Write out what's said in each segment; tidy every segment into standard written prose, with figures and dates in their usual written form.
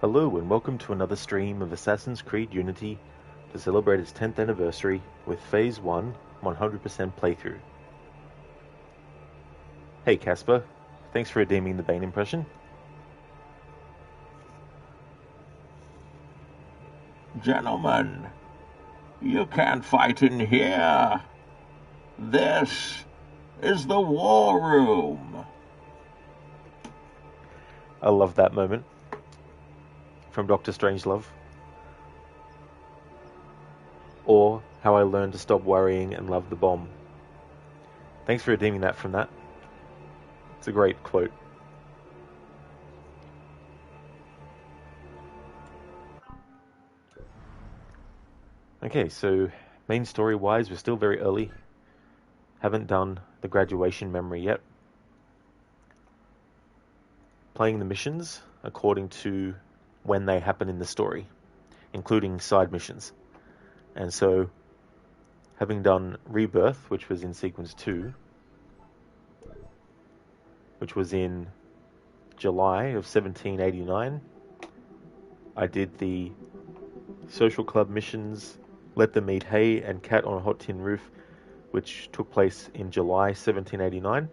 Hello and welcome to another stream of Assassin's Creed Unity to celebrate its 10th anniversary with Phase 1 100% playthrough. Hey Casper, thanks for redeeming the Bane impression. Gentlemen, you can't fight in here. This is the war room. I love that moment from Dr. Strangelove. Or How I Learned to Stop Worrying and Love the Bomb. Thanks for redeeming that from that. It's a great quote. Okay, so main story-wise, we're still very early. Haven't done the graduation memory yet. Playing the missions according to when they happen in the story, including side missions. And so, having done Rebirth, which was in Sequence 2, which was in July of 1789, I did the Social Club missions, Let Them Eat Hay and Cat on a Hot Tin Roof, which took place in July 1789.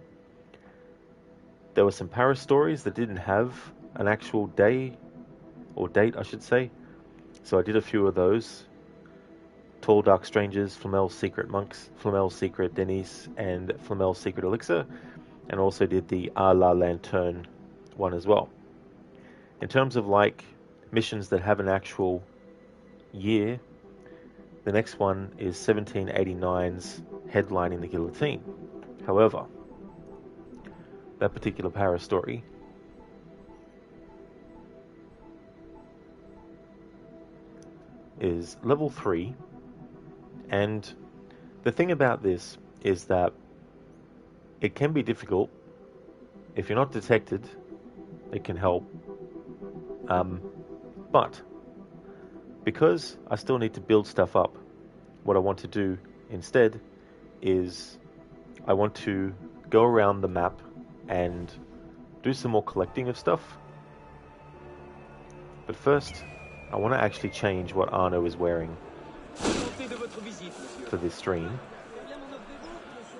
There were some Paris stories that didn't have an actual day, or date I should say, so I did a few of those. Tall Dark Strangers, Flamel's Secret Monks, Flamel's Secret Denise, and Flamel's Secret Elixir, and also did the A la Lanterne one as well. In terms of like missions that have an actual year, the next one is 1789's Headlining the Guillotine. However, that particular Paris story is level 3, and the thing about this is that it can be difficult. If you're not detected, it can help. But because I still need to build stuff up, what I want to do instead is I want to go around the map and do some more collecting of stuff. But first, I want to actually change what Arno is wearing for this stream.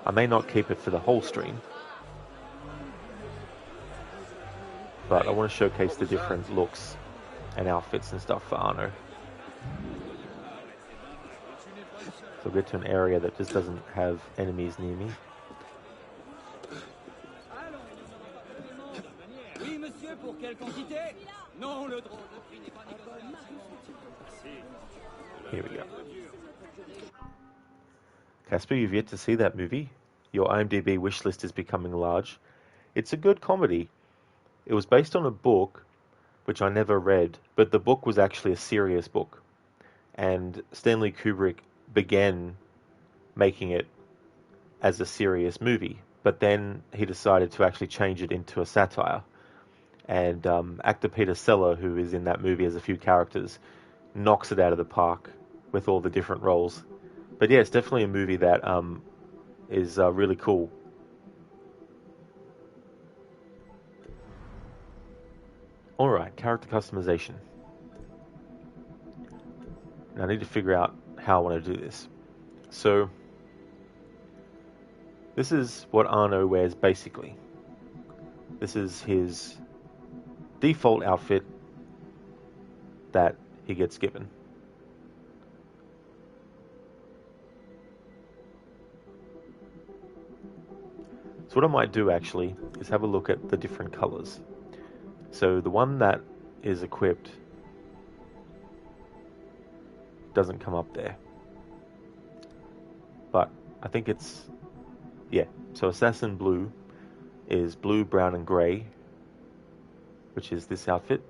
I may not keep it for the whole stream, but I want to showcase the different looks and outfits and stuff for Arno. So I'll get to an area that just doesn't have enemies near me. Here we go. Casper, you've yet to see that movie. Your IMDb wishlist is becoming large. It's a good comedy. It was based on a book, which I never read, but the book was actually a serious book. And Stanley Kubrick began making it as a serious movie, but then he decided to actually change it into a satire. And actor Peter Sellers, who is in that movie as a few characters, knocks it out of the park with all the different roles. But yeah, it's definitely a movie that is really cool. Alright, character customization. Now I need to figure out how I want to do this. So, this is what Arno wears basically. This is his default outfit that he gets given. So what I might do actually is have a look at the different colors. So the one that is equipped doesn't come up there. But I think it's, yeah, so Assassin Blue is blue, brown and grey, which is this outfit.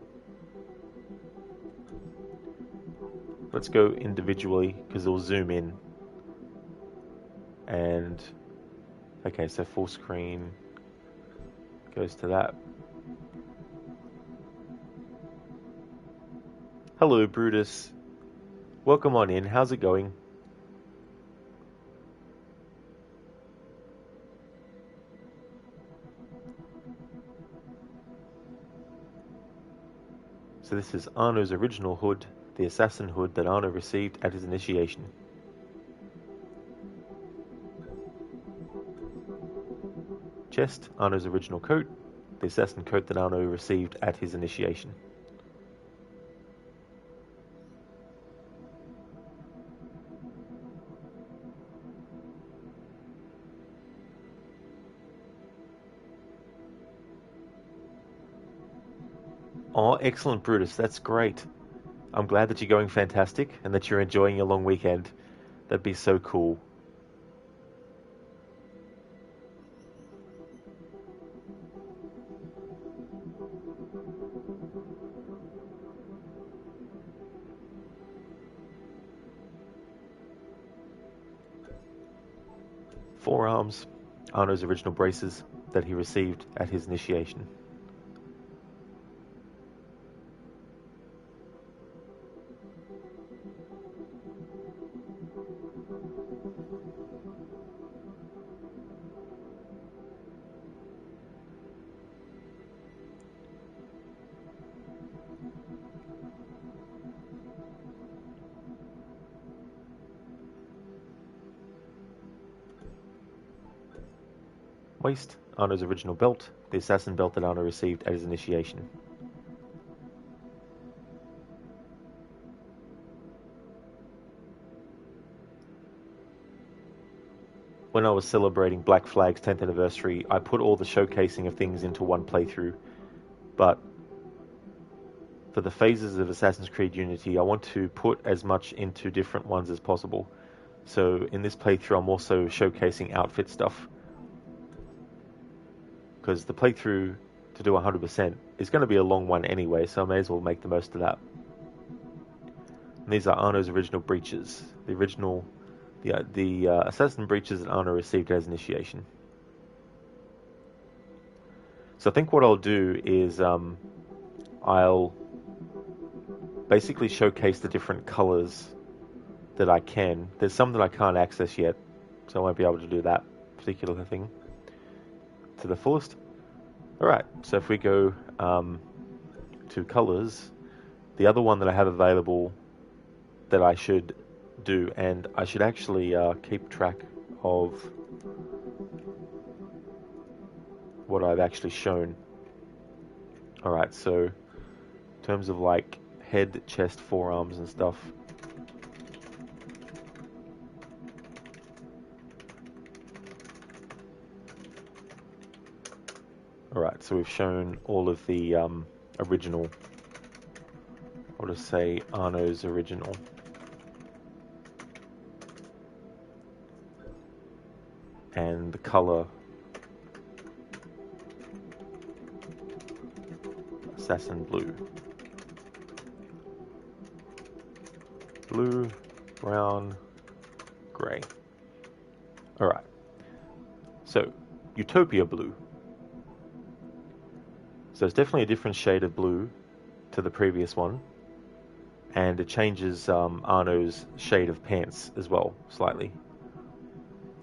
Let's go individually because it'll zoom in. And okay, so full screen goes to that. Hello, Brutus. Welcome on in. How's it going? So this is Arno's original hood, the assassin hood that Arno received at his initiation. Chest, Arno's original coat, the assassin coat that Arno received at his initiation. Oh, excellent, Brutus. That's great. I'm glad that you're going fantastic and that you're enjoying your long weekend. That'd be so cool. Forearms, Arno's original braces that he received at his initiation. Waist, Arno's original belt, the assassin belt that Arno received at his initiation. When I was celebrating Black Flag's 10th anniversary, I put all the showcasing of things into one playthrough, but for the phases of Assassin's Creed Unity, I want to put as much into different ones as possible. So in this playthrough, I'm also showcasing outfit stuff, because the playthrough to do 100% is going to be a long one anyway, so I may as well make the most of that. And these are Arno's original breeches, the assassin breeches that Arno received as initiation. So I think what I'll do is I'll basically showcase the different colors that I can. There's some that I can't access yet, so I won't be able to do that particular thing to the fullest. Alright, so if we go to colors, the other one that I have available that I should do, and I should actually keep track of what I've actually shown. Alright, so in terms of like head, chest, forearms and stuff, alright, so we've shown all of the original, I'll just say Arno's original. And the color, assassin blue. Blue, brown, grey. Alright. So, Utopia blue. So it's definitely a different shade of blue to the previous one. And it changes Arno's shade of pants as well, slightly.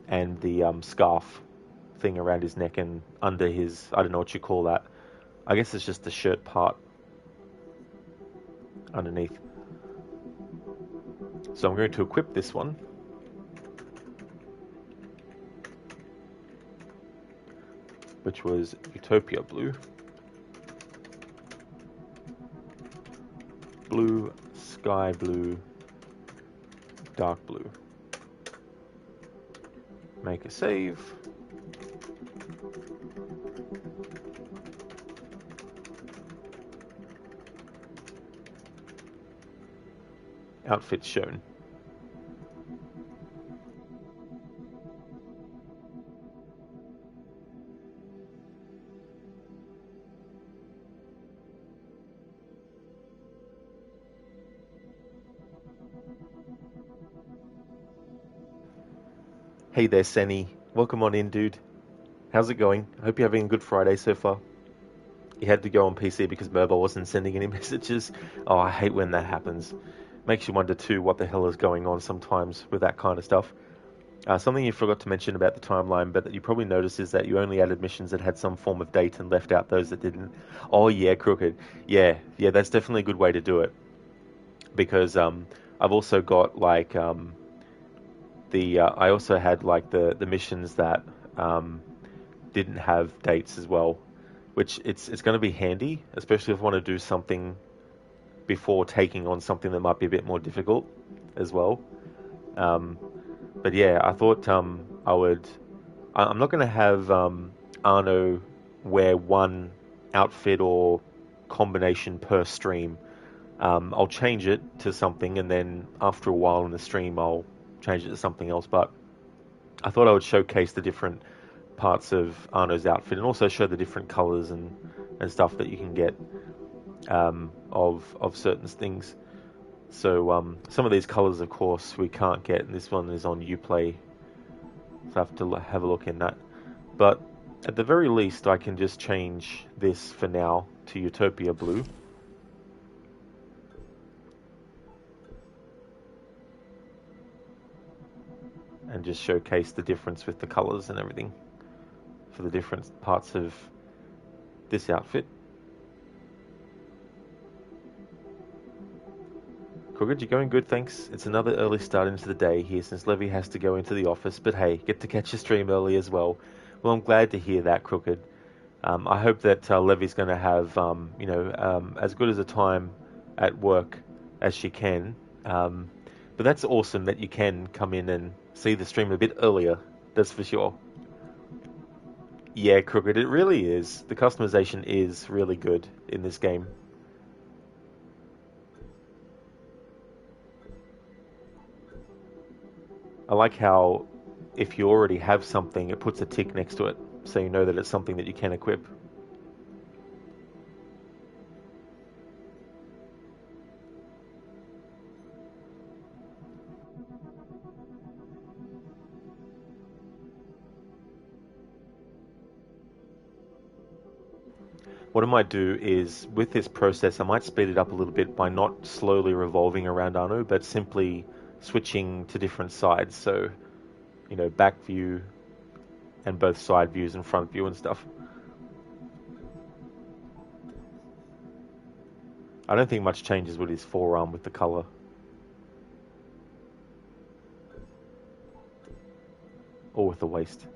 And the scarf thing around his neck and under his, I don't know what you call that. I guess it's just the shirt part underneath. So I'm going to equip this one. Which was Utopia blue. Blue, sky blue, dark blue. Make a save. Outfit shown. Hey there, Senny. Welcome on in, dude. How's it going? I hope you're having a good Friday so far. You had to go on PC because mobile wasn't sending any messages. Oh, I hate when that happens. Makes you wonder too what the hell is going on sometimes with that kind of stuff. Something you forgot to mention about the timeline, but that you probably noticed is that you only added missions that had some form of date and left out those that didn't. Oh yeah, crooked. Yeah, that's definitely a good way to do it because I've also got like the I also had like the missions that um, didn't have dates as well, which it's going to be handy, especially if I want to do something before taking on something that might be a bit more difficult as well. Um, but yeah, I thought I would. I'm not going to have Arno wear one outfit or combination per stream. I'll change it to something, and then after a while in the stream, I'll change it to something else. But I thought I would showcase the different parts of Arno's outfit and also show the different colors and stuff that you can get of certain things. So some of these colors, of course, we can't get, and this one is on Uplay, so I have to have a look in that. But at the very least, I can just change this for now to Utopia Blue. And just showcase the difference with the colors and everything for the different parts of this outfit. Crooked, you're going good, thanks. It's another early start into the day here since Levy has to go into the office, but hey, get to catch your stream early as well. Well, I'm glad to hear that, Crooked. I hope that Levy's going to have, as good as a time at work as she can. But that's awesome that you can come in and see the stream a bit earlier, that's for sure. Yeah, Crooked, it really is. The customization is really good in this game. I like how if you already have something, it puts a tick next to it, so you know that it's something that you can equip. What I might do is, with this process, I might speed it up a little bit by not slowly revolving around Anu, but simply switching to different sides. So, back view and both side views and front view and stuff. I don't think much changes with his forearm with the color. Or with the waist.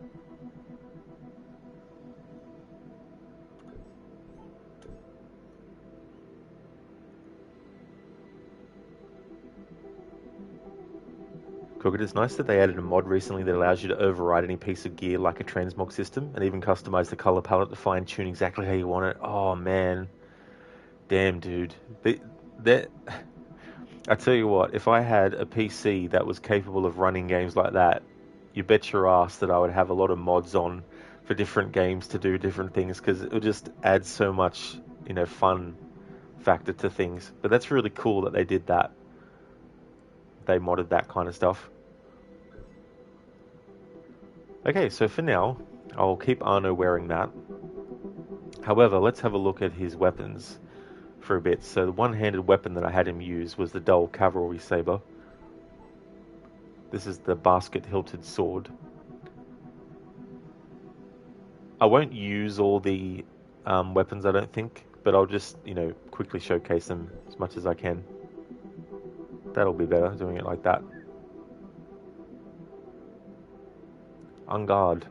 Crooked, it's nice that they added a mod recently that allows you to override any piece of gear like a transmog system and even customize the color palette to fine tune exactly how you want it. Oh man. Damn, dude. I tell you what, if I had a PC that was capable of running games like that, you bet your ass that I would have a lot of mods on for different games to do different things because it would just add so much, fun factor to things. But that's really cool that they did that. They modded that kind of stuff. Okay, so for now, I'll keep Arno wearing that. However, let's have a look at his weapons for a bit. So the one-handed weapon that I had him use was the dull cavalry saber. This is the basket-hilted sword. I won't use all the weapons, I don't think, but I'll just, quickly showcase them as much as I can. That'll be better, doing it like that. En garde.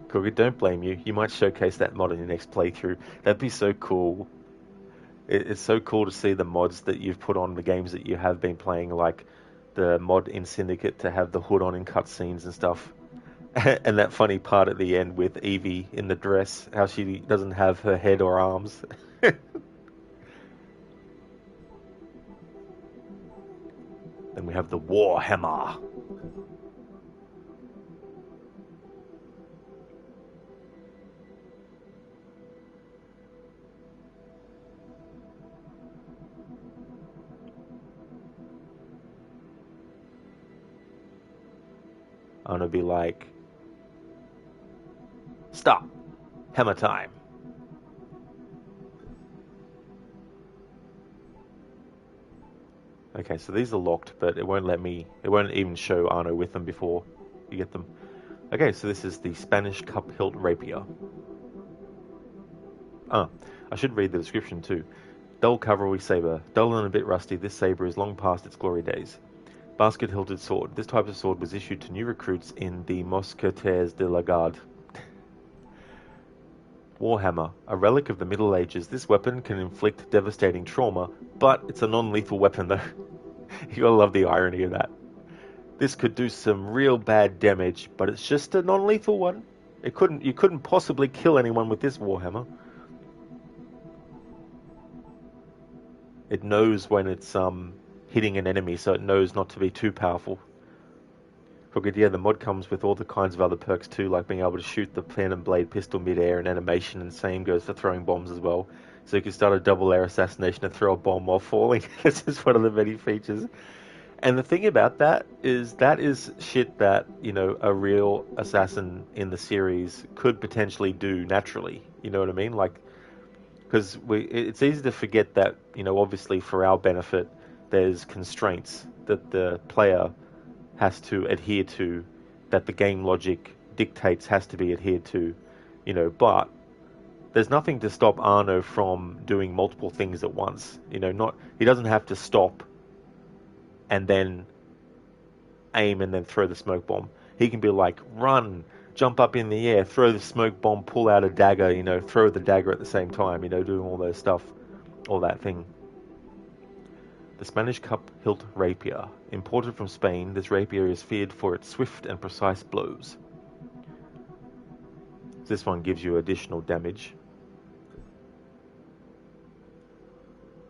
Cookie, don't blame you. You might showcase that mod in your next playthrough. That'd be so cool. It's so cool to see the mods that you've put on the games that you have been playing, like the mod in Syndicate to have the hood on in cutscenes and stuff. And that funny part at the end with Evie in the dress, how she doesn't have her head or arms. Then we have the Warhammer. I'm gonna be like, stop, hammer time. Okay, so these are locked, but it won't let me. It won't even show Arno with them before you get them. Okay, so this is the Spanish cup hilt rapier. Ah, I should read the description too. Dull cavalry saber. Dull and a bit rusty, this saber is long past its glory days. Basket-hilted sword. This type of sword was issued to new recruits in the Mousquetaires de la Garde. Warhammer. A relic of the Middle Ages, this weapon can inflict devastating trauma, but it's a non-lethal weapon though. You gotta love the irony of that. This could do some real bad damage, but it's just a non-lethal one. You couldn't possibly kill anyone with this Warhammer. It knows when it's hitting an enemy, so it knows not to be too powerful. Crooked, yeah, the mod comes with all the kinds of other perks too, like being able to shoot the pen and blade pistol mid-air and animation, and same goes for throwing bombs as well. So you can start a double air assassination and throw a bomb while falling. This is one of the many features. And the thing about that is shit that, you know, a real assassin in the series could potentially do naturally. You know what I mean? Like, because it's easy to forget that, you know, obviously for our benefit, there's constraints that the player has to adhere to, that the game logic dictates has to be adhered to, you know, but there's nothing to stop Arno from doing multiple things at once. You know, he doesn't have to stop and then aim and then throw the smoke bomb. He can be like, run, jump up in the air, throw the smoke bomb, pull out a dagger, you know, throw the dagger at the same time, you know, doing all those stuff, all that thing. The Spanish cup hilt rapier. Imported from Spain, this rapier is feared for its swift and precise blows. This one gives you additional damage.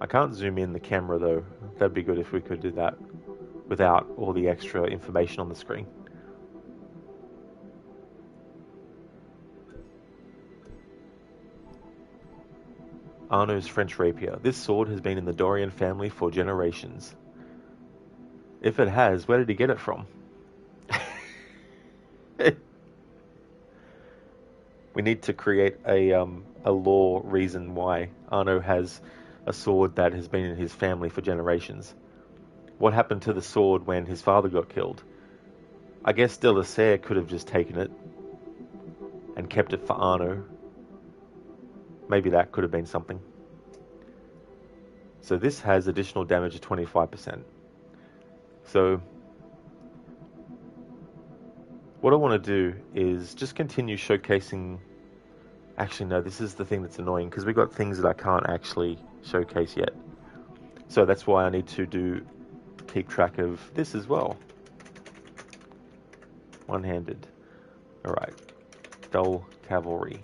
I can't zoom in the camera though. That'd be good if we could do that without all the extra information on the screen. Arno's French rapier. This sword has been in the Dorian family for generations. If it has, where did he get it from? We need to create a lore reason why Arno has a sword that has been in his family for generations. What happened to the sword when his father got killed? I guess De La Serre could have just taken it and kept it for Arno. Maybe that could have been something. So this has additional damage of 25%. So what I want to do is just continue showcasing. Actually, no, this is the thing that's annoying, because we've got things that I can't actually showcase yet. So that's why I need to keep track of this as well. One-handed. Alright. Dull cavalry.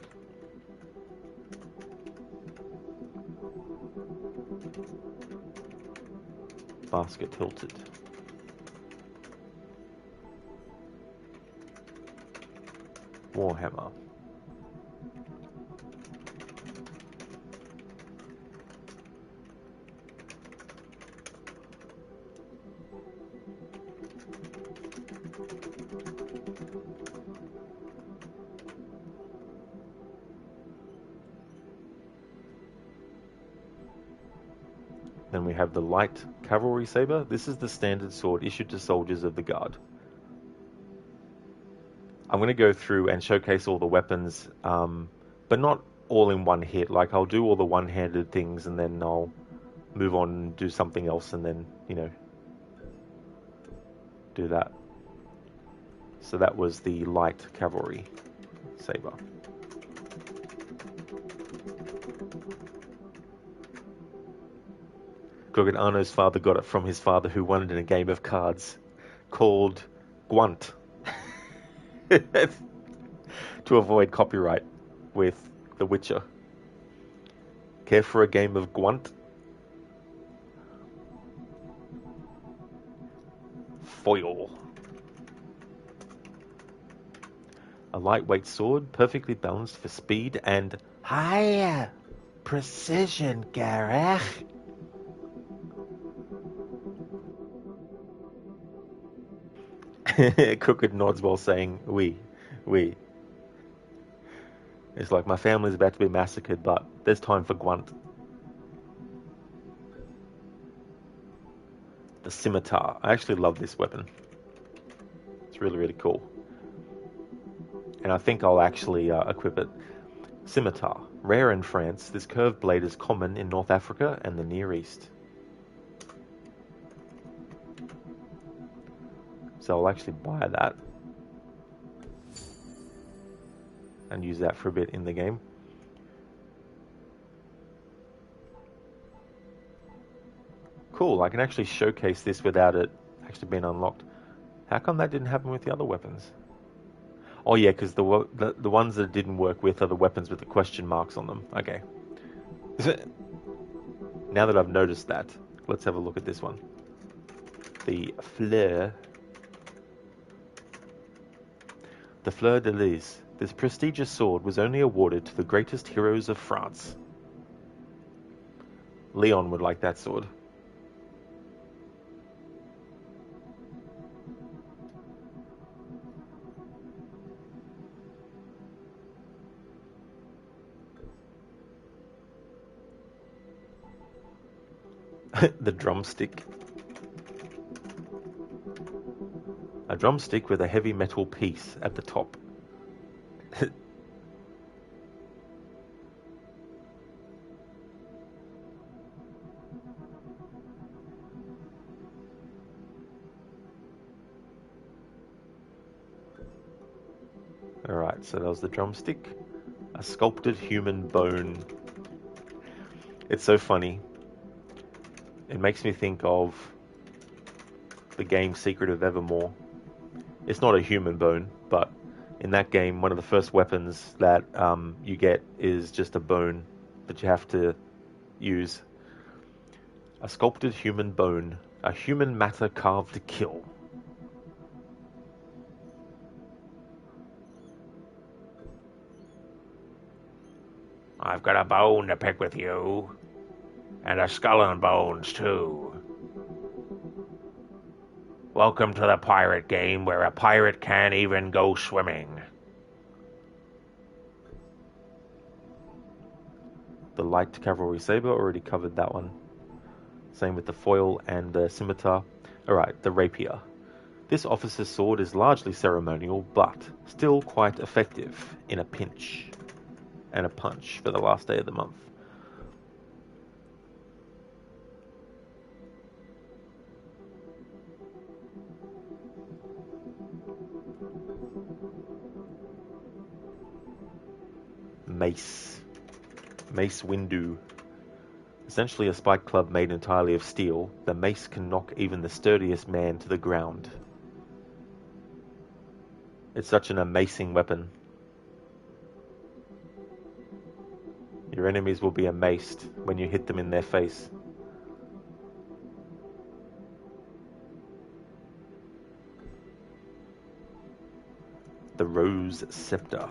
Basket tilted. Warhammer. Then we have the light cavalry saber. This is the standard sword issued to soldiers of the guard. I'm going to go through and showcase all the weapons, but not all in one hit. Like, I'll do all the one-handed things and then I'll move on and do something else and then, you know, do that. So that was the light cavalry saber. Crooked Arno's father got it from his father, who won it in a game of cards called Gwent. To avoid copyright with The Witcher. Care for a game of Gwent? Foil. A lightweight sword, perfectly balanced for speed and higher precision, Gareth. Crooked nods while saying, we. It's like, my family's about to be massacred, but there's time for Gwent. The scimitar. I actually love this weapon. It's really, really cool. And I think I'll actually equip it. Scimitar. Rare in France, this curved blade is common in North Africa and the Near East. So I'll actually buy that. And use that for a bit in the game. Cool, I can actually showcase this without it actually being unlocked. How come that didn't happen with the other weapons? Oh yeah, because the ones that it didn't work with are the weapons with the question marks on them. Okay. Now that I've noticed that, let's have a look at this one. The Fleur. The Fleur de Lis. This prestigious sword was only awarded to the greatest heroes of France. Leon would like that sword. The drumstick. A drumstick with a heavy metal piece at the top. Alright, so that was the drumstick. A sculpted human bone. It's so funny. It makes me think of the game Secret of Evermore. It's not a human bone, but in that game, one of the first weapons that you get is just a bone that you have to use. A sculpted human bone. A human matter carved to kill. I've got a bone to pick with you. And a skull and bones, too. Welcome to the pirate game where a pirate can't even go swimming. The light cavalry saber, already covered that one. Same with the foil and the scimitar. Alright, the rapier. This officer's sword is largely ceremonial, but still quite effective in a pinch and a punch for the last day of the month. Mace. Mace Windu. Essentially a spike club made entirely of steel, the mace can knock even the sturdiest man to the ground. It's such an amazing weapon. Your enemies will be amazed when you hit them in their face. The Rose Scepter.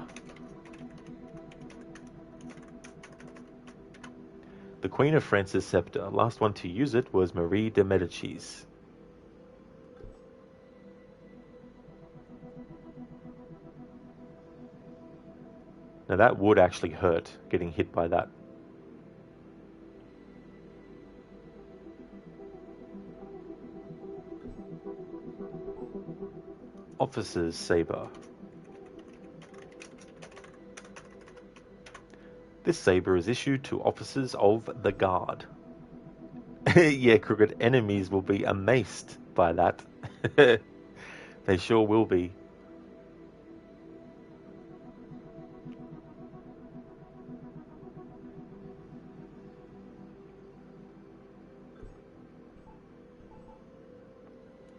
The Queen of France's scepter. Last one to use it was Marie de Medicis. Now that would actually hurt, getting hit by that. Officer's Saber. This saber is issued to officers of the guard. Yeah, Crooked, enemies will be amazed by that. They sure will be.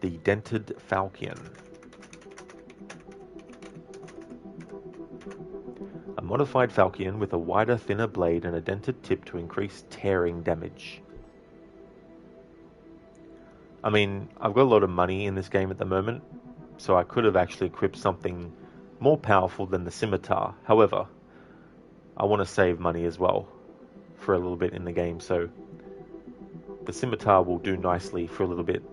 The Dented Falcon. A modified falcon with a wider, thinner blade and a dented tip to increase tearing damage. I mean, I've got a lot of money in this game at the moment, so I could have actually equipped something more powerful than the scimitar. However, I want to save money as well for a little bit in the game, so the scimitar will do nicely for a little bit.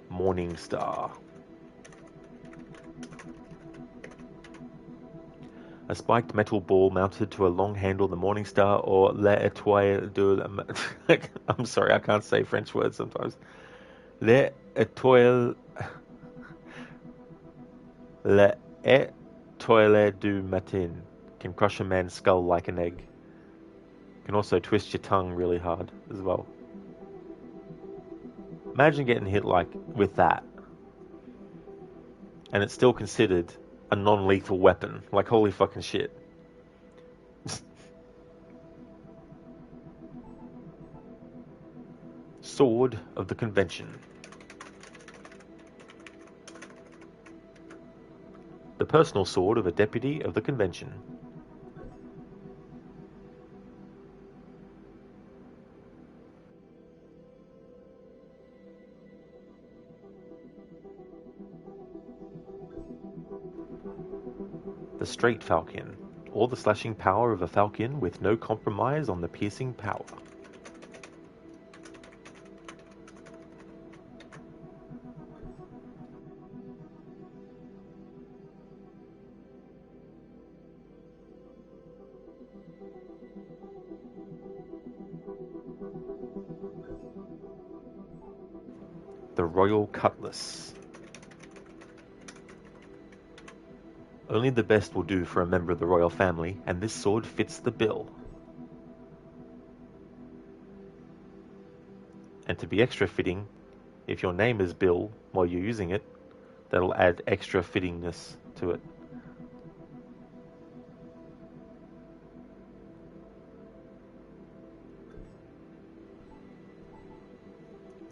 Morning Star. A spiked metal ball mounted to a long handle, the Morning Star, or l'étoile de... I'm sorry, I can't say French words sometimes. L'étoile... L'étoile du matin can crush a man's skull like an egg. Can also twist your tongue really hard as well. Imagine getting hit like with that. And it's still considered a non-lethal weapon. Like, holy fucking shit. Sword of the Convention. The personal sword of a deputy of the convention. The straight falcon, or the slashing power of a falcon with no compromise on the piercing power. The royal cutlass. Only the best will do for a member of the royal family, and this sword fits the bill. And to be extra fitting, if your name is Bill while you're using it, that'll add extra fittingness to it.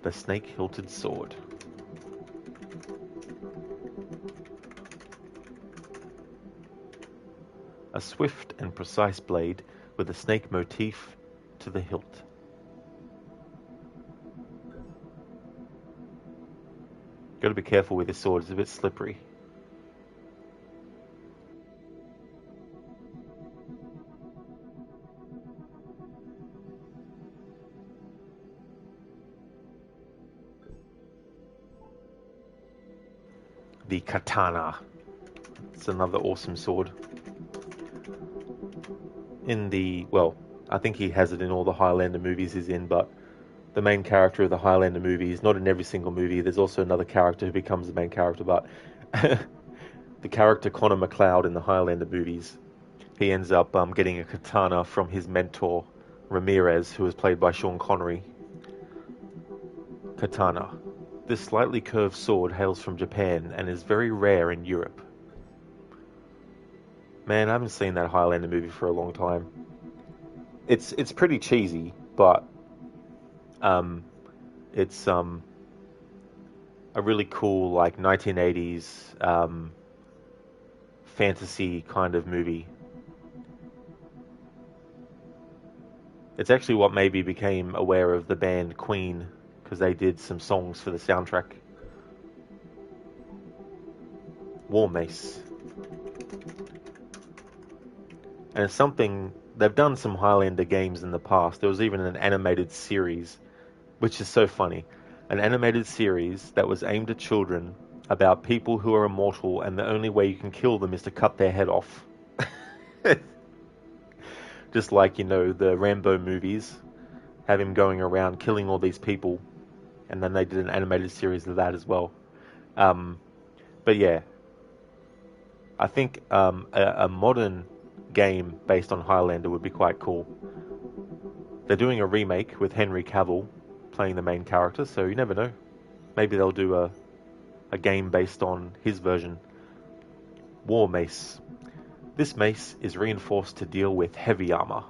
The snake-hilted sword. A swift and precise blade with a snake motif to the hilt. Gotta be careful with this sword, it's a bit slippery. The katana. It's another awesome sword. I think he has it in all the Highlander movies he's in, but the main character of the Highlander movies, not in every single movie, there's also another character who becomes the main character, but the character Connor MacLeod in the Highlander movies, he ends up getting a katana from his mentor, Ramirez, who was played by Sean Connery. Katana. This slightly curved sword hails from Japan and is very rare in Europe. Man, I haven't seen that Highlander movie for a long time. It's pretty cheesy, but it's a really cool like 1980s fantasy kind of movie. It's actually what made me became aware of the band Queen, because they did some songs for the soundtrack. War Mace. And it's something, they've done some Highlander games in the past. There was even an animated series, which is so funny. An animated series that was aimed at children about people who are immortal and the only way you can kill them is to cut their head off. Just like, the Rambo movies, have him going around killing all these people. And then they did an animated series of that as well. But yeah, I think a modern game based on Highlander would be quite cool. They're doing a remake with Henry Cavill playing the main character, so you never know. Maybe they'll do a game based on his version. War Mace. This mace is reinforced to deal with heavy armor.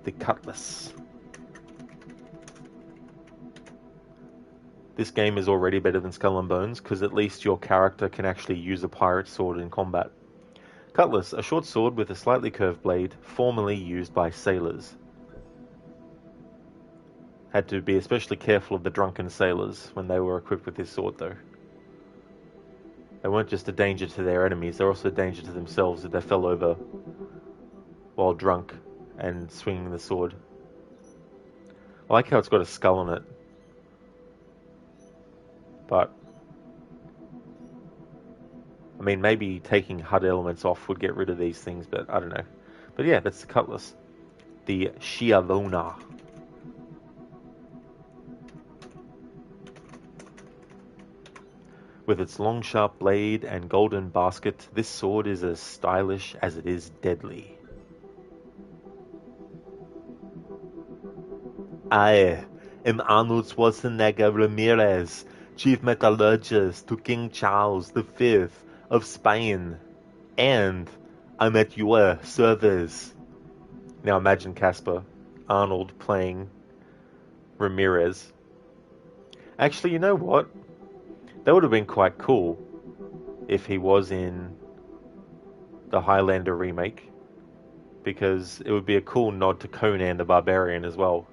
The cutlass. This game is already better than Skull and Bones, because at least your character can actually use a pirate sword in combat. Cutlass, a short sword with a slightly curved blade, formerly used by sailors. Had to be especially careful of the drunken sailors when they were equipped with this sword, though. They weren't just a danger to their enemies, they're also a danger to themselves if they fell over while drunk and swinging the sword. I like how it's got a skull on it. But, I mean, maybe taking HUD elements off would get rid of these things, but I don't know. But yeah, that's the cutlass. The Schiavona. With its long sharp blade and golden basket, this sword is as stylish as it is deadly. I am Arnold Schwarzenegger Ramirez, Chief Metallurgist to King Charles V of Spain, and I'm at your service. Now imagine Casper, Arnold playing Ramirez. Actually, you know what? That would have been quite cool if he was in the Highlander remake, because it would be a cool nod to Conan the Barbarian as well.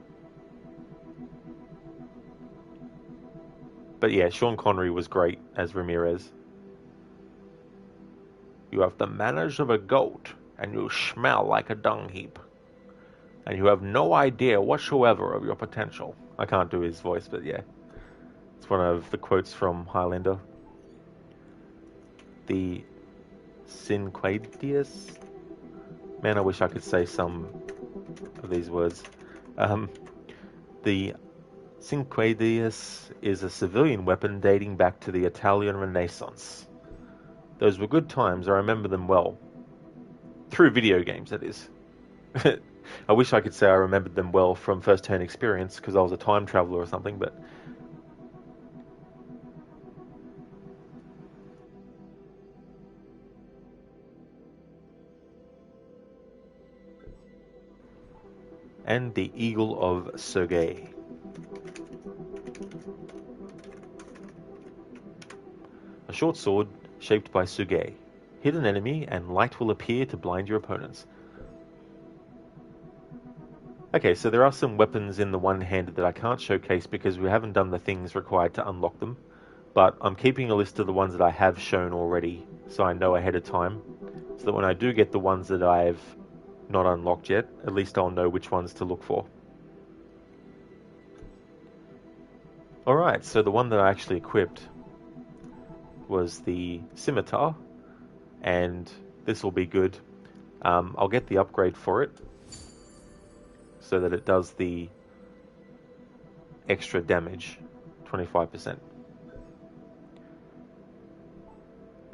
But yeah, Sean Connery was great as Ramirez. You have the manners of a goat, and you smell like a dung heap. And you have no idea whatsoever of your potential. I can't do his voice, but yeah. It's one of the quotes from Highlander. The Cinquadius? Man, I wish I could say some of these words. The Cinquadius is a civilian weapon dating back to the Italian Renaissance. Those were good times, I remember them well. Through video games, that is. I wish I could say I remembered them well from first-hand experience, because I was a time traveler or something, but... And the Eagle of Suger. A short sword shaped by Suger. Hit an enemy and light will appear to blind your opponents. Okay, so there are some weapons in the one-handed that I can't showcase because we haven't done the things required to unlock them. But I'm keeping a list of the ones that I have shown already, so I know ahead of time. So that when I do get the ones that I've not unlocked yet, at least I'll know which ones to look for. Alright, so the one that I actually equipped was the scimitar, and this will be good. I'll get the upgrade for it, so that it does the extra damage, 25%.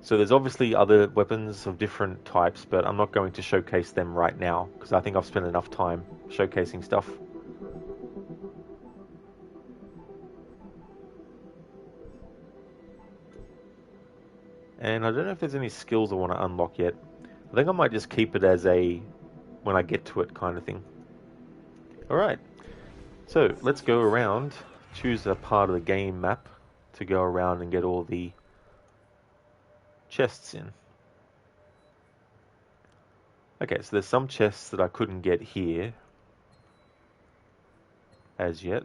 So there's obviously other weapons of different types, but I'm not going to showcase them right now, because I think I've spent enough time showcasing stuff. And I don't know if there's any skills I want to unlock yet. I think I might just keep it as a when I get to it kind of thing. Alright, so let's go around, choose a part of the game map to go around and get all the chests in. Okay, so there's some chests that I couldn't get here as yet.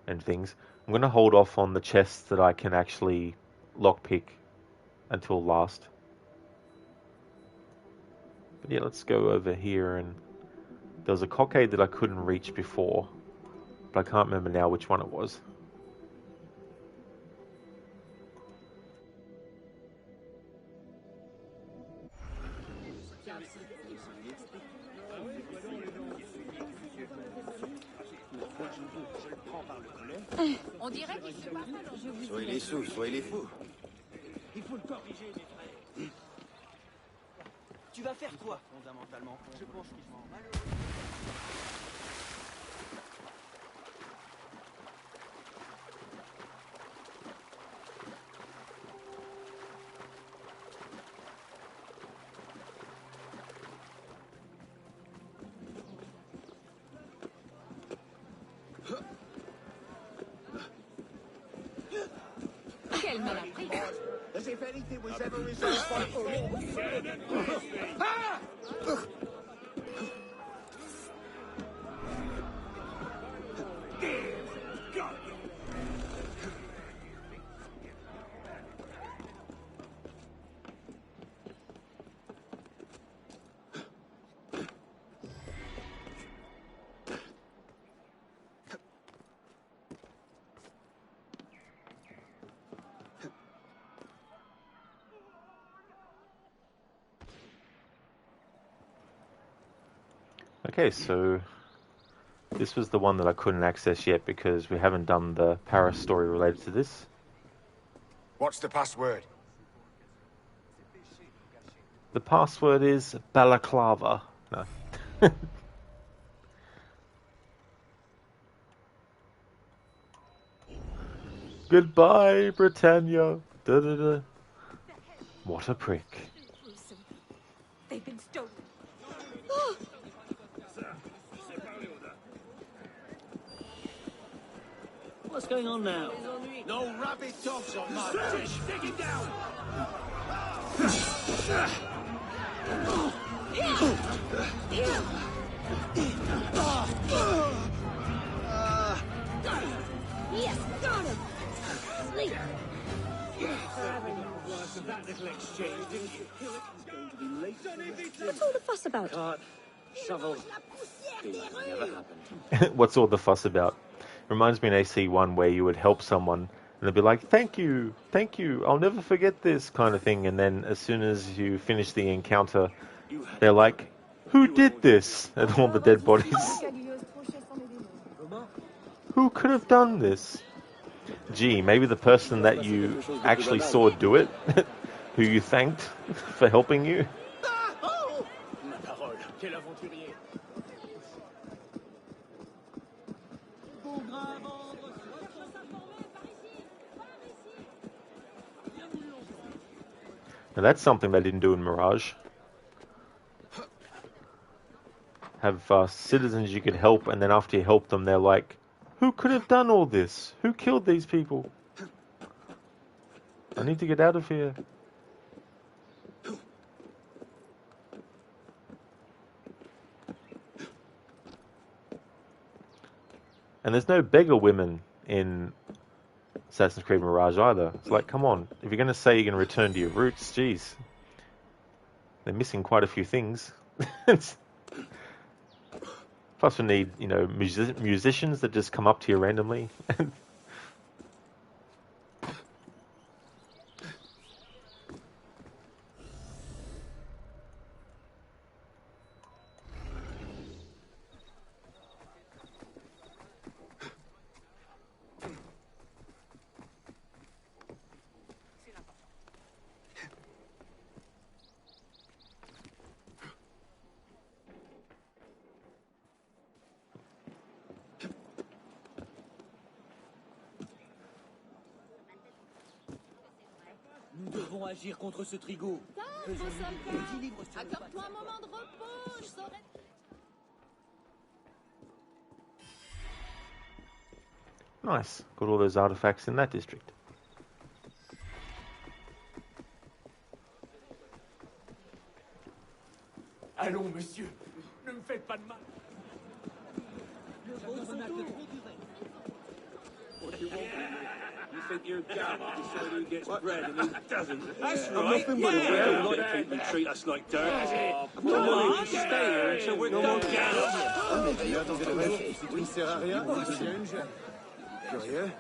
And things. I'm going to hold off on the chests that I can actually lockpick until last. But yeah, let's go over here, and there was a cockade that I couldn't reach before, but I can't remember now which one it was. Soyez les sous, soyez les fous. Il faut le corriger, mes frères. Tu vas faire quoi, fondamentalement? Je pense qu'ils sont malheureux. Quel malappris! As if anything was ever resolved by... Okay, so this was the one that I couldn't access yet because we haven't done the Paris story related to this. What's the password? The password is balaclava. No. Goodbye, Britannia. Da, da, da. What a prick. They've been stolen. What's going on now? No rabid dogs on my fish. Take him down. Yes, got him. Sleep. That little exchange, didn't you? Helix is going to be late. What's all the fuss about? Cart, shovel. Never happened. What's all the fuss about? Reminds me in AC1 where you would help someone and they'd be like, thank you, I'll never forget this kind of thing. And then as soon as you finish the encounter, they're like, who did this? And all the dead bodies. Who could have done this? Gee, maybe the person that you actually saw do it, who you thanked for helping you. Now that's something they didn't do in Mirage. Have citizens you could help, and then after you help them, they're like, who could have done all this? Who killed these people? I need to get out of here. And there's no beggar women in Assassin's Creed Mirage either. It's like, come on, if you're going to say you're going to return to your roots, geez. They're missing quite a few things. Plus we need, you know, musicians that just come up to you randomly. Nous devons agir contre ce trigot. Accorde-toi un moment de repos, je saurais... Nice. Got all those artifacts in that district. Allons, monsieur. Ne me faites pas de mal. You think you're down to decide who gets bread and who doesn't? That's right. Nothing but a bread. You think you treat us like dirt. Come on, you stay here until we're done. Il sert à rien. Curieux.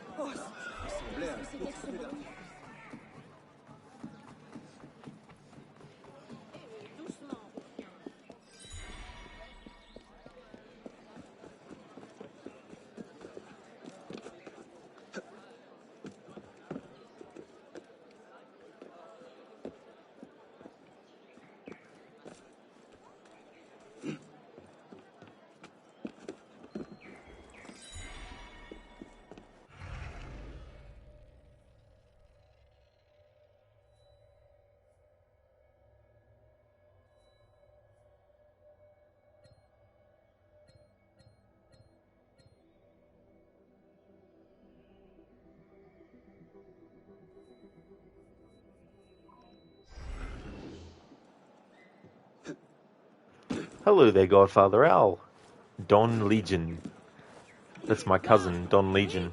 Hello there, Godfather Al. Don Legion. That's my cousin, Don Legion.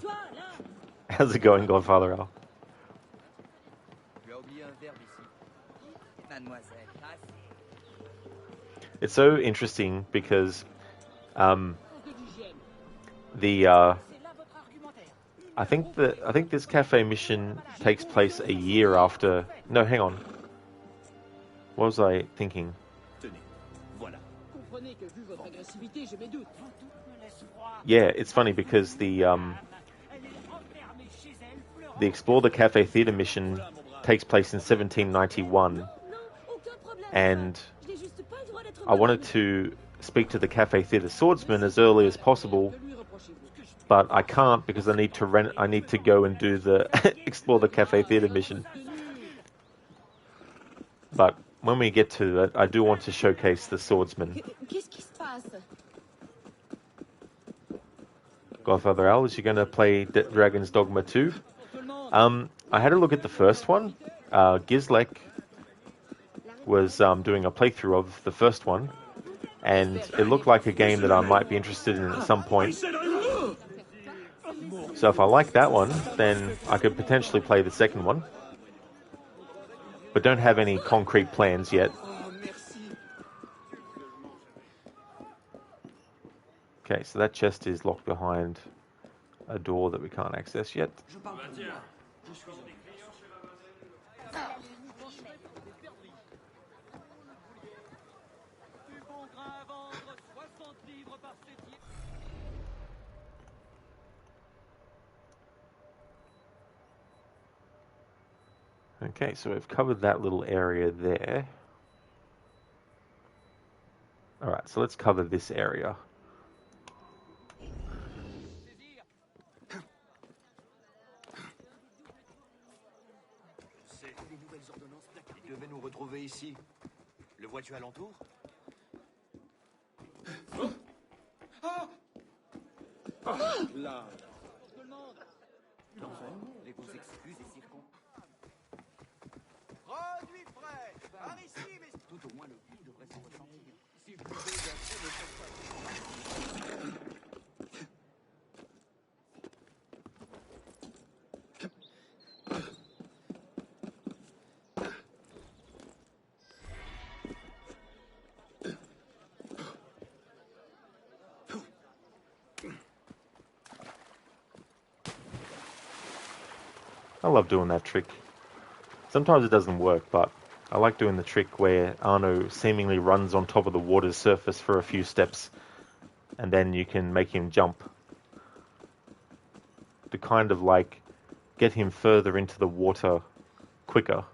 How's it going, Godfather Al? It's so interesting because I think this cafe mission takes place a year after. No, hang on. What was I thinking? Yeah, it's funny because the Explore the Cafe Theatre mission takes place in 1791, and I wanted to speak to the Cafe Theatre swordsman as early as possible, but I can't because I need to go and do the Explore the Cafe Theatre mission. But when we get to it, I do want to showcase the swordsman. Godfather Al, is you going to play Dragon's Dogma 2? I had a look at the first one. Gizlek was doing a playthrough of the first one, and it looked like a game that I might be interested in at some point. So if I like that one, then I could potentially play the second one. But don't have any concrete plans yet. Okay, so that chest is locked behind a door that we can't access yet. Okay, so we've covered that little area there. Alright, so let's cover this area. Il devait nous retrouver ici. Le vois-tu alentour? Là. Les vos excuses et circon. Produit prêt. Par ici, mais tout au moins le prix devrait s'en ressentir. Si vous voulez I love doing that trick. Sometimes it doesn't work, but I like doing the trick where Arno seemingly runs on top of the water's surface for a few steps, and then you can make him jump to kind of like get him further into the water quicker.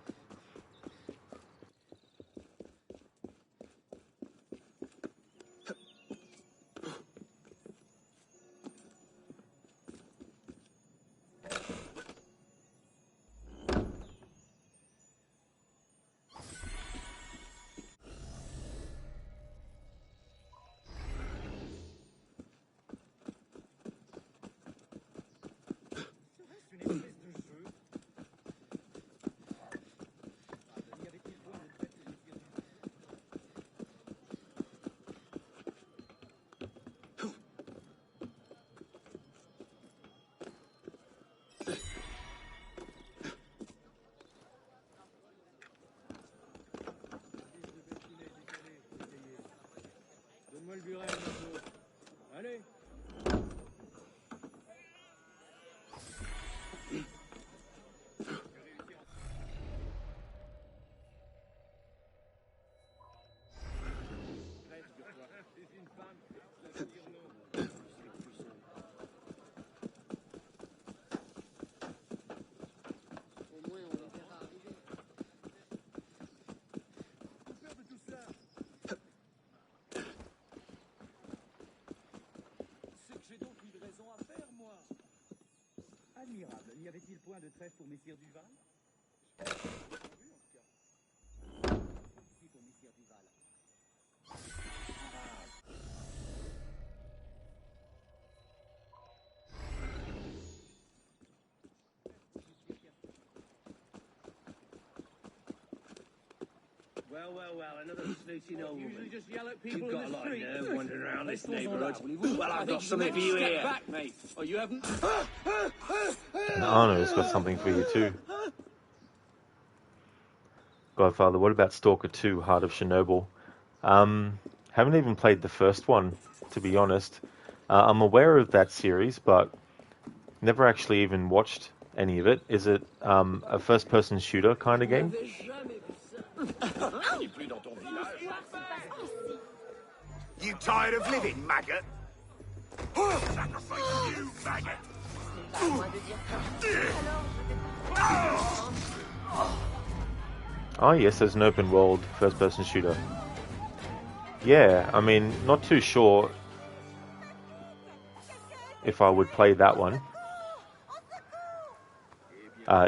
Donne-moi le buret, Mazo. Allez. Admirable. N'y avait-il point de trêve pour Messire Duval? Si pour Messire Duval. Well, another snooty old woman. Usually just yell at people You've in got a the lot of street. nerve wandering around this Restons en neighbourhood. là. Well, I've got think something for you step here. back, mate. Oh, you haven't? And Arno's got something for you too. Godfather, what about Stalker 2, Heart of Chernobyl? Haven't even played the first one, to be honest. I'm aware of that series, but never actually even watched any of it. Is it a first-person shooter kind of game? You tired of living, maggot? Sacrifice you, maggot! Oh yes, there's an open world first-person shooter. Yeah, I mean, not too sure if I would play that one.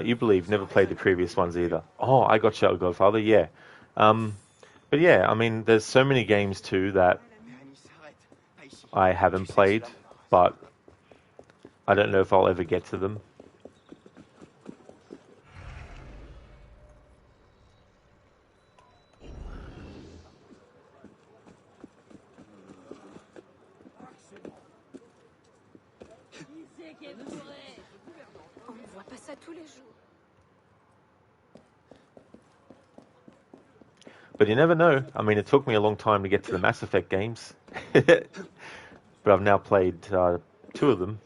You believe never played the previous ones either. Oh, I got you, Godfather. Yeah, but yeah, I mean, there's so many games too that I haven't played, but I don't know if I'll ever get to them. On ne voit pas ça tous les jours. But you never know. I mean, it took me a long time to get to the Mass Effect games. But I've now played 2 of them.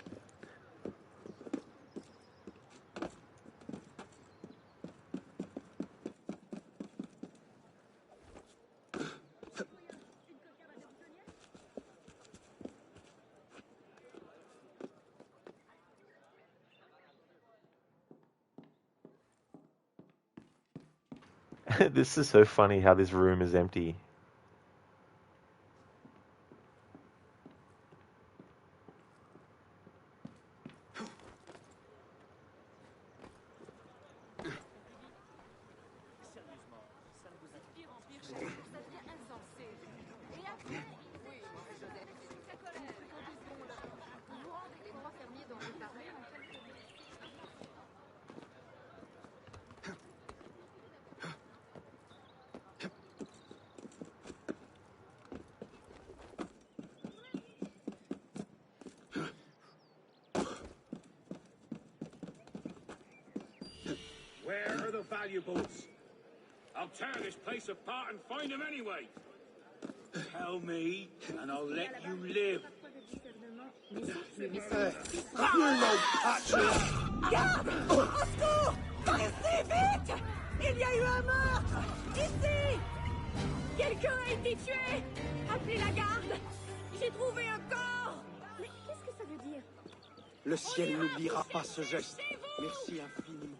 This is so funny how this room is empty. Where are the valuables? I'll tear this place apart and find them anyway. Tell me, and I'll let you live. Garde! Au secours! Par ici, vite! Il y a eu un meurtre! Ici! Quelqu'un a été tué! Appelez la garde! J'ai trouvé un corps! Mais qu'est-ce que ça veut dire? Le ciel n'oubliera pas ce geste. Merci infiniment.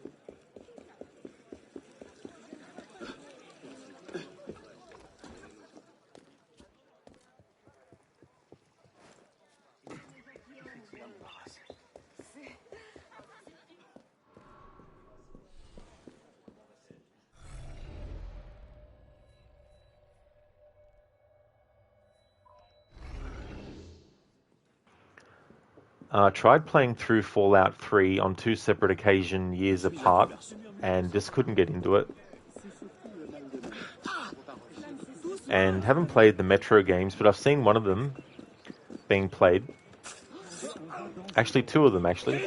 Tried playing through Fallout 3 on 2 separate occasions years apart, and just couldn't get into it. And haven't played the Metro games, but I've seen one of them being played. Actually, 2 of them, actually.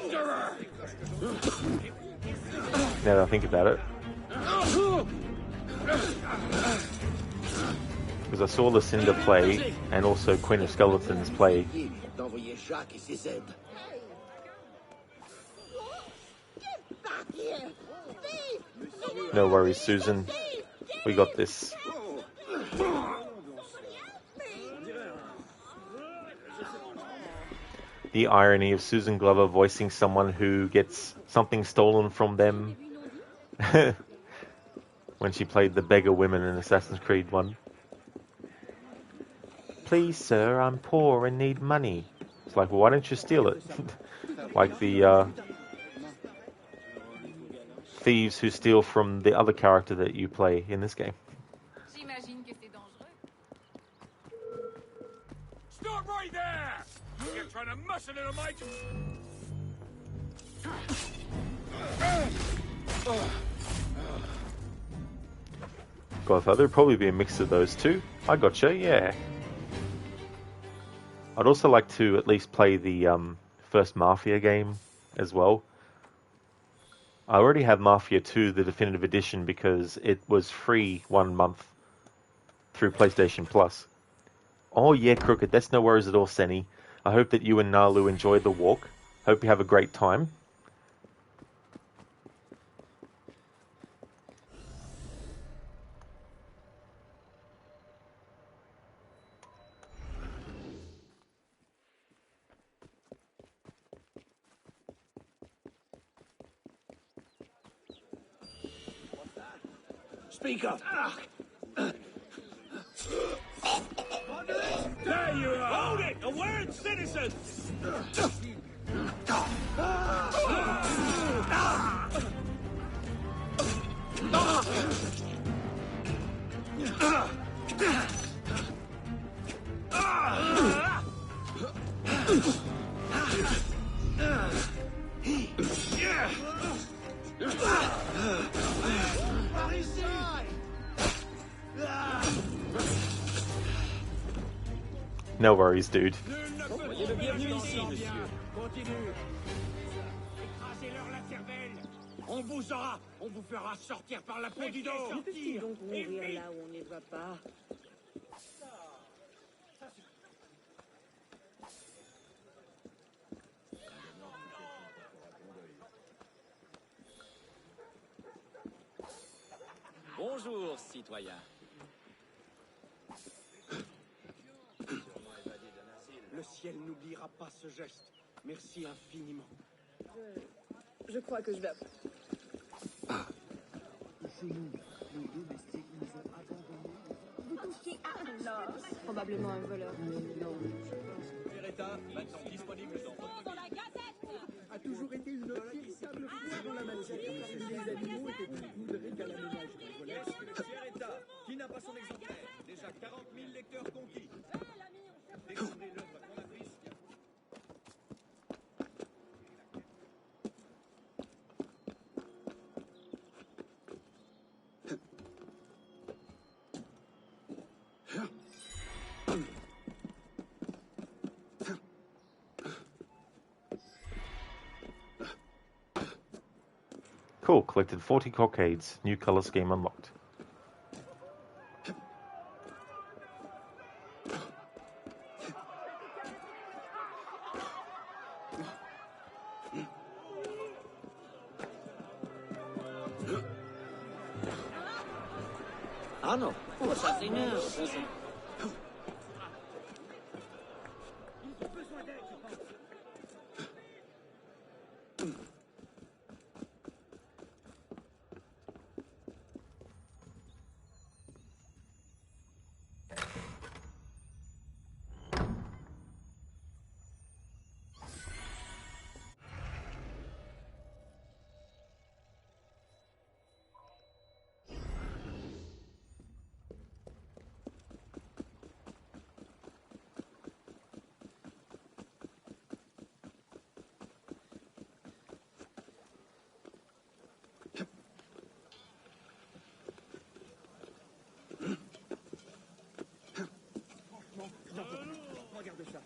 Now that I think about it. Because I saw Lucinda play, and also Queen of Skeletons play. No worries, Susan. We got this. The irony of Susan Glover voicing someone who gets something stolen from them when she played the beggar women in Assassin's Creed 1. Please, sir, I'm poor and need money. It's like, well, why don't you steal it? Like the thieves who steal from the other character that you play in this game. Stop right there! You're trying to muscle into my... Godfather, there'd probably be a mix of those two. I gotcha, yeah. I'd also like to at least play the first Mafia game as well. I already have Mafia 2, the Definitive Edition, because it was free 1 month through PlayStation Plus. Oh yeah, Crooked, that's no worries at all, Senny. I hope that you and Nalu enjoyed the walk. Hope you have a great time. Speak up. There you are. Hold it! A word, citizen! No worries, dude. Soyez le bienvenu ici, monsieur. Continue. Écrasez-leur la cervelle. On vous aura. On vous fera sortir par la peau du dos. Peut-il donc mourir là où on ne les voit pas? Bonjour, citoyen. Le ciel n'oubliera pas ce geste. Merci infiniment. Je crois que je dois... Vous touchiez à un or. Probablement un voleur. Beretta, maintenant disponible dans la gazette. A toujours été une véritable foi dans la matière. Les animaux étaient plus poudrés qu'à la ménagerie. Beretta, qui n'a pas son exemplaire? Déjà 40 000 lecteurs conquis. Découvrez l'œuvre fondatrice. Cool, collected 40 Cockades. New color scheme unlocked. Ah non, oh, ça s'énerve. Regarde ça.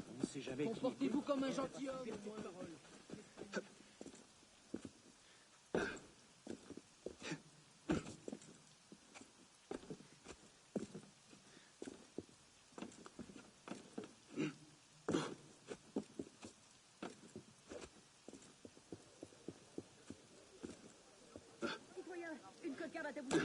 On ne sait jamais qui... Comportez-vous comme un gentilhomme. Citoyen, une cocarde à ta bouteille?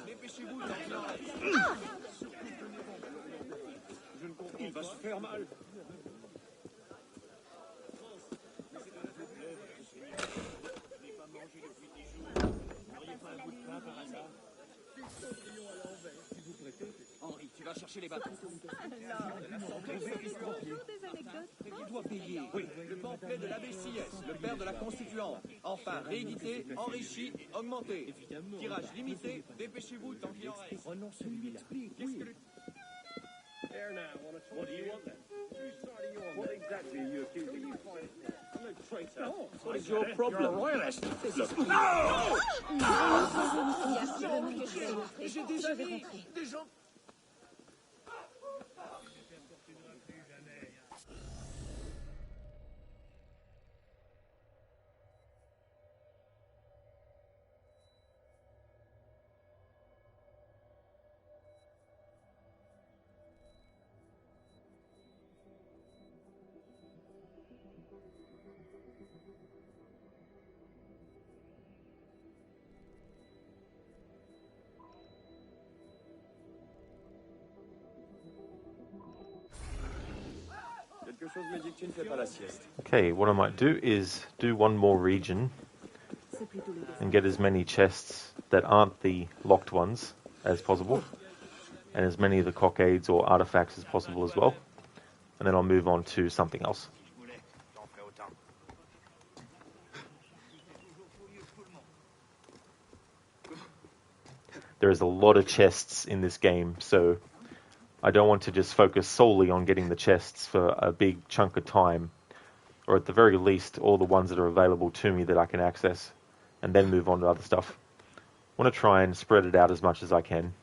Dépêchez-vous, je ne comprends Il va se faire mal. Henri, tu vas chercher les bateaux. Toujours des anecdotes. Tu dois payer. Oui, le pamphlet de l'abbé Siès, le père de la Constituante. Enfin, réédité, enrichi et augmenté. Tirage limité, dépêchez-vous tant qu'il en reste. Prenons celui-là. Qu'est-ce que There now, what do you want then? Whose side are you on? What exactly are you accusing me of? I'm no traitor. What is your problem? You're a royalist. Look. No! J'ai déjà vu Des gens... chose me dit que tu ne fais pas la sieste. Okay, what I might do is do one more region and get as many chests that aren't the locked ones as possible, and as many of the cockades or artifacts as possible as well. And then I'll move on to something else. There is a lot of chests in this game, so I don't want to just focus solely on getting the chests for a big chunk of time, or at the very least all the ones that are available to me that I can access, and then move on to other stuff. I want to try and spread it out as much as I can.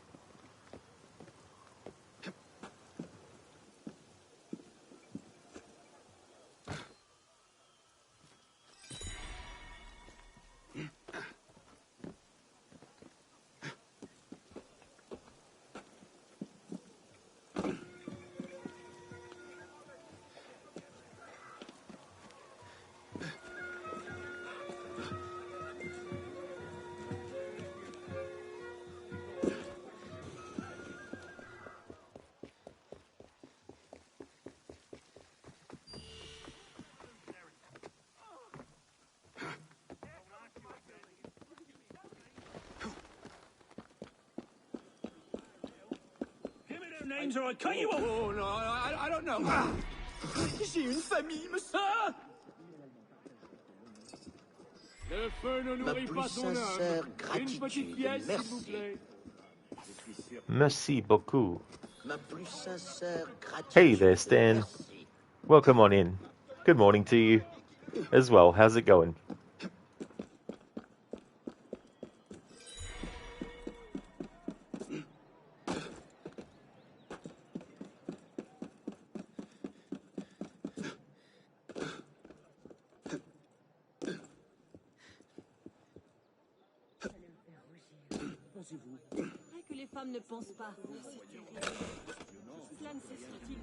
Names or I cut you off. Oh, no, I don't know. J'ai une famille, monsieur. Le feu ne nourrit pas son âme. Une petite pièce, s'il vous plaît. Merci beaucoup. Ma plus sincère gratitude. Hey there, Stan. Welcome on in. Good morning to you as well. How's it going?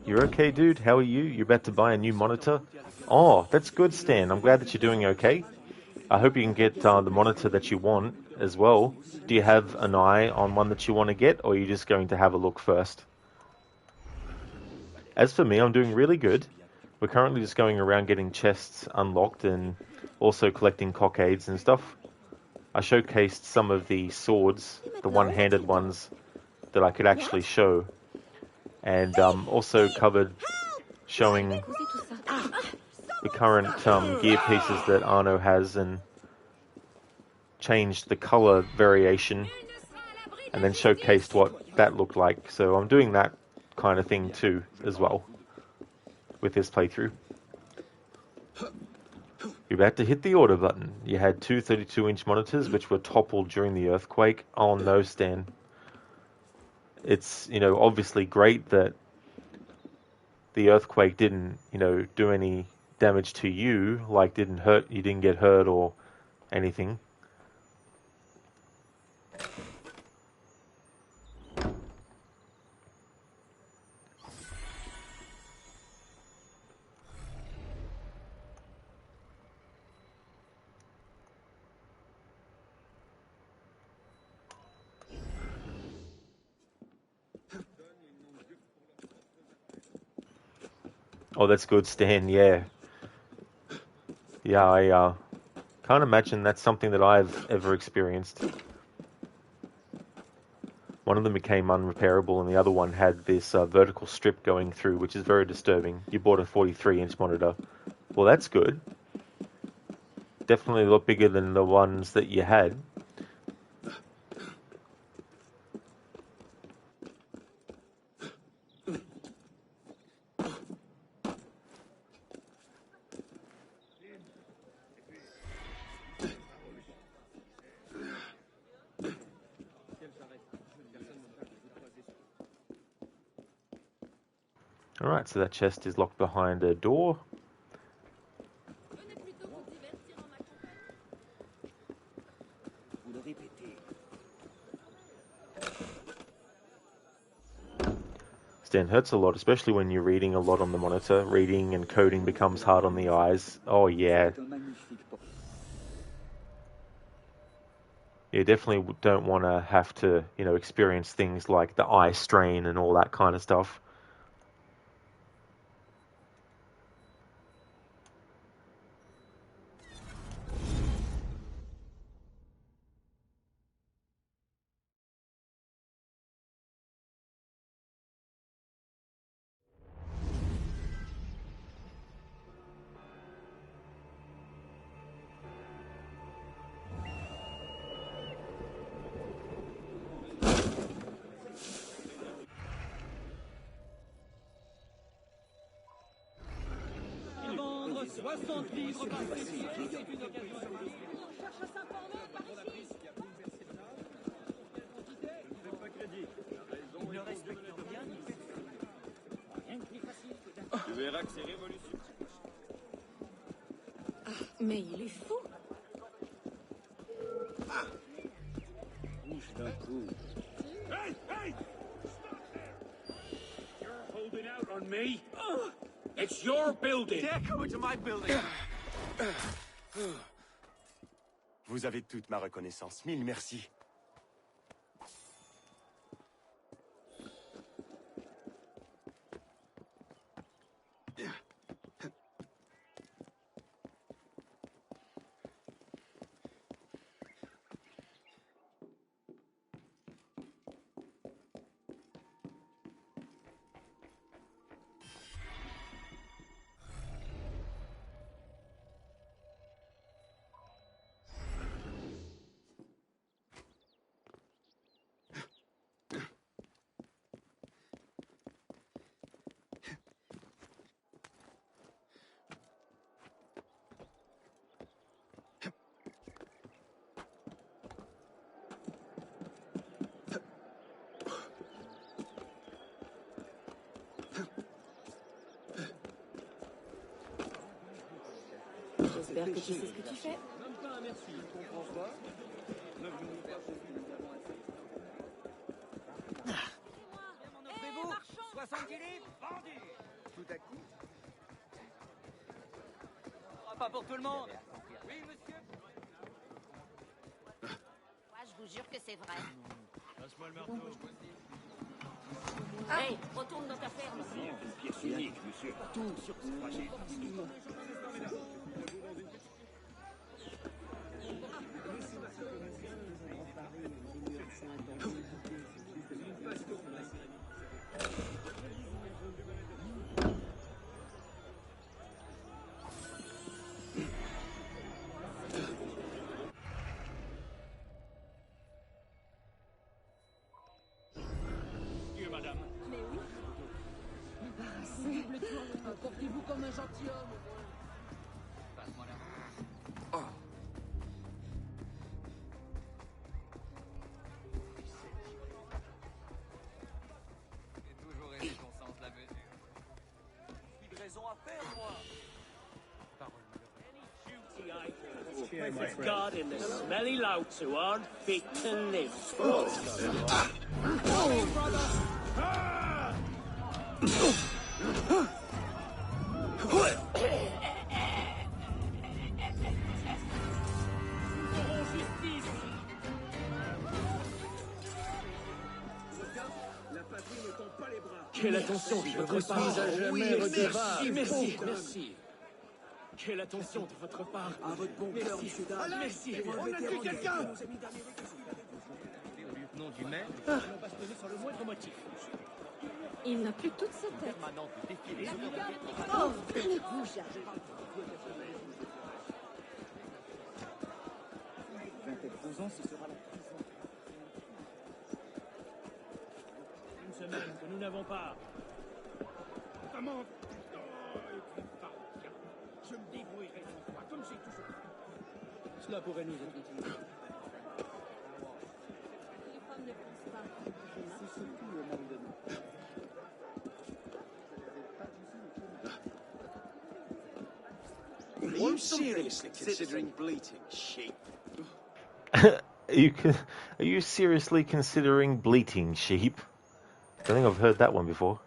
You're okay, dude? How are you? You're about to buy a new monitor? Oh, that's good, Stan. I'm glad that you're doing okay. I hope you can get the monitor that you want as well. Do you have an eye on one that you want to get, or are you just going to have a look first? As for me, I'm doing really good. We're currently just going around getting chests unlocked and also collecting cockades and stuff. I showcased some of the swords, the one-handed ones that I could actually show, and also covered showing the current gear pieces that Arno has, and changed the color variation, and then showcased what that looked like. So I'm doing that kind of thing too as well with this playthrough. You're about to hit the order button. You had two 32-inch monitors which were toppled during the earthquake. Oh no, Stan. It's, obviously great that the earthquake didn't, do any damage to you, like you didn't get hurt or anything. Oh, that's good, Stan. Yeah. Yeah, I can't imagine that's something that I've ever experienced. One of them became unrepairable, and the other one had this vertical strip going through, which is very disturbing. You bought a 43-inch monitor. Well, that's good. Definitely a lot bigger than the ones that you had. Alright, so that chest is locked behind a door. Stan, hurts a lot, especially when you're reading a lot on the monitor. Reading and coding becomes hard on the eyes. Oh yeah. You definitely don't want to have to, experience things like the eye strain and all that kind of stuff. 60 livres par session, c'est une occasion. On cherche à s'informer par ici. Il ne respecte rien ni personne. Rien de plus facile que d'attendre. Tu verras que c'est révolution. Mais il est fou. Bouge d'un coup. Hey! Hey! Stop there! You're holding out on me? It's your building! They're coming to my building. Vous avez toute ma reconnaissance. Mille merci. J'espère que tu sais ce que tu fais. Même pas un merci, tu comprends pas? Ne venons pas chez lui, nous avons assez. M'en offrez-vous 70 livres, vendu. Tout à coup, Pas pour tout le monde. Oui, monsieur. Moi, je vous jure que c'est vrai. Passe-moi le marteau. Hey, retourne dans ta ferme. Une pièce unique, monsieur. Tout sur ce trajet. Dieu, madame. Mais oui. Double tour. Portez-vous comme un gentilhomme. Passe-moi là. J'ai toujours aimé ton sens de la mesure. Livraison à faire, moi. With God in the smelly louts who aren't fit to live. La patrie ne tombe pas les bras. Quelle attention de votre part. Oui, Merci. Quelle attention de votre part. À votre bon cœur, Merci. monsieur Dard. Merci. On a tué quelqu'un. Lieutenant du maire, On va se poser sur le moindre motif. Il n'a plus toute sa tête. permanente de défilé. Oh, prenez-vous, Jacques. 22 ans, ce sera la prison. Une semaine que nous n'avons pas. Comment? Oh, et puis pas. Je me débrouillerai sans toi, comme j'ai toujours fait. Cela pourrait nous être utile. Les femmes ne pensent pas. C'est surtout le manque de nous. are you seriously considering bleating sheep? Are you seriously considering bleating sheep? I think I've heard that one before.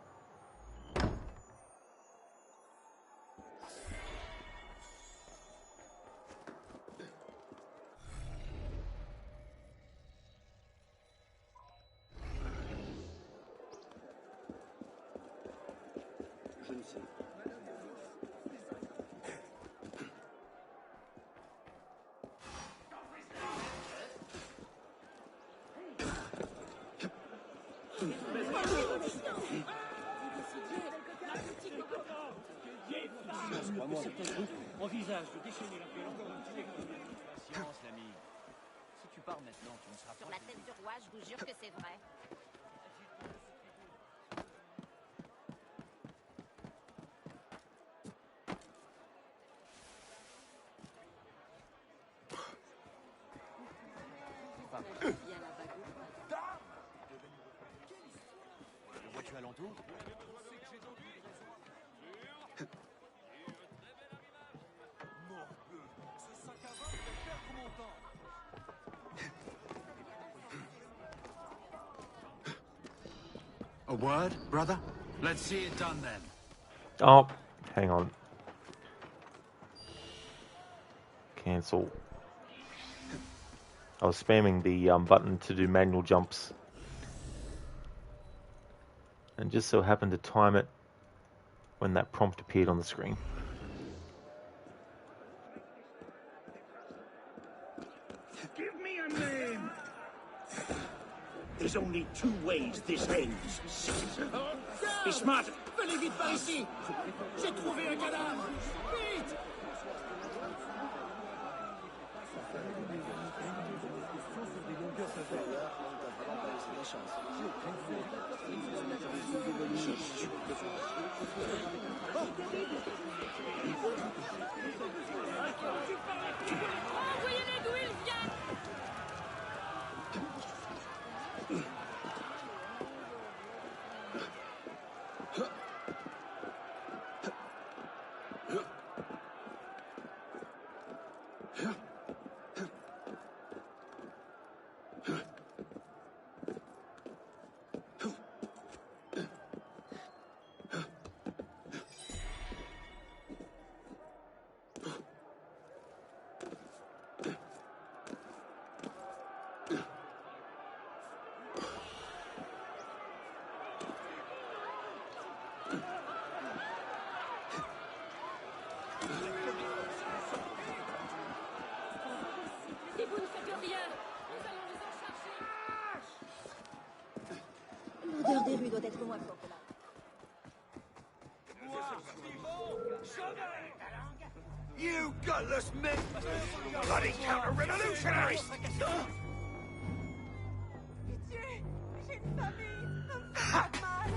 Je ne sais. Certains groupes envisagent de déchaîner la paix encore un petit peu. Patience, l'ami. Si tu pars maintenant, tu ne seras Sur pas... la tête du roi, je vous jure que c'est vrai. Le vois-tu alentour? Ce sac à vin fait perdre mon temps. A word, brother? Let's see it done then. Oh, hang on. Cancel. I was spamming the button to do manual jumps. And just so happened to time it when that prompt appeared on the screen. Give me a name! There's only two ways this ends, citizen. Be smart! Venez vite par ici! J'ai trouvé un cadavre! Vite! Envoyez-les d'où ils viennent! Si vous ne faites rien, nous allons les en charger. L'odeur des rues doit être moins forte là. You gutless men! Bloody counter-revolutionaries! Pitié! J'ai une famille! Ne me faites pas de mal!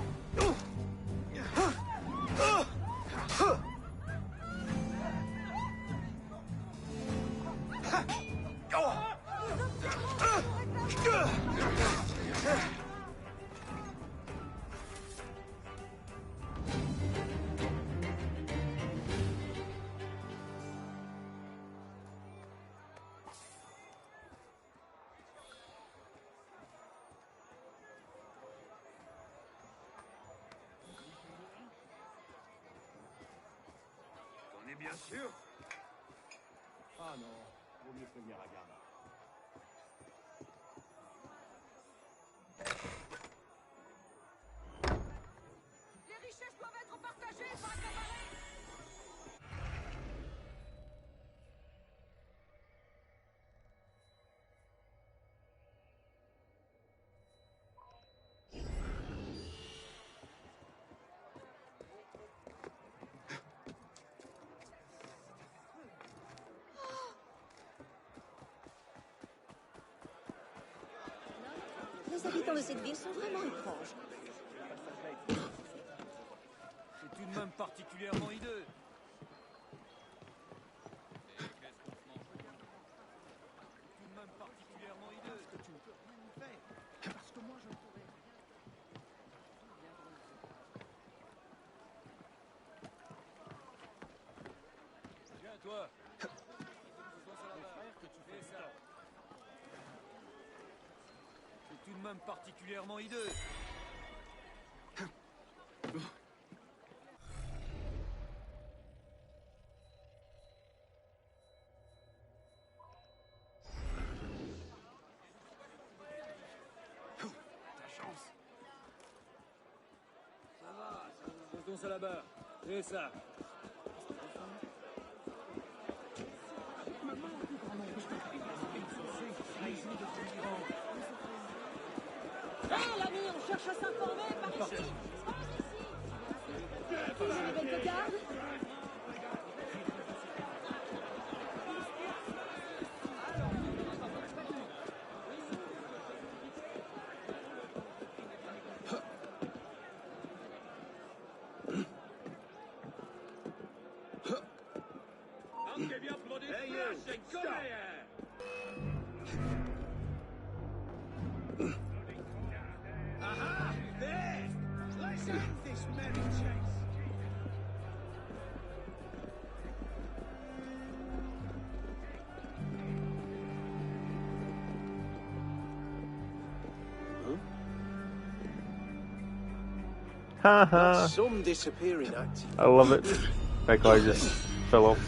On est bien sûr? Ah non, vaut mieux prévenir la garde. Les richesses doivent être partagées par la camarade! Les habitants de cette ville sont vraiment étranges. C'est tout de même particulièrement hideux. Tout de même particulièrement hideux. Parce que tu ne peux rien y faire. Parce que moi je ne pourrais rien. Viens toi. C'est tout de même particulièrement hideux. Posons ça là-bas. Et ça. Hé, l'ami, on cherche à s'informer par ici. Par ici. Tu es les belles cocardes? Aha! There! Let's end this merry chase! Haha. Some disappearing act. I love it. That guy just fell off.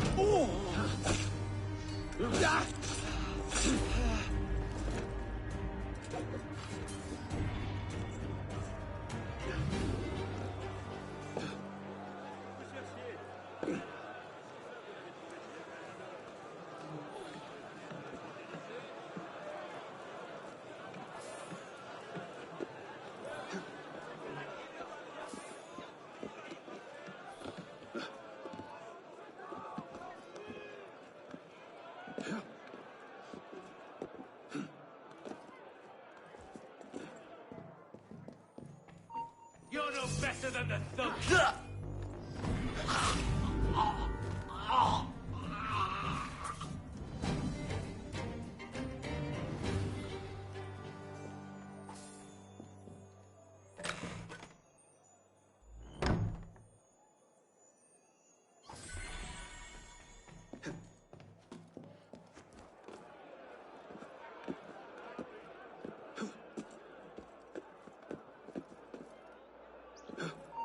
You're no better than the thug.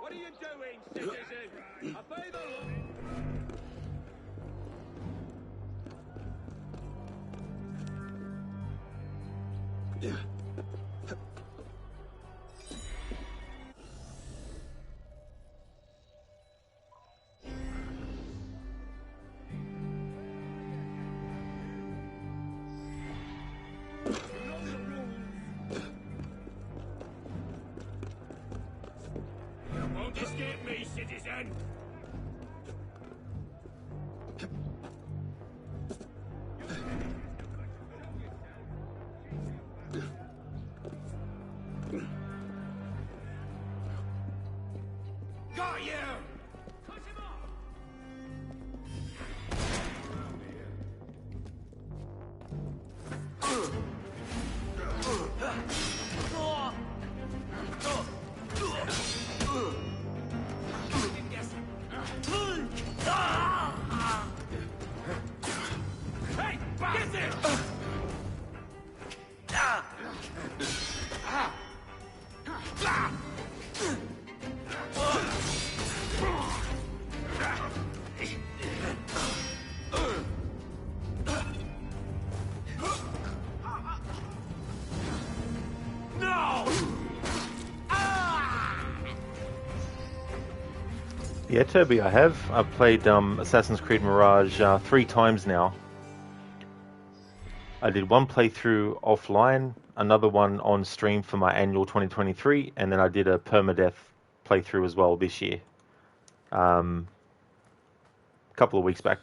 What are you doing, citizen? Obey the law. Won't escape me, citizen. Got you! Cut him off! Hey, get it! Yeah, Toby, I have. I've played Assassin's Creed Mirage 3 times now. I did one playthrough offline, another one on stream for my annual 2023, and then I did a permadeath playthrough as well this year. A couple of weeks back.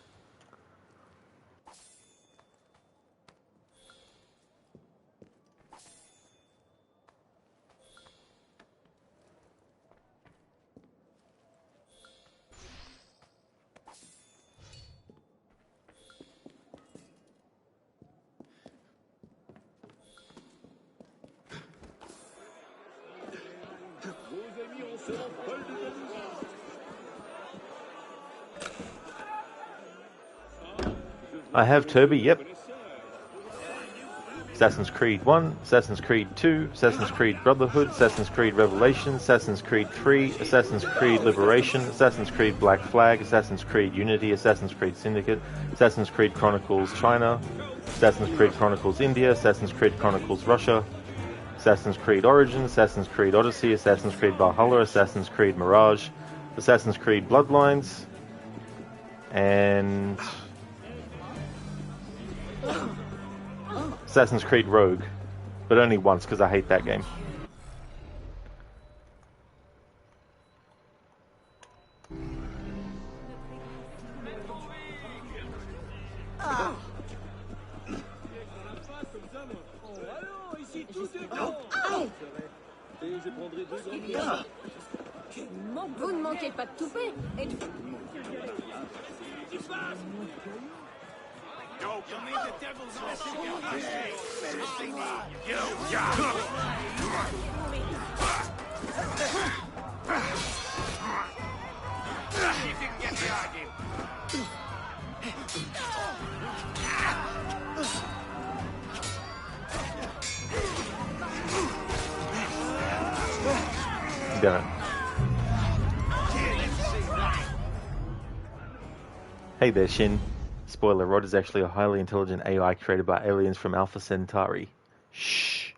I have Toby, yep. Assassin's Creed 1, Assassin's Creed 2, Assassin's Creed Brotherhood, Assassin's Creed Revelations, Assassin's Creed 3, Assassin's Creed Liberation, Assassin's Creed Black Flag, Assassin's Creed Unity, Assassin's Creed Syndicate, Assassin's Creed Chronicles China, Assassin's Creed Chronicles India, Assassin's Creed Chronicles Russia, Assassin's Creed Origins, Assassin's Creed Odyssey, Assassin's Creed Valhalla, Assassin's Creed Mirage, Assassin's Creed Bloodlines, and Assassin's Creed Rogue, but only once because I hate that game. Vous ne manquez pas de toupet. You'll need the devil's blessing to You didn't get the idea. Done it. Hey there, Shin. Spoiler, Rod is actually a highly intelligent AI created by aliens from Alpha Centauri. Shh.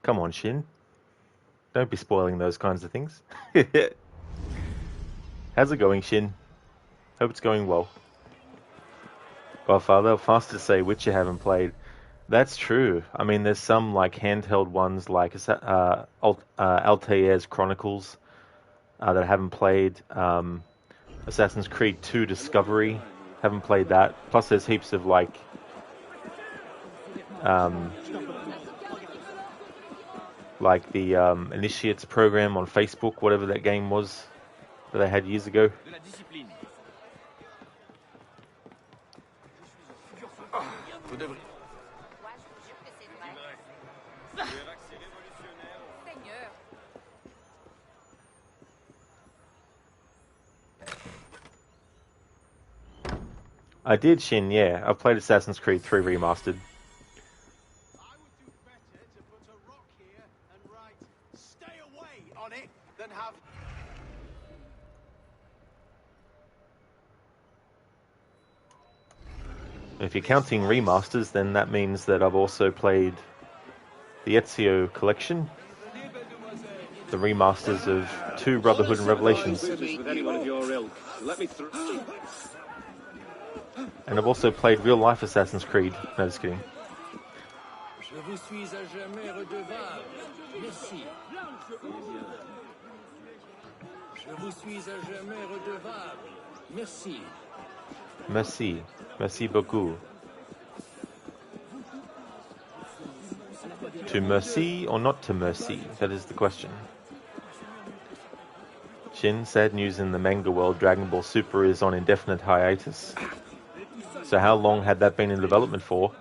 Come on, Shin. Don't be spoiling those kinds of things. How's it going, Shin? Hope it's going well. Godfather, fast to say which you haven't played. That's true. I mean, there's some like handheld ones like Altair's Chronicles that I haven't played. Assassin's Creed 2 Discovery, haven't played that. Plus, there's heaps of like the Initiates program on Facebook, whatever that game was that they had years ago. I did, Shin, yeah. I've played Assassin's Creed 3 Remastered. I would do better to put a rock here and write "Stay away" on it than have. If you're counting remasters, then that means that I've also played the Ezio collection, the remasters of 2 Brotherhood and Revelations. And I've also played real-life Assassin's Creed. No, just kidding. Je vous suis à jamais redevable. Merci. Je vous suis à jamais redevable. Merci. Merci. Merci beaucoup. To mercy or not to mercy? That is the question. Shin, sad news in the manga world. Dragon Ball Super is on indefinite hiatus. So how long had that been in development for?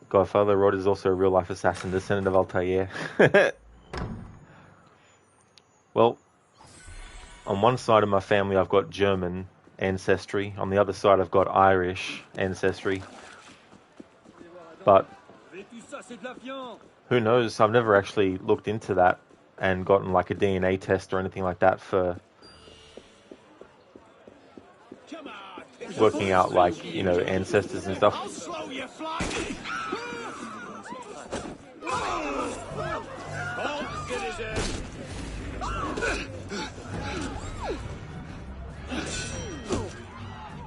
Godfather Rod is also a real-life assassin, descendant of Altair. Well, on one side of my family I've got German ancestry. On the other side I've got Irish ancestry. But who knows? I've never actually looked into that and gotten like a DNA test or anything like that for working out like, you know, ancestors and stuff.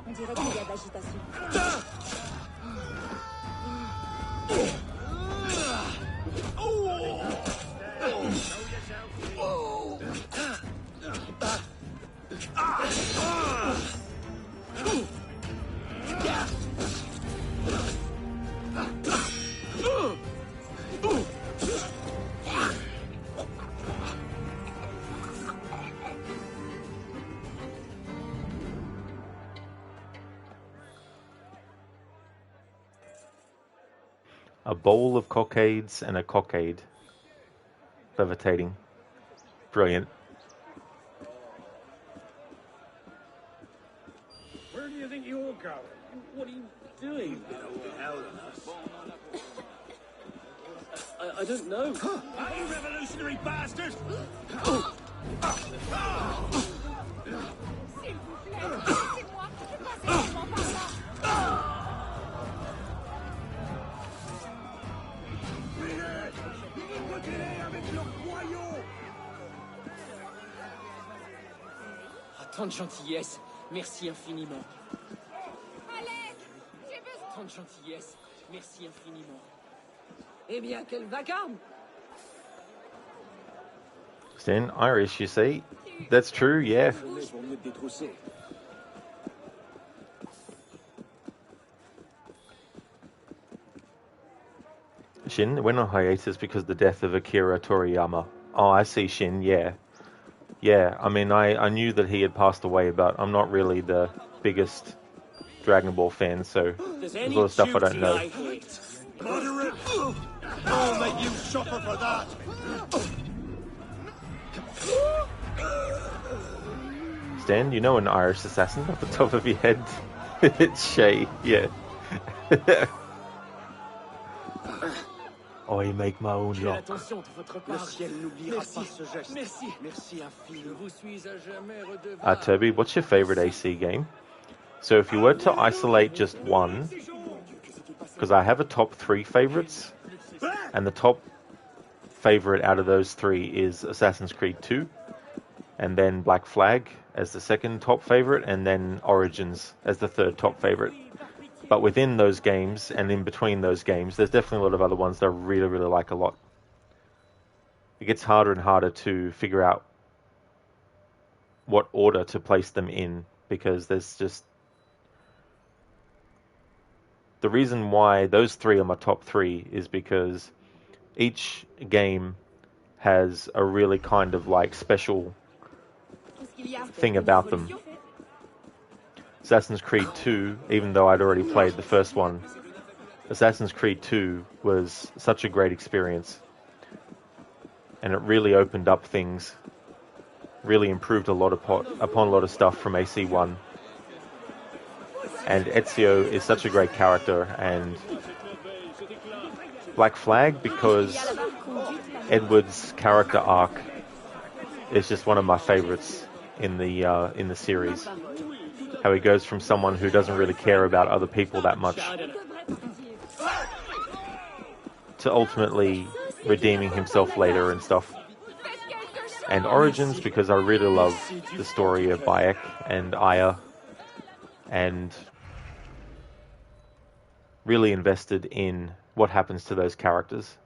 On dirait qu'il y a de l'agitation. A bowl of cockades and a cockade. Levitating. Brilliant. Where do you think you're going? What are you doing? I don't know. Are you revolutionary bastard? S'il vous plaît, laissez-moi. Je passe également par là. Tant de gentillesse. Merci infiniment. Alex, j'ai besoin. Tant de gentillesse. Merci infiniment. Eh bien, quel vacarme. Stan, Irish, you see? That's true, yeah. Shin, it went on hiatus because of the death of Akira Toriyama. Oh, I see, Shin, yeah. Yeah, I mean, I knew that he had passed away, but I'm not really the biggest Dragon Ball fan, so there's a lot of stuff I don't know. Moderate! I'll make you suffer for that! Stan, you know an Irish assassin off the top of your head? It's Shay, yeah. Oh, you make my own luck. L'attention de votre part. Le ciel n'oubliera pas ce geste. Merci. Merci infiniment. Je vous suis à jamais redevable. Toby, what's your favorite AC game? So if you were to isolate just one, because I have a top 3 favorites, and the top favorite out of those 3 is Assassin's Creed 2, and then Black Flag as the second top favorite, and then Origins as the third top favorite. But within those games, and in between those games, there's definitely a lot of other ones that I really, really like a lot. It gets harder and harder to figure out what order to place them in, because there's just... The reason why those 3 are my top 3 is because each game has a really kind of like special thing about them. Assassin's Creed 2, even though I'd already played the first one, Assassin's Creed 2 was such a great experience. And it really opened up things, really improved upon a lot of stuff from AC1. And Ezio is such a great character, and Black Flag, because Edward's character arc is just one of my favorites in the series. How he goes from someone who doesn't really care about other people that much to ultimately redeeming himself later and stuff. And Origins, because I really love the story of Bayek and Aya, and really invested in what happens to those characters.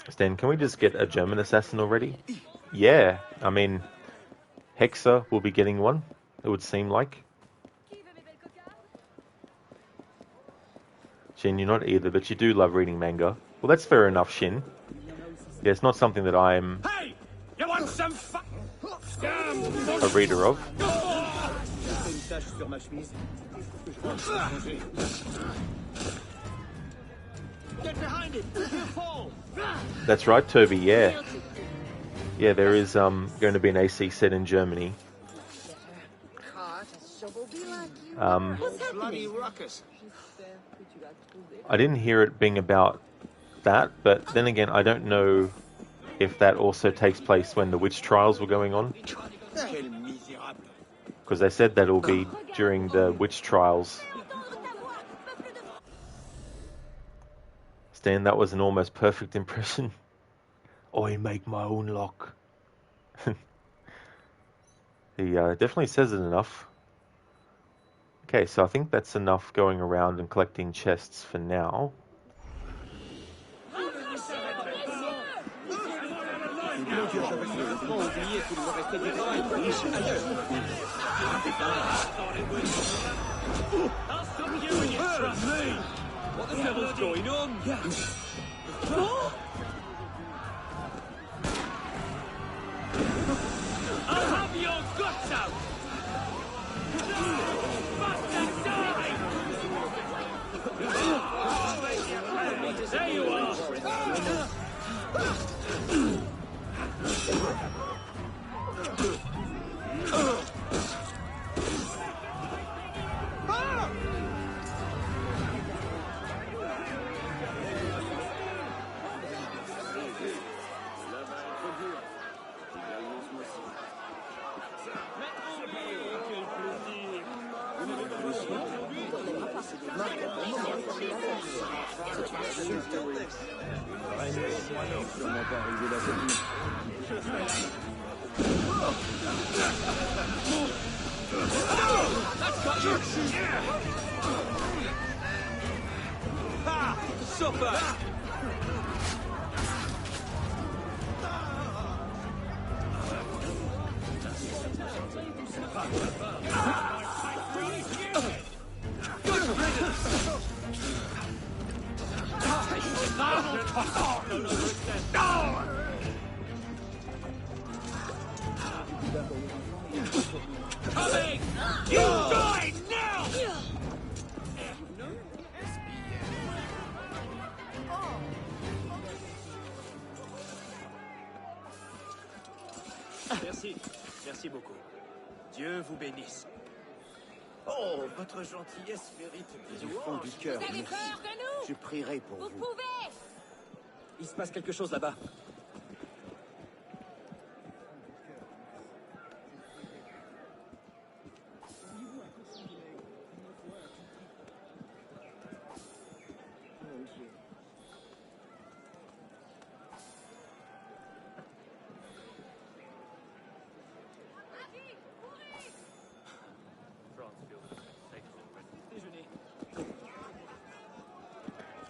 Stan, can we just get a German assassin already? Yeah, I mean, Hexa will be getting one, it would seem like. Shin, you're not either, but you do love reading manga. Well, that's fair enough, Shin. Yeah, it's not something that I'm a reader of. Get behind it! Fall! That's right, Toby, yeah. Yeah, there is going to be an AC set in Germany. Bloody ruckus. I didn't hear it being about that, but then again, I don't know if that also takes place when the witch trials were going on. Because they said that it will be during the witch trials. Stan, that was an almost perfect impression. I make my own luck. He definitely says it enough. Okay, so I think that's enough going around and collecting chests for now. What the devil's going on? I'll have your guts out! Bastard, die! There you are! Coming! You die now! Merci. Merci beaucoup. Dieu vous bénisse. Oh, votre gentillesse mérite du fond du cœur. Vous avez peur de nous? Je prierai pour Vous vous. pouvez! Il se passe quelque chose là-bas.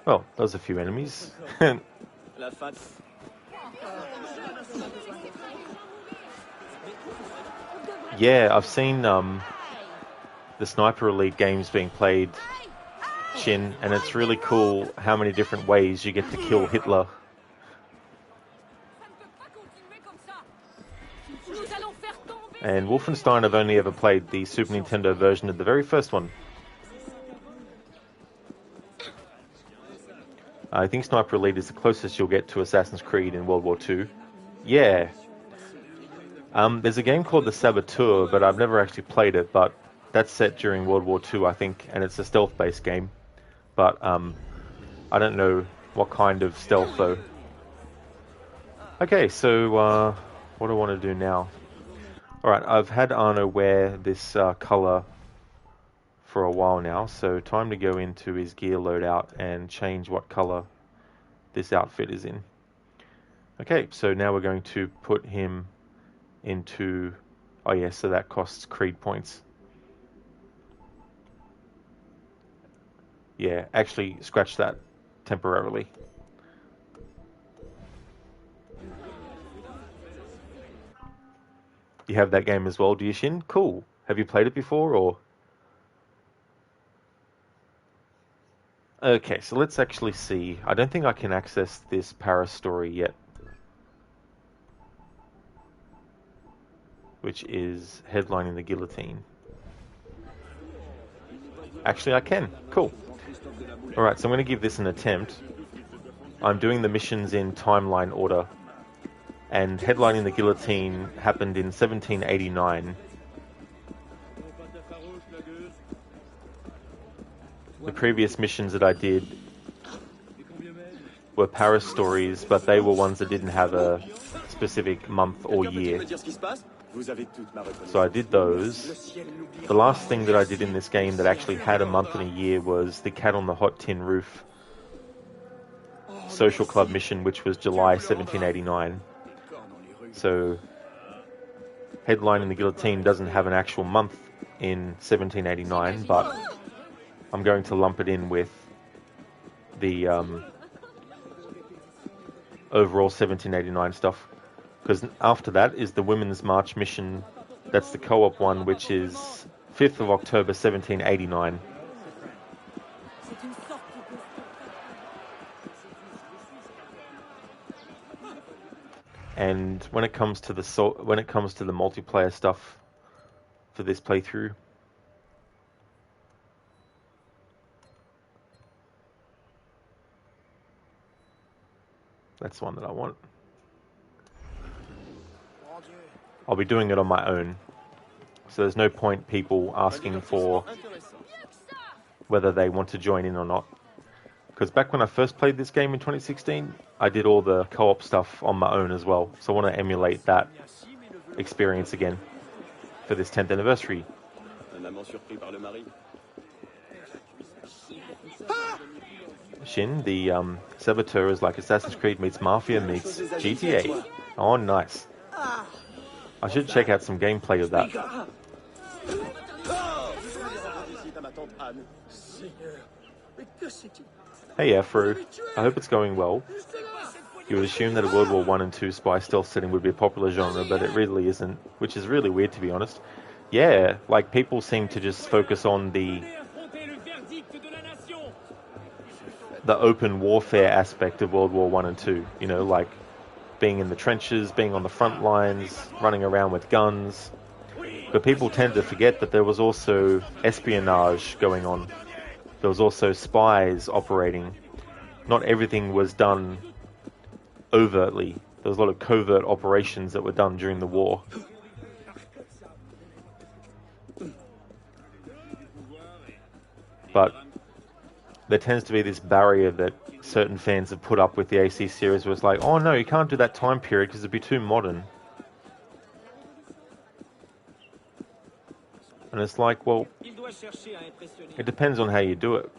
Well, there's a few enemies. La fat. Yeah, I've seen the Sniper Elite games being played, Shin, and it's really cool how many different ways you get to kill Hitler. And Wolfenstein I've only ever played the Super Nintendo version of the very first one. I think Sniper Elite is the closest you'll get to Assassin's Creed in World War II. Yeah. There's a game called The Saboteur, but I've never actually played it, but that's set during World War II, I think, and it's a stealth-based game. But I don't know what kind of stealth, though. Okay, so what do I want to do now? Alright, I've had Arno wear this colour for a while now, so time to go into his gear loadout and change what colour this outfit is in. Okay, so now we're going to put him into... Oh yeah, so that costs Creed points. Yeah, actually scratch that temporarily. You have that game as well, do you, Shin? Cool. Have you played it before, or...? Okay, so let's actually see. I don't think I can access this Paris story yet. Which is headlining the guillotine. Actually, I can. Cool. Alright, so I'm going to give this an attempt. I'm doing the missions in timeline order. And headlining the guillotine happened in 1789. The previous missions that I did were Paris stories, but they were ones that didn't have a specific month or year. So I did those. The last thing that I did in this game that actually had a month and a year was the Cat on the Hot Tin Roof social club mission, which was July 1789. So headlining the guillotine doesn't have an actual month in 1789, but I'm going to lump it in with the overall 1789 stuff, because after that is the Women's March mission. That's the co-op one, which is 5th of October 1789. And when it comes to the multiplayer stuff for this playthrough, that's the one that I want. I'll be doing it on my own. So there's no point people asking for whether they want to join in or not. Because back when I first played this game in 2016, I did all the co-op stuff on my own as well. So I want to emulate that experience again for this 10th anniversary. Shin, the Saboteur is like Assassin's Creed meets Mafia meets GTA. Oh, nice. I should check out some gameplay of that. Hey Afro, I hope it's going well. You would assume that a World War I and II spy stealth setting would be a popular genre, but it really isn't, which is really weird to be honest. Yeah, like people seem to just focus on the the open warfare aspect of World War One and Two. You know, like being in the trenches, being on the front lines, running around with guns. But people tend to forget that there was also espionage going on. There was also spies operating. Not everything was done overtly. There was a lot of covert operations that were done during the war. But there tends to be this barrier that certain fans have put up with the AC series where it's like, oh no, you can't do that time period because it'd be too modern. And it's like, well, it depends on how you do it.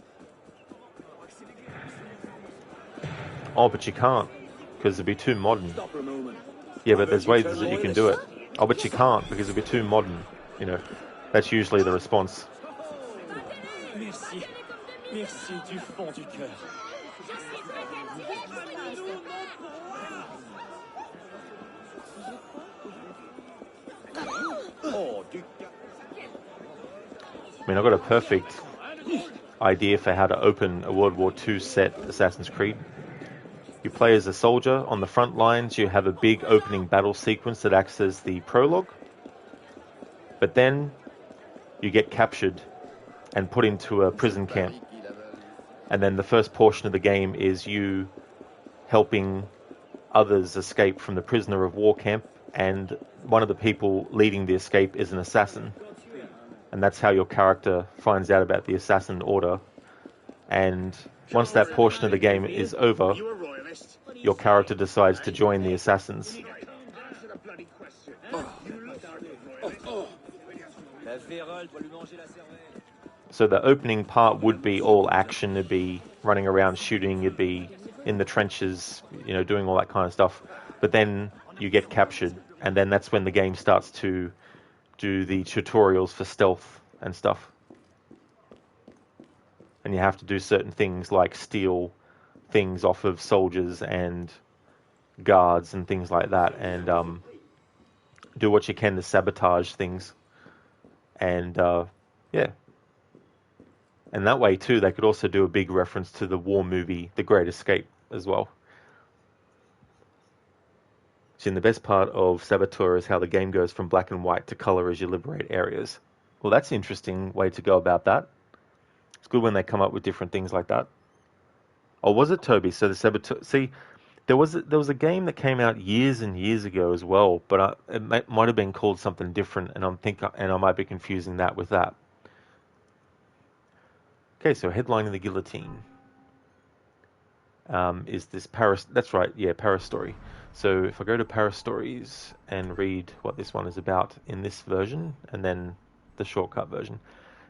Oh, but you can't because it'd be too modern. Yeah, but there's ways that you can do it. Oh, but you can't because it'd be too modern. You know, that's usually the response. Merci. Merci du fond du cœur. I mean, I've got a perfect idea for how to open a World War II set Assassin's Creed. You play as a soldier on the front lines. You have a big opening battle sequence that acts as the prologue. But then you get captured and put into a prison camp. And then the first portion of the game is you helping others escape from the prisoner of war camp. And one of the people leading the escape is an assassin. And that's how your character finds out about the assassin order. And once that portion of the game is over, your character decides to join the assassins. So the opening part would be all action. It'd be running around shooting. You'd be in the trenches, you know, doing all that kind of stuff. But then you get captured, and then that's when the game starts to do the tutorials for stealth and stuff. And you have to do certain things like steal things off of soldiers and guards and things like that, and do what you can to sabotage things. And yeah. And that way too, they could also do a big reference to the war movie, The Great Escape, as well. So the best part of Saboteur is how the game goes from black and white to color as you liberate areas. Well, that's an interesting way to go about that. It's good when they come up with different things like that. Oh, was it, Toby? So the Saboteur... See, there was a game that came out years and years ago as well, but it might have been called something different, and I might be confusing that with that. Okay, so headlining the guillotine is this Paris... That's right, yeah, Paris Story. So if I go to Paris Stories and read what this one is about in this version, and then the shortcut version.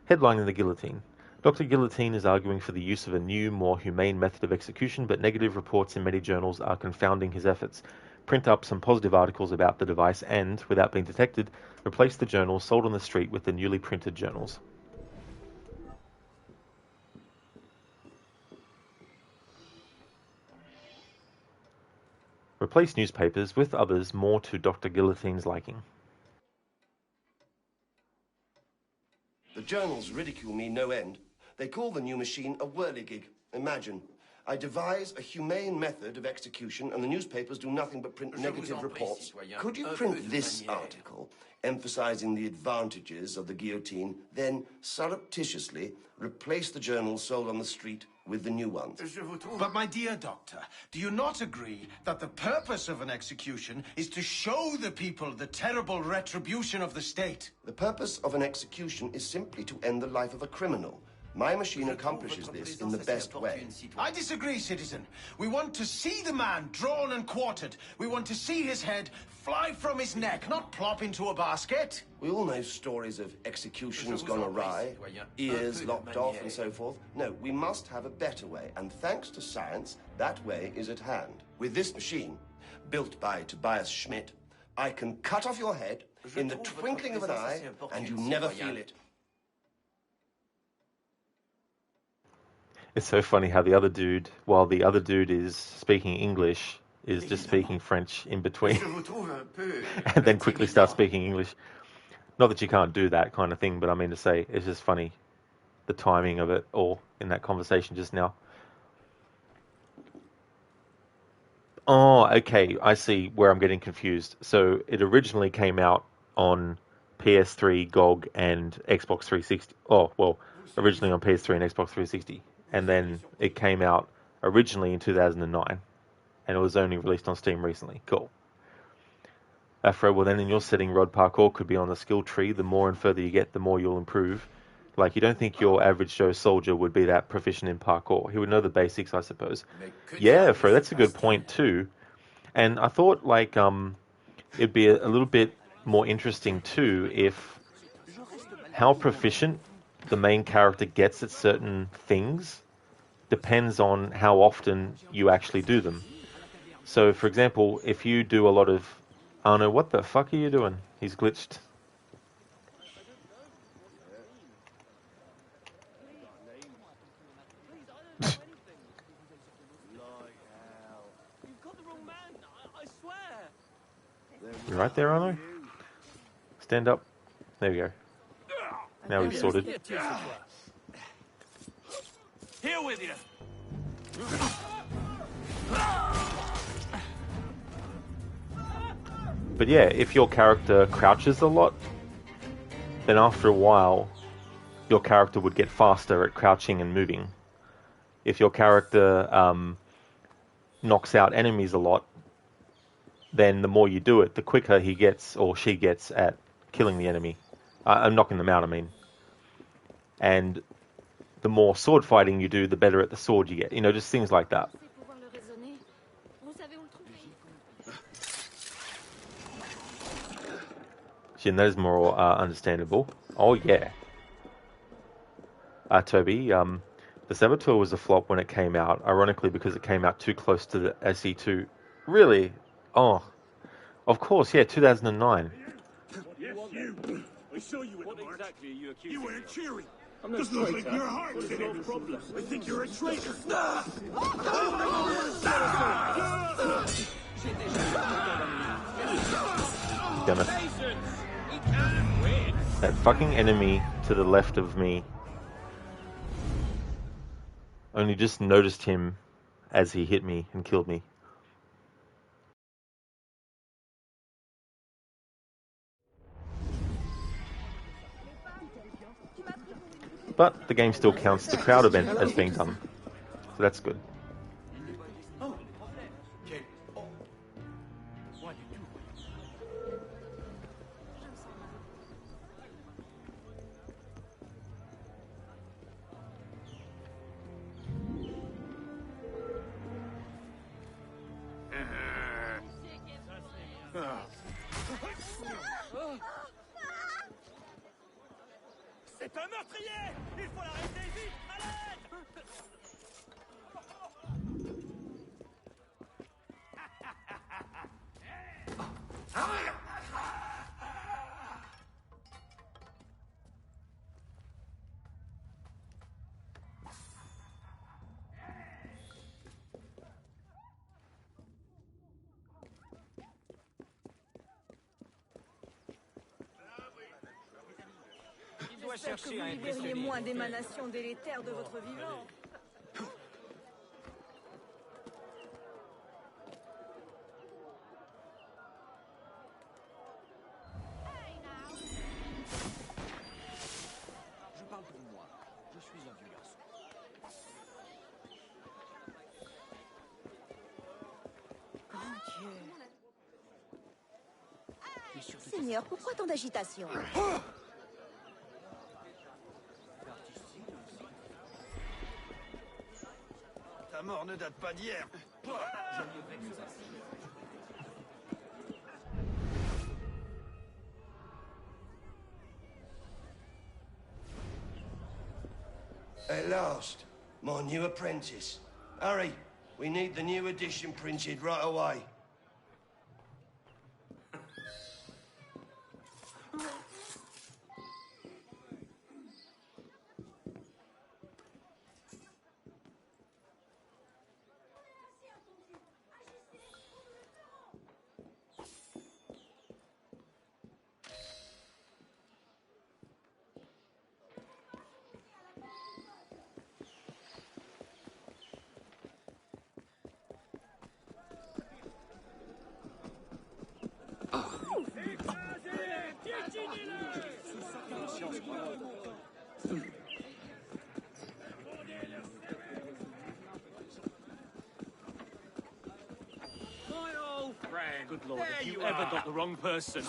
Headlining the guillotine. Dr. Guillotine is arguing for the use of a new, more humane method of execution, but negative reports in many journals are confounding his efforts. Print up some positive articles about the device and, without being detected, replace the journals sold on the street with the newly printed journals. Replace newspapers with others more to Dr. Guillotine's liking. The journals ridicule me no end. They call the new machine a whirligig. Imagine, I devise a humane method of execution and the newspapers do nothing but print negative reports. Could you print this article, emphasizing the advantages of the guillotine, then surreptitiously replace the journals sold on the street with the new ones? But my dear doctor, do you not agree that the purpose of an execution is to show the people the terrible retribution of the state? The purpose of an execution is simply to end the life of a criminal. My machine accomplishes this in the best way. I disagree, citizen. We want to see the man drawn and quartered. We want to see his head fly from his neck, not plop into a basket. We all know stories of executions gone awry, ears lopped off and so forth. No, we must have a better way, and thanks to science, that way is at hand. With this machine, built by Tobias Schmidt, I can cut off your head in the twinkling of an eye, and you never feel it. It's so funny how the other dude, while the other dude is speaking English, is just speaking French in between. And then quickly starts speaking English. Not that you can't do that kind of thing, but I mean to say, it's just funny, the timing of it all in that conversation just now. Oh, okay. I see where I'm getting confused. So it originally came out on PS3, GOG, and Xbox 360. Oh, well, originally on PS3 and Xbox 360. And then it came out originally in 2009. And it was only released on Steam recently. Cool. Afro, well then in your setting, Rod Parkour could be on the skill tree. The more and further you get, the more you'll improve. Like, you don't think your average Joe soldier would be that proficient in parkour. He would know the basics, I suppose. Yeah, Afro, that's a good point too. And I thought, like, it'd be a little bit more interesting too if how proficient the main character gets at certain things depends on how often you actually do them. So, for example, if you do a lot of... Oh no, what the fuck are you doing? He's glitched. You right there, Arno? Stand up. There we go. Now we've sorted. Here with you. But yeah, if your character crouches a lot, then after a while, your character would get faster at crouching and moving. If your character knocks out enemies a lot, then the more you do it, the quicker he gets or she gets at killing the enemy. Knocking them out, I mean. And the more sword fighting you do, the better at the sword you get. You know, just things like that. Jin, that is more understandable. Oh, yeah. Toby, the Saboteur was a flop when it came out, ironically because it came out too close to the SE2. Really? Oh, of course, yeah, 2009. Yes, you. I saw you at the march. Exactly are you accusing? You weren't cheering. I'm no Doesn't look traitor. like your heart What's in your it. problem? I think you're a traitor. Damn it. That fucking enemy to the left of me. Only just noticed him as he hit me and killed me. But the game still counts the crowd event as being done. So that's good. C'est un meurtrier! Il faut l'arrêter vite! À l'aide! J'espère que vous libériez moins d'émanations délétères de votre vivant. Je parle pour moi. Je suis un vieux garçon. Grand Dieu. Seigneur, pourquoi tant d'agitation? Ta mort ne date pas d'hier. At last, my new apprentice. Hurry, we need the new edition printed right away. Good Lord, if you ever got the wrong person.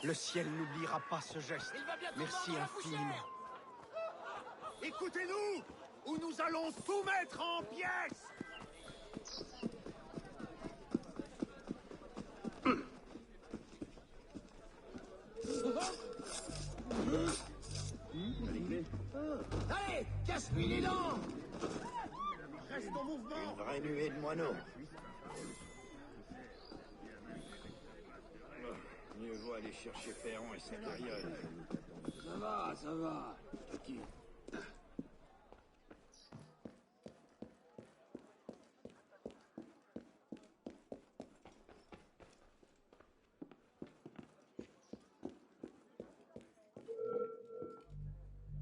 Le ciel n'oubliera pas ce geste. Merci infiniment. Écoutez-nous, ou nous allons tout mettre en pièces. Allez, casse-lui les dents. Reste en mouvement. Une vraie nuée de moineaux. Mieux vaut aller chercher Perron et sa carriole. Ça va. Tranquille.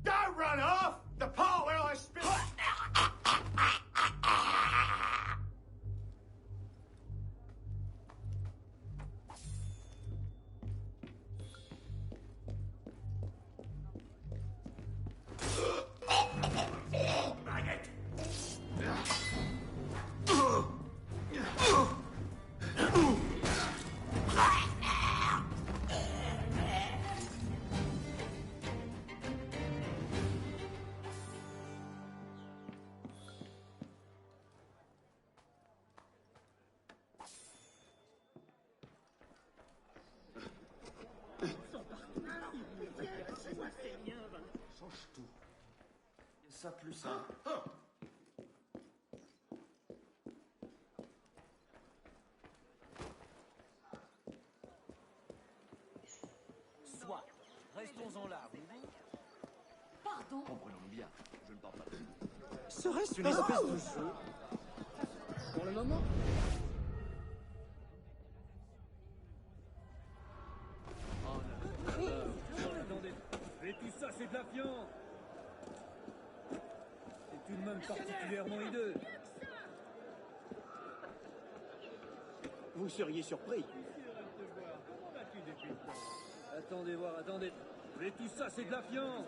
Don't run off! The part where I spit. Ça plus simple. Soit. Restons-en là. Pardon. Comprenons bien. Je ne parle pas de vous. Serait-ce une espèce de jeu? Pour le moment. Attendez. Et tout ça, c'est de la fiente. C'est tout de même particulièrement hideux. Vous seriez surpris. Attendez voir, attendez. Et tout ça, c'est de la fiente.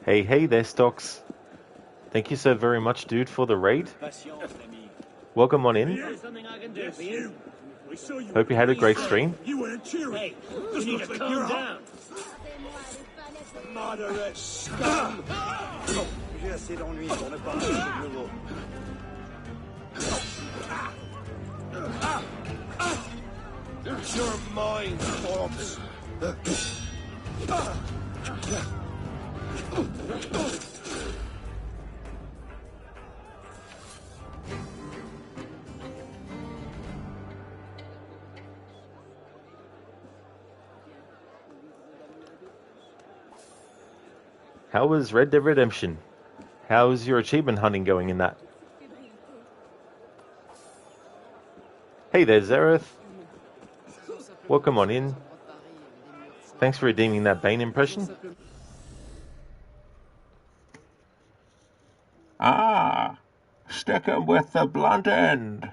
Hey there, Stocks. Thank you so very much, dude, for the raid. Patience, ami. Welcome on in. There's something I can do for you. We saw you. Hope you had a great stream. You weren't cheering. Hey, you need to calm down. Moderate scum. J'ai assez d'ennuis pour ne pas acheter de nouveau. Your mind, Forbes. How was Red Dead Redemption? How's your achievement hunting going in that? Hey there, Zareth. Welcome on in. Thanks for redeeming that Bane impression. Ah, stick 'em with the blunt end.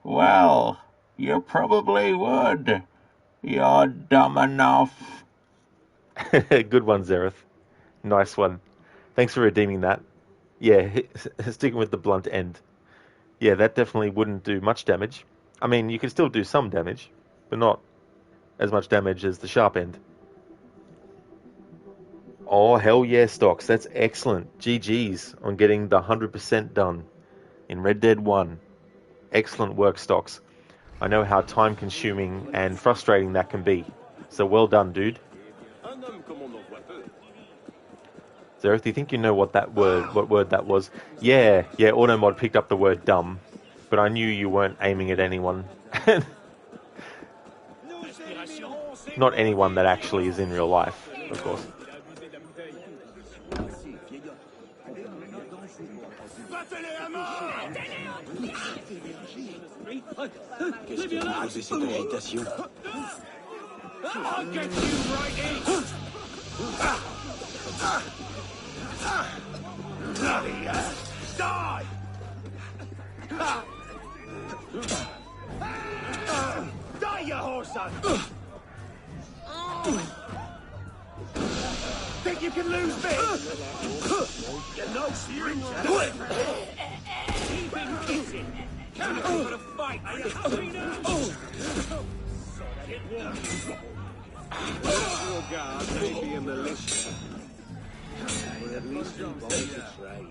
Well, you probably would. You're dumb enough. Good one, Zareth. Nice one. Thanks for redeeming that. Yeah, sticking with the blunt end. Yeah, that definitely wouldn't do much damage. I mean, you could still do some damage, but not as much damage as the sharp end. Oh, hell yeah, Stocks. That's excellent. GG's on getting the 100% done in Red Dead 1. Excellent work, Stocks. I know how time-consuming and frustrating that can be. So well done, dude. Zareth, do you think you know what word that was? Yeah, Automod picked up the word dumb, but I knew you weren't aiming at anyone. Not anyone that actually is in real life, of course. Qu'est-ce qui va causer cette agitation? I'll get you right in. Bloody hell! Die! Die, you whoreson! Think you can lose me? You're no stranger. Keep him busy. Come on, for a fight. Are you happy now? Get warm. Your guard may be a militia, but at least you won't betray.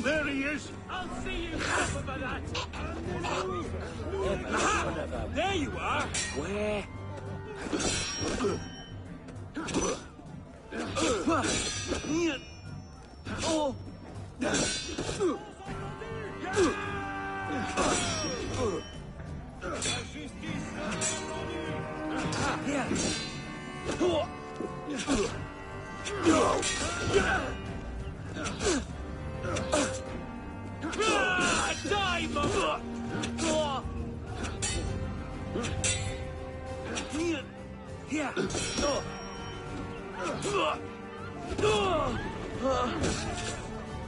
There he is. I'll see you suffer for that. Aha! There you are. Where? Oh. Die, mother! Here.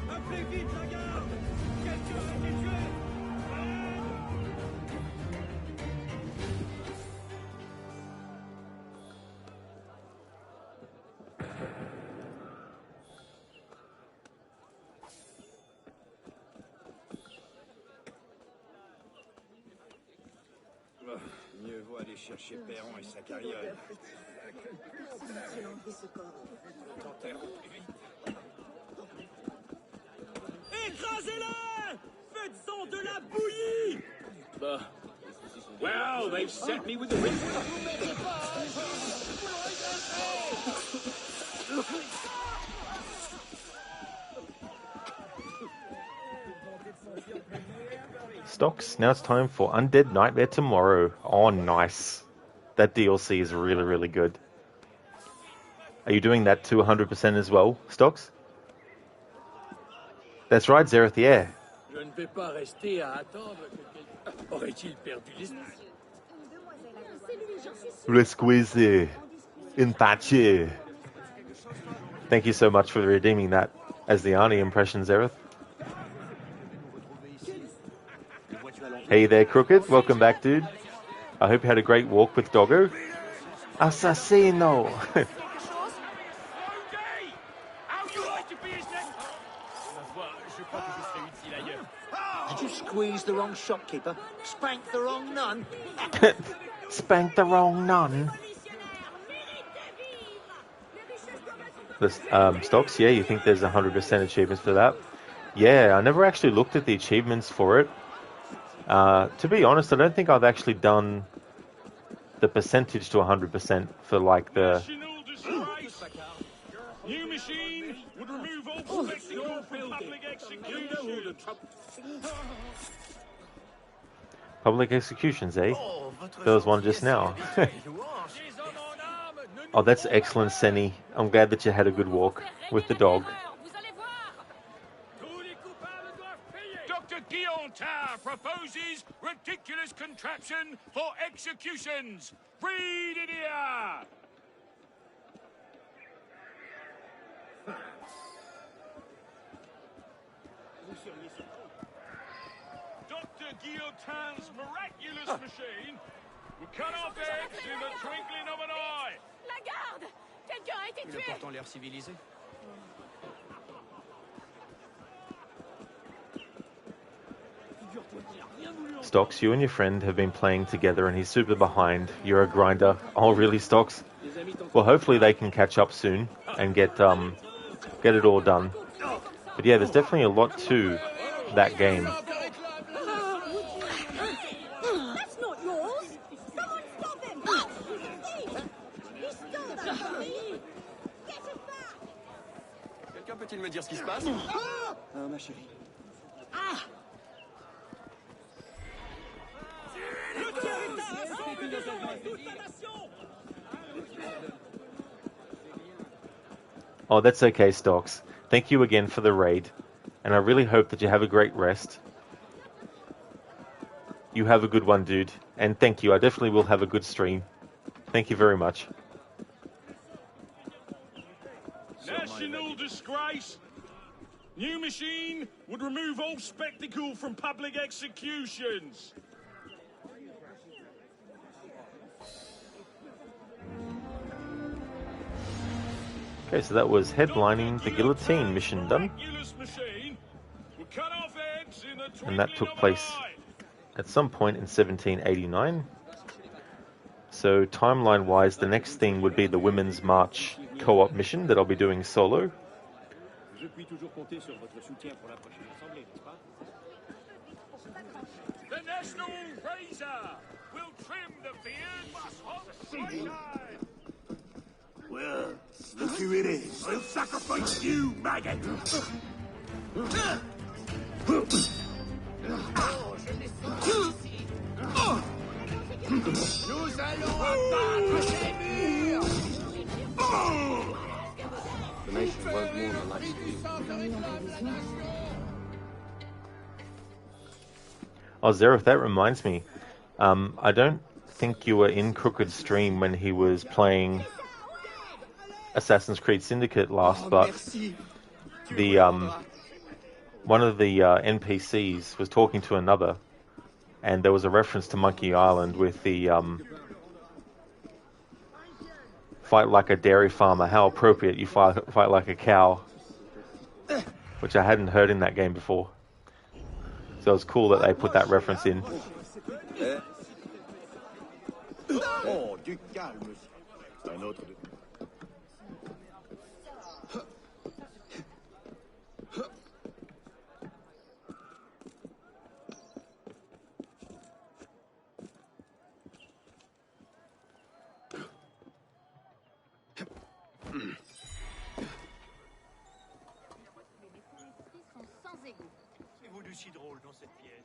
Appelez vite la garde! Quelqu'un a été tué! Mieux vaut aller chercher Perron et sa carriole. Écrasez-le! Faites-en de la bouillie! Well, they've set me with the ring. Stocks, now it's time for Undead Nightmare Tomorrow. Oh, nice. That DLC is really, really good. Are you doing that to 100% as well, Stocks? That's right, Zereth, yeah. Je ne vais pas rester à attendre que quelqu'un... Aurait-il perdu l'esprit? Resqueeze. Intache. Thank you so much for redeeming that as the Arnie impression, Zereth. Hey there, Crooked. Welcome back, dude. I hope you had a great walk with Doggo. Assassino! Did you squeeze the wrong shopkeeper? Spank the wrong nun? Spank the wrong nun. Stocks, yeah, you think there's 100% achievements for that? Yeah, I never actually looked at the achievements for it. To be honest, I don't think I've actually done the percentage to 100% for like the... New machine would remove all spectacle from public execution. Public executions, eh? There was one just now. Oh, that's excellent, Senny. I'm glad that you had a good walk with the dog. Dr. Guillotin proposes ridiculous contraption for executions. Read it here. Dr. Guillotin's miraculous machine will cut off heads in the twinkling of an eye. La garde! Quelqu'un a été tué! Pourtant l'air civilisé. Stocks, you and your friend have been playing together and he's super behind. You're a grinder. Oh, really, Stocks? Well, hopefully they can catch up soon and get it all done. But yeah, there's definitely a lot to that game. That's not yours! Someone stop him! He stole that from me! Get it back! Quelqu'un peut-il me dire ce qui se passe? Ah, ma chérie. Ah! Oh, that's okay, Stocks. Thank you again for the raid. And I really hope that you have a great rest. You have a good one, dude. And thank you. I definitely will have a good stream. Thank you very much. National disgrace. New machine would remove all spectacle from public executions. Okay, so that was headlining the guillotine mission done. And that took place at some point in 1789. So timeline-wise, the next thing would be the Women's March co-op mission that I'll be doing solo. The National Razor will trim the beard. Well, look who it is. I'll sacrifice you, maggot. Nous allons abattre ces murs. The nation won't mourn the likes of you. Oh, Zereth, that reminds me. I don't think you were in Crooked's stream when he was playing Assassin's Creed Syndicate last, but the one of the NPCs was talking to another, and there was a reference to Monkey Island with the fight like a dairy farmer, how appropriate you fight like a cow, which I hadn't heard in that game before. So it's cool that they put that reference in. Oh, du calme. C'est un autre. Si drôle dans cette pièce.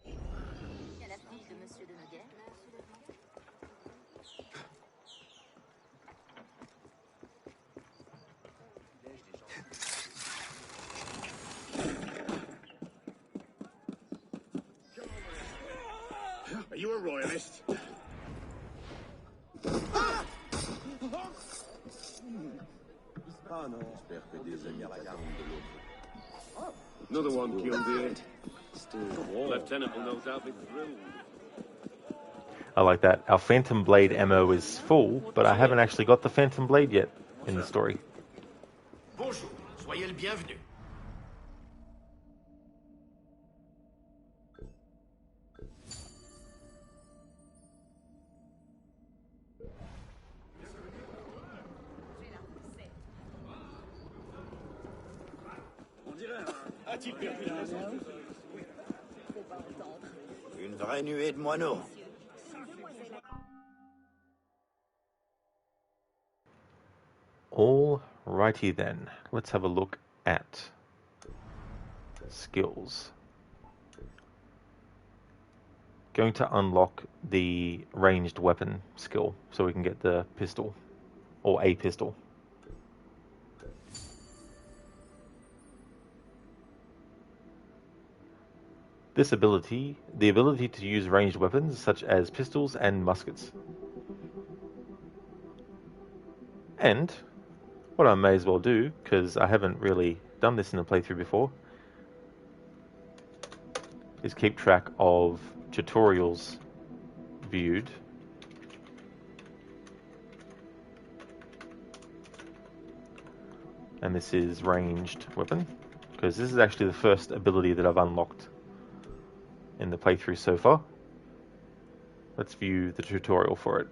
Il y a la fille de Monsieur de Noguer. Are you a royalist? Ah non, j'espère que des amis attendent de l'autre. Another one killed here. Lieutenant will no doubt be thrilled. I like that. Our Phantom Blade ammo is full, but I haven't actually got the Phantom Blade yet in the story. Bonjour, soyez le bienvenu. Une vraie nuée de moineaux. Alrighty then, let's have a look at skills. Going to unlock the ranged weapon skill so we can get the pistol, or a pistol. This ability, the ability to use ranged weapons such as pistols and muskets. And what I may as well do, because I haven't really done this in a playthrough before, is keep track of tutorials viewed. And this is ranged weapon, because this is actually the first ability that I've unlocked in the playthrough so far. Let's view the tutorial for it.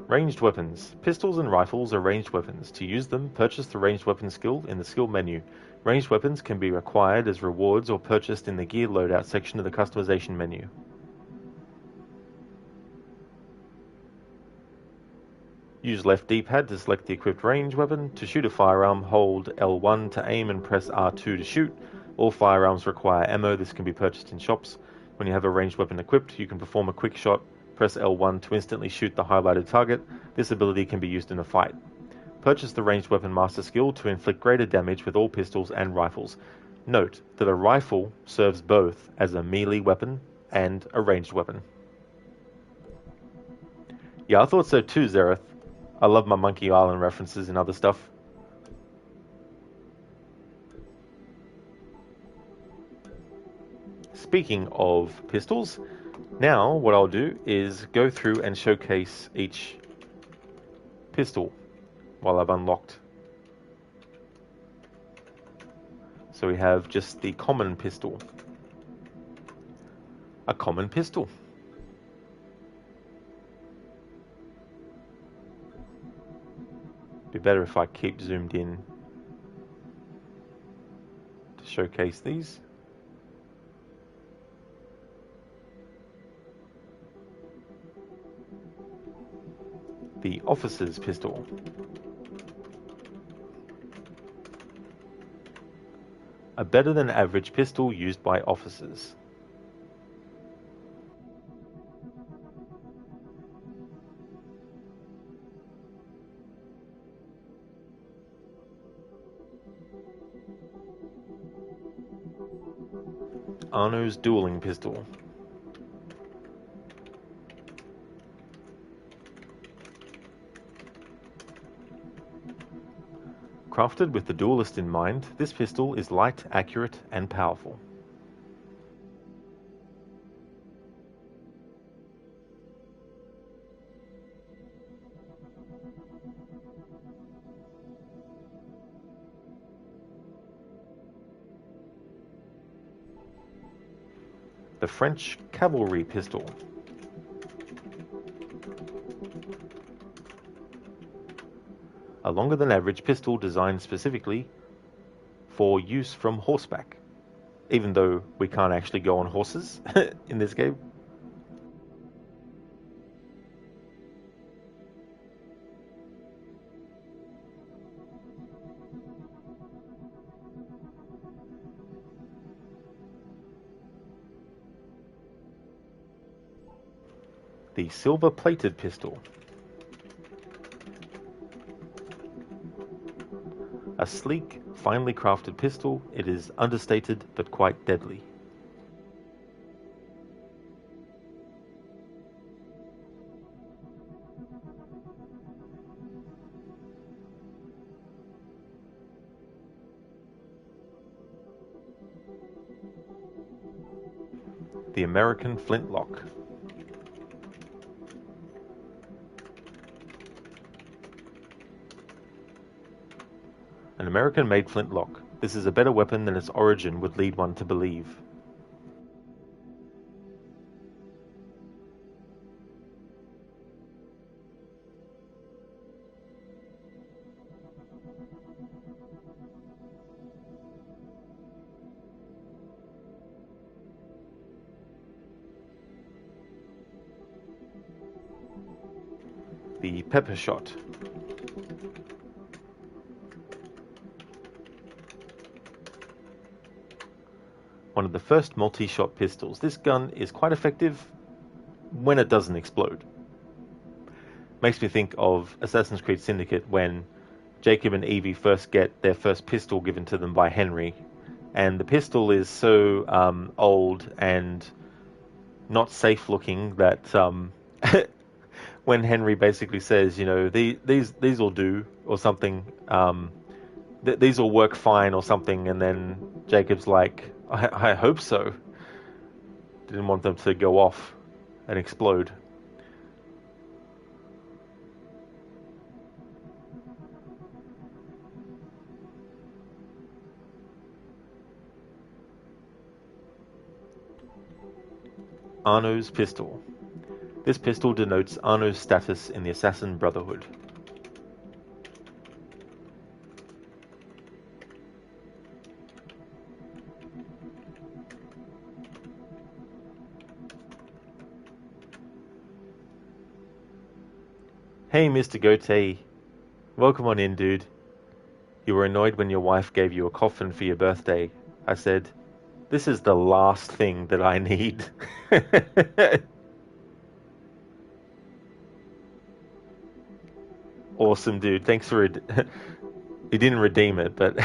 Ranged weapons. Pistols and rifles are ranged weapons. To use them, purchase the ranged weapon skill in the skill menu. Ranged weapons can be acquired as rewards or purchased in the gear loadout section of the customization menu. Use left D-pad to select the equipped range weapon. To shoot a firearm, hold L1 to aim and press R2 to shoot. All firearms require ammo. This can be purchased in shops. When you have a ranged weapon equipped, you can perform a quick shot. Press L1 to instantly shoot the highlighted target. This ability can be used in a fight. Purchase the ranged weapon master skill to inflict greater damage with all pistols and rifles. Note that a rifle serves both as a melee weapon and a ranged weapon. Yeah, I thought so too, Zereth. I love my Monkey Island references and other stuff. Speaking of pistols, now what I'll do is go through and showcase each pistol while I've unlocked. So we have just the common pistol. A common pistol. Be better if I keep zoomed in to showcase these. The officer's pistol. A better than average pistol used by officers. Arno's dueling pistol. Crafted with the duelist in mind, this pistol is light, accurate, and powerful. The French cavalry pistol. A longer than average pistol designed specifically for use from horseback, even though we can't actually go on horses in this game. The silver-plated pistol. A sleek, finely crafted pistol, it is understated but quite deadly. The American flintlock. An American-made flintlock. This is a better weapon than its origin would lead one to believe. The pepper shot. One of the first multi-shot pistols. This gun is quite effective when it doesn't explode. Makes me think of Assassin's Creed Syndicate when Jacob and Evie first get their first pistol given to them by Henry. And the pistol is so old and not safe looking that when Henry basically says, you know, these will do or something, these will work fine or something, and then Jacob's like, I hope so. Didn't want them to go off and explode. Arno's pistol. This pistol denotes Arno's status in the Assassin Brotherhood. Hey, Mr. Goatee. Welcome on in, dude. You were annoyed when your wife gave you a coffin for your birthday. I said, this is the last thing that I need. Awesome, dude. Thanks for it. You didn't redeem it, but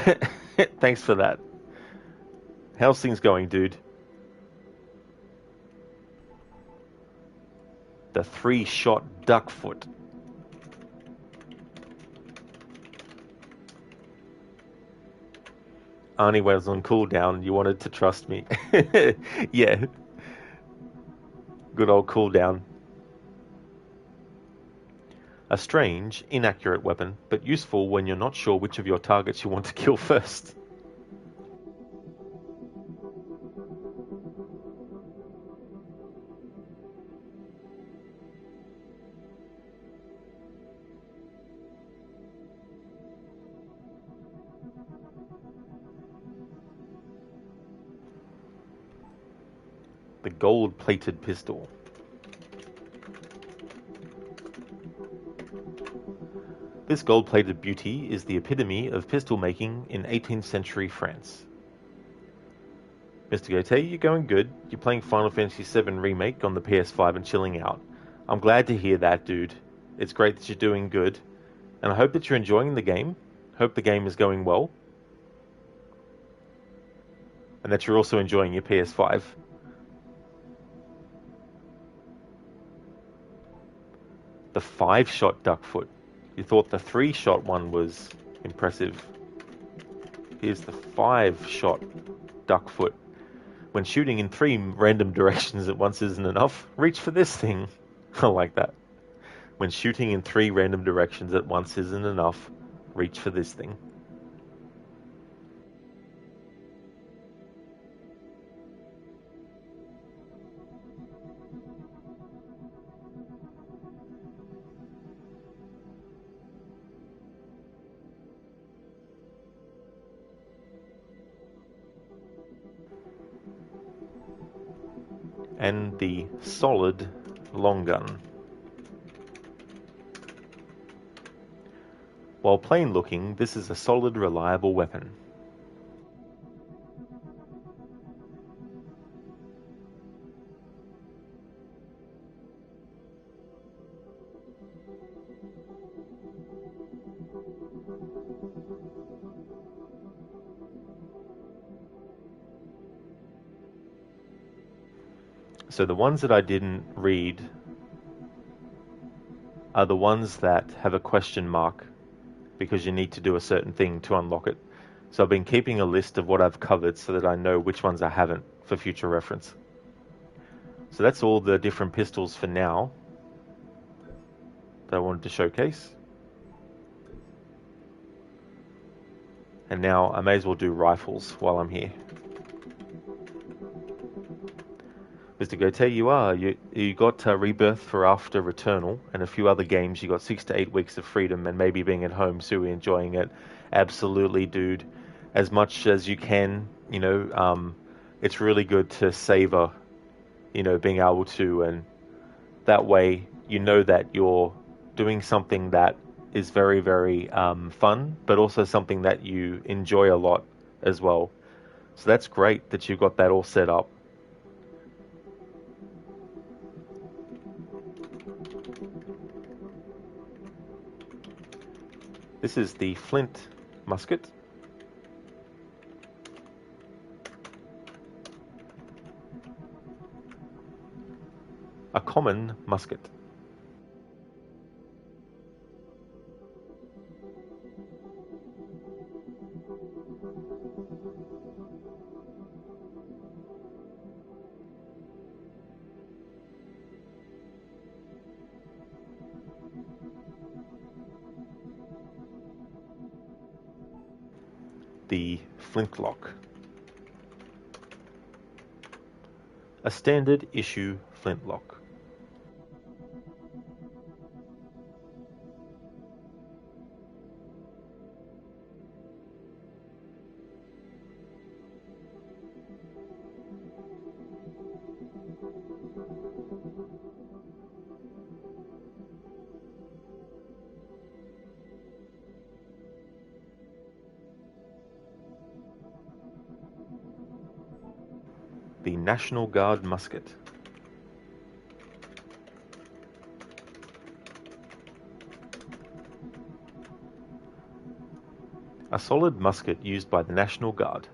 thanks for that. How's things going, dude? The 3-shot duckfoot. Arnie was on cooldown. You wanted to trust me. Yeah. Good old cooldown. A strange, inaccurate weapon, but useful when you're not sure which of your targets you want to kill first. The gold-plated pistol. This gold-plated beauty is the epitome of pistol making in 18th century France. Mr. Goethe, you're going good. You're playing Final Fantasy VII Remake on the PS5 and chilling out. I'm glad to hear that, dude. It's great that you're doing good. And I hope that you're enjoying the game. Hope the game is going well. And that you're also enjoying your PS5. The 5-shot duckfoot. You thought the 3-shot one was impressive. Here's the 5-shot duckfoot. When shooting in 3 random directions at once isn't enough, reach for this thing. I like that. When shooting in 3 random directions at once isn't enough, reach for this thing. And the solid long gun. While plain looking, this is a solid, reliable weapon. So the ones that I didn't read are the ones that have a question mark because you need to do a certain thing to unlock it. So I've been keeping a list of what I've covered so that I know which ones I haven't for future reference. So that's all the different pistols for now that I wanted to showcase. And now I may as well do rifles while I'm here. Mr. Goethe, you got Rebirth for after Returnal and a few other games. You got 6 to 8 weeks of freedom and maybe being at home, so we're enjoying it. Absolutely, dude. As much as you can, it's really good to savor, being able to, and that way you know that you're doing something that is very, very fun, but also something that you enjoy a lot as well. So that's great that you've got that all set up. This is the flint musket. A common musket. The flintlock. A standard issue flintlock. the National Guard musket. A solid musket used by the National Guard.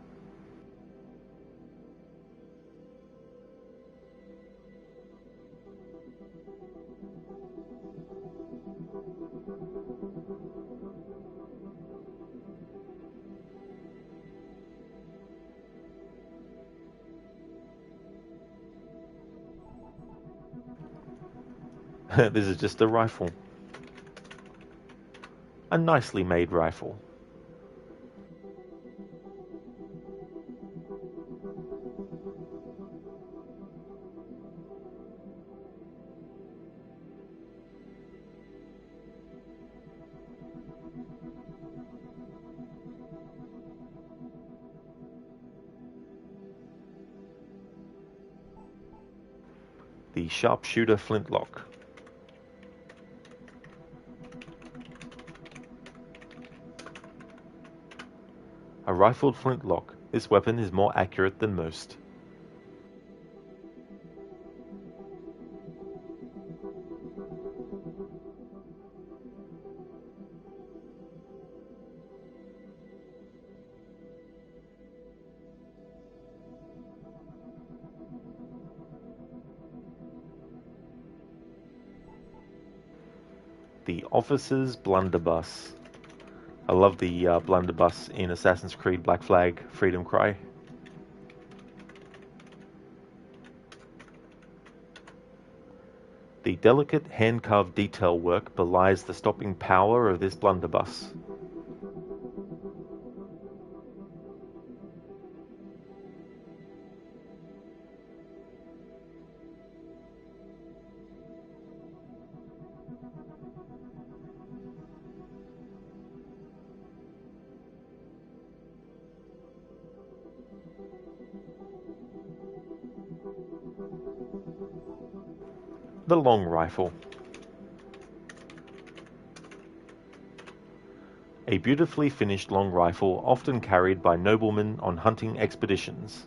This is just a rifle. A nicely made rifle. The sharpshooter flintlock. A rifled flintlock. This weapon is more accurate than most. The officer's blunderbuss. I love the blunderbuss in Assassin's Creed Black Flag Freedom Cry. The delicate hand-carved detail work belies the stopping power of this blunderbuss. The long rifle. A beautifully finished long rifle often carried by noblemen on hunting expeditions.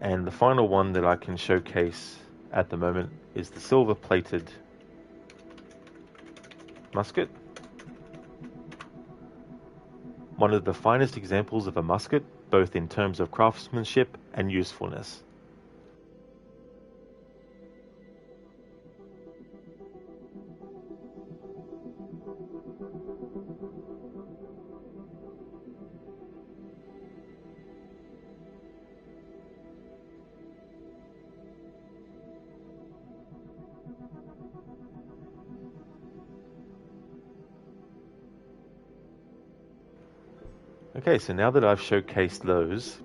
And the final one that I can showcase at the moment is the silver-plated musket. One of the finest examples of a musket, both in terms of craftsmanship and usefulness. Okay, so now that I've showcased those,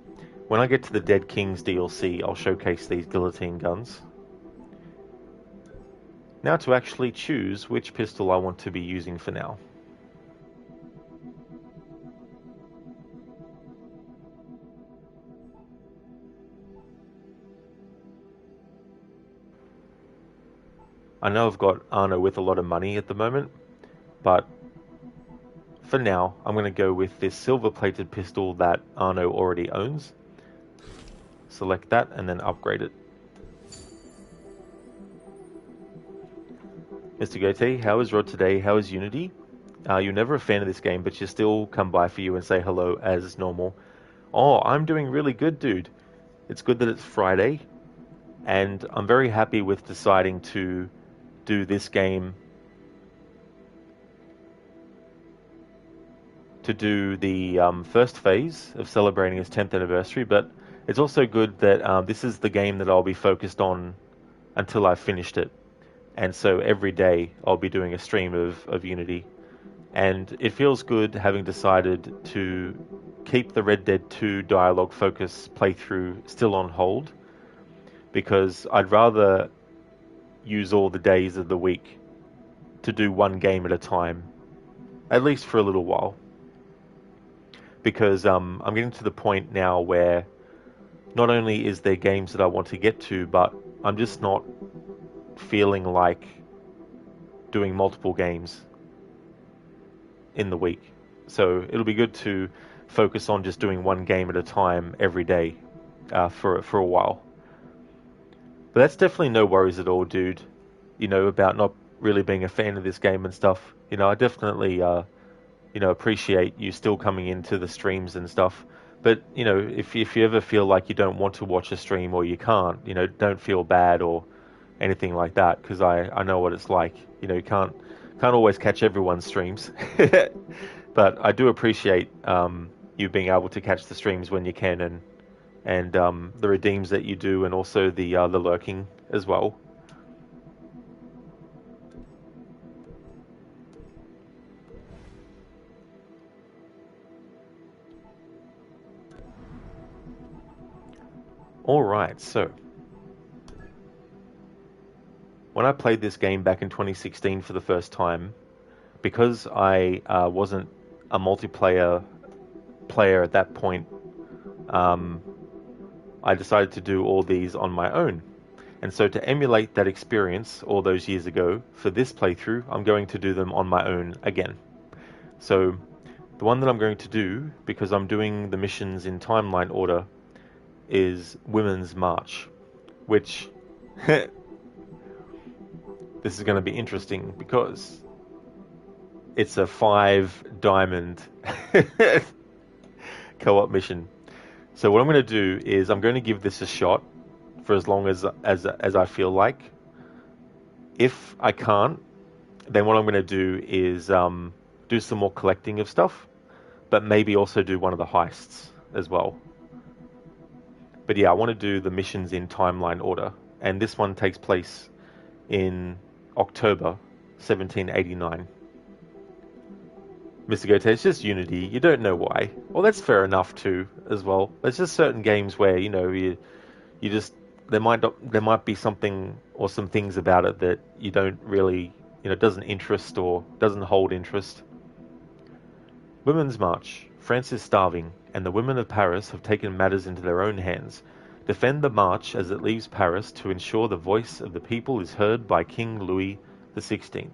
when I get to the Dead Kings DLC, I'll showcase these guillotine guns. Now to actually choose which pistol I want to be using for now. I know I've got Arno with a lot of money at the moment, but for now, I'm going to go with this silver-plated pistol that Arno already owns. Select that and then upgrade it. Mr. Gote, how is Rod today? How is Unity? You're never a fan of this game, but you still come by for you and say hello as normal. Oh, I'm doing really good, dude. It's good that it's Friday, and I'm very happy with deciding to do this game, to do the first phase of celebrating its 10th anniversary, but it's also good that this is the game that I'll be focused on until I've finished it. And so every day I'll be doing a stream of Unity. And it feels good having decided to keep the Red Dead 2 dialogue focus playthrough still on hold, because I'd rather use all the days of the week to do one game at a time, at least for a little while. Because I'm getting to the point now where not only is there games that I want to get to, but I'm just not feeling like doing multiple games in the week. So it'll be good to focus on just doing one game at a time every day for a while. But that's definitely no worries at all, dude. You know, about not really being a fan of this game and stuff. You know, I definitely, you know, appreciate you still coming into the streams and stuff. But, you know, if you ever feel like you don't want to watch a stream or you can't, you know, don't feel bad or anything like that, because I know what it's like. You know, you can't always catch everyone's streams. But I do appreciate you being able to catch the streams when you can, and the redeems that you do, and also the lurking as well. Alright, so when I played this game back in 2016 for the first time, because I wasn't a multiplayer player at that point, I decided to do all these on my own. And so to emulate that experience all those years ago, for this playthrough, I'm going to do them on my own again. So the one that I'm going to do, because I'm doing the missions in timeline order, is Women's March, which this is going to be interesting because it's a 5-diamond co-op mission. So what I'm going to do is I'm going to give this a shot for as long as I feel like. If I can't, then what I'm going to do is do some more collecting of stuff, but maybe also do one of the heists as well. But yeah, I want to do the missions in timeline order. And this one takes place in October 1789. Mr. Gote, it's just Unity. You don't know why. Well, that's fair enough too, as well. There's just certain games where, you know, you just, there might be something or some things about it that you don't really, you know, doesn't interest or doesn't hold interest. Women's March. France is starving, and the women of Paris have taken matters into their own hands. Defend the march as it leaves Paris to ensure the voice of the people is heard by King Louis XVI.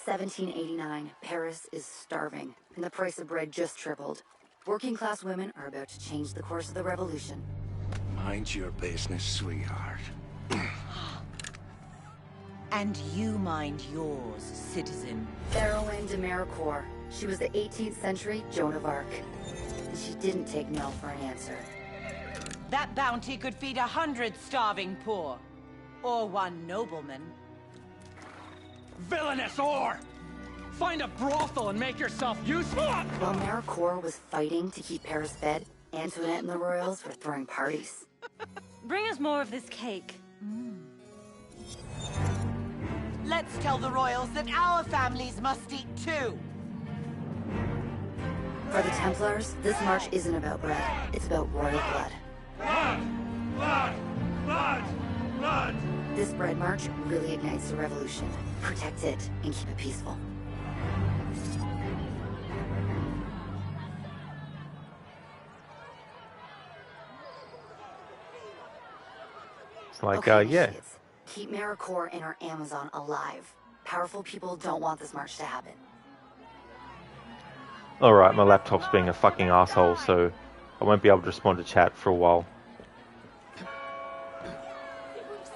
$1789. Paris is starving, and the price of bread just tripled. Working class women are about to change the course of the revolution. Mind your business, sweetheart. And you mind yours, citizen. Heroine de Maricourt. She was the 18th century Joan of Arc. And she didn't take no for an answer. That bounty could feed 100 starving poor. Or one nobleman. Villainous whore! Find a brothel and make yourself useful! While Maricourt was fighting to keep Paris fed, Antoinette and the royals were throwing parties. Bring us more of this cake. Let's tell the royals that our families must eat too. For the Templars, this march isn't about bread. It's about royal blood. Blood! Blood! Blood! Blood! This bread march really ignites the revolution. Protect it and keep it peaceful. It's like, okay, yeah. initiates. Keep Maricourt and her Amazon alive. Powerful people don't want this march to happen. Alright, my laptop's being a fucking asshole, so I won't be able to respond to chat for a while.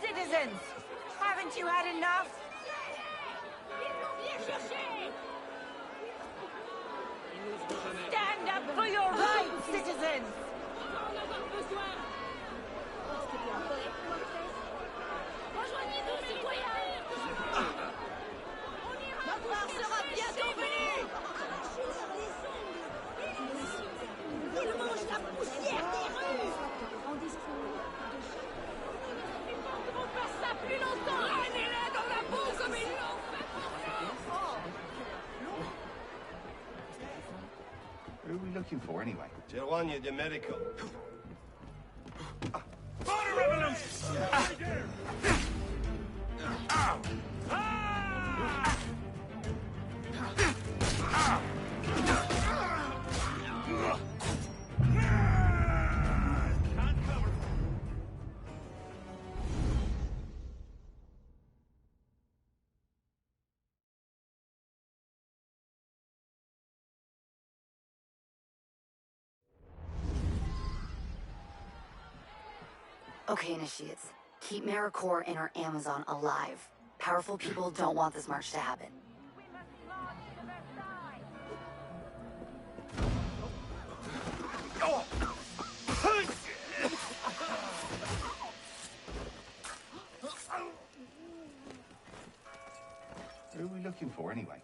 Citizens, haven't you had enough? Stand up for your rights, citizens! looking for anyway? Tijuana de Medical. Fire revolution! Ow! Ah! Okay, initiates. Keep Maricore and our Amazon alive. Powerful people don't want this march to happen. Who are we looking for anyway?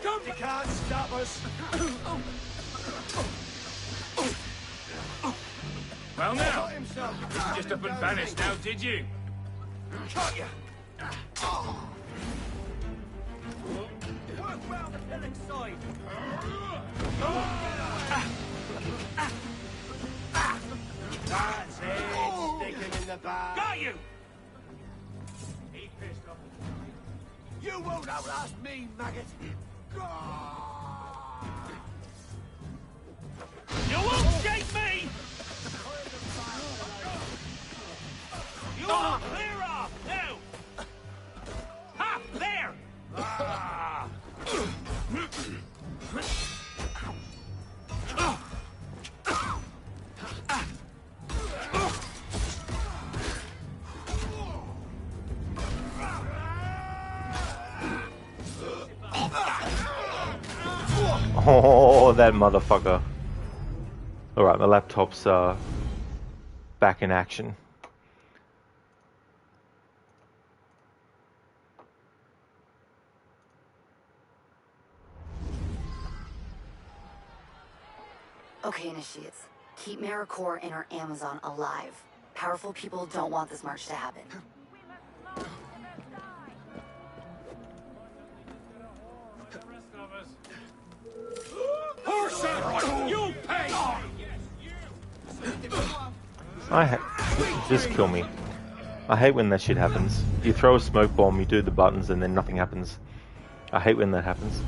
Come! You can't stop us! Well now, you just up and vanished now, did you? Got you! Work round the Helix side! That's it. Stick him in the back. Got you! He pissed off. You won't outlast me, maggot! You won't shake me! You all clear off now! Ha! There! Ah. Oh, that motherfucker. Alright, my laptop's back in action. Okay, initiates. Keep Maricore and our Amazon alive. Powerful people don't want this march to happen. You pay! Just kill me. I hate when that shit happens. You throw a smoke bomb, you do the buttons, and then nothing happens. I hate when that happens.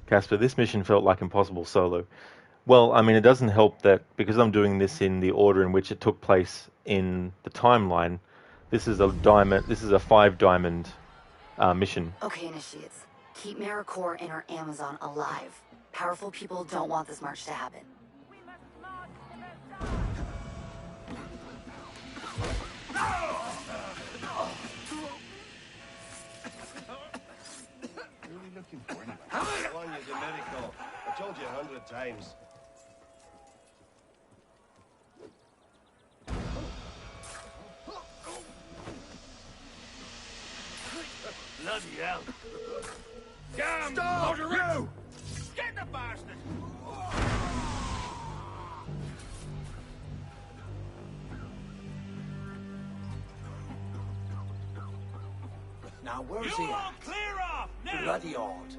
Casper, this mission felt like impossible solo. Well, I mean, it doesn't help that because I'm doing this in the order in which it took place in the timeline. This is a 5-diamond mission. Okay, initiates. Keep Maricore and our Amazon alive. Powerful people don't want this march to happen. Who are we looking for anyway? Tijuana de Medical. I told you 100 times. Bloody hell! Damn! Stop! You! Get the bastard! Now where's You he all at? clear off now! Bloody odd.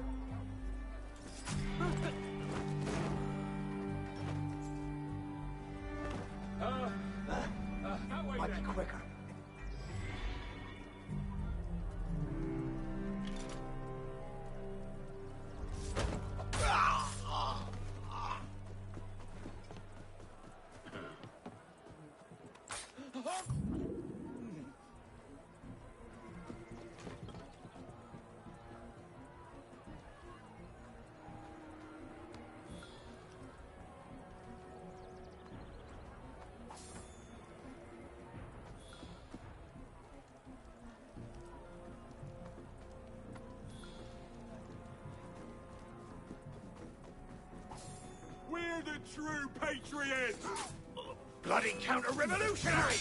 Might be quicker. We're the true patriots! Bloody counter-revolutionary!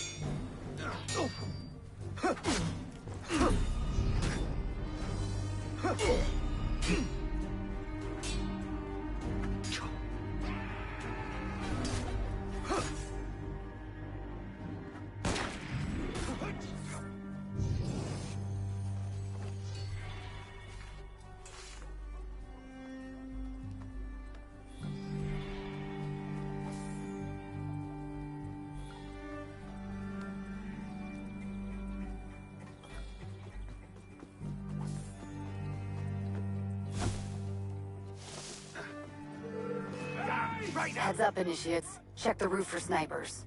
Heads up, initiates. Check the roof for snipers.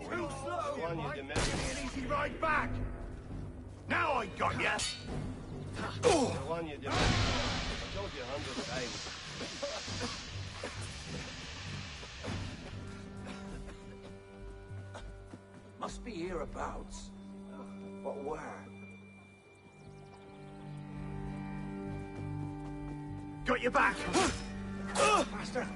Too slow! An easy ride back! Now I got ya! The one you did. I told you 100 times. Must be hereabouts. But where? Got your back! Faster!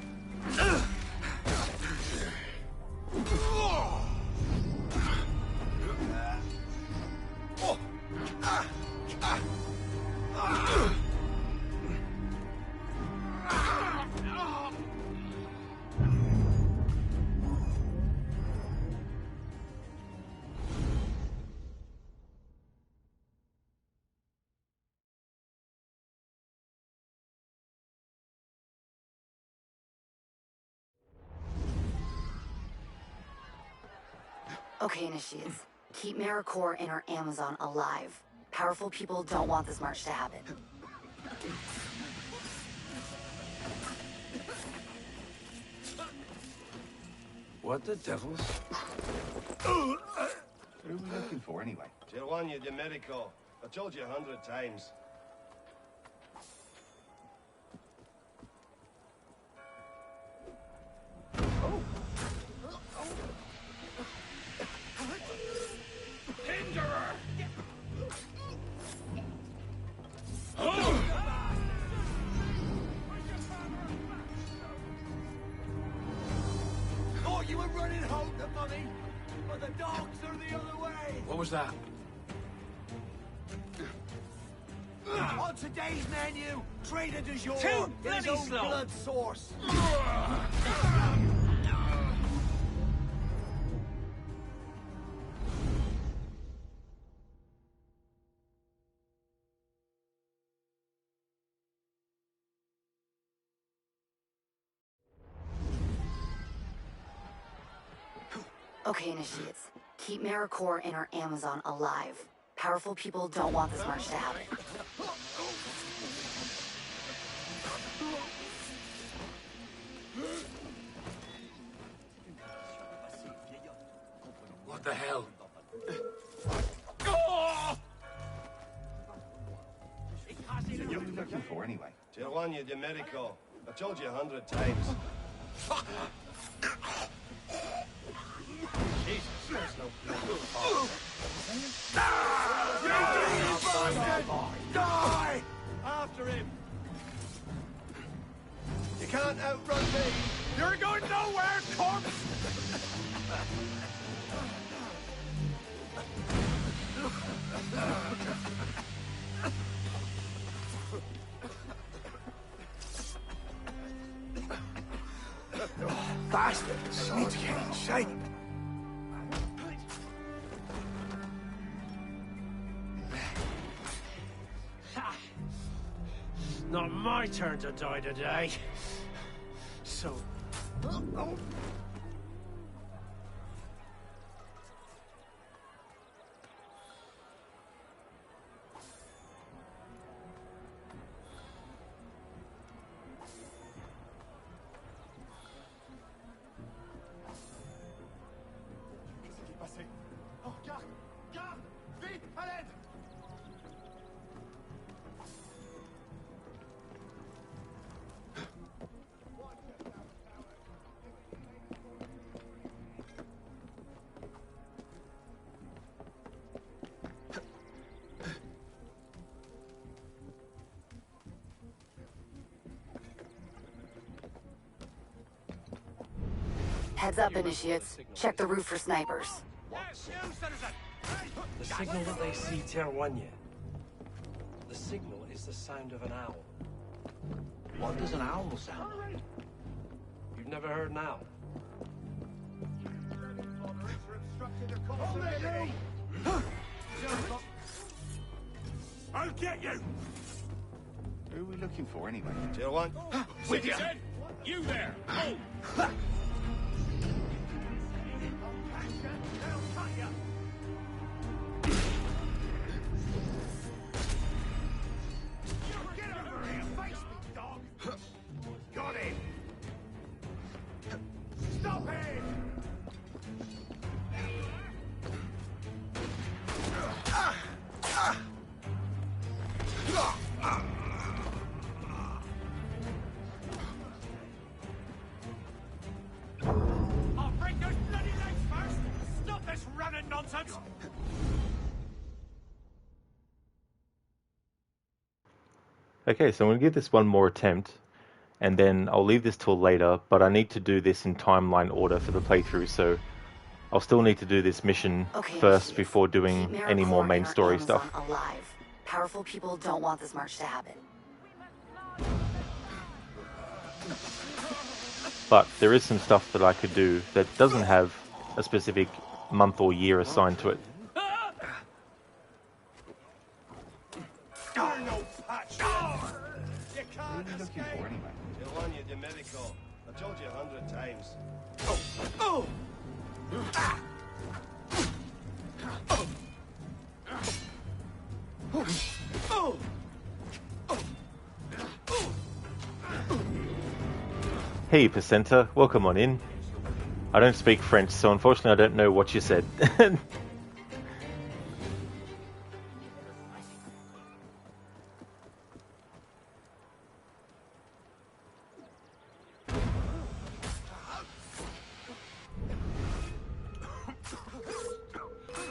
Okay, initiates. Keep Maricore and our Amazon alive. Powerful people don't want this march to happen. What the devils? Who are we looking for, anyway? Tier 1, you did medical. I told you 100 times. Thought you were running home to mummy, but the dogs are the other way! What was that? On today's menu, trader du jour Too in his bloody own slow. blood source. Okay, initiates. Keep Maricore and our Amazon alive. Powerful people don't want this march to happen. What the hell? Who are we looking for, anyway? Tier 1, you did medical. I told you 100 times. Jesus, there's no Die! After him! You can't outrun me! You're going nowhere, corpse! Bastard! Need to get in shape. Not my turn to die today. So... Qu'est-ce qui est passé? Oh, garde! Garde! Vite, à l'aide! Heads up, initiates. Check the roof for snipers. The signal that they see Terwanya. The signal is the sound of an owl. What does an owl sound like? You've never heard an owl? I'll get you! Who are we looking for, anyway? Tier 1. With you. You there. Oh. Get over here, face me, dog! Got him! nonsense! Okay, so I'm going to give this one more attempt, and then I'll leave this till later, but I need to do this in timeline order for the playthrough, so I'll still need to do this mission first before doing any more main story stuff. Alive. Powerful people don't want this march to happen. But there is some stuff that I could do that doesn't have a specific month or year assigned to it. You're no patch! You can't escape! Tijuana de Medico. I told you 100 times. Oh! Hey, Placenta, welcome on in. I don't speak French, so unfortunately I don't know what you said. The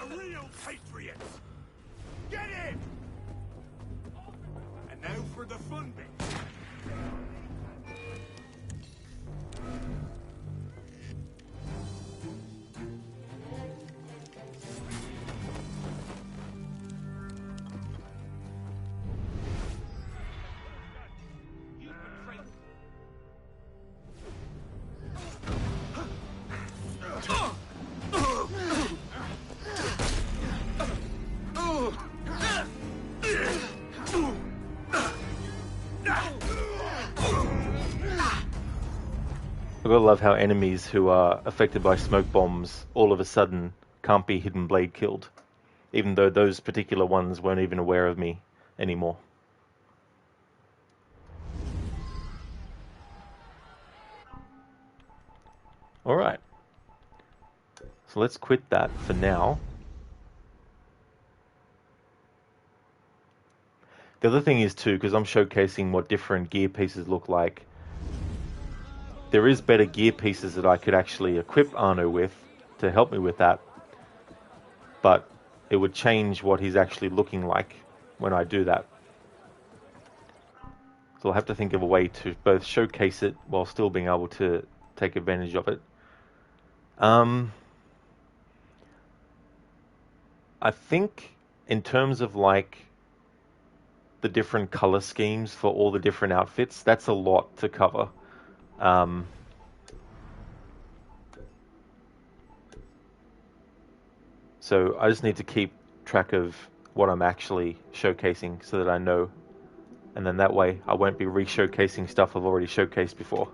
real patriots! Get in! And now for the fun bit. I gotta love how enemies who are affected by smoke bombs all of a sudden can't be hidden blade killed, even though those particular ones weren't even aware of me anymore. Alright, so let's quit that for now. The other thing is too, because I'm showcasing what different gear pieces look like, there is better gear pieces that I could actually equip Arno with to help me with that, but it would change what he's actually looking like when I do that. So I'll have to think of a way to both showcase it while still being able to take advantage of it. I think in terms of like the different color schemes for all the different outfits, that's a lot to cover. So I just need to keep track of what I'm actually showcasing so that I know, and then that way I won't be re-showcasing stuff I've already showcased before.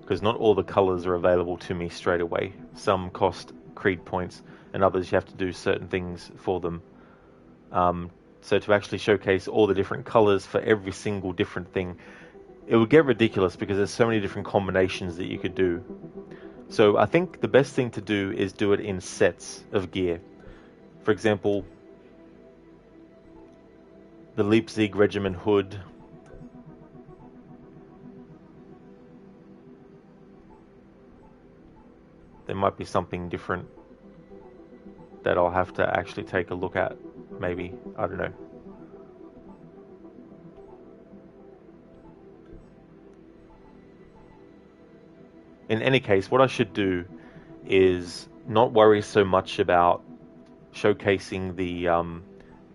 Because not all the colors are available to me straight away. Some cost creed points, and others you have to do certain things for them. So to actually showcase all the different colors for every single different thing, it would get ridiculous because there's so many different combinations that you could do. So I think the best thing to do is do it in sets of gear. For example, the Leipzig Regiment hood. There might be something different that I'll have to actually take a look at, maybe. I don't know. In any case, what I should do is not worry so much about showcasing the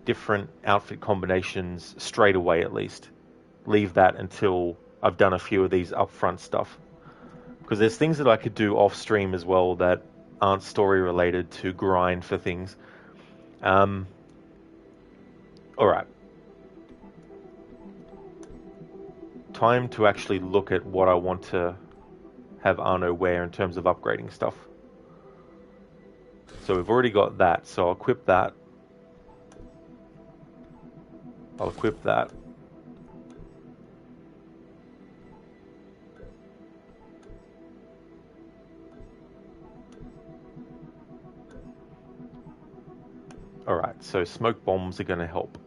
different outfit combinations straight away, at least. Leave that until I've done a few of these upfront stuff. Because there's things that I could do off stream as well that aren't story related to grind for things. Alright. Time to actually look at what I want to have Arno wear in terms of upgrading stuff. So we've already got that, so I'll equip that. I'll equip that. Alright, so smoke bombs are going to help.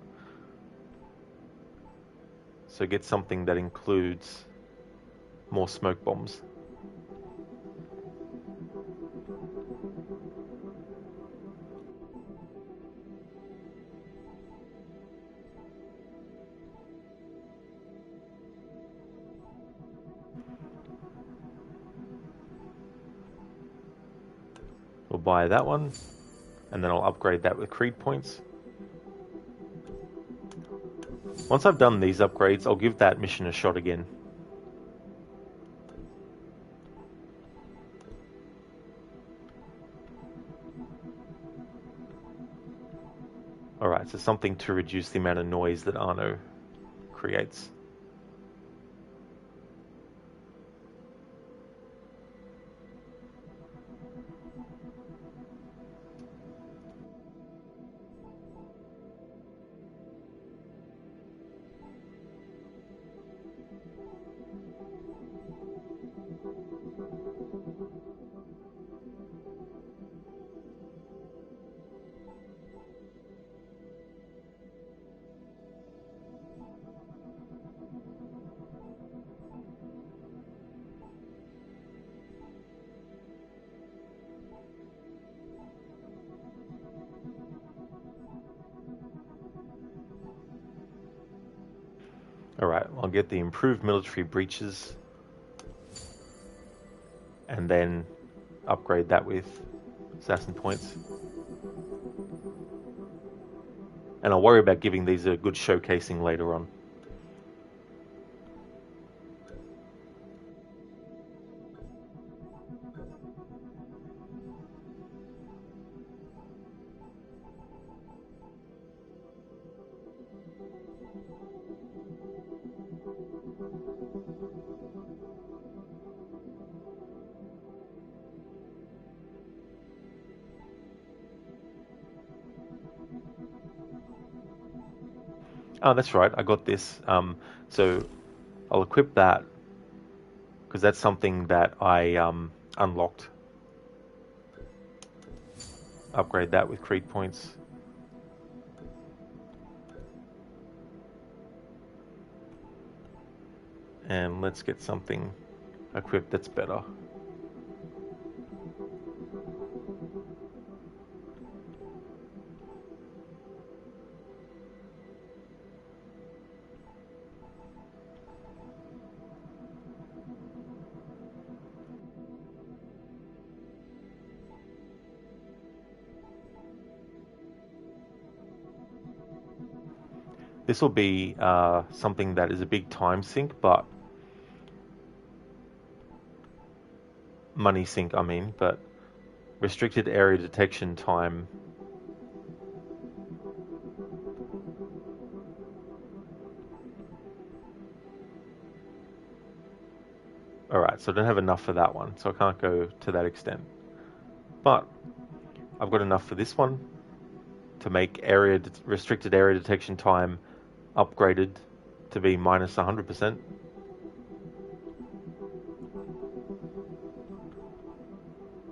So get something that includes more smoke bombs. We'll buy that one, and then I'll upgrade that with creed points. Once I've done these upgrades, I'll give that mission a shot again. Alright, so something to reduce the amount of noise that Arno creates. Alright, I'll get the improved military breaches and then upgrade that with assassin points. And I'll worry about giving these a good showcasing later on. Oh, that's right, I got this. So I'll equip that, because that's something that I unlocked. Upgrade that with creed points. And let's get something equipped that's better. This will be something that is a big time sink, but money sink, I mean, but restricted area detection time. Alright, so I don't have enough for that one, so I can't go to that extent. But I've got enough for this one to make restricted area detection time upgraded to be minus 100%.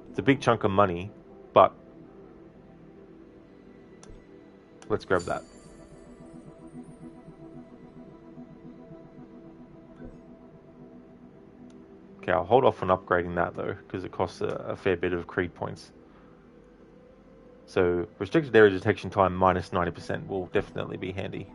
It's a big chunk of money, but let's grab that. Okay, I'll hold off on upgrading that though, because it costs a fair bit of creed points. So restricted area detection time minus 90% will definitely be handy.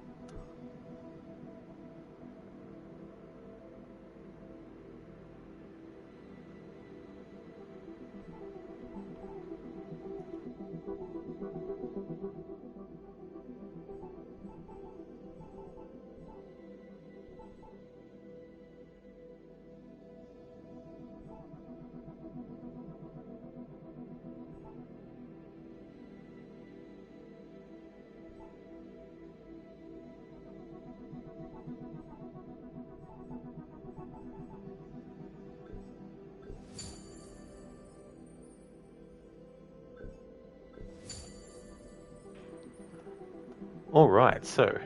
Alright, so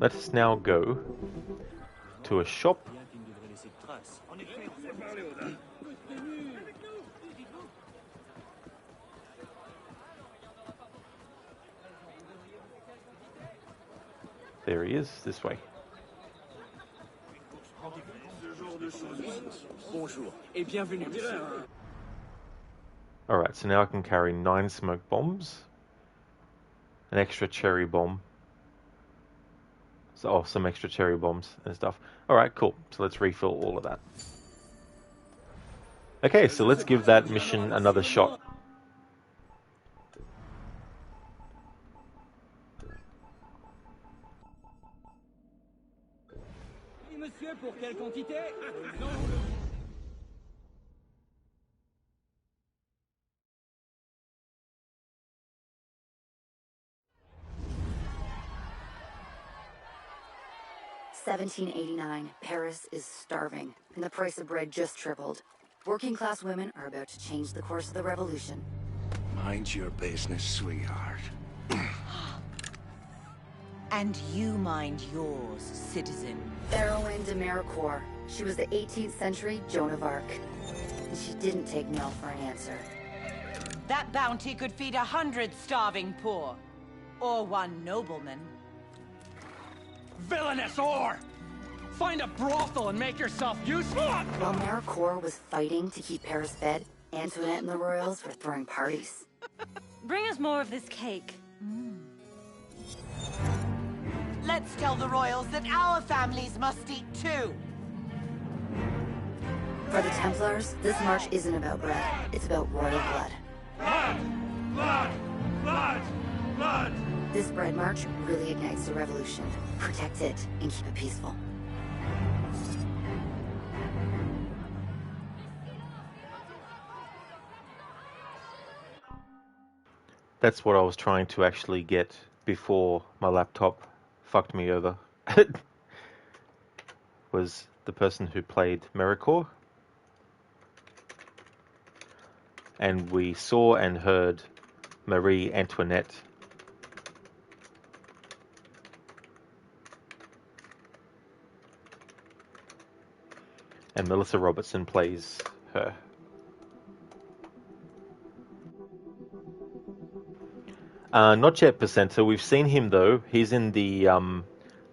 let us now go to a shop. There he is, this way. Bonjour et bienvenue. Alright, so now I can carry 9 smoke bombs, an extra cherry bomb, so, some extra cherry bombs and stuff. Alright, cool. So let's refill all of that. Okay, so let's give that mission another shot. Monsieur, pour quelle quantité? $17.89. Paris is starving, and the price of bread just tripled. Working class women are about to change the course of the revolution. Mind your business, sweetheart. And you mind yours, citizen. Heroine de Maricourt. She was the 18th century Joan of Arc. And she didn't take no for an answer. That bounty could feed 100 starving poor. Or 1 nobleman. Villainous whore! Find a brothel and make yourself useful! While Maricourt was fighting to keep Paris fed, Antoinette and the royals were throwing parties. Bring us more of this cake. Let's tell the royals that our families must eat too. For the Templars, this march isn't about bread. It's about royal blood. Blood! Blood! Blood! Blood! This bread march really ignites the revolution. Protect it and keep it peaceful. That's what I was trying to actually get before my laptop fucked me over. Was the person who played Maricourt. And we saw and heard Marie Antoinette. And Melissa Robertson plays her. Not yet, Percenter. We've seen him though. He's in the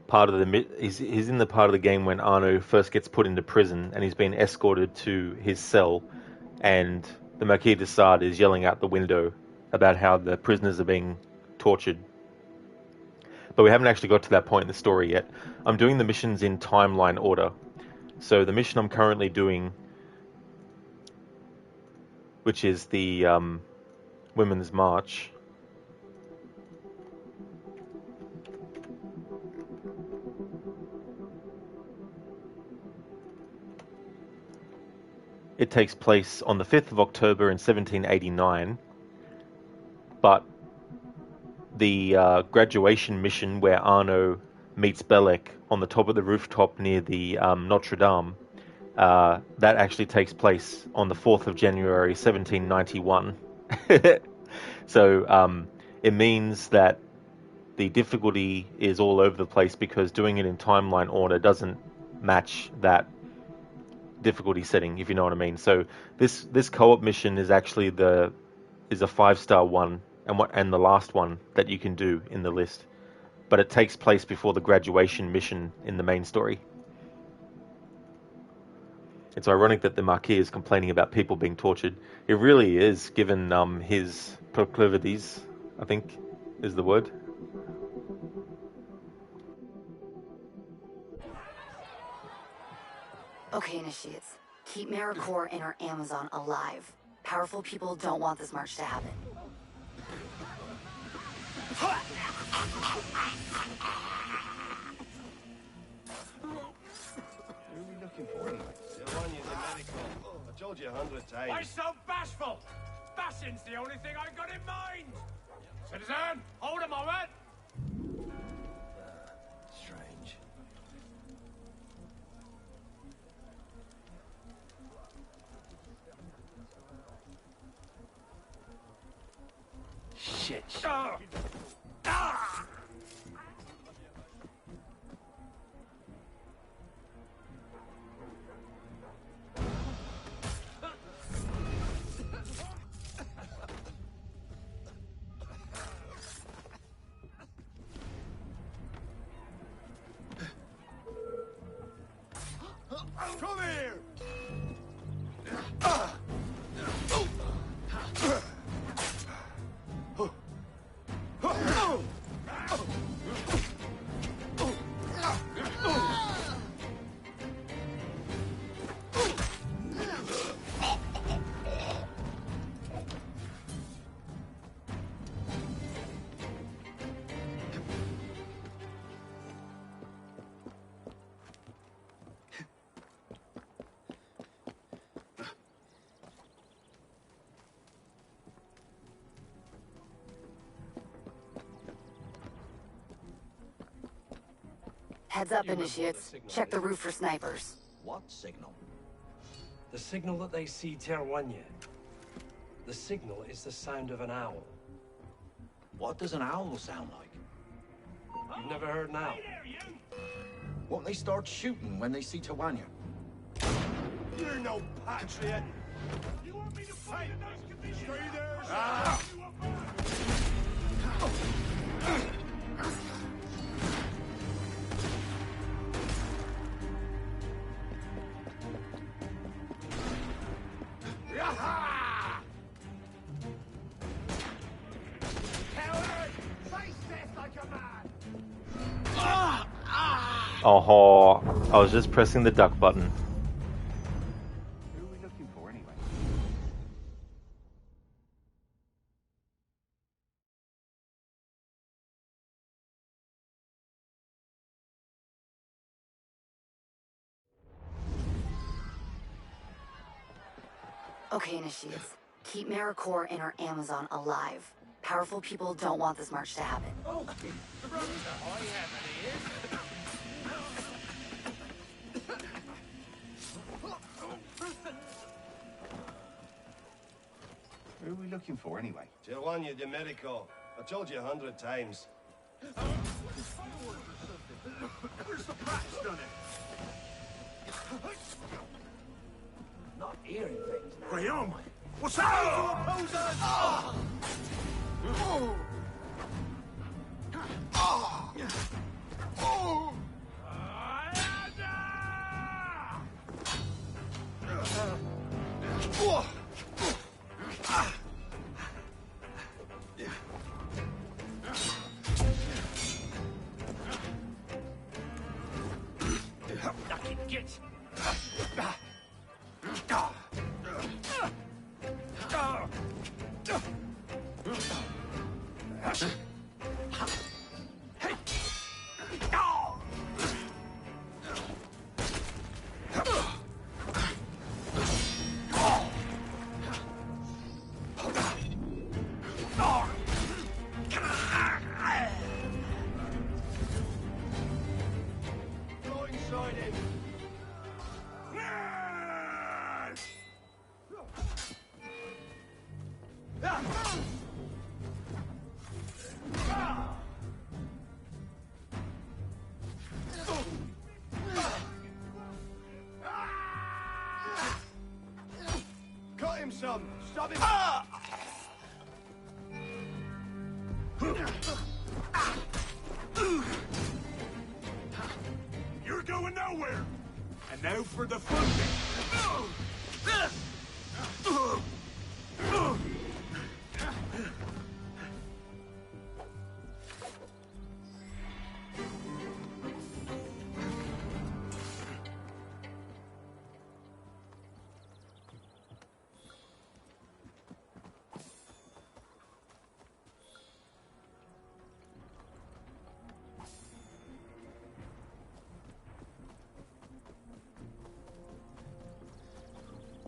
part of the he's in the part of the game when Arno first gets put into prison, and he's been escorted to his cell, and the Marquis de Sade is yelling out the window about how the prisoners are being tortured. But we haven't actually got to that point in the story yet. I'm doing the missions in timeline order. So the mission I'm currently doing, which is the Women's March, it takes place on the 5th of October in 1789, but the graduation mission where Arno meets Belek on the top of the rooftop near the Notre Dame, that actually takes place on the 4th of January 1791. So it means that the difficulty is all over the place because doing it in timeline order doesn't match that difficulty setting, if you know what I mean. So this co-op mission is actually a 5-star one and the last one that you can do in the list. But it takes place before the graduation mission in the main story. It's ironic that the Marquis is complaining about people being tortured. It really is, given his proclivities, I think is the word. Okay, initiates. Keep Maricourt and our Amazon alive. Powerful people don't want this march to happen. Who are we looking for anyway? The one using medical. I told you 100 times. Why so bashful? Bashing's the only thing I've got in mind. Citizen, hold a moment. Strange. Shit. Ah! Ah! Come here! Heads up, Initiates. Check the roof for snipers. What signal? The signal that they see Terwanye. The signal is the sound of an owl. What does an owl sound like? You've never heard an owl? Won't they start shooting when they see Terwanye? You're no patriot! You want me to fight in those conditions? Ah! Oh, I was just pressing the duck button. Who are we looking for anyway? Okay, Initiates. Keep Maricor and our Amazon alive. Powerful people don't want this march to happen. Oh, I have it here. Who are we looking for anyway? Terwanye de Medico. I told you 100 times. Where's the practice done it? Not hearing things now. Rayon! What's that to oppose us? Cut him some! Stop him! You're going nowhere! And now for the fun bit.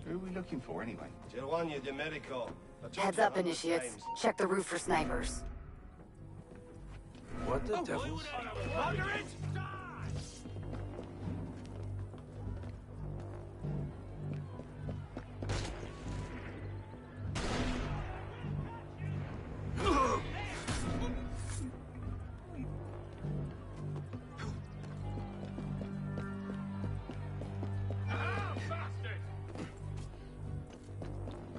Who are we looking for anyway? Terwanye de Medico. I told Heads you up, 100 Initiates. times. Check the roof for snipers. What the devil?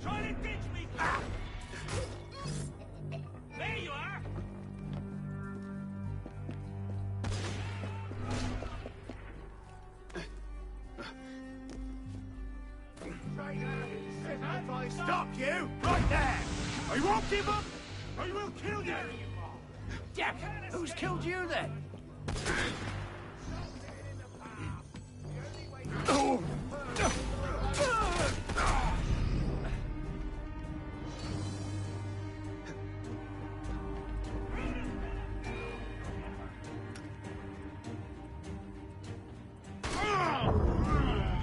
Trying to ditch me! There you are! Stop you! Right there! I won't give up! I will kill you! Jack, who's killed you then?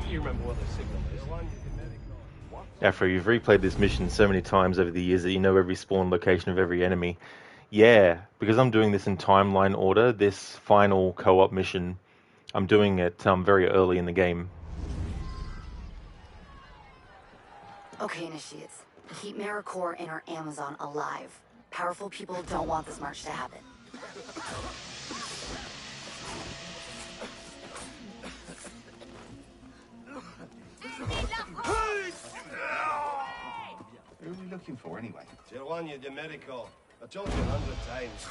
You remember what the signal is? After you've replayed this mission so many times over the years that you know every spawn location of every enemy. Yeah, because I'm doing this in timeline order, this final co-op mission, I'm doing it very early in the game. Okay, initiates. Keep Maricore and our Amazon alive. Powerful people don't want this march to happen. Who are we looking for, anyway? Tijuana de Medico. I told you 100 times.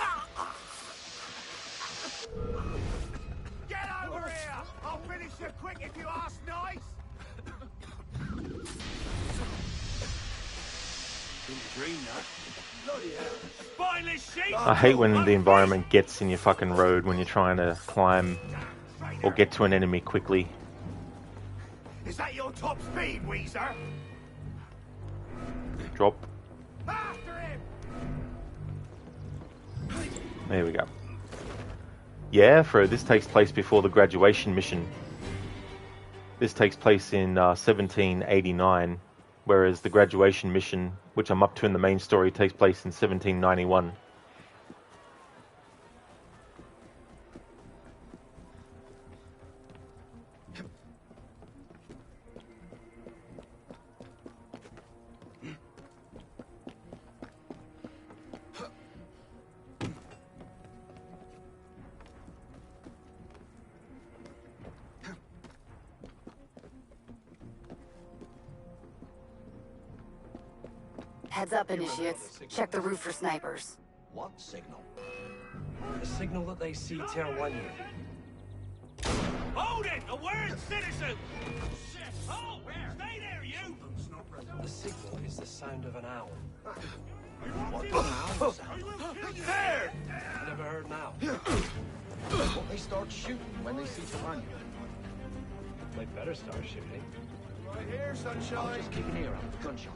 Get over here! I'll finish you quick if you ask nice! Spineless sheep! I hate when the environment gets in your fucking road when you're trying to climb or get to an enemy quickly. Is that your top speed, Weezer? Drop. After him! There we go. Yeah, this takes place before the graduation mission. This takes place in 1789, whereas the graduation mission, which I'm up to in the main story, takes place in 1791. Heads up, initiates. Check the roof for snipers. What signal? The signal that they see Tijuana. Hold it! A word, citizen! Shit! Oh, stay there, you! The signal is the sound of an owl. What the owl sound? There! Never heard now. Won't they start shooting when they see Tijuana? They better start shooting. Right here, I'll sunshine. just keep an ear out for gunshot.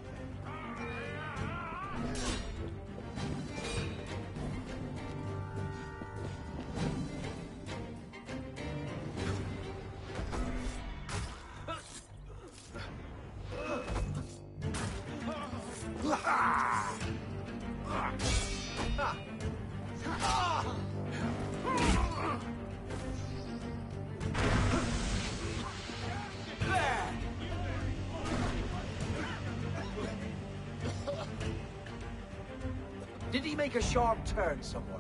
Did he make a sharp turn somewhere?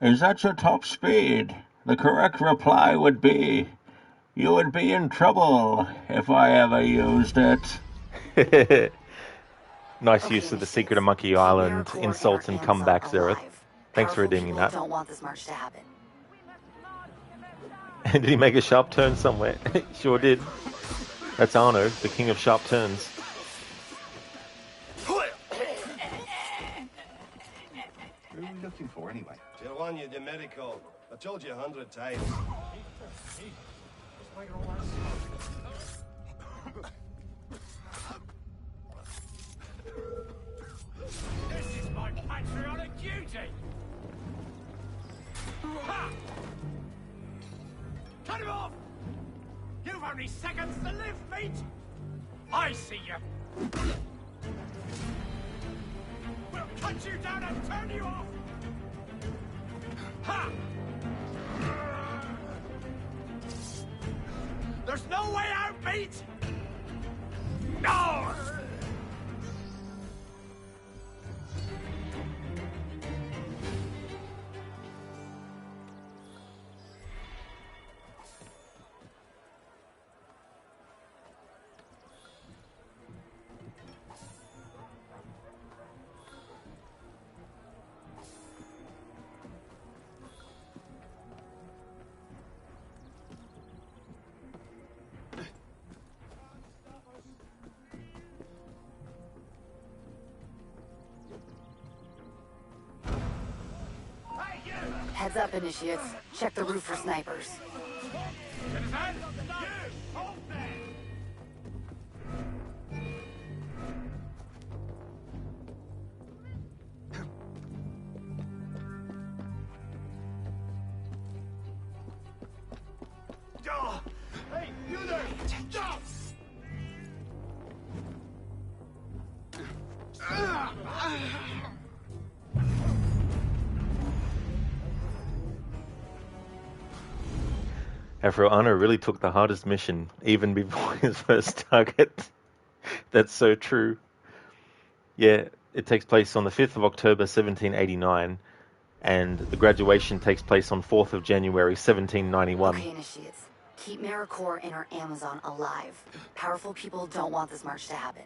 Is that your top speed? The correct reply would be, you would be in trouble if I ever used it. Nice use of the Secret of Monkey Island insults and comebacks, Zereth. Thanks for redeeming that. Don't want this march to happen. Did he make a sharp turn somewhere? Sure did. That's Arno, the king of sharp turns. Who are we looking for, anyway? Tijuana de Medico. I told you 100 times. This is my patriotic duty! Ha! Cut him off! You've only seconds to live, mate! I see you! We'll cut you down and turn you off! Ha! There's no way out, mate! No! up, initiates. Check the roof for snipers. Hey, you there! Stop! Afro Anno really took the hardest mission, even before his first target. That's so true. Yeah, it takes place on the 5th of October, 1789, and the graduation takes place on 4th of January, 1791. Okay, initiates. Keep Maricore and our Amazon alive. Powerful people don't want this march to happen.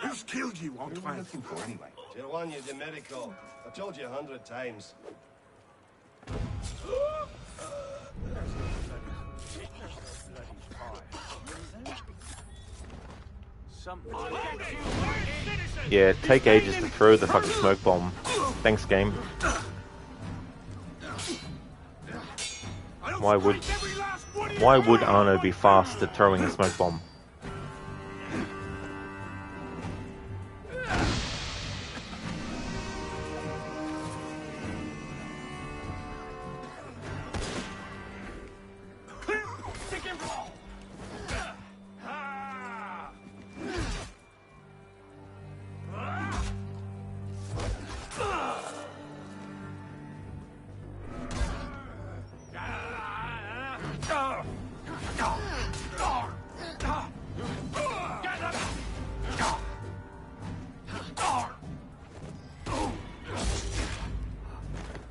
Who's killed you, Antoine? What are we looking for, anyway? Gerwanya de Medico. I've told you 100 times. Yeah, take ages to throw the fucking smoke bomb. Thanks, game. Why would Arno be fast at throwing a smoke bomb?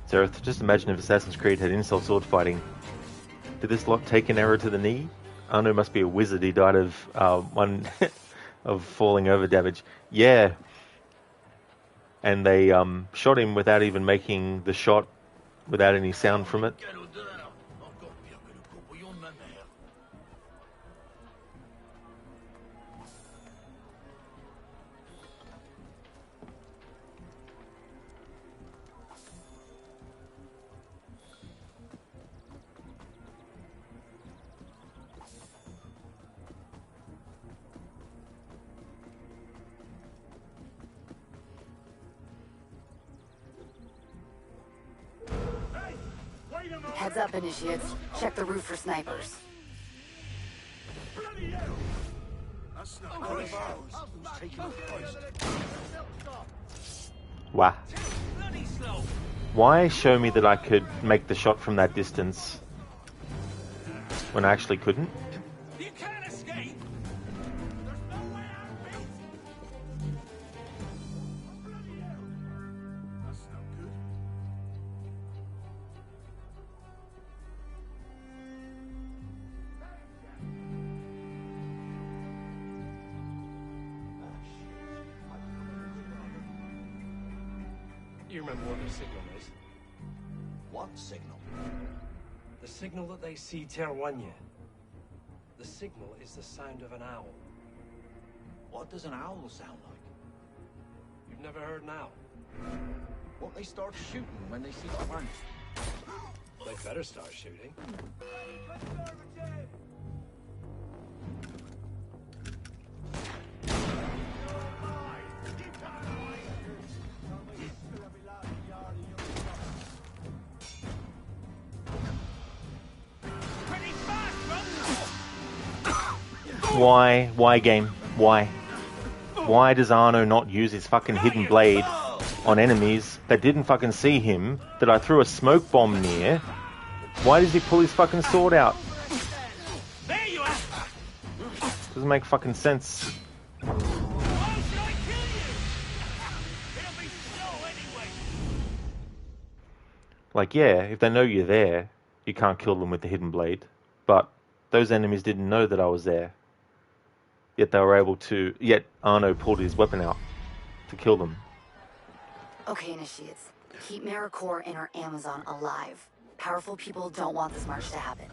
Zareth, just imagine if Assassin's Creed had insult sword fighting. Did this lot take an arrow to the knee? Arno must be a wizard. He died of one of falling over damage. Yeah. And they shot him without even making the shot, without any sound from it. Heads up, initiates. Check the roof for snipers. That's not one of ours. Who's taking the post? Wow. Why show me that I could make the shot from that distance when I actually couldn't? You can't escape! There's no way out, mate! That's not good. You remember what the signal is? What signal? The signal that they see Terwanya. The signal is the sound of an owl. What does an owl sound like? You've never heard an owl? Won't they start shooting when they see the horn? They better start shooting. Why game? Why? Why does Arno not use his fucking hidden blade on enemies that didn't fucking see him, that I threw a smoke bomb near? Why does he pull his fucking sword out? Doesn't make fucking sense. Like, yeah, if they know you're there, you can't kill them with the hidden blade. But those enemies didn't know that I was there. Yet they were able to... Yet Arno pulled his weapon out to kill them. Okay, initiates. Keep Maricore and our Amazon alive. Powerful people don't want this march to happen.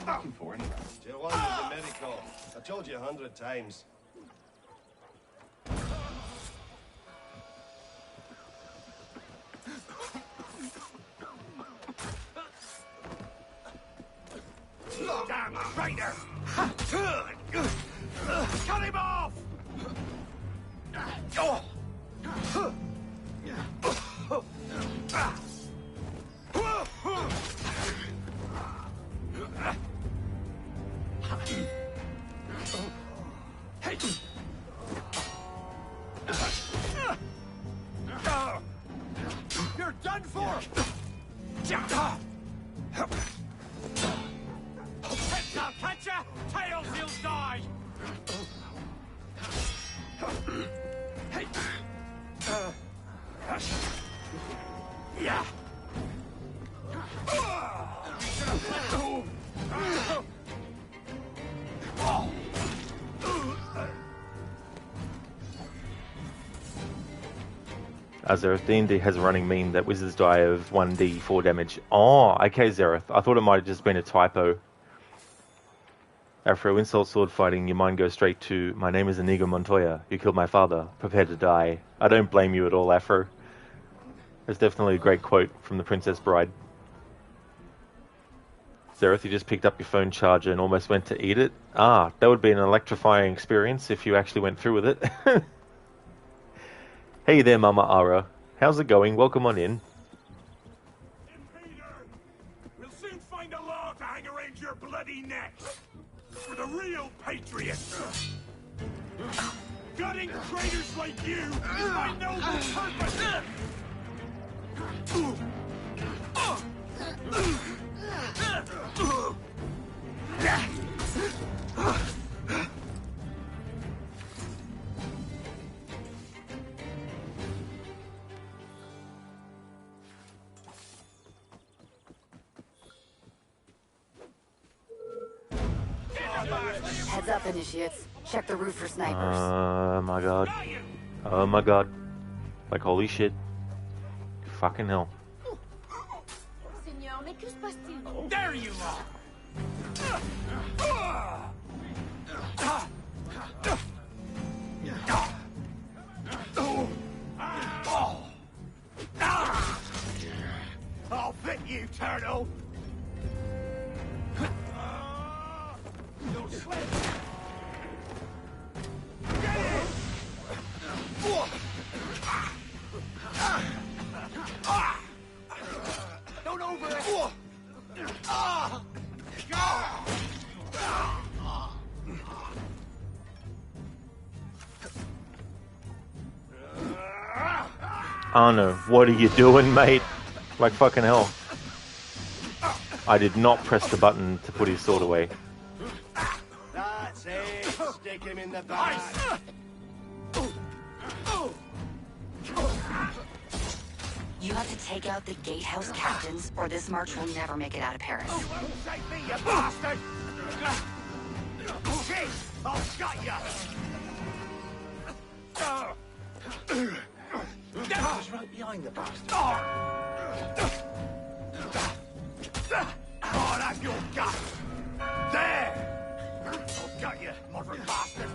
Looking for anyway. Tier 1 is a miracle. I told you 100 times. Damn traitor! Cut him off! You're done for! Heads I'll catch ya! Tails you'll die! Yeah! Zereth, D&D has a running meme that wizards die of 1d4 damage. Oh, okay, Zereth. I thought it might have just been a typo. Afro insult sword fighting, your mind goes straight to, my name is Inigo Montoya. You killed my father. Prepare to die. I don't blame you at all, Afro. That's definitely a great quote from The Princess Bride. Zereth, you just picked up your phone charger and almost went to eat it. Ah, that would be an electrifying experience if you actually went through with it. Hey there, Mama Ara. How's it going? Welcome on in. We'll soon find a law to hang around your bloody neck. For the real patriots. Gutting traitors like you is my noble purpose. Heads up, initiates. Check the roof for snipers. Oh my god. Oh my god. Like, holy shit. Fucking hell. Seigneur, mais que se passe-t-il? There you are! I'll fit you, turtle! You'll slip! Get in! Don't over it! Oh no, what are you doing, mate? Like fucking hell. I did not press the button to put his sword away. That's it. Stick him in the back. You have to take out the gatehouse captains, or this march will never make it out of Paris. Save me, you bastard! Shit! I've got ya! I was right behind the bastard. Oh, that's your gut! There! I've got you, mother bastard!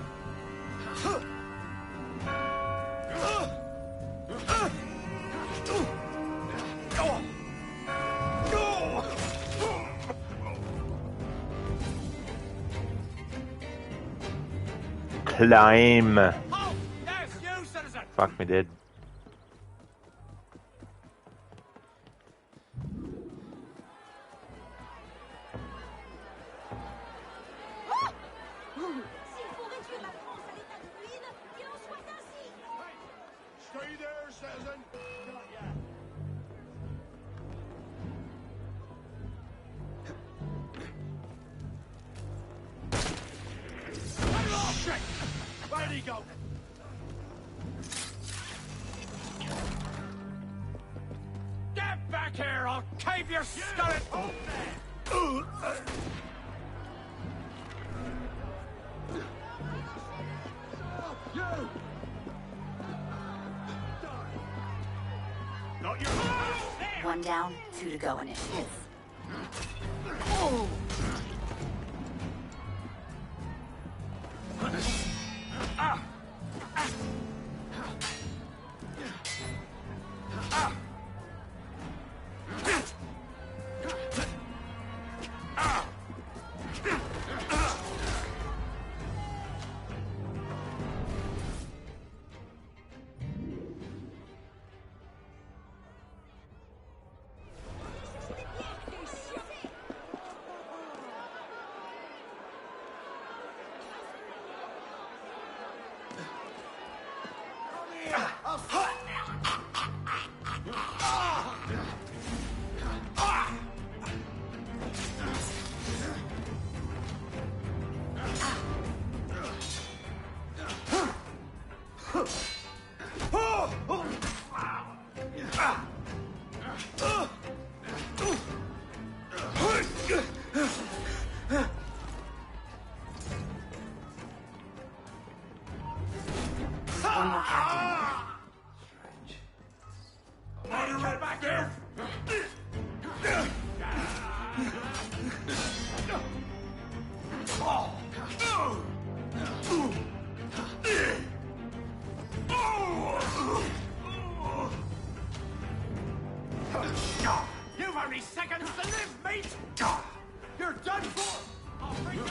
Climb! Oh, yes, you, citizen! Fuck me dead. Stay there, citizen. Got ya. Oh, shit! Where'd he go? Get back here! I'll cave your skull in! 1 down, 2 to go, initiates. One more captain. You've only seconds to live, mate! You're done for! I'll bring you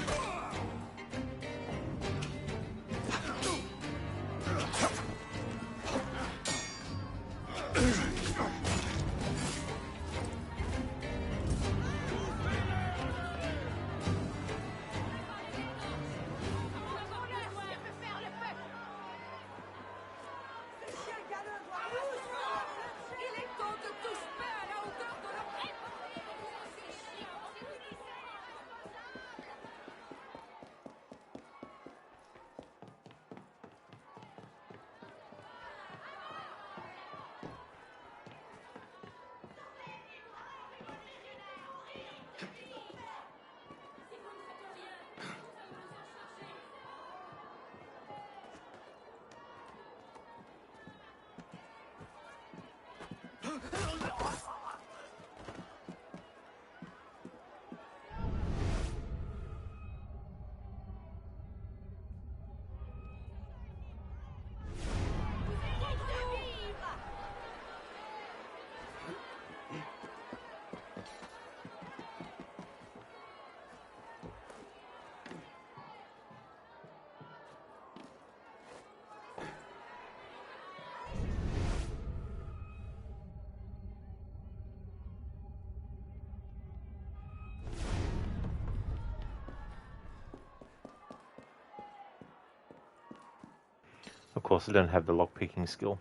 Of course, I don't have the lockpicking skill.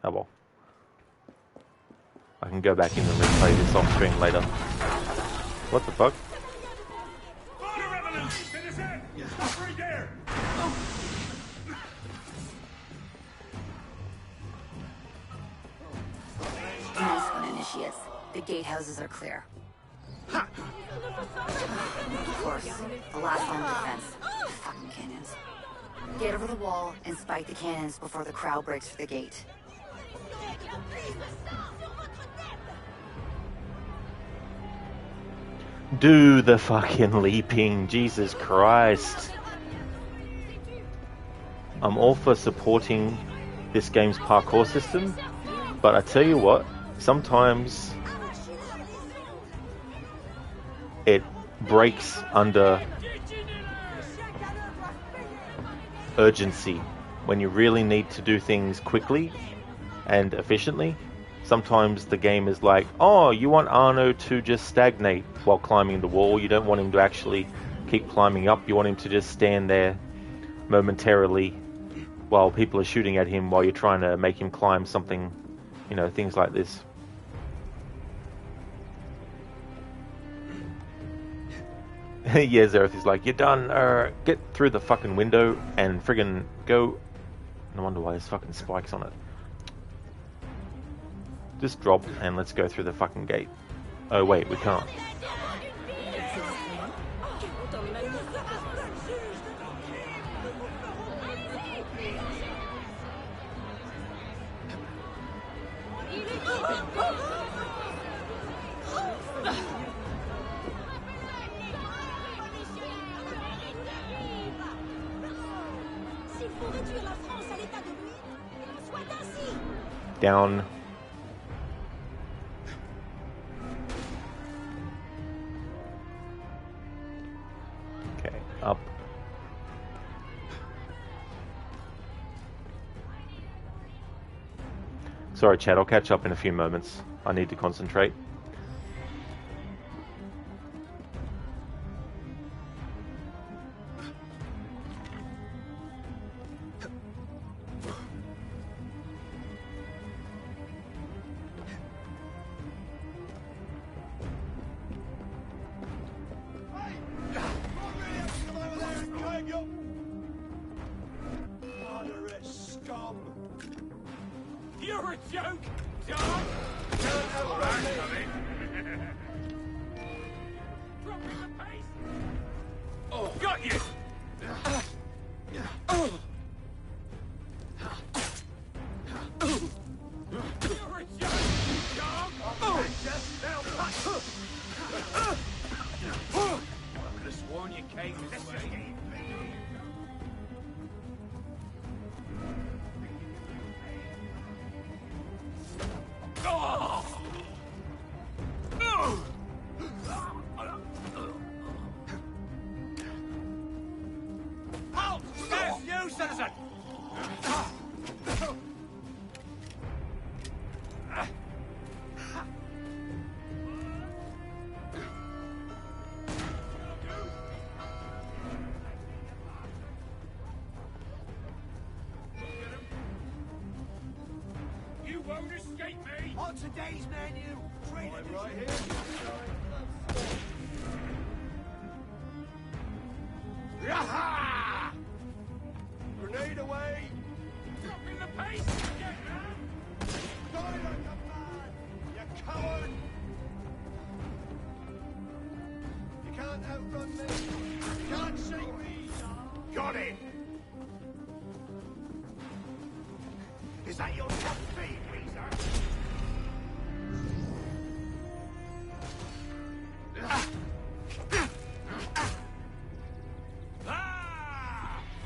Oh well. I can go back in and replay this off screen later. What the fuck? Nice one, initiates. The gatehouses are clear. Of course, the last line of defense. Fucking cannons. Get over the wall and spike the cannons before the crowd breaks through the gate. Do the fucking leaping, Jesus Christ. I'm all for supporting this game's parkour system, but I tell you what, sometimes it breaks under urgency when you really need to do things quickly and efficiently. Sometimes the game is like, oh, you want Arno to just stagnate while climbing the wall. You don't want him to actually keep climbing up. You want him to just stand there momentarily while people are shooting at him while you're trying to make him climb something, you know, things like this. Yeah, Zereth is like, you're done, get through the fucking window and friggin' go. No wonder why there's fucking spikes on it. Just drop and let's go through the fucking gate. Oh wait, we can't. Down. Okay, up. Sorry, Chad, I'll catch up in a few moments. I need to concentrate. You're a joke, John! Don't outrun me! Dropping the pace! Oh, got you! You're a joke, John! I could have sworn you came this way. Halt! There's you, citizen! You won't escape me! On today's menu, trade right here. Yaha! Grenade away! Dropping the pace! Get down! Die like a man, you coward! You can't outrun me! You can't shake me! Got it! Is that your top speed, Weezer?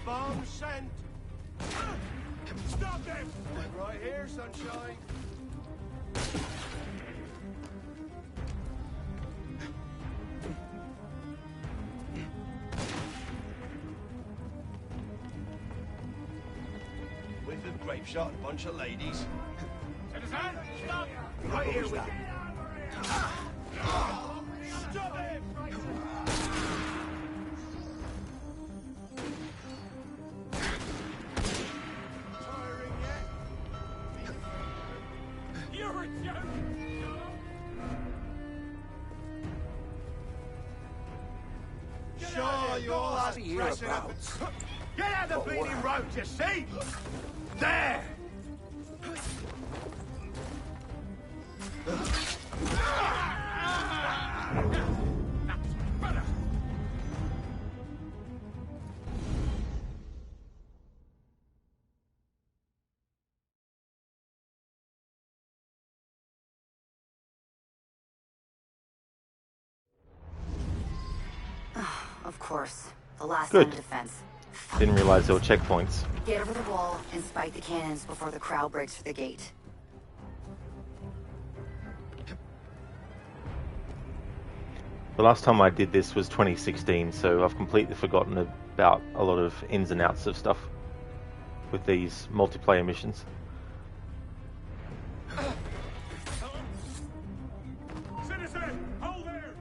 Bomb sent! Stop them! I'm right here, sunshine. With a grape shot, a bunch of ladies. Citizen, stop! Right here, we Stop him! Tiring yet? You're a joke! Sure, you're last pressing up. Get out the bleeding road, you see? There! Of course. The last Good. line of defense. Didn't realize there were checkpoints. Get over the wall and spike the cannons before the crowd breaks through the gate. The last time I did this was 2016, so I've completely forgotten about a lot of ins and outs of stuff with these multiplayer missions. Citizen, hold there!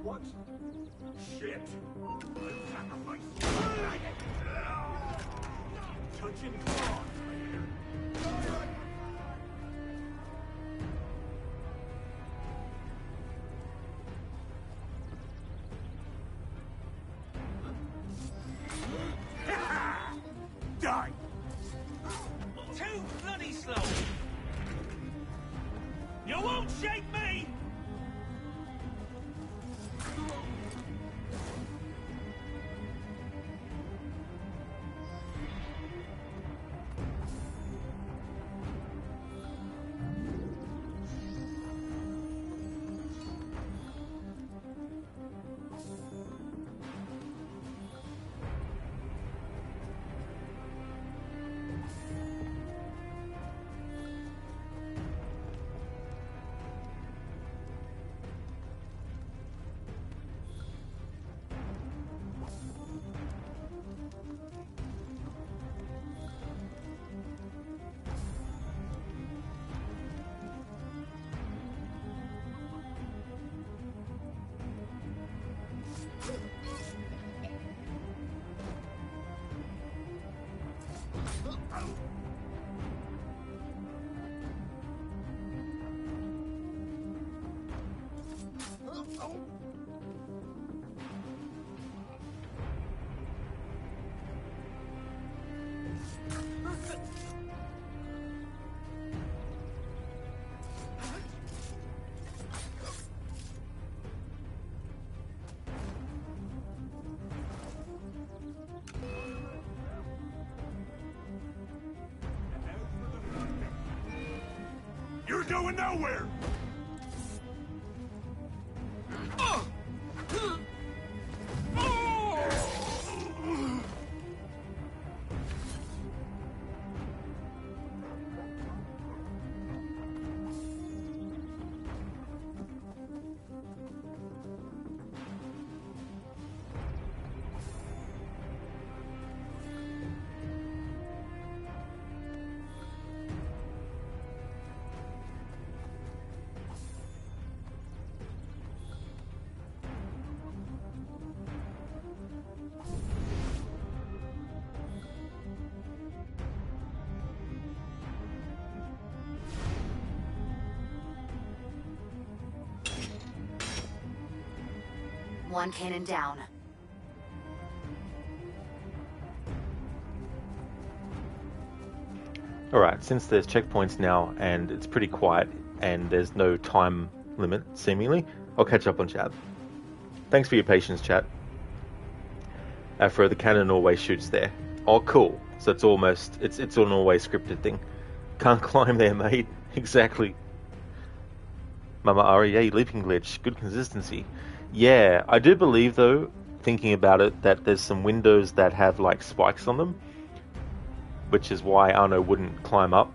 What? Shit! Touching God! Die! Too bloody slow! You won't shake me! going nowhere! One cannon down. Alright, since there's checkpoints now and it's pretty quiet and there's no time limit, seemingly, I'll catch up on chat. Thanks for your patience, chat. Afro, the cannon always shoots there. Oh, cool. So it's almost, it's an always scripted thing. Can't climb there, mate. Exactly. Mama Ari, yay, leaping glitch. Good consistency. Yeah, I do believe, though, thinking about it, that there's some windows that have, like, spikes on them, which is why Arno wouldn't climb up.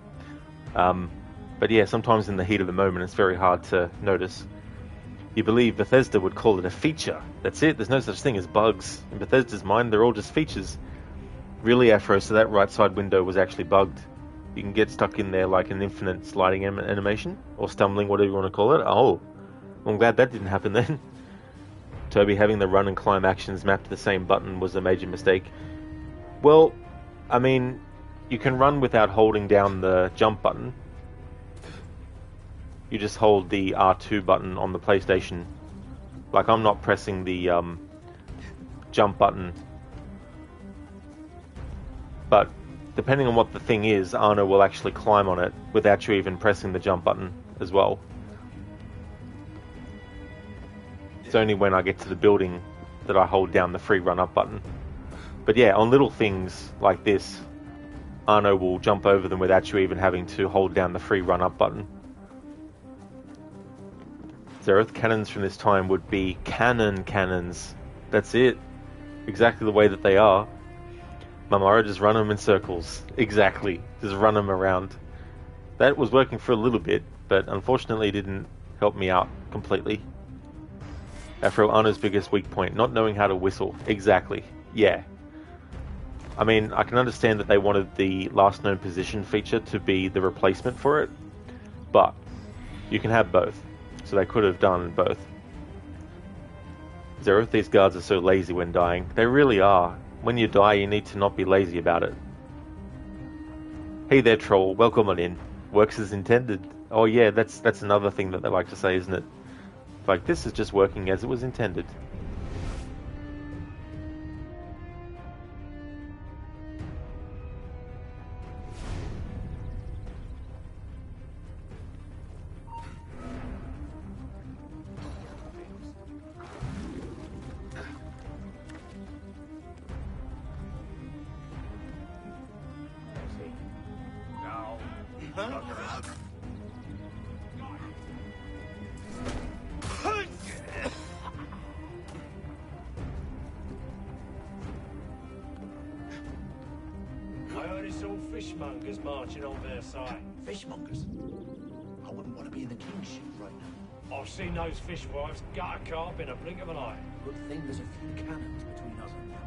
But yeah, sometimes in the heat of the moment, it's very hard to notice. You believe Bethesda would call it a feature. That's it, there's no such thing as bugs. In Bethesda's mind, they're all just features. Really, Afro, so that right side window was actually bugged. You can get stuck in there like an infinite sliding animation, or stumbling, whatever you want to call it. Oh, well, I'm glad that didn't happen then. Toby, having the run and climb actions mapped to the same button was a major mistake. Well, I mean, you can run without holding down the jump button. You just hold the R2 button on the PlayStation. Like, I'm not pressing the jump button. But depending on what the thing is, Arno will actually climb on it without you even pressing the jump button as well. It's only when I get to the building that I hold down the free run-up button. But yeah, on little things like this, Arno will jump over them without you even having to hold down the free run-up button. Zereth, cannons from this time would be cannons. That's it. Exactly the way that they are. Mamara, just run them in circles. Exactly. Just run them around. That was working for a little bit, but unfortunately didn't help me out completely. Afro, Arno's biggest weak point, not knowing how to whistle. Exactly. Yeah. I mean, I can understand that they wanted the last known position feature to be the replacement for it, but you can have both. So they could have done both. Zereth, these guards are so lazy when dying. They really are. When you die, you need to not be lazy about it. Hey there, troll. Welcome on in. Works as intended. Oh yeah, that's another thing that they like to say, isn't it? Like, this is just working as it was intended. Fishmongers marching on Versailles. Fishmongers? I wouldn't want to be in the king's ship right now. I've seen those fishwives gut a carp in a blink of an eye. Good thing there's a few cannons between us and them.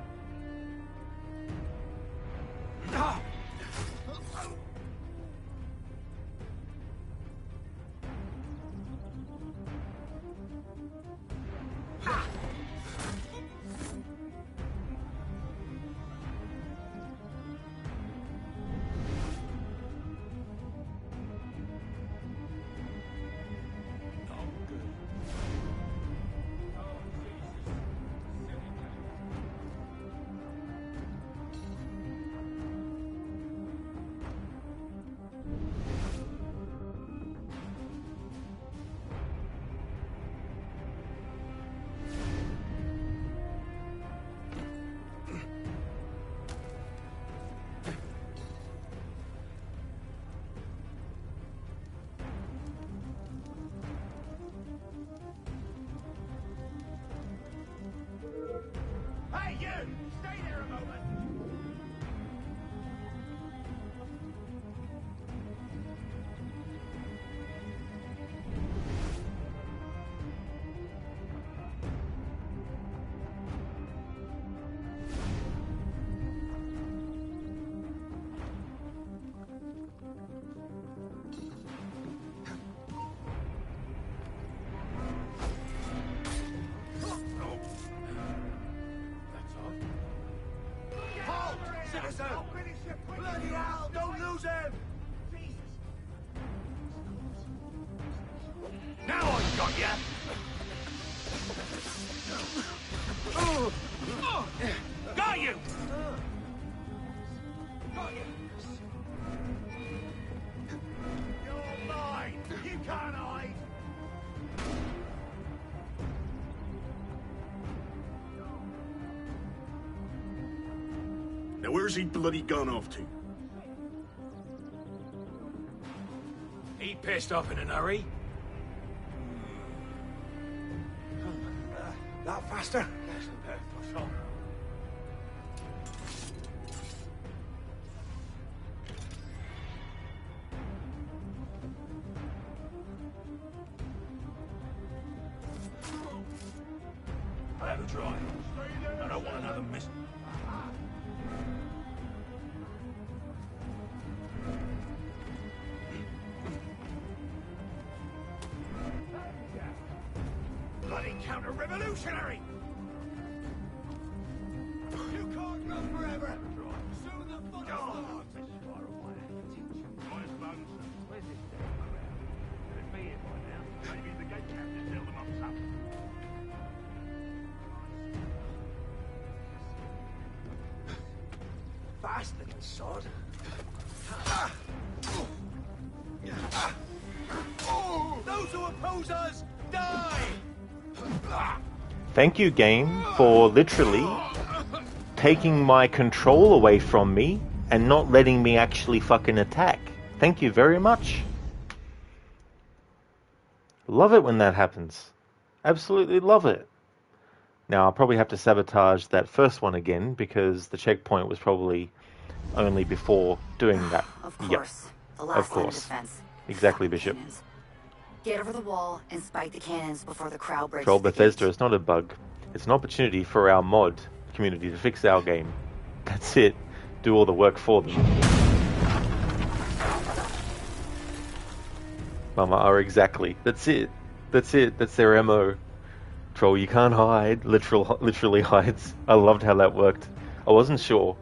citizen! Bloody hell, don't lose him! Now I've got ya! Got you! Got you! You're mine! You can't hide! Now where's he bloody gone off to? He pissed off in a hurry. That faster? That's the best push on. I have a drive. I don't want another miss. Bloody counter-revolutionary! You can't run forever! Soon the fun starts! Where's this thing? Could be here by now. Maybe the gate captain held them up something. Fast little sod. Those who oppose us, die! Thank you, game, for literally taking my control away from me and not letting me actually fucking attack. Thank you very much. Love it when that happens. Absolutely love it. Now, I'll probably have to sabotage that first one again because the checkpoint was probably only before doing that. Of course. Yep. The last Of line course. of defense. Exactly, Bishop. Cannons. Get over the wall and spike the cannons before the crowd breaks Troll the Bethesda is not a bug. It's an opportunity for our mod community to fix our game. That's it. Do all the work for them. Mama, exactly. That's it. That's it. That's their MO. Troll, you can't hide. Literally hides. I loved how that worked. I wasn't sure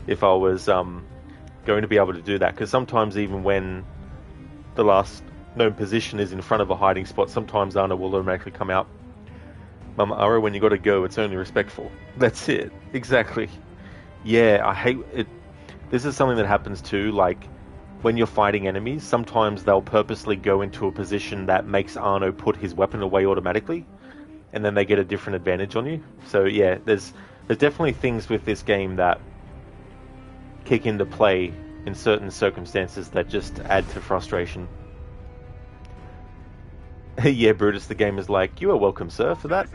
if I was going to be able to do that, because sometimes even when the last known position is in front of a hiding spot, sometimes Anna will automatically come out. Mama Ara, when you gotta go, it's only respectful. That's it. Exactly. Yeah, I hate it. This is something that happens too, like when you're fighting enemies, sometimes they'll purposely go into a position that makes Arno put his weapon away automatically, and then they get a different advantage on you. So yeah, there's definitely things with this game that kick into play in certain circumstances that just add to frustration. Yeah, Brutus, the game is like, you are welcome, sir, for that.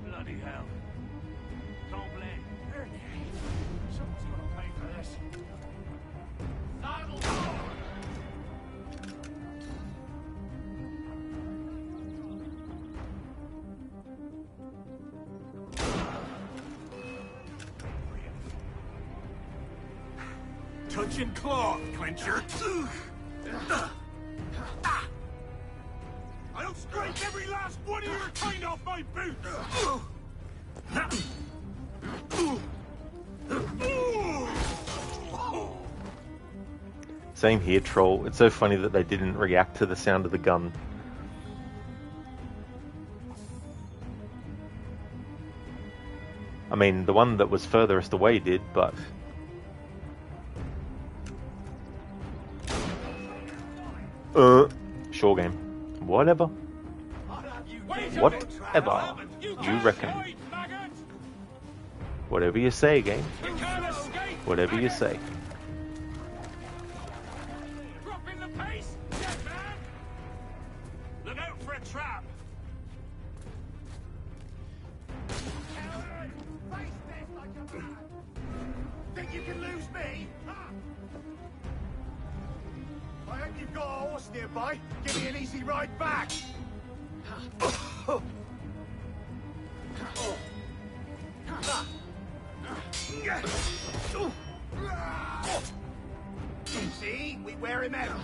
Bloody hell. Don't blame. Someone's gonna pay for this. Touching cloth, clincher. I'll scrape every last one of your kind off my boots. Same here, Troll. It's so funny that they didn't react to the sound of the gun. I mean, the one that was furthest away did, but... Sure game. Whatever. Whatever. You reckon. Whatever you say, game. Whatever you say. Dropping the pace, dead man. Look out for a trap. Think you can lose me? I hope you've got a horse nearby. Give me an easy ride back. See? We wear him out.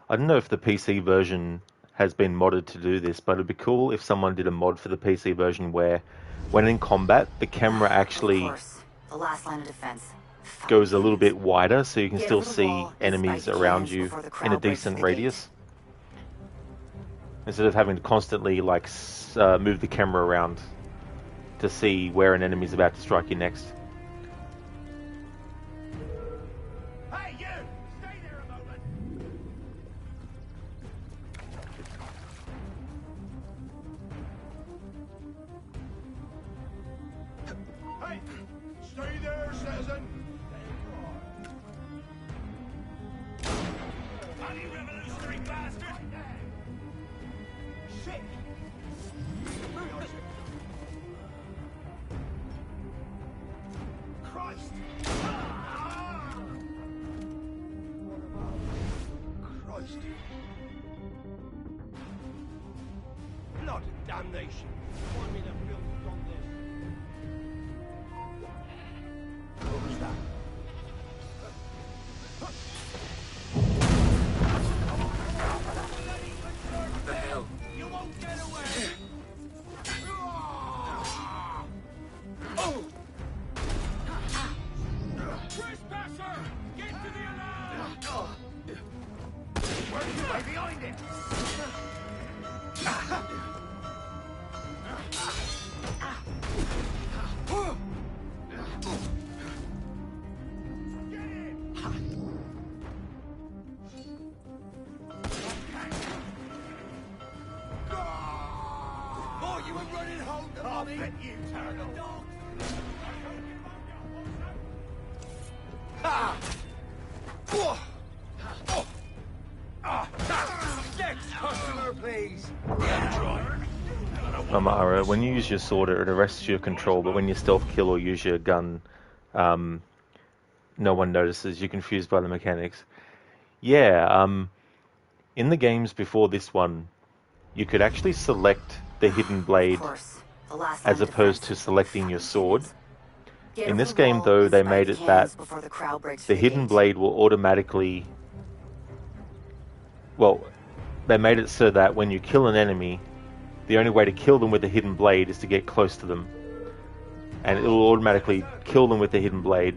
I don't know if the PC version has been modded to do this, but it'd be cool if someone did a mod for the PC version where, when in combat, the camera actually the last line of defense. goes a little bit wider so you can still see enemies around you in a decent radius. Instead of having to constantly like move the camera around to see where an enemy's about to strike you next. Hey, you! Stay there a moment! Hey! Stay there, citizen! Bloody revolutionary bastard! Shit! Christ! Christ! Blood and damnation! Find me the filth on this. What was that? What the hell? You won't get away! Trespasser! Get to the alarm! Where are you? Right behind it! Oh, you were running home to mommy. You turn the dog! Next customer, please. Amara, when you use your sword, it arrests your control, but when you stealth kill or use your gun, no one notices. You're confused by the mechanics. Yeah, in the games before this one, you could actually select the hidden blade as opposed to selecting your sword. In this game, though, they made it that the hidden blade will automatically... Well, they made it so that when you kill an enemy, the only way to kill them with the hidden blade is to get close to them. And it will automatically kill them with the hidden blade.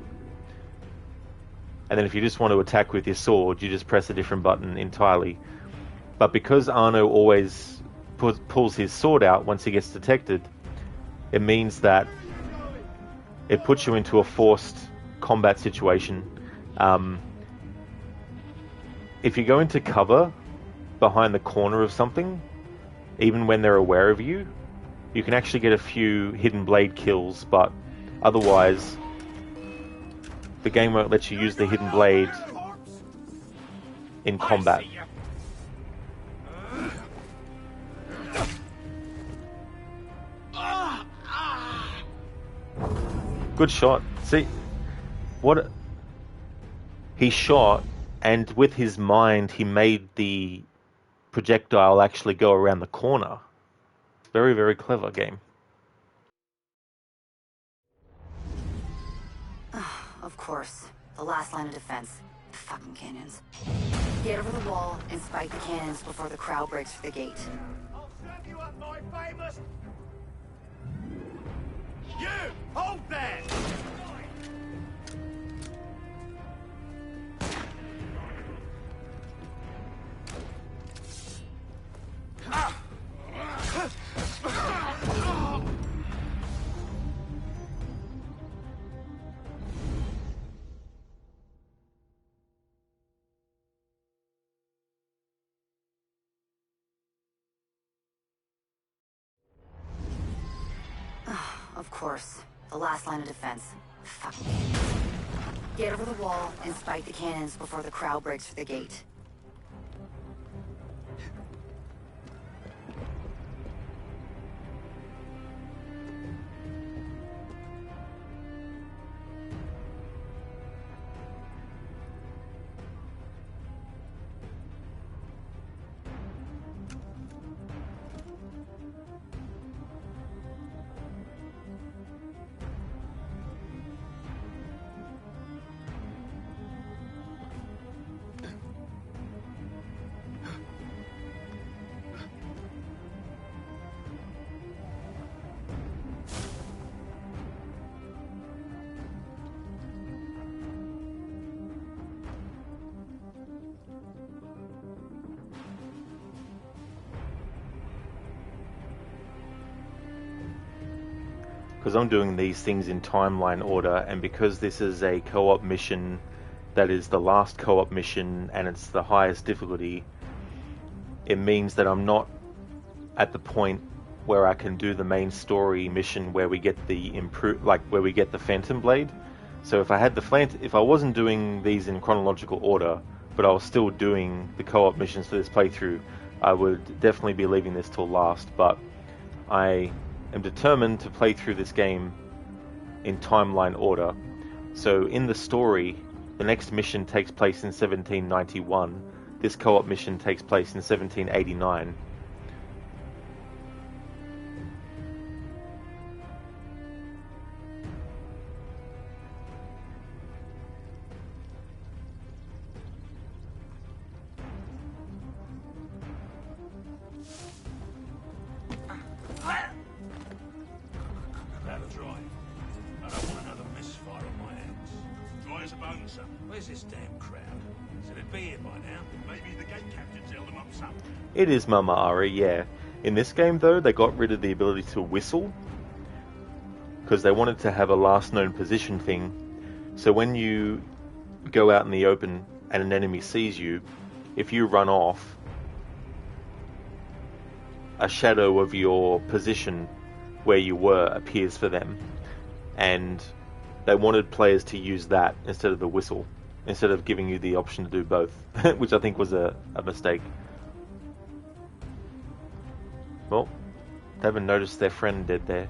And then if you just want to attack with your sword, you just press a different button entirely. But because Arno always pulls his sword out once he gets detected, it means that it puts you into a forced combat situation. If you go into cover behind the corner of something, even when they're aware of you, you can actually get a few hidden blade kills, but otherwise the game won't let you use the hidden blade in combat. Good shot. See, what he shot, and with his mind he made the projectile actually go around the corner. Very, very clever game. Of course. The last line of defense. Fucking cannons. Get over the wall and spike the cannons before the crowd breaks through the gate. I'll serve you up, my famous... You! Hold there! Of course. The last line of defense. Fucking cannons. Get over the wall and spike the cannons before the crowd breaks through the gate. because I'm doing these things in timeline order, and because this is a co-op mission that is the last co-op mission and it's the highest difficulty, it means that I'm not at the point where I can do the main story mission where we get the where we get the Phantom Blade. So if I wasn't doing these in chronological order, but I was still doing the co-op missions for this playthrough, I would definitely be leaving this till last. But I am determined to play through this game in timeline order. So in the story, the next mission takes place in 1791. This co-op mission takes place in 1789. That'll dry. I don't want another misfire on my hands. Dry as a bone, son. Where's this damn crowd? Should it be here by now? Maybe the gate captain's held them up some. It is Mama Ari, yeah. In this game, though, they got rid of the ability to whistle because they wanted to have a last known position thing. So when you go out in the open and an enemy sees you, if you run off, a shadow of your position where you were appears for them. And they wanted players to use that instead of the whistle, instead of giving you the option to do both, which I think was a mistake. Well, they haven't noticed their friend dead there.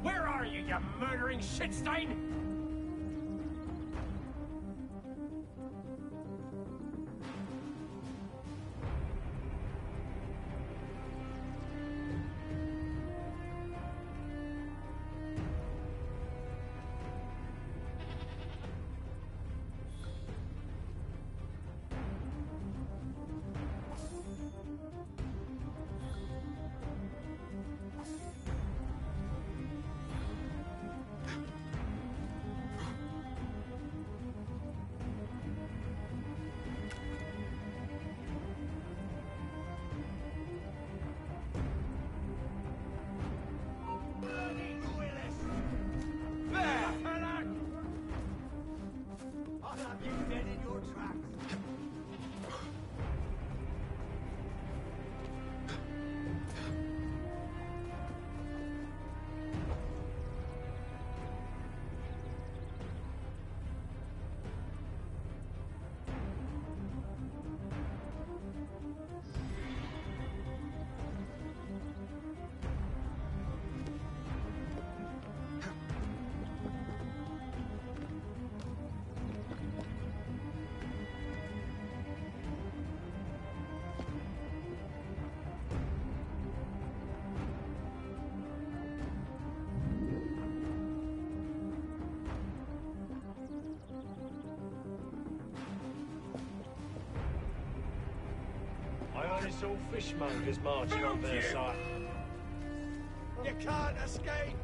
Where are you, you murdering shit stain? I only saw fishmongers marching on their side. You can't escape.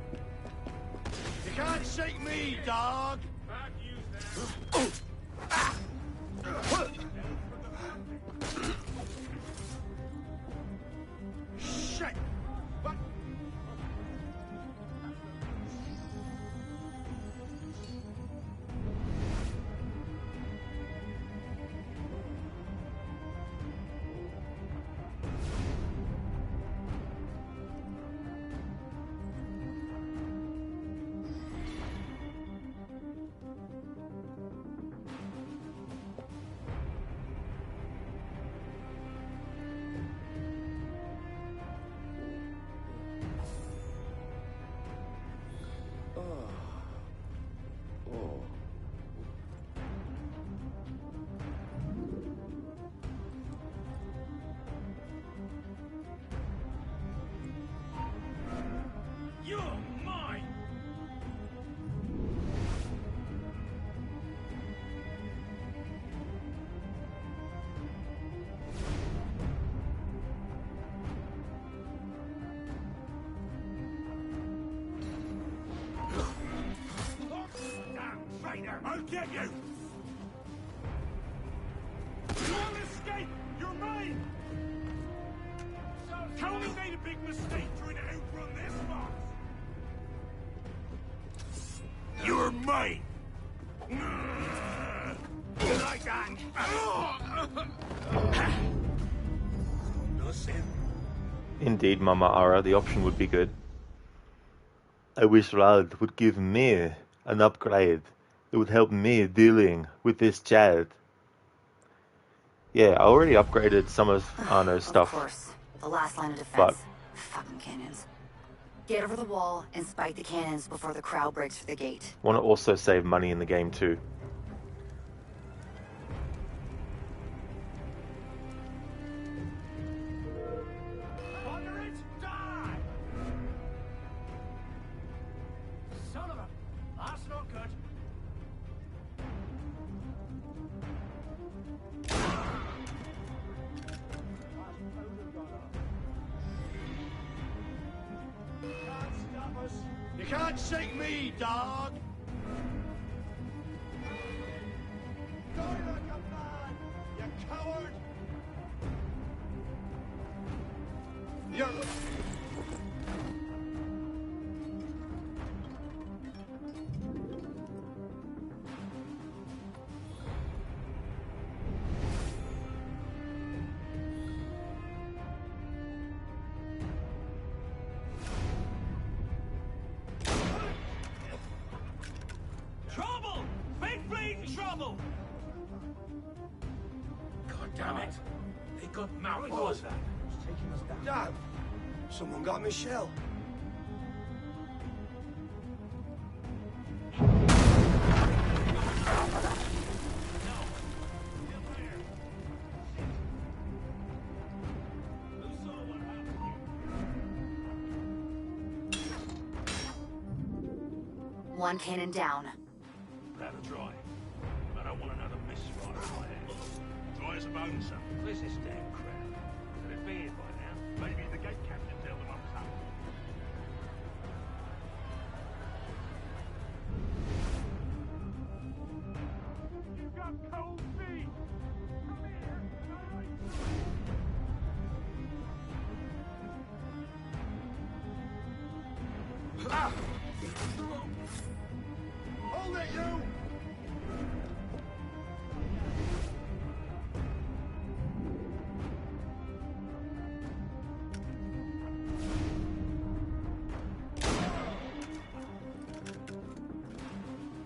You can't shake me, dog. Shit. What? You're mine! Damn traitor! I'll get you! You won't escape! You're mine! Tony made a big mistake trying to outrun this fox! You're mine! You like that? Nothing. Indeed, Mama Ara, the option would be good. I wish Rad would give me an upgrade. It would help me dealing with this child. Yeah, I already upgraded some of Arno's stuff. Of course. The last line of defense. But fucking cannons. Get over the wall and spike the cannons before the crowd breaks through the gate. want to also save money in the game too. Son of a... That's not good. You can't shake me, dog! Die like a man, you coward! You're... Trouble! Big bleeding trouble! God damn it! They got Mount. What was that? It's taking us down. Damn! Someone got Michelle. One cannon down. That'll dry. I don't want another misfire on my hands. Dry as a bone, son. Where's this damn crowd? Could it be here by now? Maybe the gate captain tell them I'm coming. You've got cold feet! Come here! Ah! Hold it, you!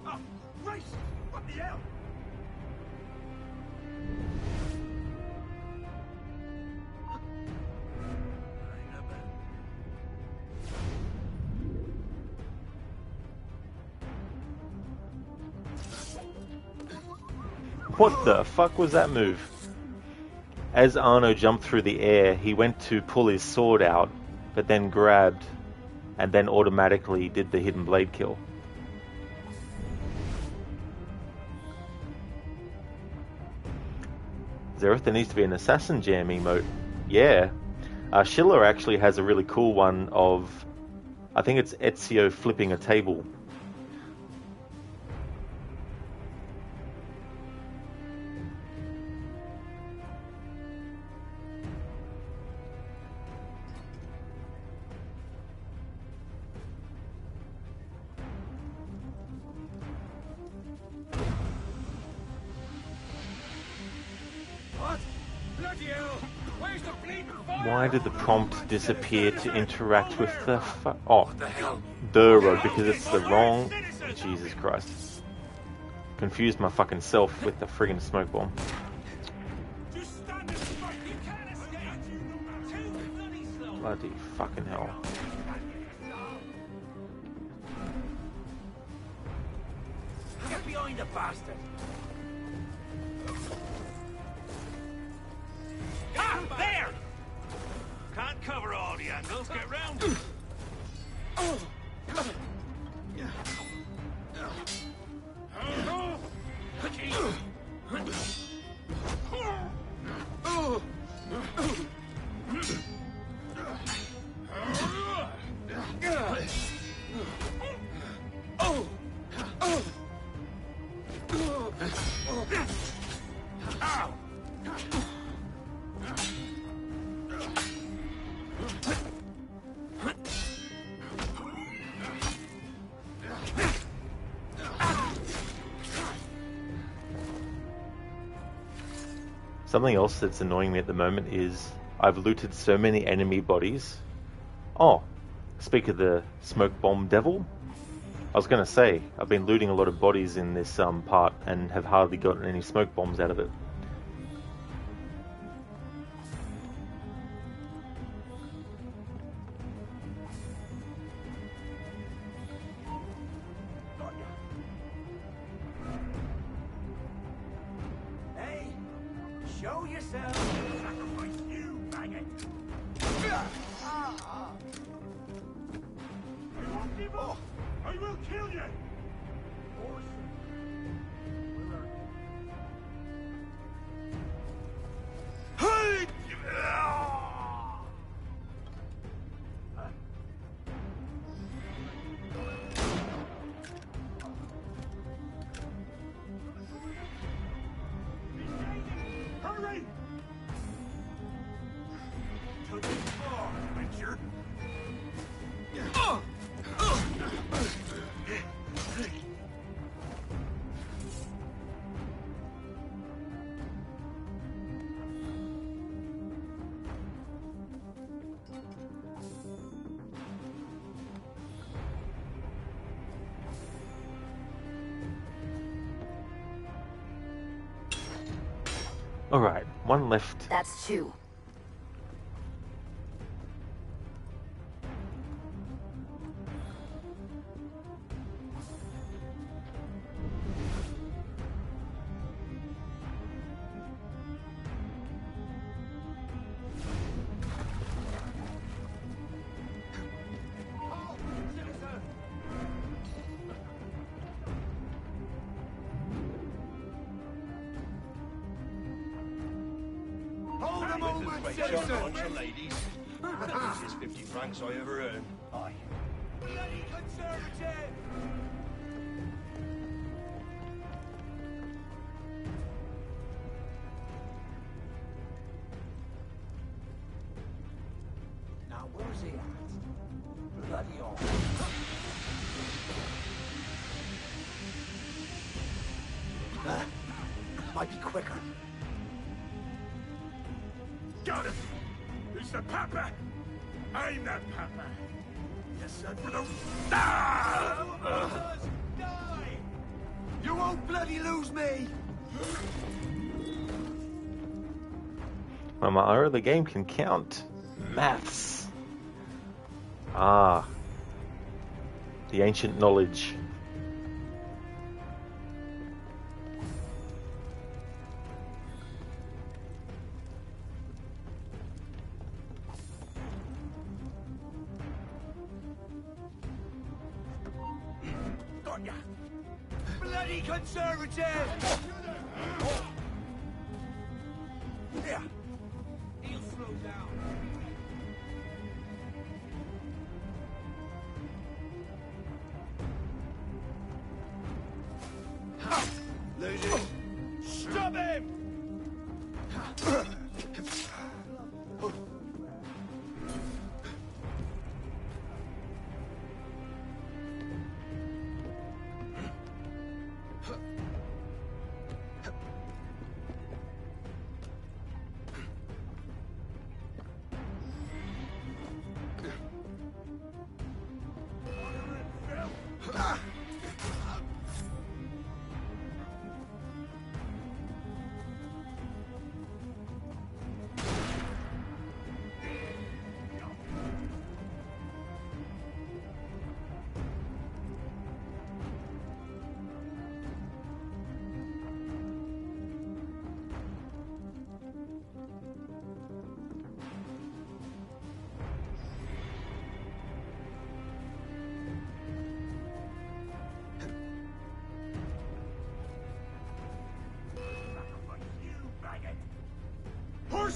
Oh, race! What the hell? What the fuck was that move? As Arno jumped through the air, he went to pull his sword out, but then grabbed, and then automatically did the hidden blade kill. Zereth, there needs to be an assassin jam emote. Yeah. Schiller actually has a really cool one of, I think it's Ezio flipping a table. Why did the prompt disappear to interact with the road? Because it's the wrong... Jesus Christ. Confused my fucking self with the friggin' smoke bomb. Bloody fucking hell. behind the bastard. Ah, there! Can't cover all the angles. Get round it. Something else that's annoying me at the moment is I've looted so many enemy bodies. Oh, speak of the smoke bomb devil. I was going to say, I've been looting a lot of bodies in this part and have hardly gotten any smoke bombs out of it. Show yourself. Sacrifice you, maggot. I won't give up. I will kill you. Hurry! To the far, Richard. Alright, one left. That's 2. Hold a moment, Bunch of ladies. Easiest 50 francs I ever earned. Aye. Bloody conservative! Now where's he at? Bloody hell. Might be quicker. Got him! Who's the papa? I'm the papa. You said for the... Ah! Die! You won't bloody lose me! Mama, the game can count. Maths. Ah. The ancient knowledge. Got ya! Bloody conservative! Here. He'll slow down. Lady! Stop him!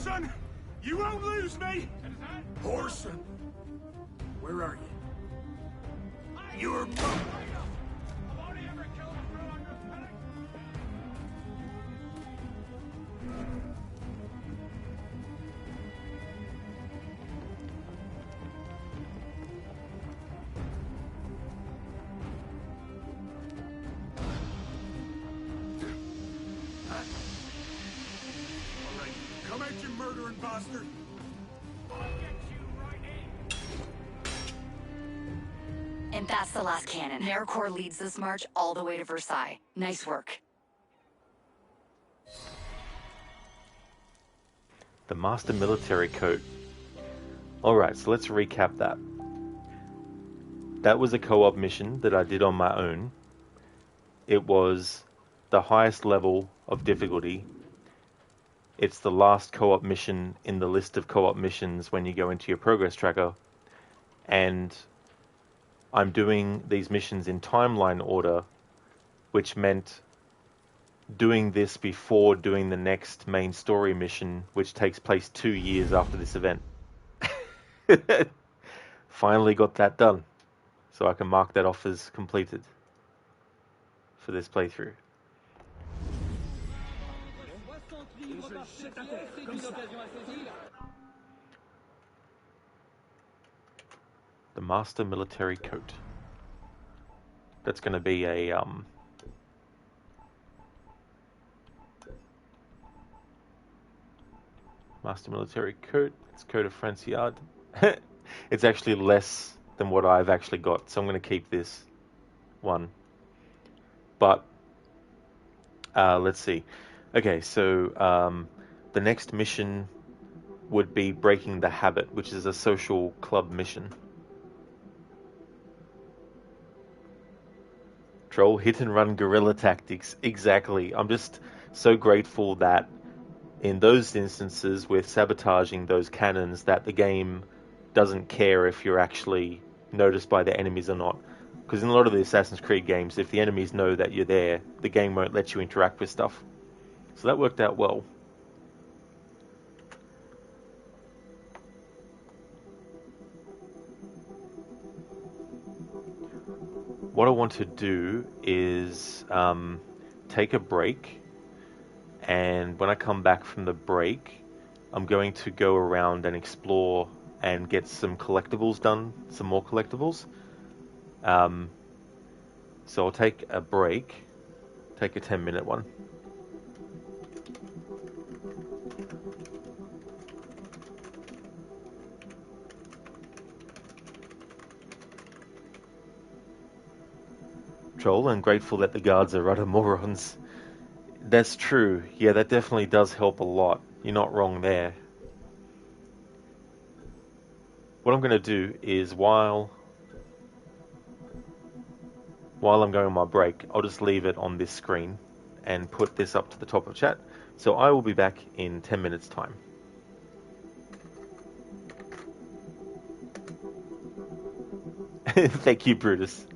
Orson! You won't lose me! Orson! Where are you? You're Come at you, murdering bastard! And that's the last cannon. Nercor leads this march all the way to Versailles. Nice work. The Master Military Coat. Alright, so let's recap that. That was a co-op mission that I did on my own. It was the highest level of difficulty. It's the last co-op mission in the list of co-op missions when you go into your progress tracker. And I'm doing these missions in timeline order, which meant doing this before doing the next main story mission, which takes place 2 years after this event. Finally got that done, so I can mark that off as completed for this playthrough. The Master Military Coat. That's going to be a Master Military Coat. It's Coat of Franciade. It's actually less than what I've actually got, so I'm going to keep this one. But let's see. Okay, so the next mission would be Breaking the Habit, which is a social club mission. Troll hit and run guerrilla tactics. Exactly. I'm just so grateful that in those instances with sabotaging those cannons that the game doesn't care if you're actually noticed by the enemies or not. Because in a lot of the Assassin's Creed games, if the enemies know that you're there, the game won't let you interact with stuff. So that worked out well. What I want to do is take a break, and when I come back from the break, I'm going to go around and explore and get some collectibles done, some more collectibles. So I'll take a break, take a 10-minute one. Troll, I'm grateful that the guards are utter morons. That's true. Yeah, that definitely does help a lot. You're not wrong there. What I'm going to do is while I'm going on my break, I'll just leave it on this screen and put this up to the top of chat. So I will be back in 10 minutes time. Thank you, Brutus.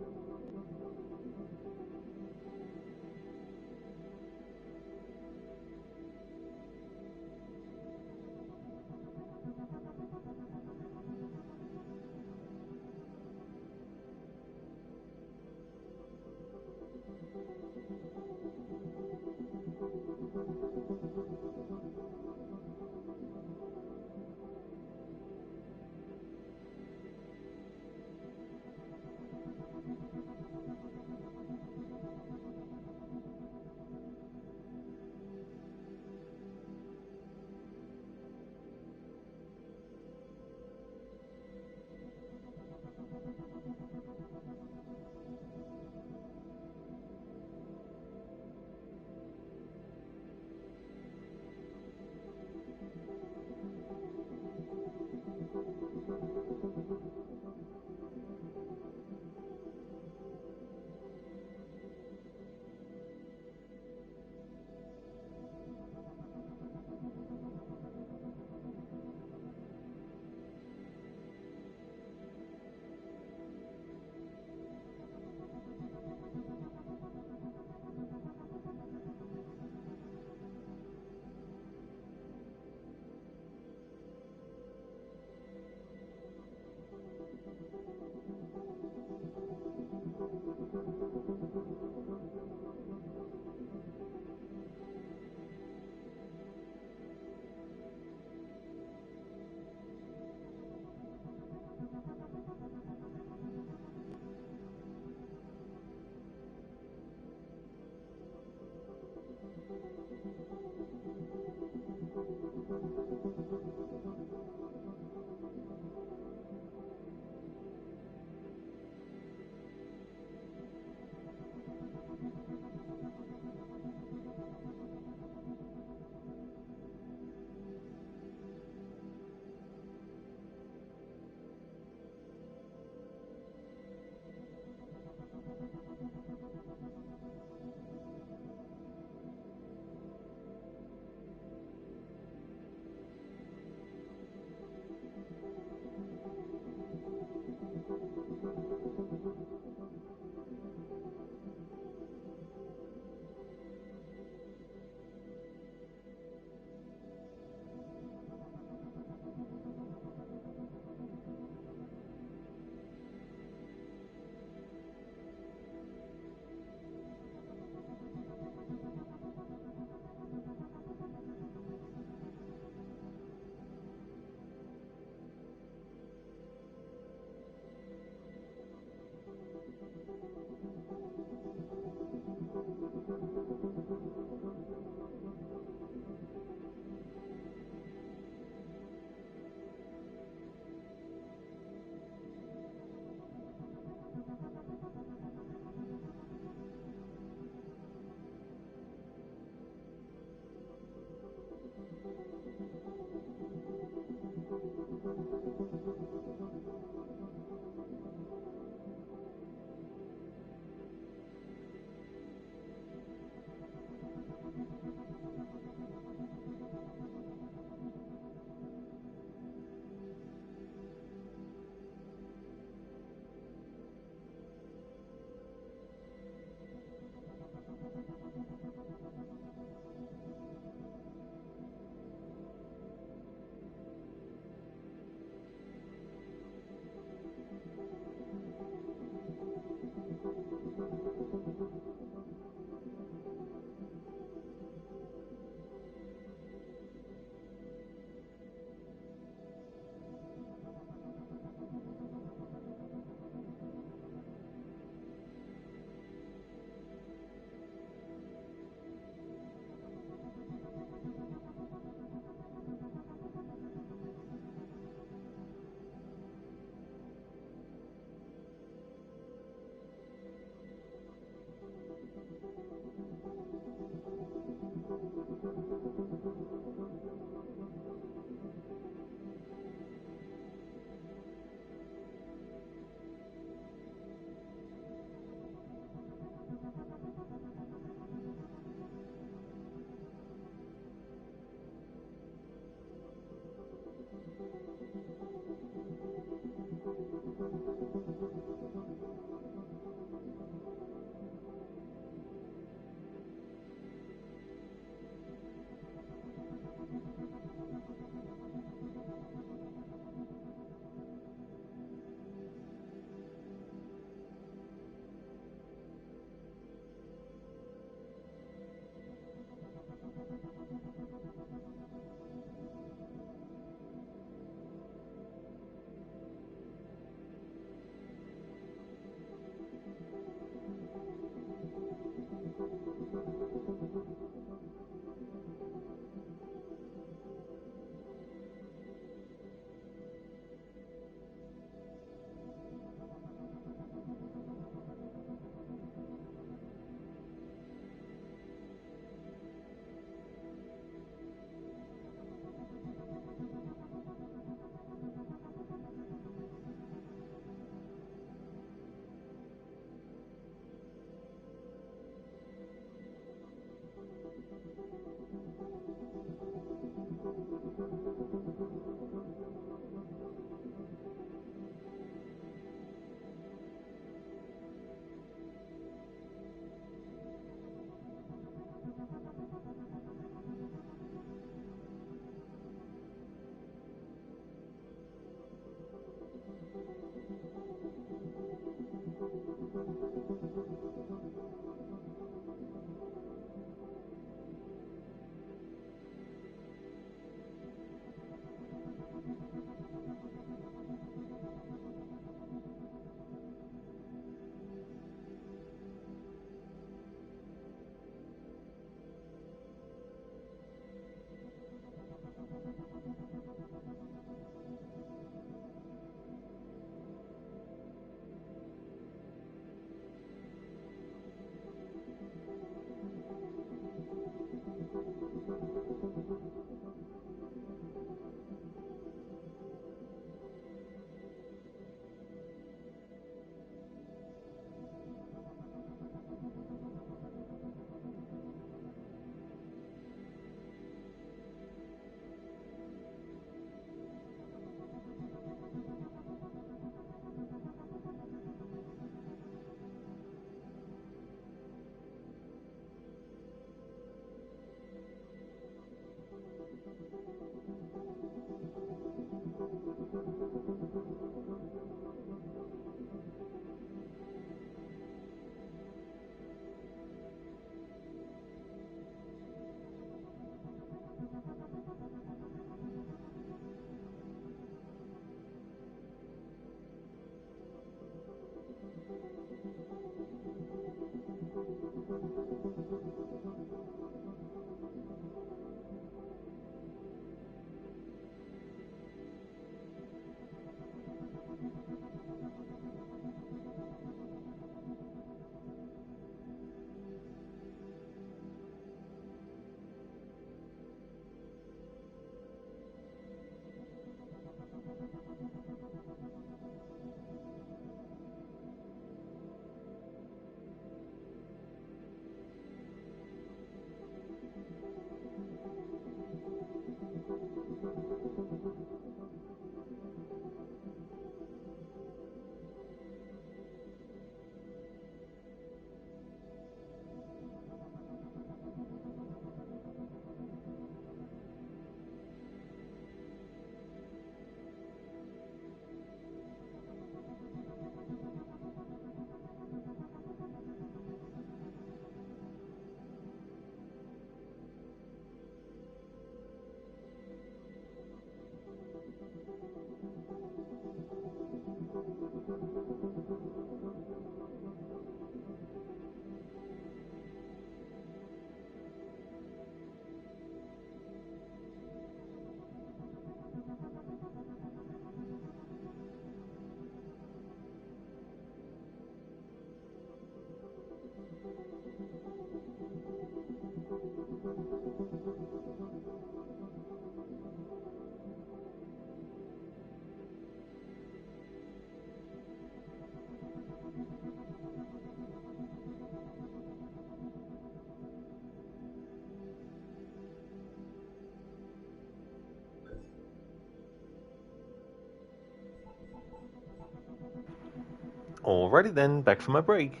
Alrighty then, back for my break.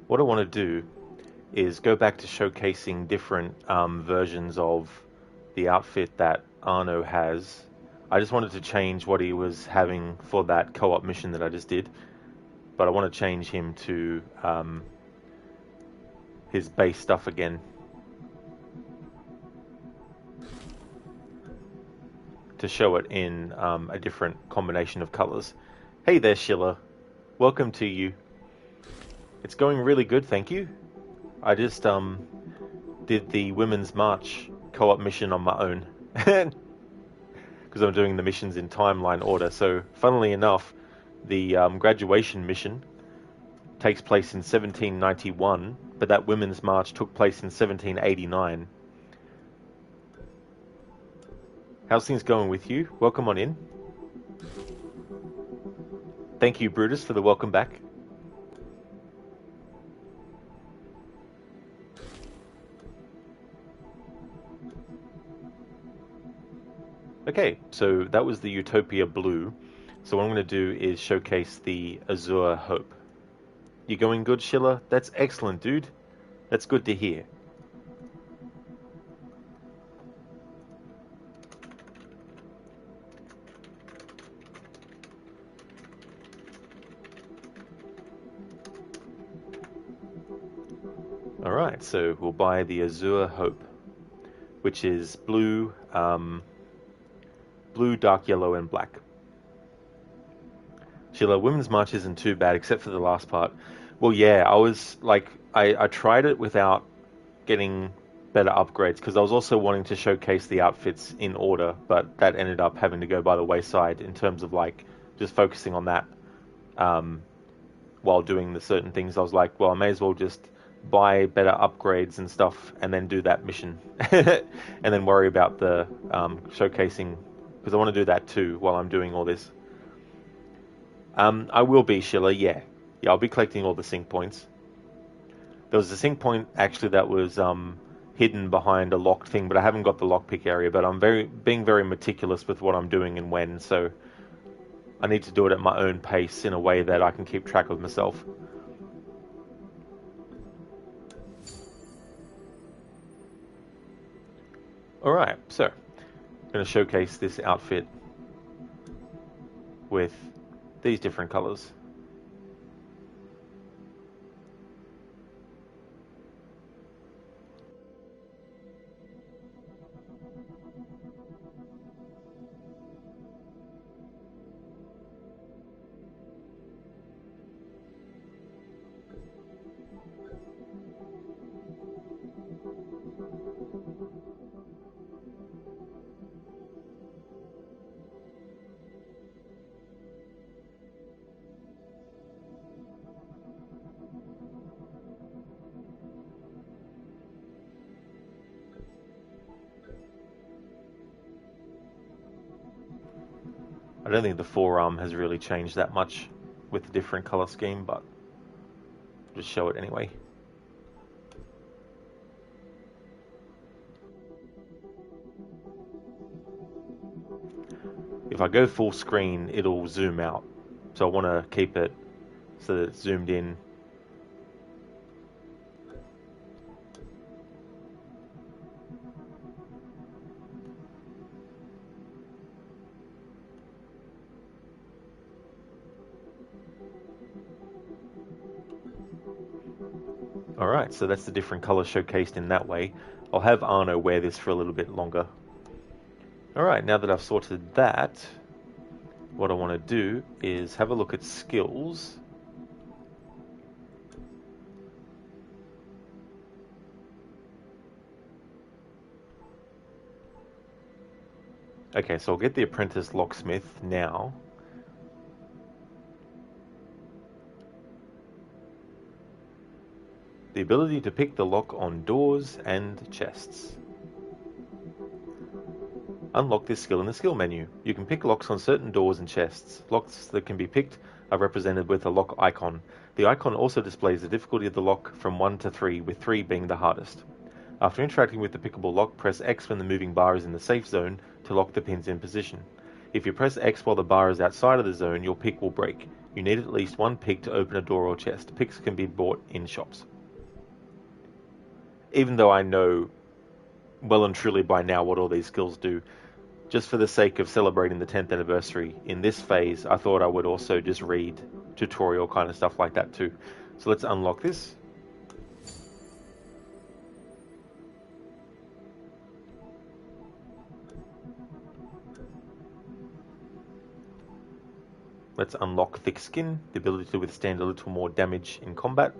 What I want to do is go back to showcasing different versions of the outfit that Arno has. I just wanted to change what he was having for that co-op mission that I just did, but I want to change him to his base stuff again, to show it in a different combination of colors. Hey there, Schiller. Welcome to you. It's going really good, thank you. I just did the Women's March co-op mission on my own, because I'm doing the missions in timeline order. So, funnily enough, the graduation mission takes place in 1791, but that Women's March took place in 1789. How's things going with you? Welcome on in. Thank you, Brutus, for the welcome back. Okay, so that was the Utopia Blue. So what I'm going to do is showcase the Azure Hope. You going good, Schiller? That's excellent, dude. That's good to hear. Alright, so we'll buy the Azure Hope, which is blue, blue, dark yellow, and black. Sheila, Women's March isn't too bad, except for the last part. Well, yeah, I was like, I tried it without getting better upgrades, because I was also wanting to showcase the outfits in order, but that ended up having to go by the wayside in terms of like just focusing on that while doing the certain things. I was like, well, I may as well just buy better upgrades and stuff and then do that mission and then worry about the showcasing, because I want to do that too while I'm doing all this. I will be, Schiller, yeah, I'll be collecting all the sync points. There was a sync point actually that was hidden behind a locked thing, but I haven't got the lockpick area, but I'm being very meticulous with what I'm doing and when, so I need to do it at my own pace in a way that I can keep track of myself. Alright, so I'm going to showcase this outfit with these different colors. I don't think the forearm has really changed that much with the different color scheme, but just show it anyway. If I go full screen, it'll zoom out. So I want to keep it so that it's zoomed in. Alright, so that's the different colors showcased in that way. I'll have Arno wear this for a little bit longer. Alright, now that I've sorted that, what I want to do is have a look at skills. Okay, so I'll get the Apprentice Locksmith now. The ability to pick the lock on doors and chests. Unlock this skill in the skill menu. You can pick locks on certain doors and chests. Locks that can be picked are represented with a lock icon. The icon also displays the difficulty of the lock from 1 to 3, with 3 being the hardest. After interacting with the pickable lock, press X when the moving bar is in the safe zone to lock the pins in position. If you press X while the bar is outside of the zone, your pick will break. You need at least 1 pick to open a door or chest. Picks can be bought in shops. Even though I know well and truly by now what all these skills do, just for the sake of celebrating the 10th anniversary, in this phase, I thought I would also just read tutorial kind of stuff like that too. So let's unlock this. Let's unlock Thick Skin, the ability to withstand a little more damage in combat.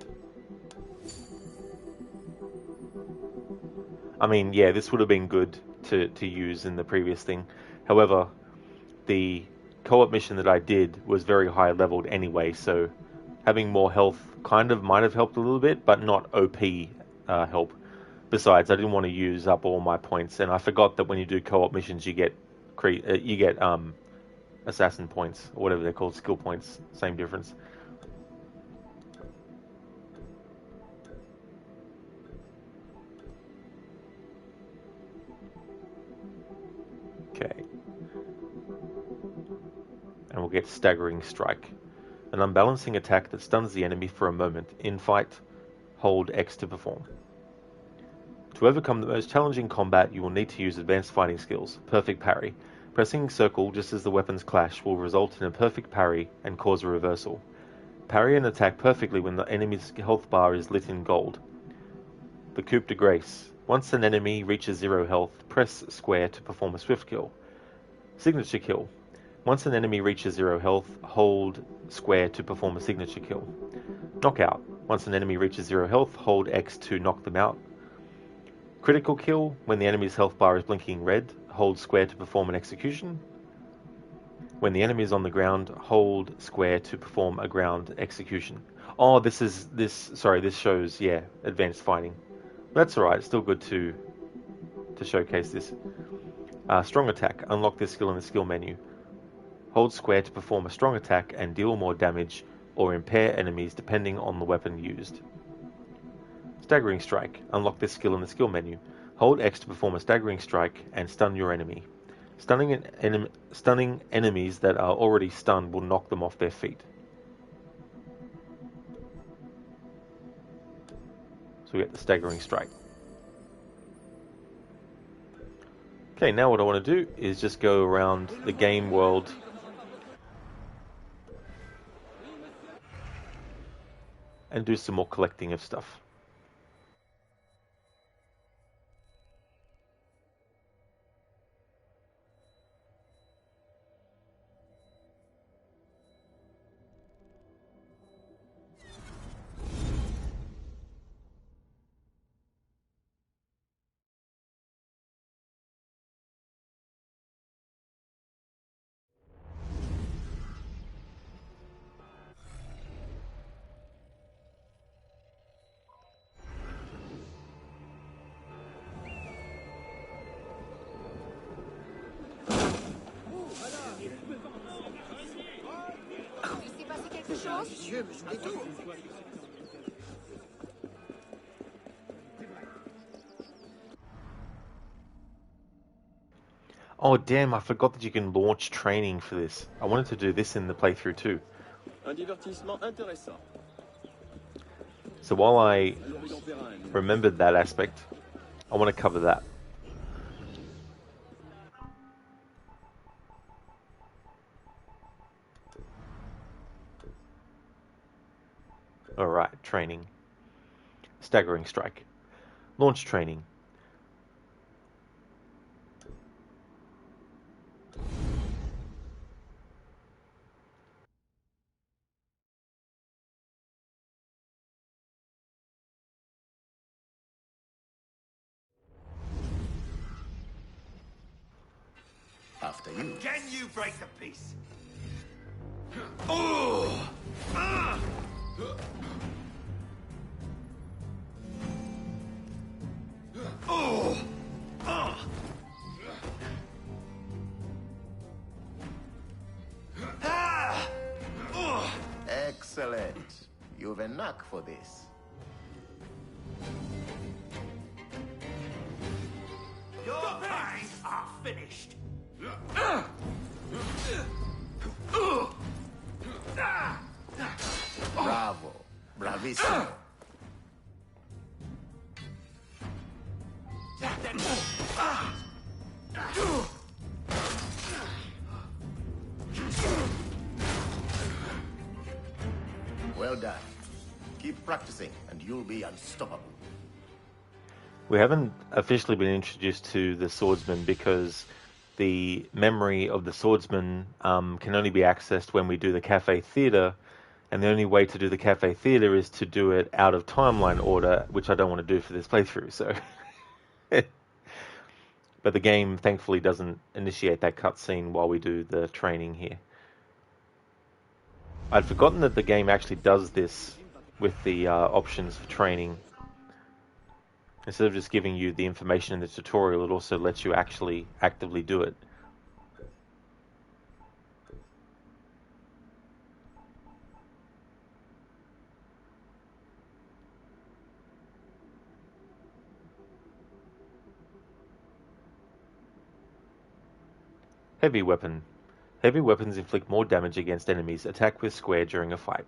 I mean, yeah, this would have been good to use in the previous thing. However, the co-op mission that I did was very high leveled anyway, so having more health kind of might have helped a little bit, but not OP help. Besides, I didn't want to use up all my points, and I forgot that when you do co-op missions, you get assassin points, or whatever they're called, skill points, same difference. Okay. And we'll get Staggering Strike, an unbalancing attack that stuns the enemy for a moment. In fight, hold X to perform. To overcome the most challenging combat, you will need to use advanced fighting skills. Perfect Parry. Pressing circle just as the weapons clash will result in a perfect parry and cause a reversal. Parry an attack perfectly when the enemy's health bar is lit in gold. The Coup de Grace. Once an enemy reaches 0 health, press square to perform a swift kill. Signature Kill. Once an enemy reaches 0 health, hold square to perform a signature kill. Knockout. Once an enemy reaches 0 health, hold X to knock them out. Critical Kill. When the enemy's health bar is blinking red, hold square to perform an execution. When the enemy is on the ground, hold square to perform a ground execution. Oh, this shows, yeah, advanced fighting. That's alright, it's still good to showcase this. Strong Attack. Unlock this skill in the skill menu. Hold square to perform a strong attack and deal more damage or impair enemies depending on the weapon used. Staggering Strike. Unlock this skill in the skill menu. Hold X to perform a staggering strike and stun your enemy. Stunning enemies that are already stunned will knock them off their feet. So we get the Staggering Strike. Okay, now what I want to do is just go around the game world and do some more collecting of stuff. Oh damn, I forgot that you can launch training for this. I wanted to do this in the playthrough too. So while I remembered that aspect, I want to cover that. Alright, training. Staggering Strike. Launch training. After you. Can you break the peace? Oh! Ah! Oh! Ah! Ah! Oh! knack for this. Your pains are finished. Bravo. Bravissimo. Well done. Keep practicing, and you'll be unstoppable. We haven't officially been introduced to the swordsman because the memory of the swordsman can only be accessed when we do the cafe theater, and the only way to do the cafe theater is to do it out of timeline order, which I don't want to do for this playthrough. So, but the game thankfully doesn't initiate that cutscene while we do the training here. I'd forgotten that the game actually does this with the options for training. Instead of just giving you the information in the tutorial, it also lets you actually actively do it. Heavy weapon. Heavy weapons inflict more damage against enemies. Attack with square during a fight.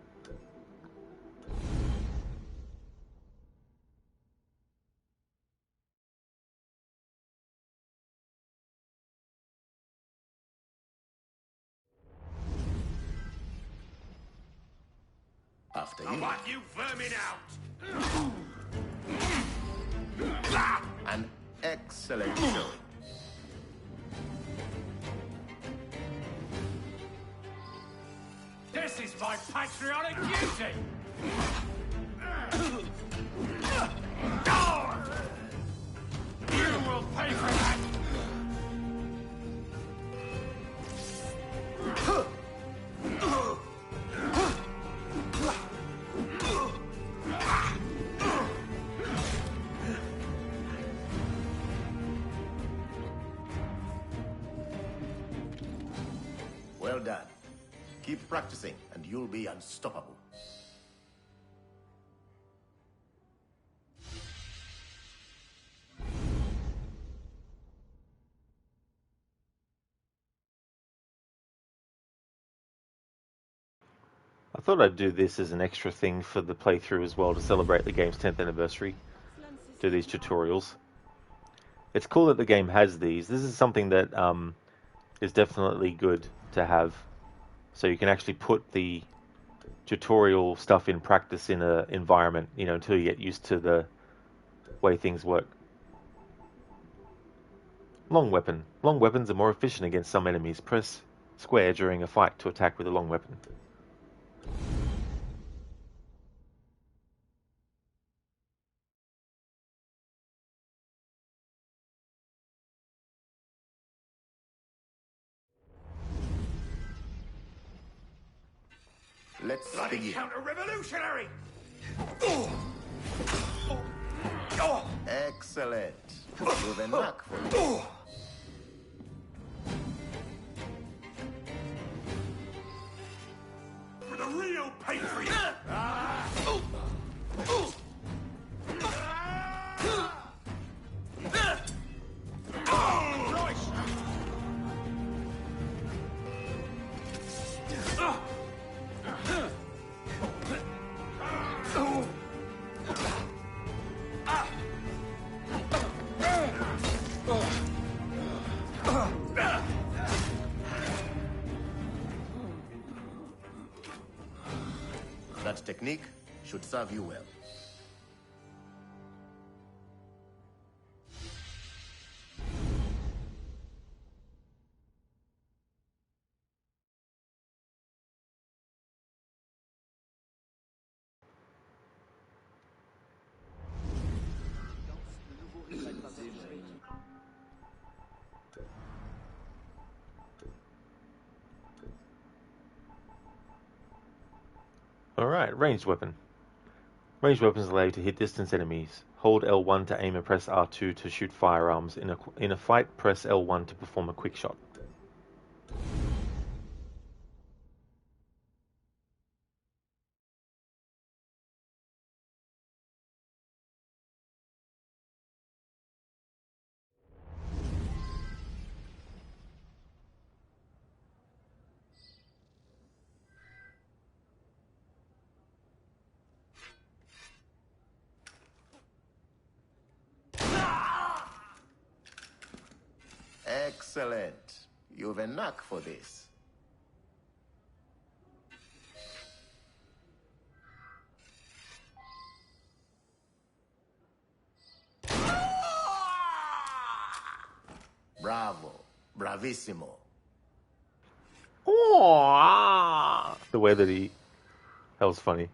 After I you. want you vermin out. An excellent showing. This is my patriotic duty. You will pay for that. Well done. Keep practicing, and you'll be unstoppable. I thought I'd do this as an extra thing for the playthrough as well to celebrate the game's 10th anniversary. Do these tutorials. It's cool that the game has these. This is something that is definitely good to have. So you can actually put the tutorial stuff in practice in an environment, you know, until you get used to the way things work. Long weapon. Long weapons are more efficient against some enemies. Press square during a fight to attack with a long weapon. Let's Bloody begin. counter-revolutionary. Excellent. You've a knack for this. For the real patriot. That technique should serve you well. Alright, ranged weapon. Ranged weapons allow you to hit distance enemies. Hold L1 to aim and press R2 to shoot firearms. In a fight, press L1 to perform a quick shot. Excellent. You've a knack for this. Bravo. Bravissimo. Oh, the way that that was funny.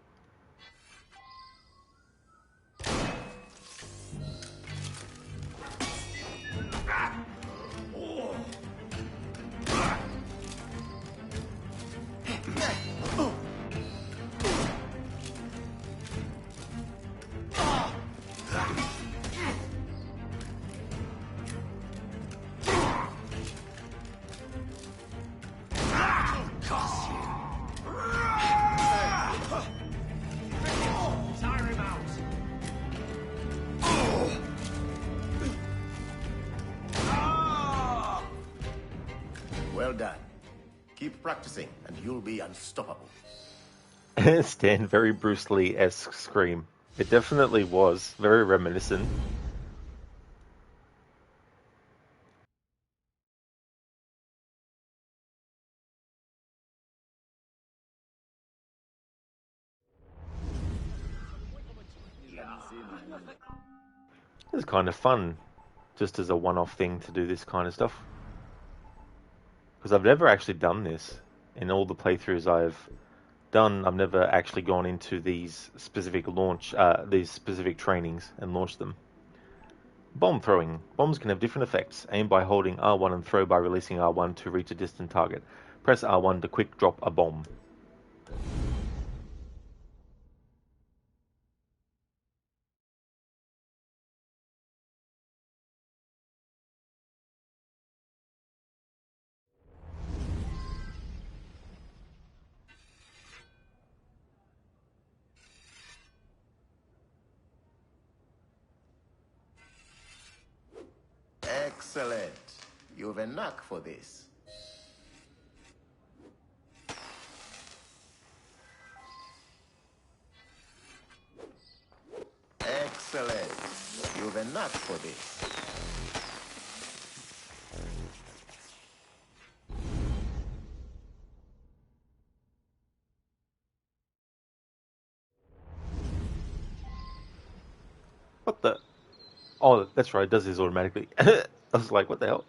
Well done. Keep practicing, and you'll be unstoppable. Stan, very Bruce Lee-esque scream. It definitely was. Very reminiscent. It's kind of fun, just as a one-off thing to do this kind of stuff. Because I've never actually done this. In all the playthroughs I've done, I've never actually gone into these specific trainings and launched them. Bomb throwing. Bombs can have different effects. Aim by holding R1 and throw by releasing R1 to reach a distant target. Press R1 to quick drop a bomb. Excellent. You've a knack for this. Excellent. You've a knack for this. What the? Oh, that's right. It does this automatically. I was like, what the hell?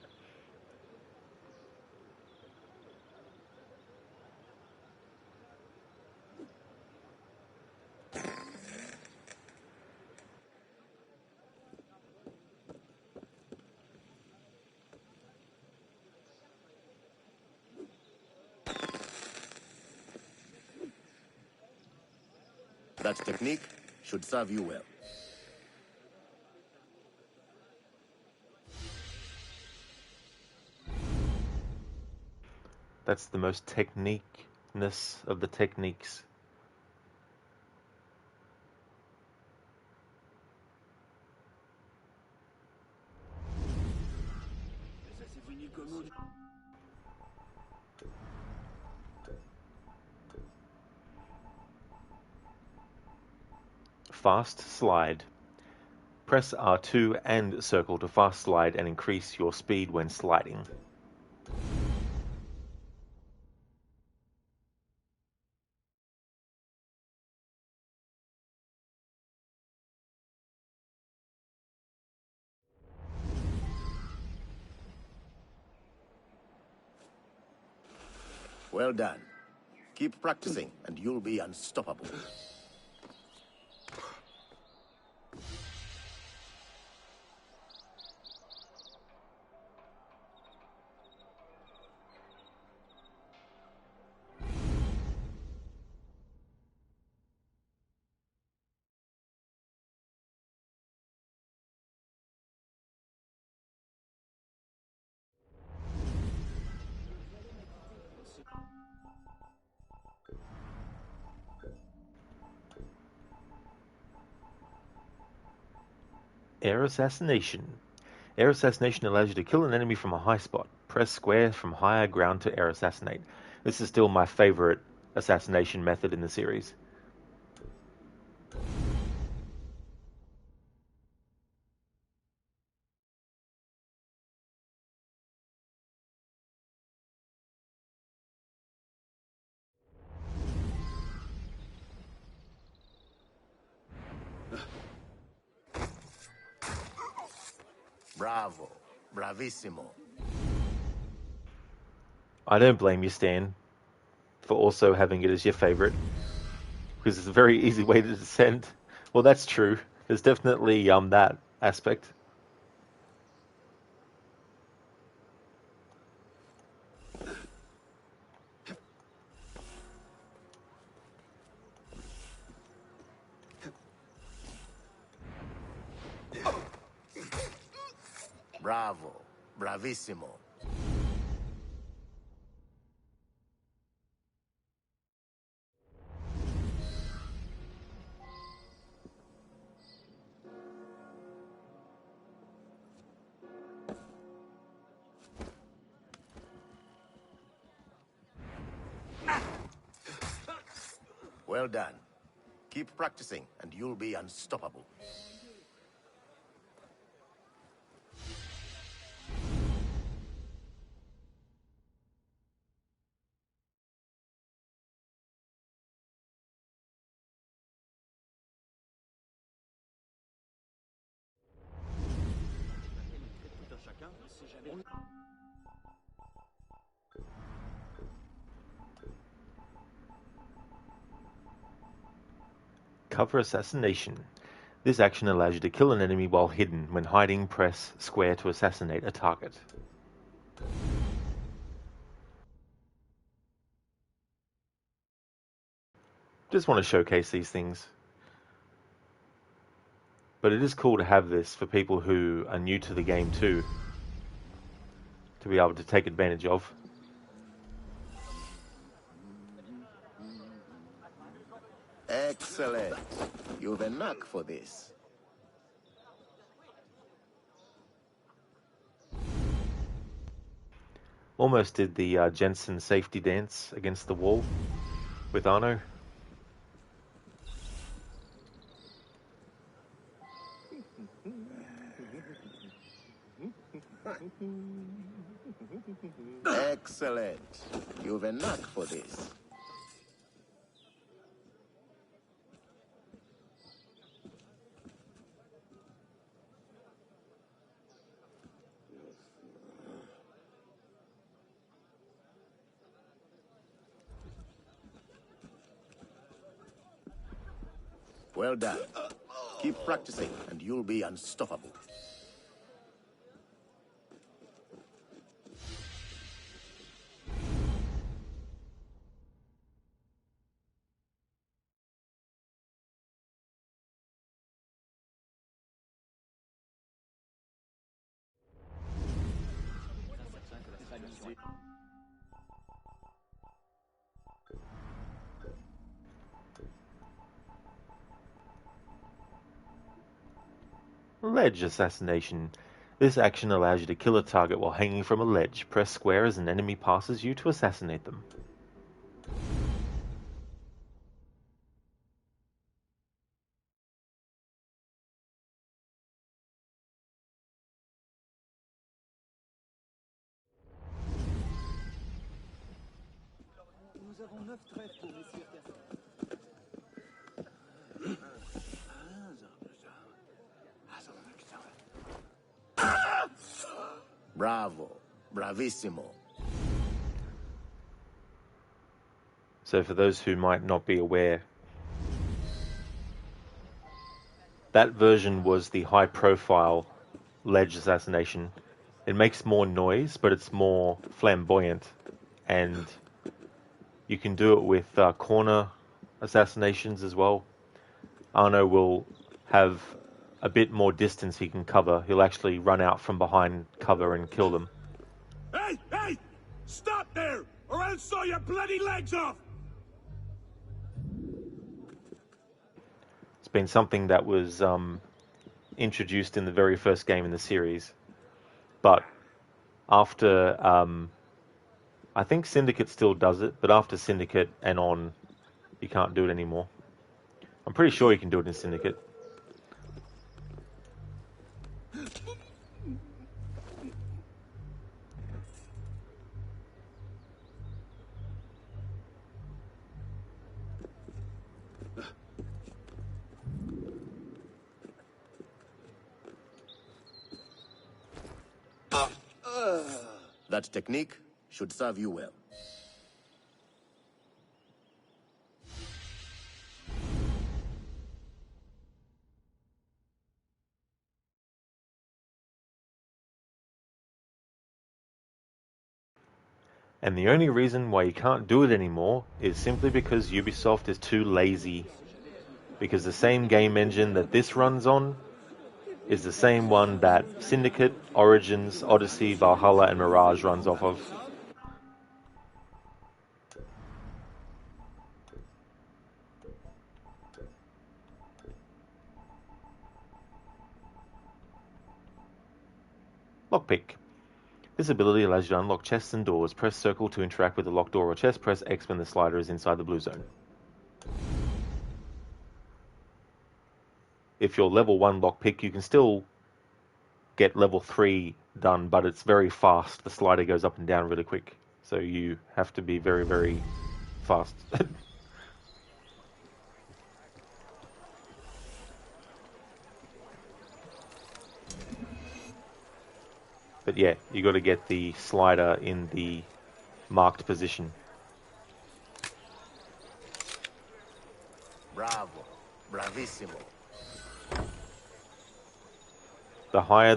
That technique should serve you well. That's the most technique-ness of the techniques. Fast slide. Press R2 and circle to fast slide and increase your speed when sliding. Well done. Keep practicing, and you'll be unstoppable. Air assassination. Air assassination allows you to kill an enemy from a high spot. Press square from higher ground to air assassinate. This is still my favorite assassination method in the series. Bravo. Bravissimo. I don't blame you, Stan, for also having it as your favorite, because it's a very easy way to descend. Well, that's true. There's definitely that aspect. Bravo. Bravissimo. Well done. Keep practicing, and you'll be unstoppable. Cover assassination. This action allows you to kill an enemy while hidden. When hiding, press square to assassinate a target. Just want to showcase these things. But it is cool to have this for people who are new to the game too, to be able to take advantage of. Excellent. You've a knack for this. Almost did the Jensen safety dance against the wall with Arno. Excellent. You've a knack for this. Well done. Keep practicing, and you'll be unstoppable. Ledge assassination. This action allows you to kill a target while hanging from a ledge. Press square as an enemy passes you to assassinate them. Nous avons 9 trèfles pour messieurs Bravo. Bravissimo. So for those who might not be aware, that version was the high-profile ledge assassination. It makes more noise, but it's more flamboyant, and you can do it with corner assassinations as well. Arno will have a bit more distance he can cover. He'll actually run out from behind cover and kill them. Hey! Hey! Stop there, or I'll saw your bloody legs off! It's been something that was introduced in the very first game in the series. But after, I think Syndicate still does it, but after Syndicate and on, you can't do it anymore. I'm pretty sure you can do it in Syndicate. That technique should serve you well. And the only reason why you can't do it anymore is simply because Ubisoft is too lazy. Because the same game engine that this runs on is the same one that Syndicate, Origins, Odyssey, Valhalla, and Mirage runs off of. Lockpick. This ability allows you to unlock chests and doors. Press circle to interact with the locked door or chest. Press X when the slider is inside the blue zone. If you're level 1 lockpick, you can still get level 3 done, but it's very fast. The slider goes up and down really quick. So you have to be very, very fast. But yeah, you got to get the slider in the marked position. Bravo. Bravissimo. The higher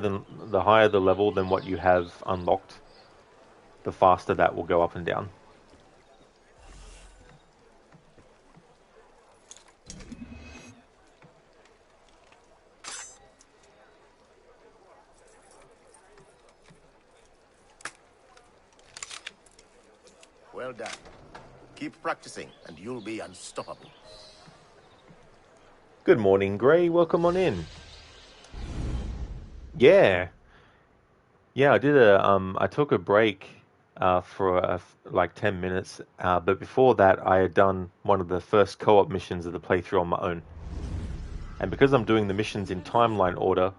the level than what you have unlocked, the faster that will go up and down. Well done. Keep practicing, and you'll be unstoppable. Good morning, Gray. Welcome on in. Yeah, I did I took a break for like 10 minutes, but before that, I had done one of the first co-op missions of the playthrough on my own. And because I'm doing the missions in timeline order,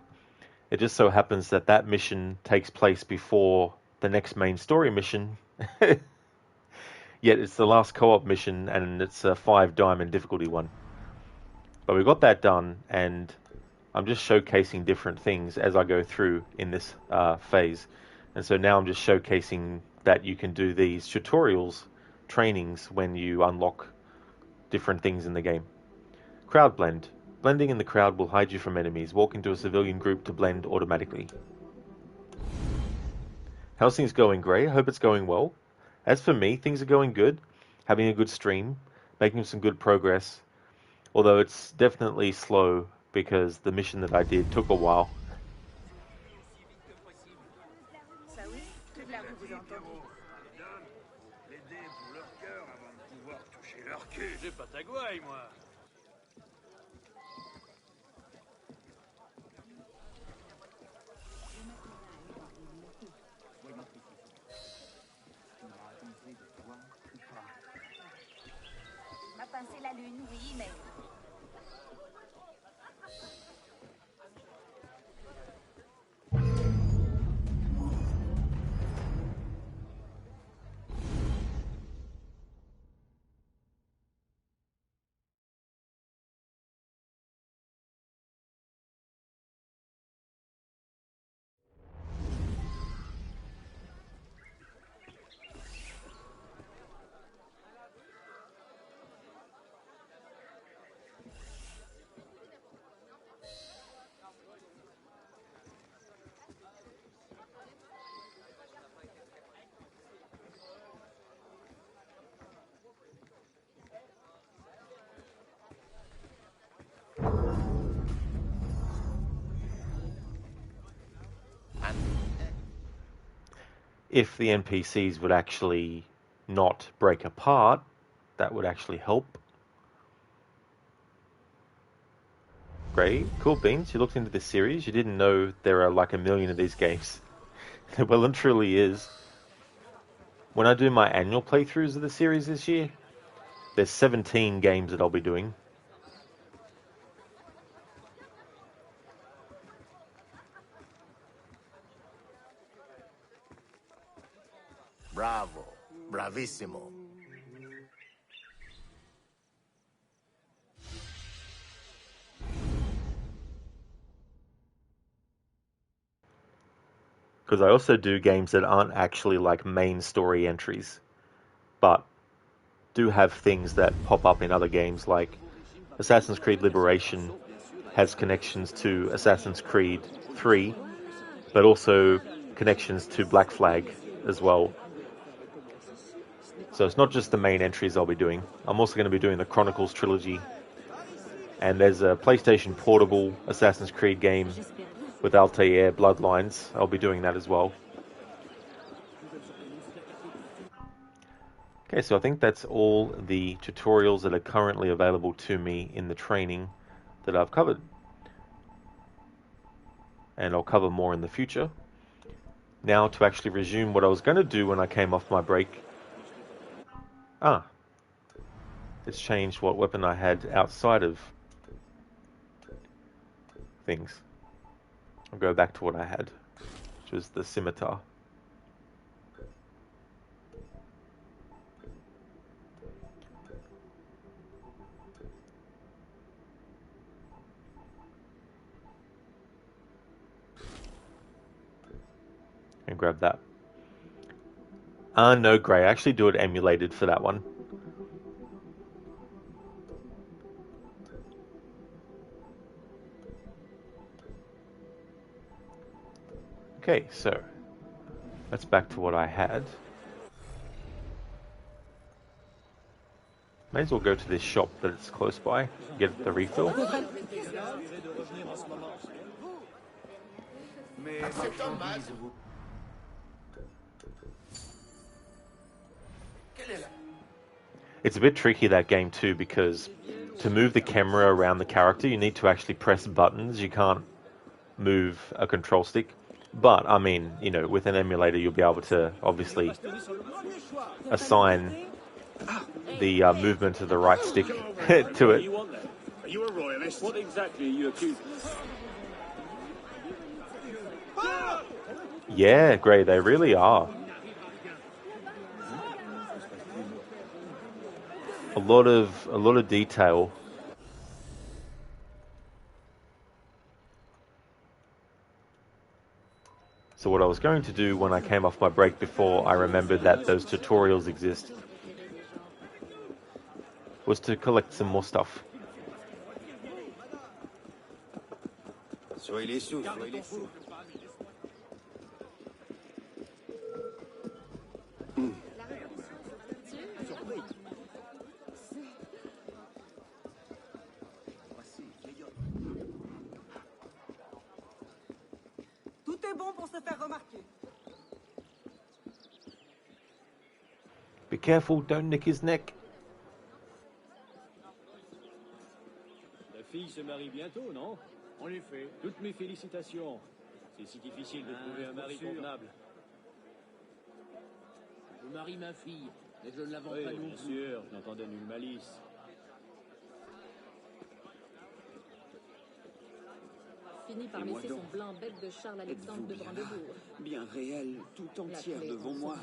it just so happens that that mission takes place before the next main story mission. Yet it's the last co-op mission, and it's a 5 diamond difficulty one. But we got that done, and I'm just showcasing different things as I go through in this phase. And so now I'm just showcasing that you can do these tutorials, trainings, when you unlock different things in the game. Crowd blend. Blending in the crowd will hide you from enemies. Walk into a civilian group to blend automatically. How's things going, Gray? I hope it's going well. As for me, things are going good. Having a good stream, making some good progress. Although it's definitely slow because the mission that I did took a while. Ma pincé la lune, oui, mais... If the NPCs would actually not break apart, that would actually help. Great, cool beans. You looked into this series. You didn't know there are like 1 million of these games. Well, it truly is. When I do my annual playthroughs of the series this year, there's 17 games that I'll be doing. Bravo. Bravissimo. because I also do games that aren't actually like main story entries, but do have things that pop up in other games, like Assassin's Creed Liberation has connections to Assassin's Creed 3, but also connections to Black Flag as well. So it's not just the main entries I'll be doing. I'm also going to be doing the Chronicles trilogy. And there's a PlayStation Portable Assassin's Creed game with Altair Bloodlines. I'll be doing that as well. Okay, so I think that's all the tutorials that are currently available to me in the training that I've covered. And I'll cover more in the future. Now to actually resume what I was going to do when I came off my break. It's changed what weapon I had outside of things. I'll go back to what I had, which was the scimitar. And grab that. No, Grey. I actually do it emulated for that one. Okay, so that's back to what I had. May as well go to this shop that's close by, get the refill. It's a bit tricky, that game too, because to move the camera around the character you need to actually press buttons. You can't move a control stick. But, I mean, you know, with an emulator you'll be able to obviously assign the movement of the right stick to it. Are you a royalist? What exactly are you accused of? Yeah, Grey, they really are. A lot of detail. So what I was going to do when I came off my break, before I remembered that those tutorials exist, was to collect some more stuff. Soyez les sous, soyez les sous. Tout est bon pour se faire remarquer. Be careful, don't nick his neck. La fille se marie bientôt, non? En effet. Toutes mes félicitations. C'est si difficile de trouver un mari convenable. Je marie ma fille, mais je ne la vends pas non plus. Bien sûr, je n'entendais nulle malice. Finit par laisser son blanc bête de Charles-Alexandre de Brandebourg. Bien réelle, tout entière devant moi,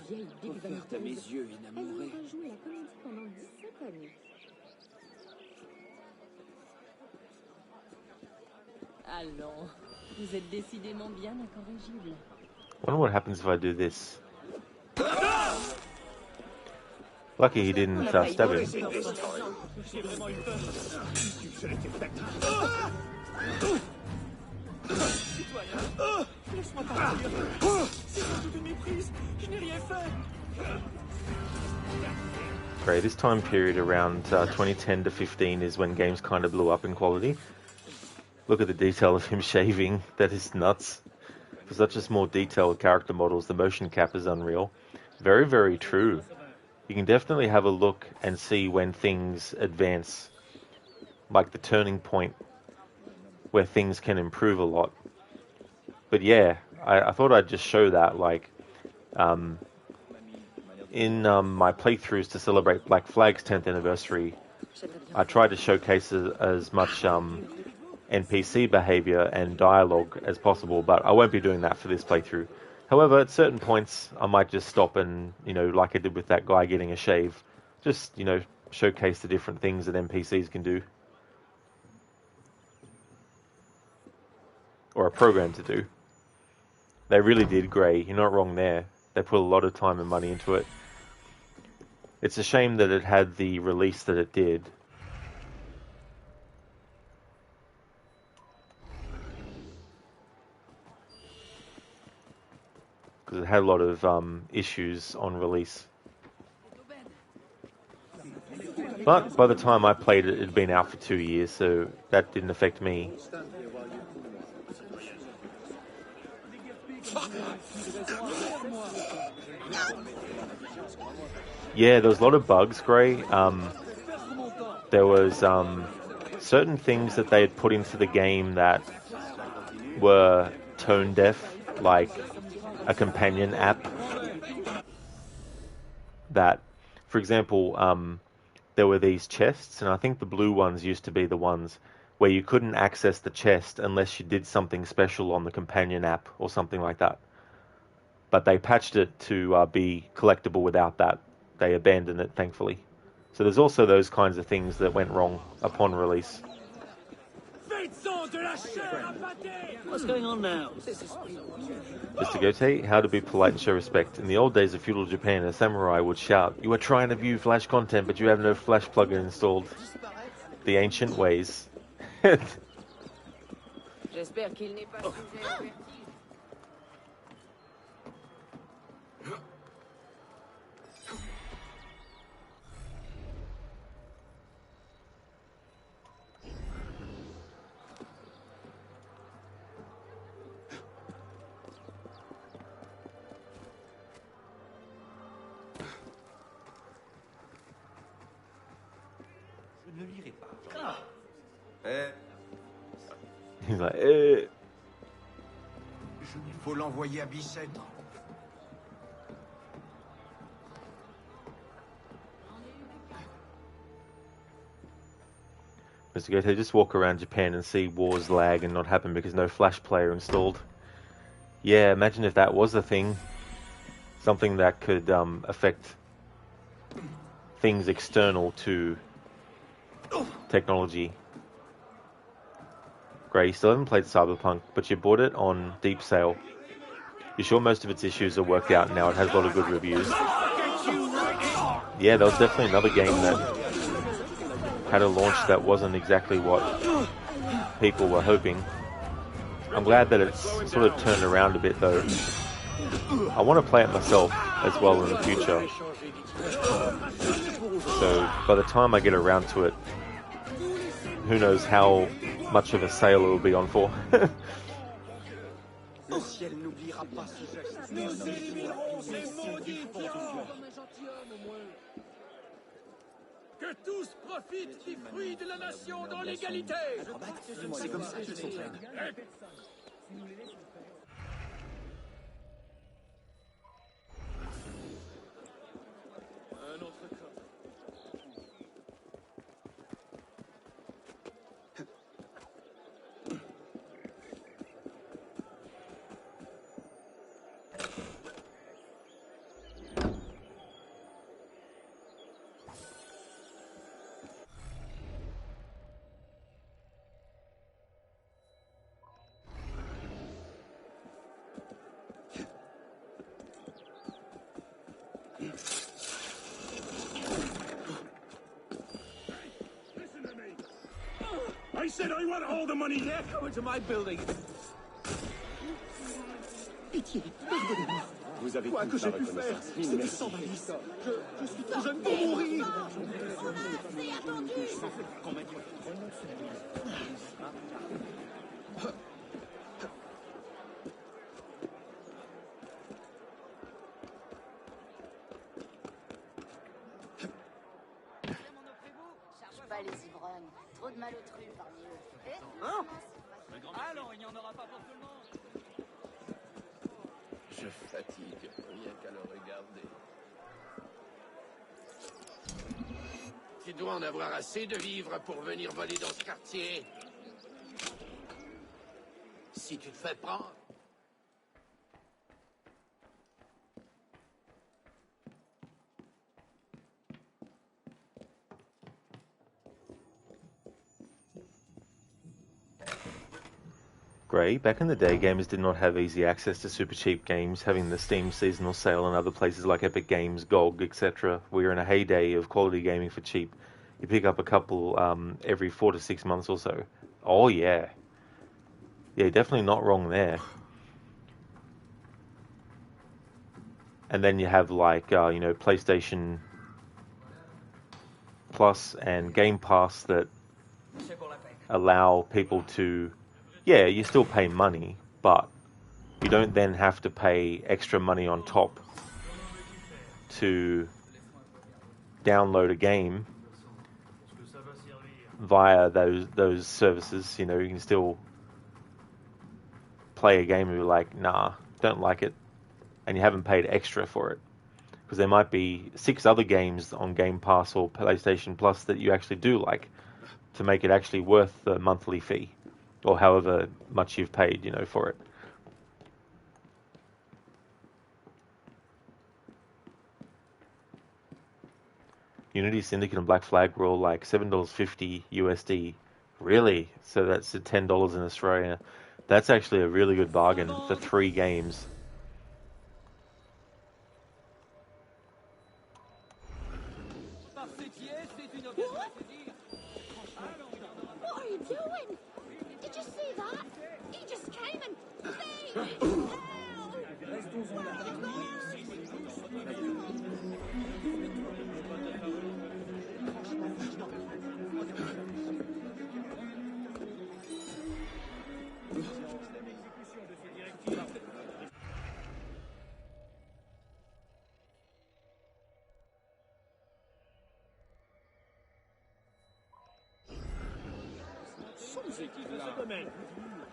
offerte à mes yeux énamourés. Elle n'a pas joué la comédie pendant 17 années. Allons, vous êtes décidément bien incorrigible. I wonder what happens if I do this. Lucky he didn't stab him. Laisse-moi partir. C'est toute une méprise. Je n'ai rien fait. Great. This time period around 2010 to 15 is when games kind of blew up in quality. Look at the detail of him shaving. That is nuts. For such a small detail with character models, the motion cap is unreal. Very, very true. You can definitely have a look and see when things advance, like the turning point where things can improve a lot. But yeah, I thought I'd just show that, like, in my playthroughs to celebrate Black Flag's 10th anniversary, I tried to showcase as much NPC behavior and dialogue as possible, but I won't be doing that for this playthrough. However, at certain points, I might just stop and, you know, like I did with that guy getting a shave, just, you know, showcase the different things that NPCs can do. Or a program to do. They really did, Gray. You're not wrong there. They put a lot of time and money into it. It's a shame that it had the release that it did. Because it had a lot of issues on release. But by the time I played it, it had been out for 2 years, so that didn't affect me. Yeah, there was a lot of bugs, Gray. There was certain things that they had put into the game that were tone deaf, like a companion app. That, for example, there were these chests, and I think the blue ones used to be the ones where you couldn't access the chest unless you did something special on the companion app or something like that. But they patched it to be collectible without that. They abandoned it, thankfully. So there's also those kinds of things that went wrong upon release. What's going on now? Mr. Gote, how to be polite and show respect. In the old days of feudal Japan, a samurai would shout, "You are trying to view Flash content, but you have no Flash plugin installed." The ancient ways. J'espère qu'il n'est pas sujet au vertige. Je ne lirai pas. He's like, Il faut l'envoyer à Bicêtre. Mr. Gote, just walk around Japan and see wars lag and not happen because no Flash player installed. Yeah, imagine if that was a thing. Something that could affect things external to technology. Gray, you still haven't played Cyberpunk, but you bought it on deep sale. You're sure most of its issues are worked out now? It has a lot of good reviews. Yeah, that was definitely another game that had a launch that wasn't exactly what people were hoping. I'm glad that it's sort of turned around a bit, though. I want to play it myself as well in the future. So by the time I get around to it, who knows how much of a sale it will be on for. Le ciel n'oubliera pas ce geste. Nous éliminerons ces maudits diables. Que tous profitent des fruits de la nation dans l'égalité. C'est comme ça qu'ils s'entraînent. Un autre corps. I said I want all the money. They're coming to my building. Pitié, pardonnez-moi. Vous avez Quoi que j'ai pu faire, c'était sans malice. Je suis trop jeune pour mourir. Charge pas les ivrognes. Trop de malotrus parmi eux. Hein? Alors, il n'y en aura pas pour tout le monde. Je fatigue rien qu'à le regarder. Tu dois en avoir assez de vivres pour venir voler dans ce quartier. Si tu te fais prendre. Gray, back in the day, gamers did not have easy access to super cheap games, having the Steam seasonal sale and other places like Epic Games, GOG, etc. We are in a heyday of quality gaming for cheap. You pick up a couple every 4 to 6 months or so. Oh, yeah. Yeah, definitely not wrong there. And then you have, like, PlayStation Plus and Game Pass that allow people to... Yeah, you still pay money, but you don't then have to pay extra money on top to download a game via those services. You can still play a game and be like, nah, don't like it, and you haven't paid extra for it. Because there might be 6 other games on Game Pass or PlayStation Plus that you actually do like, to make it actually worth the monthly fee, or however much you've paid, for it. Unity, Syndicate, and Black Flag were all like $7.50 USD. Really? So that's $10 in Australia. That's actually a really good bargain for 3 games. What are you doing? Did you see that? He just came and...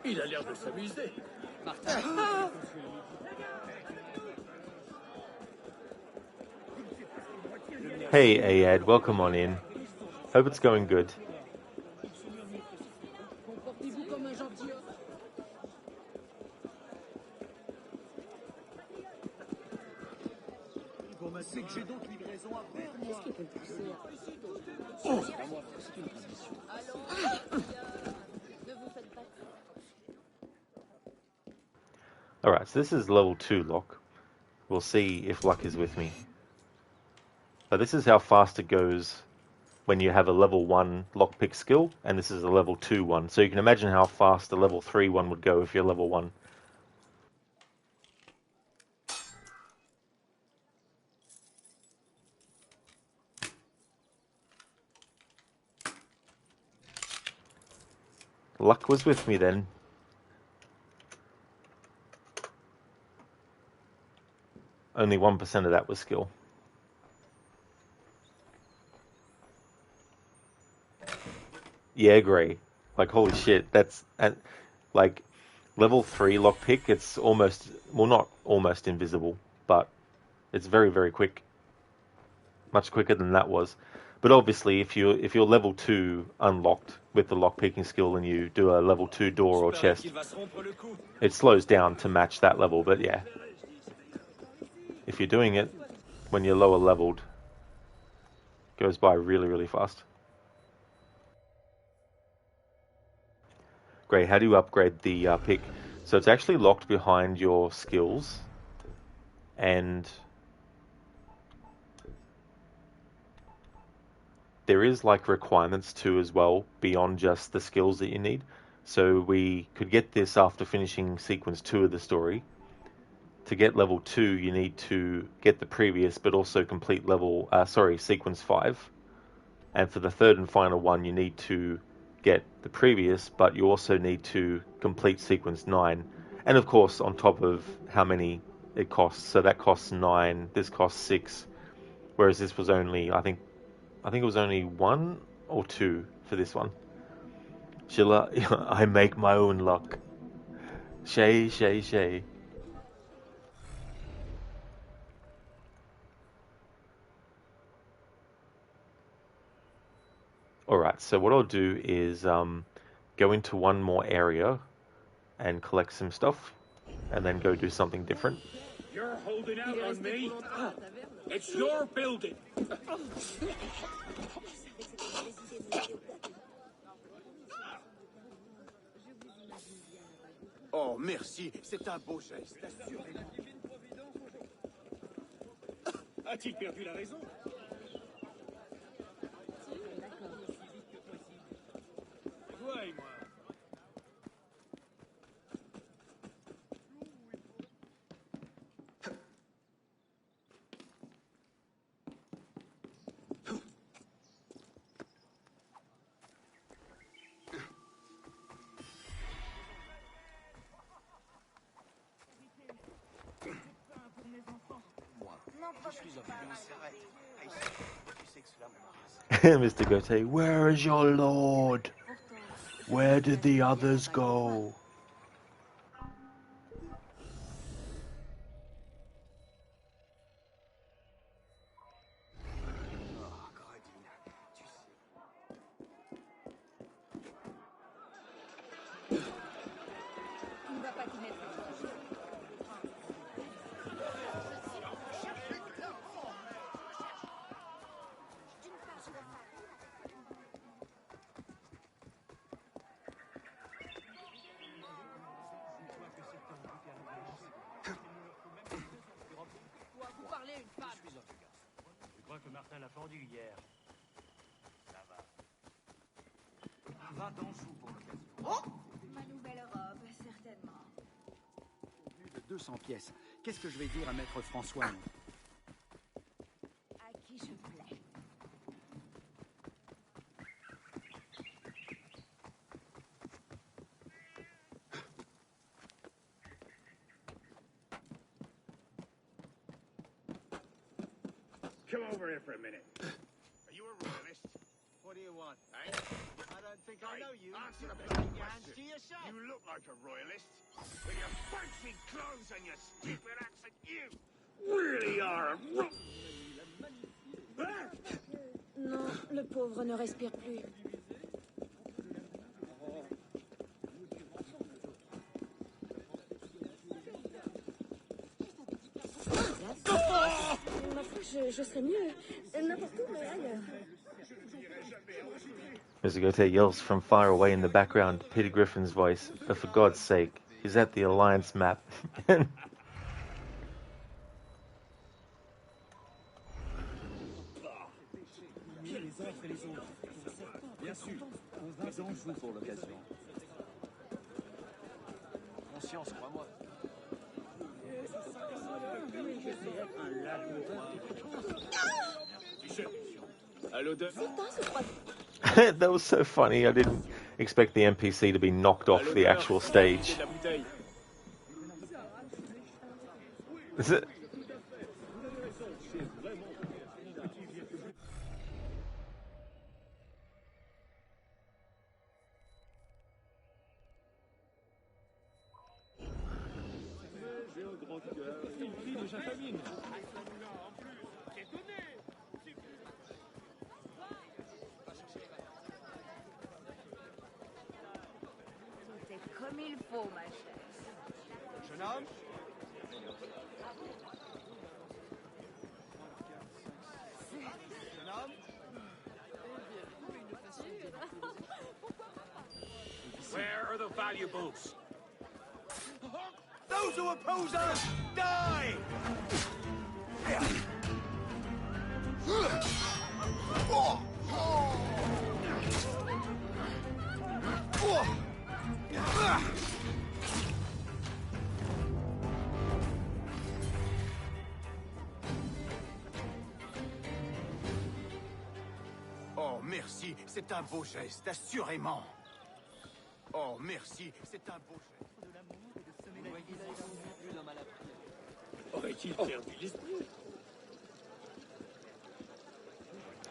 Il a l'air de s'amuser. Hey Ayad, welcome on in. Hope it's going good. C'est que j'ai d'autres livraisons à faire, moi. Qu'est-ce qui peut me pousser Alright, so this is level 2 lock. We'll see if luck is with me. So this is how fast it goes when you have a level 1 lockpick skill, and this is a level 2 one. So you can imagine how fast a level 3 one would go if you're level 1. Luck was with me then. Only 1% of that was skill. Yeah, Gray. Like, holy shit, that's... like, level 3 lockpick, it's almost... Well, not almost invisible, but it's very, very quick. Much quicker than that was. But obviously, if you're level 2 unlocked with the lockpicking skill and you do a level 2 door or chest, it slows down to match that level, but yeah. If you're doing it when you're lower leveled, it goes by really, really fast. Great, how do you upgrade the pick? So it's actually locked behind your skills, and there is like requirements too as well, beyond just the skills that you need. So we could get this after finishing sequence 2 of the story. To get level 2, you need to get the previous, but also complete sequence 5. And for the third and final one, you need to get the previous, but you also need to complete sequence 9. And of course, on top of how many it costs. So that costs 9, this costs 6. Whereas this was only, I think it was only 1 or 2 for this one. Sheila, I make my own luck. Shay, shay, shay. Alright, so what I'll do is go into one more area and collect some stuff, and then go do something different. You're holding out on me? It's your building. Oh, merci, c'est un beau geste. A-t-il perdu la raison? Toi et moi. Mr. Goethe, where is your lord? Where did the others go? Je crois que Martin l'a fendu hier. Ça va. 20 ans sous pour l'occasion. Oh, ma nouvelle robe, certainement. Plus de 200 pièces. Qu'est-ce que je vais dire à maître François? À qui je plais. Come over here for a minute. Are you a royalist? What do you want? Eh? I don't think I know you. Answer the Keep bloody your hands to question. yourself. You look like a royalist. With your fancy clothes and your stupid accent, you really are a Non, le pauvre ne respire plus. Ma foi, je serais mieux. N'importe où, mais ailleurs. Mr. Goethe yells from far away in the background, Peter Griffin's voice, but for God's sake, is that the Alliance map? Bien sûr, 20 ans sous pour l'occasion. Conscience, crois-moi. À l'odeur. That was so funny. I didn't expect the NPC to be knocked off the actual stage. Is it? C'est comme il faut, ma chère. Jeune homme? Jeune homme? Where are the valuables? Those who oppose us, die! Oh, merci, c'est un beau geste, assurément. Oh, merci, c'est un beau geste. Aurait-il perdu l'esprit?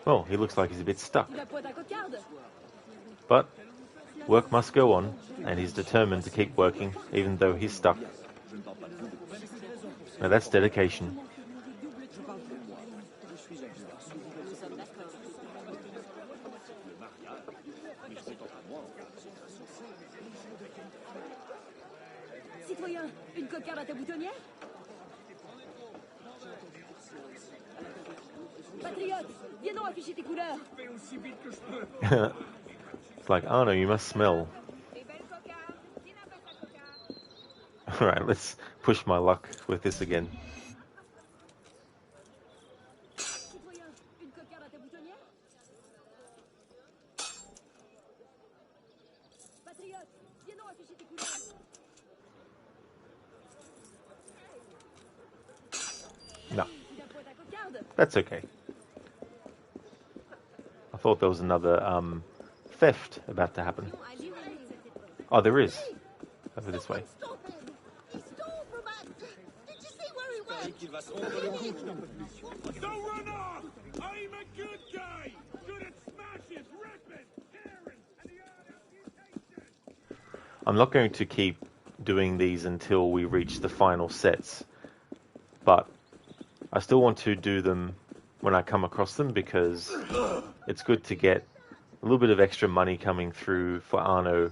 Well, he looks like he's a bit stuck. Tu la pointe à cocarde? But work must go on, and he's determined to keep working, even though he's stuck. Now that's dedication. Citoyen, une cocarde à ta boutonnière? Patriote, viens donc afficher tes couleurs. Fais aussi vite que je peux. It's like, oh no, you must smell. Les belles cocardes, qui n'a pas sa cocarde? Alright, let's push my luck with this again. Citoyen, une cocarde à ta boutonnière? Patriote, viens donc afficher tes couleurs. No. Il a point ta cocarde. That's okay. I thought there was another theft about to happen. Oh, there is. Over this way. Don't run off! I'm a good guy! Good at smashes, ripping, tearing, and the art of mutation! I'm not going to keep doing these until we reach the final sets, but I still want to do them when I come across them because it's good to get a little bit of extra money coming through for Arno.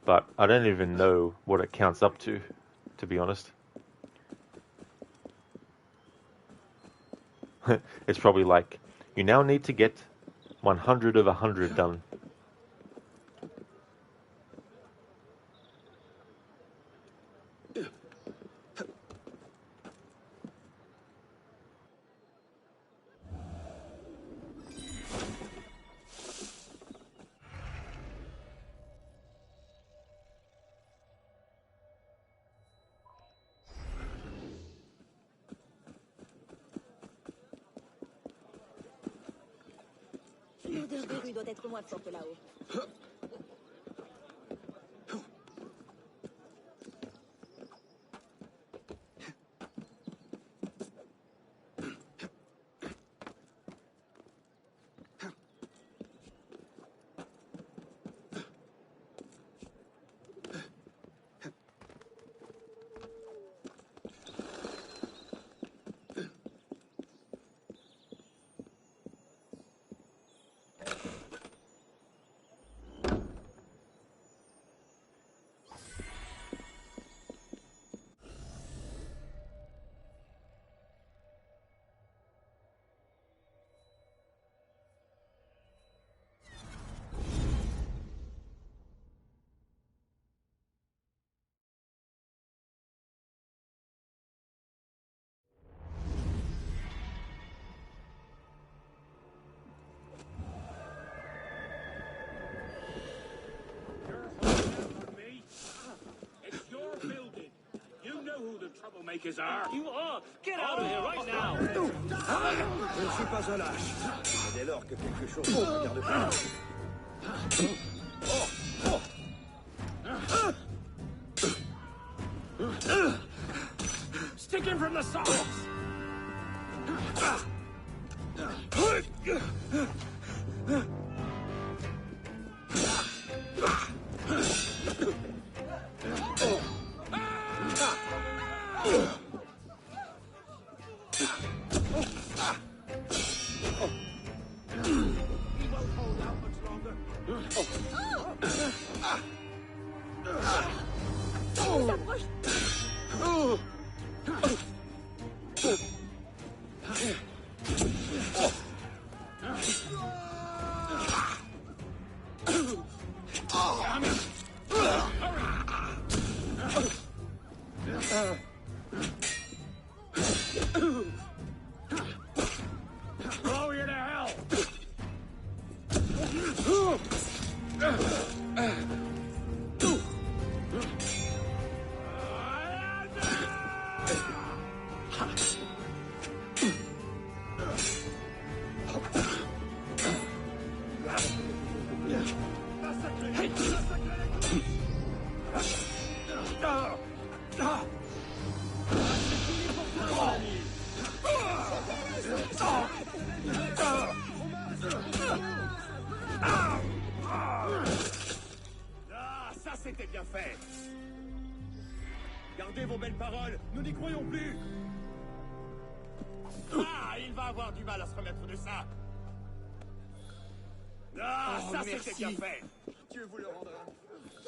But I don't even know what it counts up to be honest. It's probably like, you now need to get 100 of 100 done. L'odeur des rues doit être moins forte là-haut. Troublemakers are. You are! Get out of here right now! Je ne suis pas un lâche. Mais dès lors que quelque chose ne me regarde pas. Stick him from the sides! C'était bien fait. Gardez vos belles paroles, nous n'y croyons plus. Ah, il va avoir du mal à se remettre de ça. Ah, ça c'était bien fait. Dieu vous le rendra.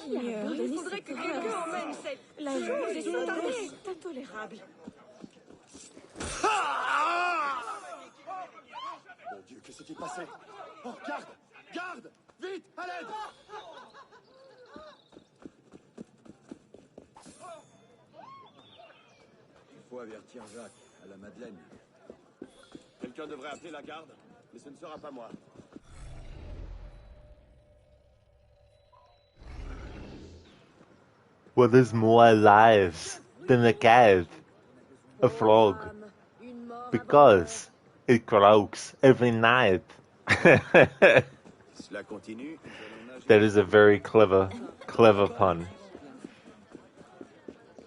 Il faudrait que quelqu'un emmène cette... La chose est intolérable. Mon Dieu, que s'est-il passé? Oh, garde! Garde! Vite, à l'aide! avertir Jacques, à la Madeleine. Quelqu'un devrait appeler la garde, mais ce ne sera pas moi. Well, there's more lives than a cat, a frog, because it croaks every night. Cela continue. That is a very clever pun.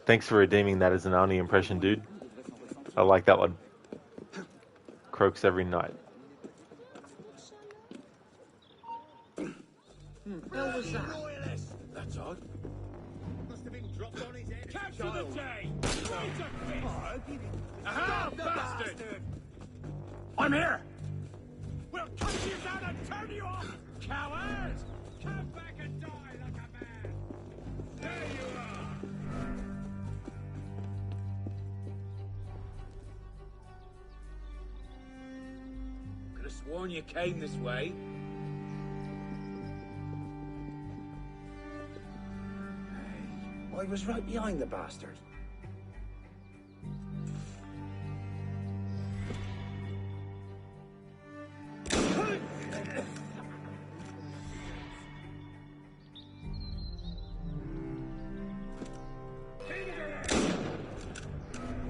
Thanks for redeeming that as an Arnie impression, dude. I like that one. Croaks every night. How was that? That's odd. Must have been dropped on his head. Capture the day! Right a fist! Aha, bastard! I'm here! We'll cut you down and turn you off, cowards! Come back and die like a man! There you are! Could have sworn you came this way. I was right behind the bastard.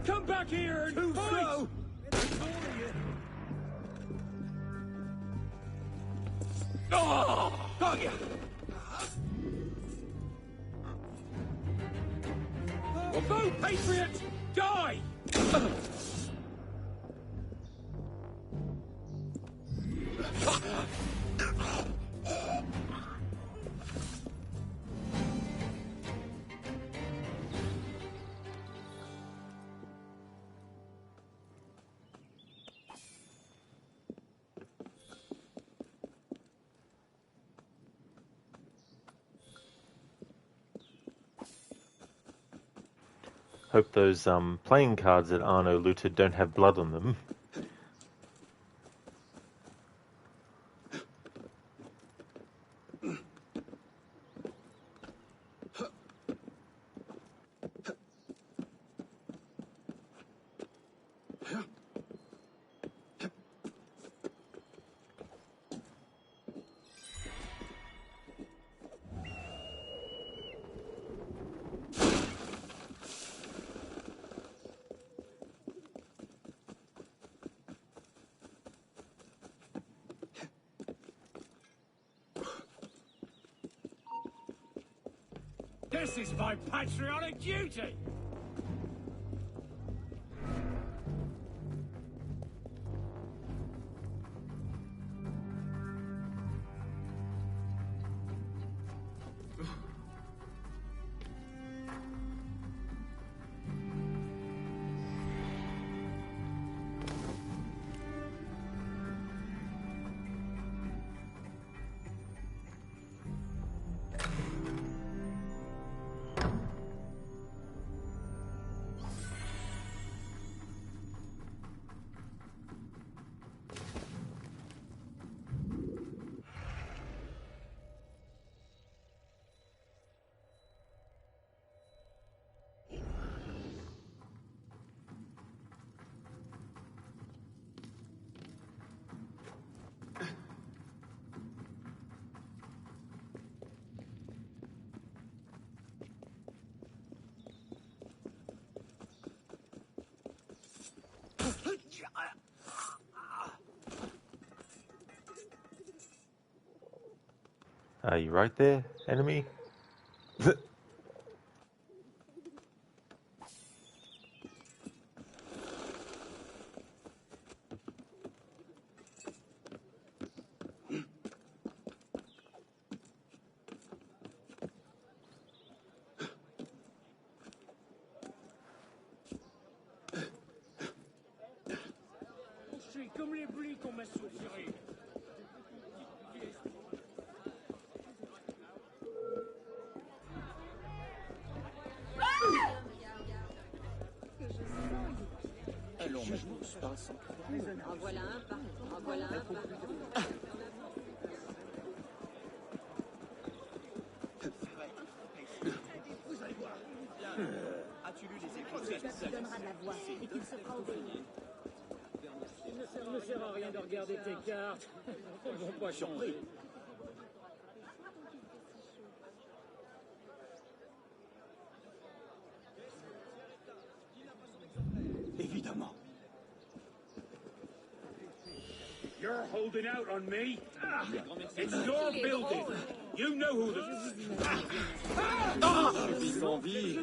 Come back here and fight! Oh! Got you! Go, Patriot! Die! Hope those playing cards that Arno looted don't have blood on them. This is my patriotic duty! Are you right there, enemy? C'est comme les blis qu'on m'a souffré. Allons, mais je n'ose pas sans En voilà un pas. En voilà un pas. Vous allez voir. As-tu lu les écrits? Qui donnera de la voix et qu'il se fera obéir. Il ne sert à rien de regarder tes cartes. Elles vont pas changer. Évidemment. You're holding out on me? Ah, it's your building. You know who the... J'ai envie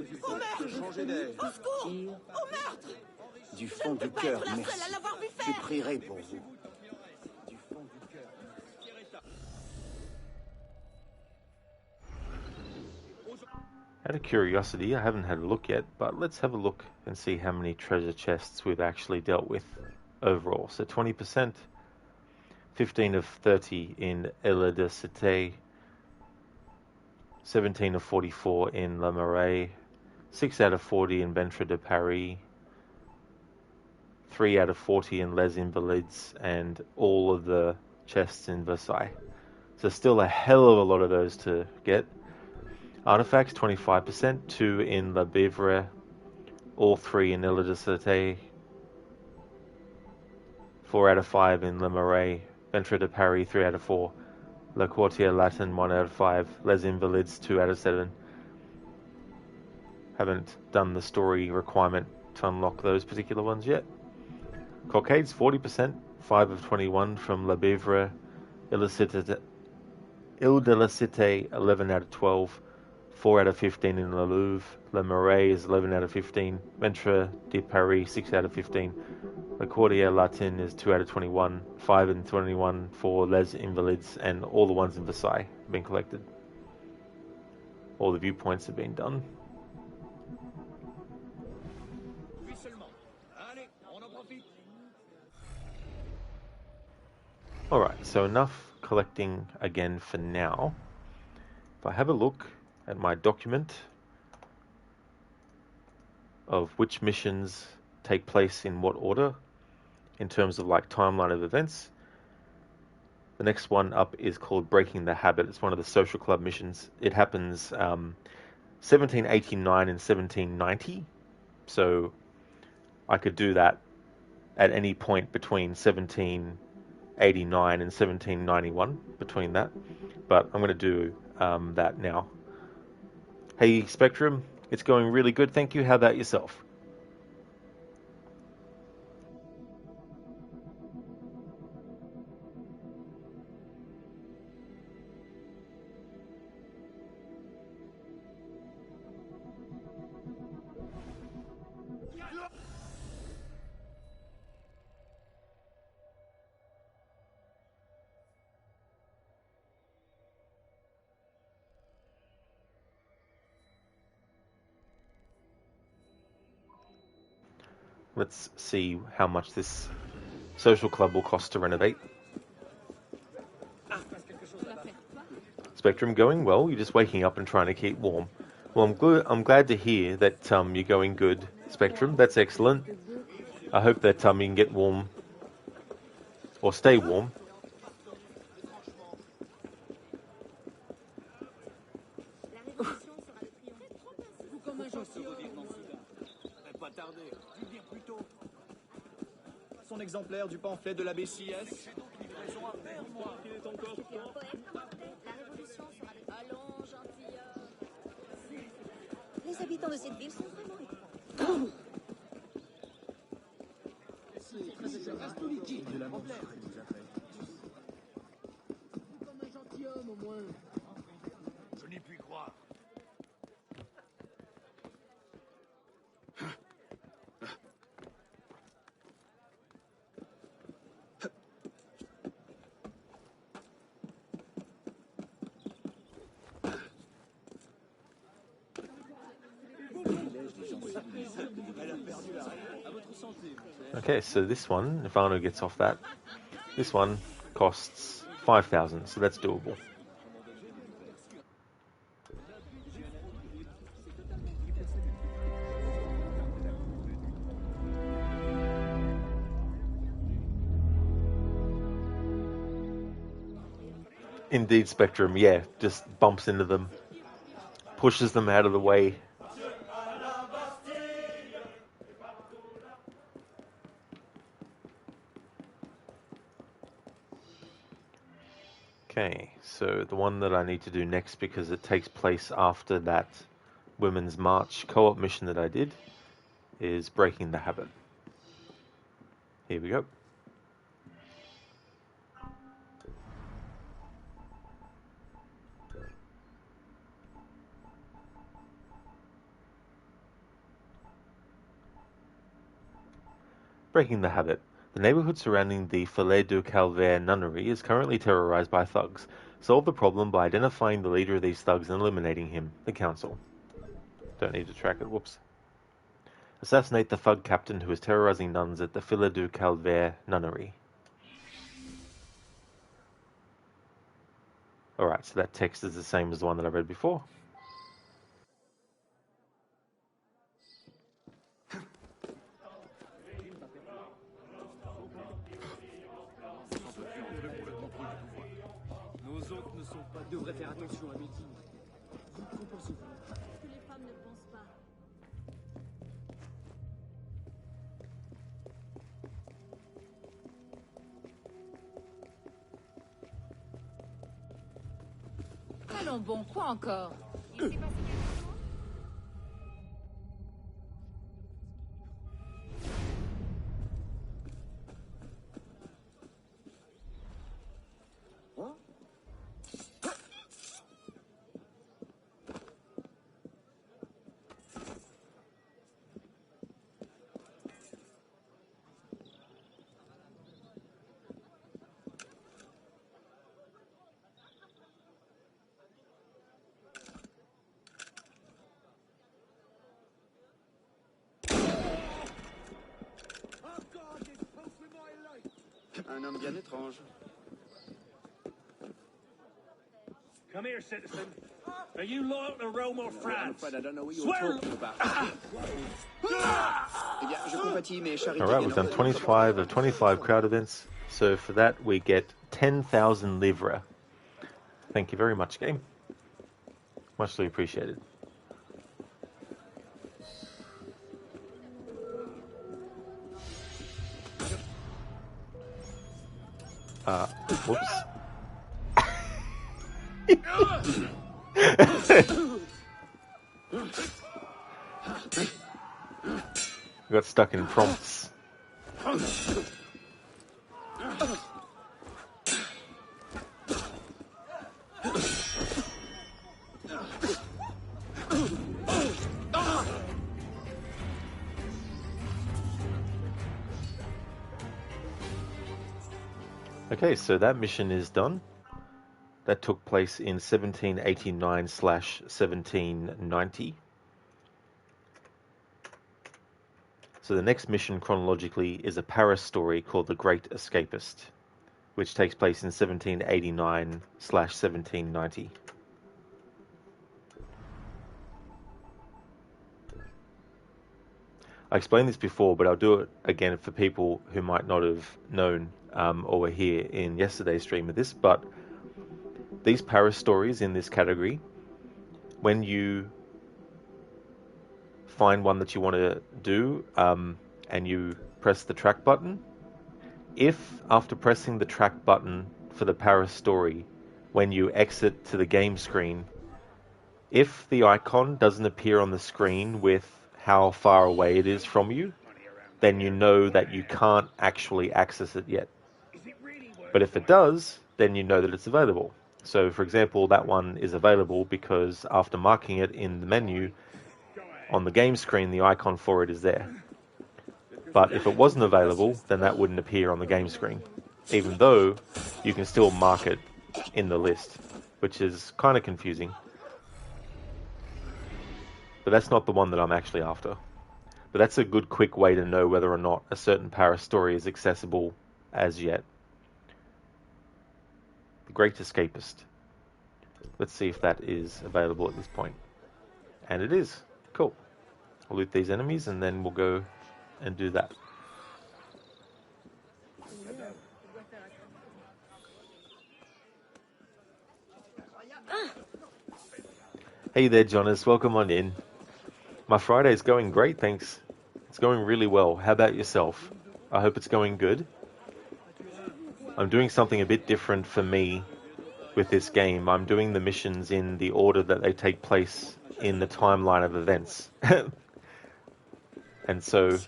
de changer d'air. Au secours! Au meurtre! Du fond du Pas cœur, être la merci. seule à l'avoir vu Je faire! prierai pour vous. Out of curiosity, I haven't had a look yet, but let's have a look and see how many treasure chests we've actually dealt with overall. So 20%, 15 of 30 in Ella de Cité, 17 of 44 in La Marais, 6 out of 40 in Ventre de Paris, 3 out of 40 in Les Invalides, and all of the chests in Versailles. So still a hell of a lot of those to get. Artifacts, 25%, 2 in La Bivre, all 3 in Ella de Cité, 4 out of 5 in Le Marais, Ventre de Paris, 3 out of 4, La Quartier Latin, 1 out of 5, Les Invalides, 2 out of 7. Haven't done the story requirement to unlock those particular ones yet. Cockades, 40%, 5 of 21 from La Bivre, Ile de la Cité, 11 out of 12, 4 out of 15 in Le Louvre, Le Marais is 11 out of 15, Ventre de Paris 6 out of 15, La Quartier Latin is 2 out of 21, 5 and 21 for Les Invalides, and all the ones in Versailles have been collected. All the viewpoints have been done. Alright, so enough collecting again for now. If I have a look at my document of which missions take place in what order in terms of like timeline of events, the next one up is called Breaking the Habit. It's one of the social club missions. It happens 1789 and 1790, so I could do that at any point between 1789 and 1791, between that, but I'm going to do that now. Hey Spectrum, it's going really good, thank you. How about yourself? Let's see how much this social club will cost to renovate. Spectrum, going well. You're just waking up and trying to keep warm. Well, I'm glad to hear that you're going good, Spectrum. That's excellent. I hope that you can get warm or stay warm. Son exemplaire du pamphlet de la BCS. Les habitants de cette ville sont vraiment étonnants. Comme un gentilhomme, au moins. Je n'y puis croire. Okay, so this one, if Arno gets off that, this one costs 5,000, so that's doable. Indeed, Spectrum, yeah, just bumps into them, pushes them out of the way. Okay, so the one that I need to do next, because it takes place after that Women's March co-op mission that I did, is Breaking the Habit. Here we go. Breaking the Habit. The neighborhood surrounding the Fillet du Calvaire nunnery is currently terrorized by thugs. Solve the problem by identifying the leader of these thugs and eliminating him, the council. Don't need to track it, whoops. Assassinate the thug captain who is terrorizing nuns at the Fillet du Calvaire nunnery. Alright, so that text is the same as the one that I read before. Nos hôtes ne sont pas... devraient faire attention à midi. Qu'en pensez-vous? Que les femmes ne pensent pas. Allons bon, quoi encore? Il s'est passé quelque chose? Un homme bien étrange. Come here, citizen. Are you loyal to Rome or France? I don't know what you're Swear. talking about. Eh bien, je compatis mes charités. Alright, we've done 25 of 25 crowd events. So for that we get 10,000 livres. Thank you very much, game. Muchly appreciated. Whoops. Got stuck in prompts. Okay, so that mission is done. That took place in 1789/1790. So the next mission chronologically is a Paris story called The Great Escapist, which takes place in 1789/1790. I explained this before, but I'll do it again for people who might not have known or were here in yesterday's stream of this. But these Paris stories in this category, when you find one that you want to do and you press the track button, if after pressing the track button for the Paris story, when you exit to the game screen, if the icon doesn't appear on the screen with how far away it is from you, then you know that you can't actually access it yet. But if it does, then you know that it's available. So for example, that one is available because after marking it in the menu, on the game screen, the icon for it is there. But if it wasn't available, then that wouldn't appear on the game screen, even though you can still mark it in the list, which is kind of confusing. But that's not the one that I'm actually after. But that's a good quick way to know whether or not a certain Paris story is accessible as yet. The Great Escapist. Let's see if that is available at this point. And it is. Cool. I'll loot these enemies and then we'll go and do that. Hey there, Jonas. Welcome on in. My Friday's going great, thanks. It's going really well. How about yourself? I hope it's going good. I'm doing something a bit different for me with this game. I'm doing the missions in the order that they take place in the timeline of events. And so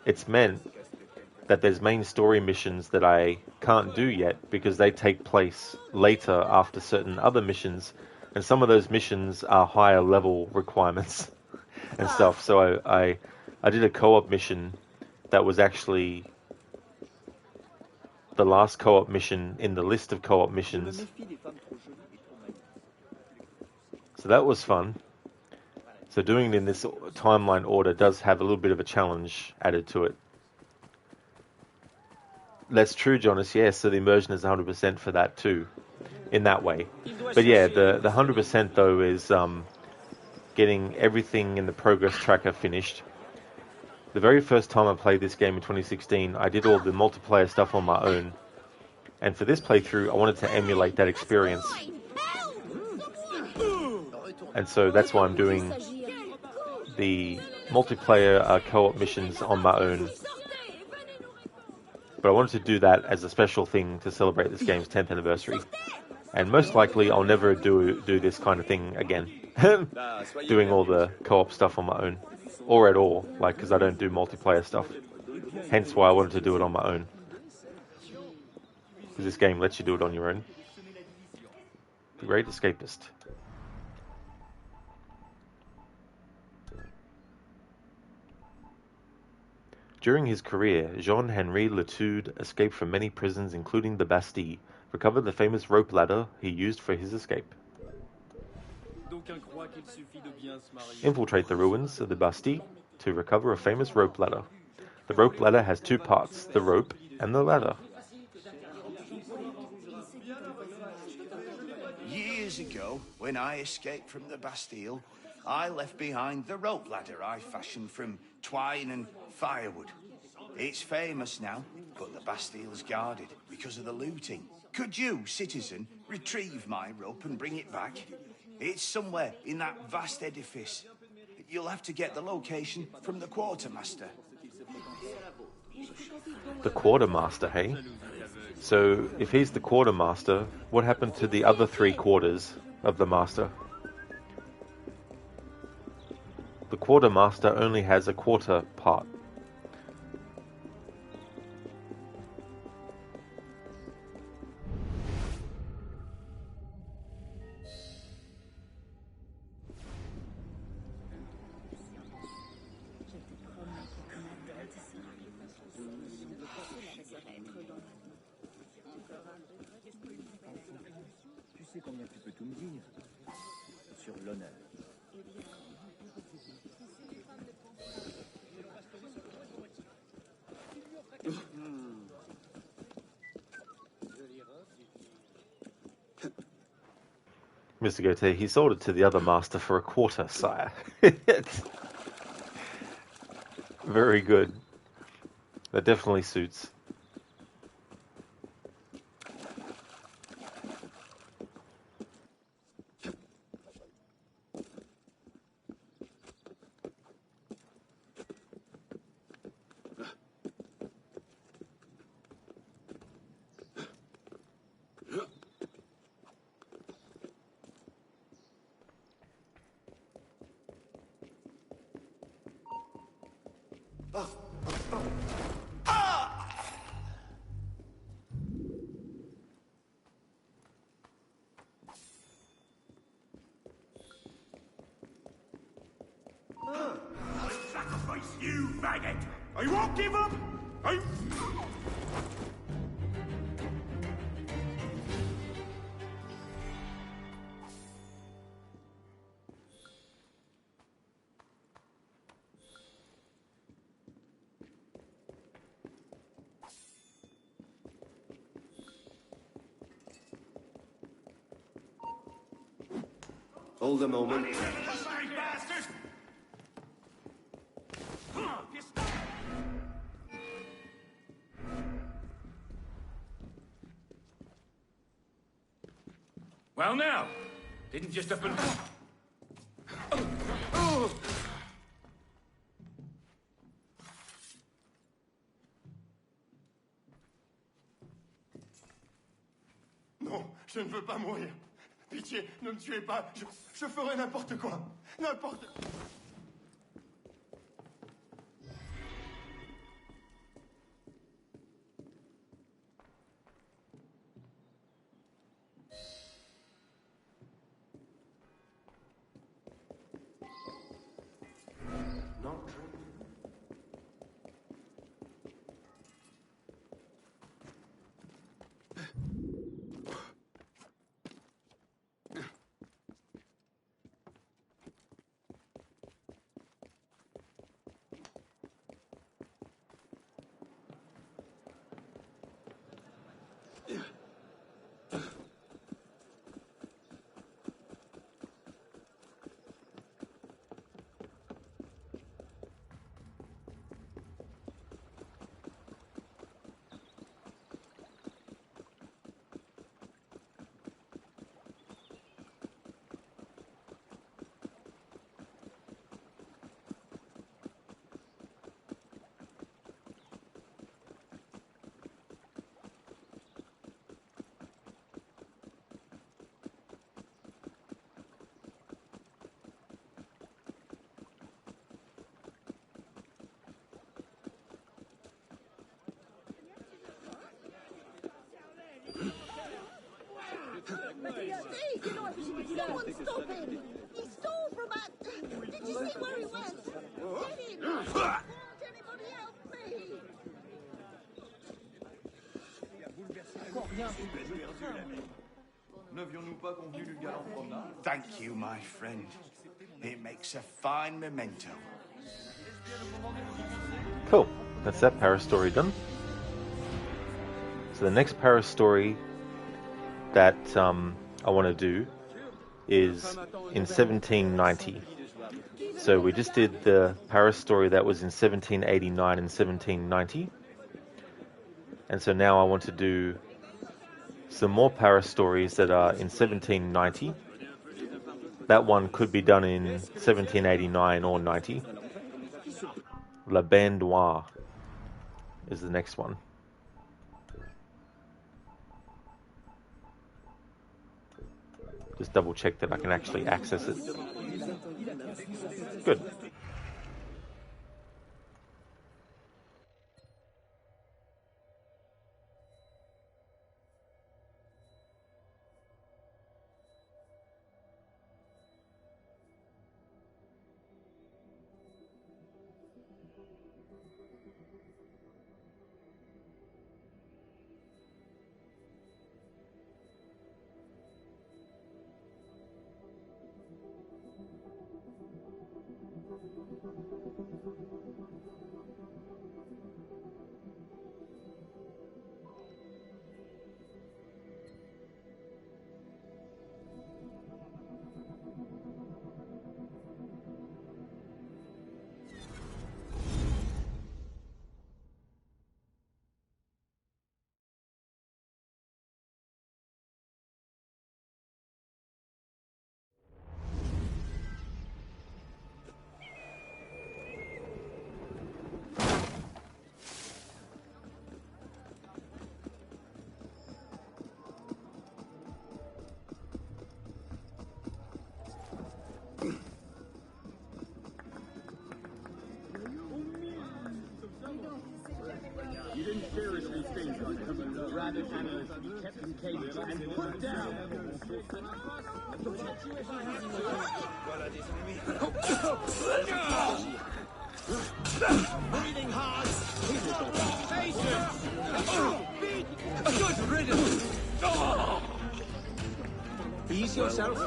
it's meant that there's main story missions that I can't do yet because they take place later after certain other missions, and some of those missions are higher level requirements and stuff. So I did a co-op mission that was actually the last co-op mission in the list of co-op missions. So that was fun. So doing it in this timeline order does have a little bit of a challenge added to it. That's true, Jonas. Yes, so the immersion is 100% for that too, in that way. But yeah, the 100% though is getting everything in the progress tracker finished. The very first time I played this game in 2016, I did all the multiplayer stuff on my own. And for this playthrough, I wanted to emulate that experience. And so that's why I'm doing the multiplayer co-op missions on my own. But I wanted to do that as a special thing to celebrate this game's 10th anniversary. And most likely I'll never do this kind of thing again. Doing all the co-op stuff on my own. Or at all, like, because I don't do multiplayer stuff. Hence why I wanted to do it on my own. Because this game lets you do it on your own. The Great Escapist. During his career, Jean-Henri Latude escaped from many prisons including the Bastille, recovered the famous rope ladder he used for his escape. Infiltrate the ruins of the Bastille to recover a famous rope ladder. The rope ladder has two parts, the rope and the ladder. Years ago, when I escaped from the Bastille, I left behind the rope ladder I fashioned from twine and firewood. It's famous now, but the Bastille's guarded because of the looting. Could you, citizen, retrieve my rope and bring it back? It's somewhere in that vast edifice. You'll have to get the location from the quartermaster. The quartermaster, hey? So, if he's the quartermaster, what happened to the other 3 quarters of the master? The quartermaster only has a quarter part. Mr. Goethe, he sold it to the other master for a quarter, sire. Very good. That definitely suits. I'll sacrifice you, maggot! I won't give up! Hold a moment. Well now, didn't just up and... No, Je ne veux pas mourir. Pitié, ne me tuez pas. Je ferai n'importe quoi. N'importe quoi. Someone stop him! He stole from us! Did you see where he went? Get him! Won't anybody help me? Thank you, my friend. It makes a fine memento. Cool. That's that Paris story done. So the next Paris story that I want to do is in 1790. So we just did the Paris story that was in 1789 and 1790. And so now I want to do some more Paris stories that are in 1790. That one could be done in 1789 or 90. La Bande Noire is the next one. Just double check that I can actually access it. Good. You didn't cherish these things rather animals to be kept in cages and put down. Breathing hard. Patience. Good riddance. Ease yourself.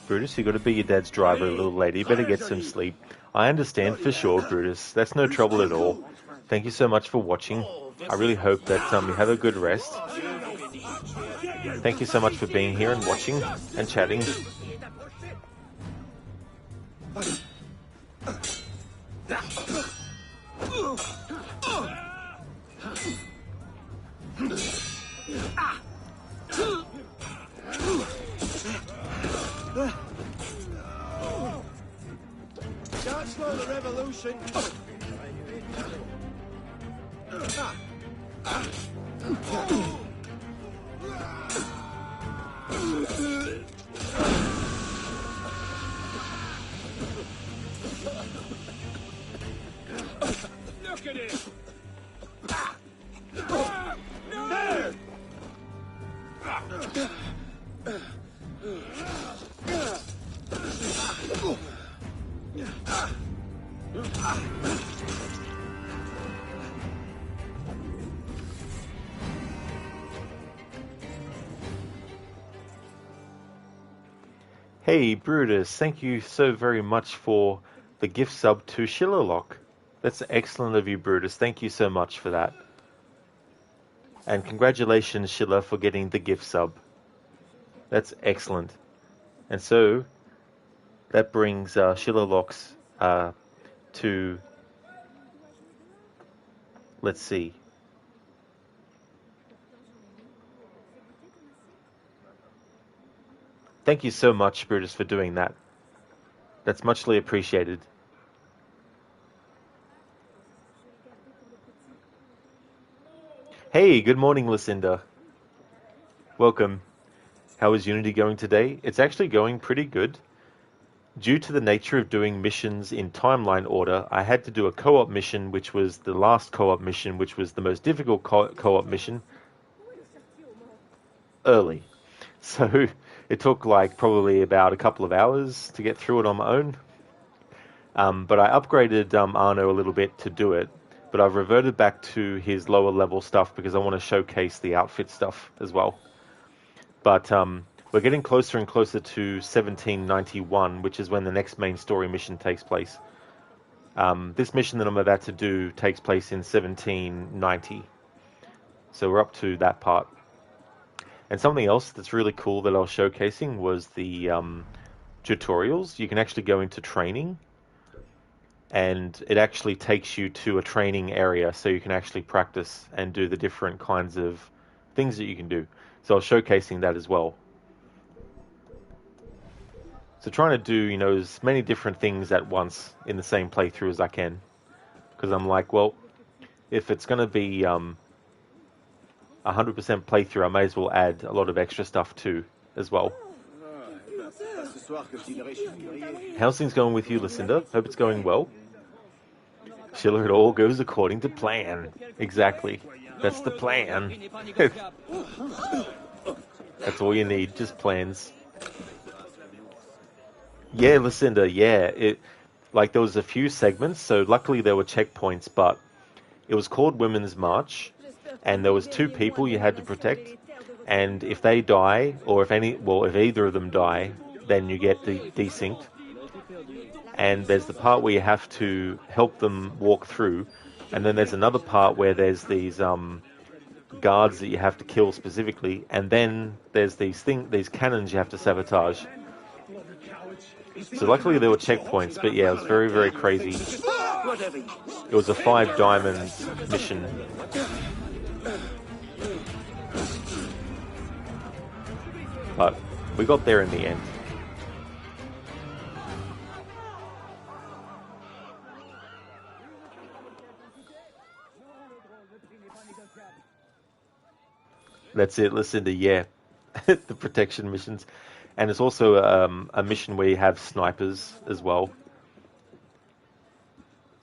Brutus, you got to be your dad's driver, little lady. You better get some sleep. I understand for sure, Brutus. That's no trouble at all. Thank you so much for watching. I really hope that you have a good rest. Thank you so much for being here and watching and chatting. Can't slow the revolution. Hey, Brutus, thank you so very much for the gift sub to Shillerlock. That's excellent of you, Brutus. Thank you so much for that. And congratulations, Schiller, for getting the gift sub. That's excellent. And so, that brings Shillerlocks to, let's see. Thank you so much, Brutus, for doing that. That's muchly appreciated. Hey, good morning, Lucinda. Welcome. How is Unity going today? It's actually going pretty good. Due to the nature of doing missions in timeline order, I had to do a co-op mission, which was the last co-op mission, which was the most difficult co-op mission, early. So it took like probably about a couple of hours to get through it on my own. But I upgraded Arno a little bit to do it, but I've reverted back to his lower level stuff because I want to showcase the outfit stuff as well. But we're getting closer and closer to 1791, which is when the next main story mission takes place. This mission that I'm about to do takes place in 1790. So we're up to that part. And something else that's really cool that I was showcasing was the tutorials. You can actually go into training, and it actually takes you to a training area so you can actually practice and do the different kinds of things that you can do. So I was showcasing that as well. So trying to do, as many different things at once in the same playthrough as I can. Because I'm like, well, if it's going to be 100% playthrough, I may as well add a lot of extra stuff too, as well. How's things going with you, Lucinda? Hope it's going well. Schiller, it all goes according to plan. Exactly. That's the plan. That's all you need, just plans. Yeah, Lucinda, yeah. There was a few segments, so luckily there were checkpoints, but it was called Women's March, and there was 2 people you had to protect, and if they die, or if either of them die, then you get desynced. And there's the part where you have to help them walk through, and then there's another part where there's these guards that you have to kill specifically, and then there's these cannons you have to sabotage. So luckily there were checkpoints, but yeah, it was very, very crazy. It was a 5 diamonds mission. But we got there in the end. That's it, Lucinda, yeah. The protection missions. And it's also a mission where you have snipers as well.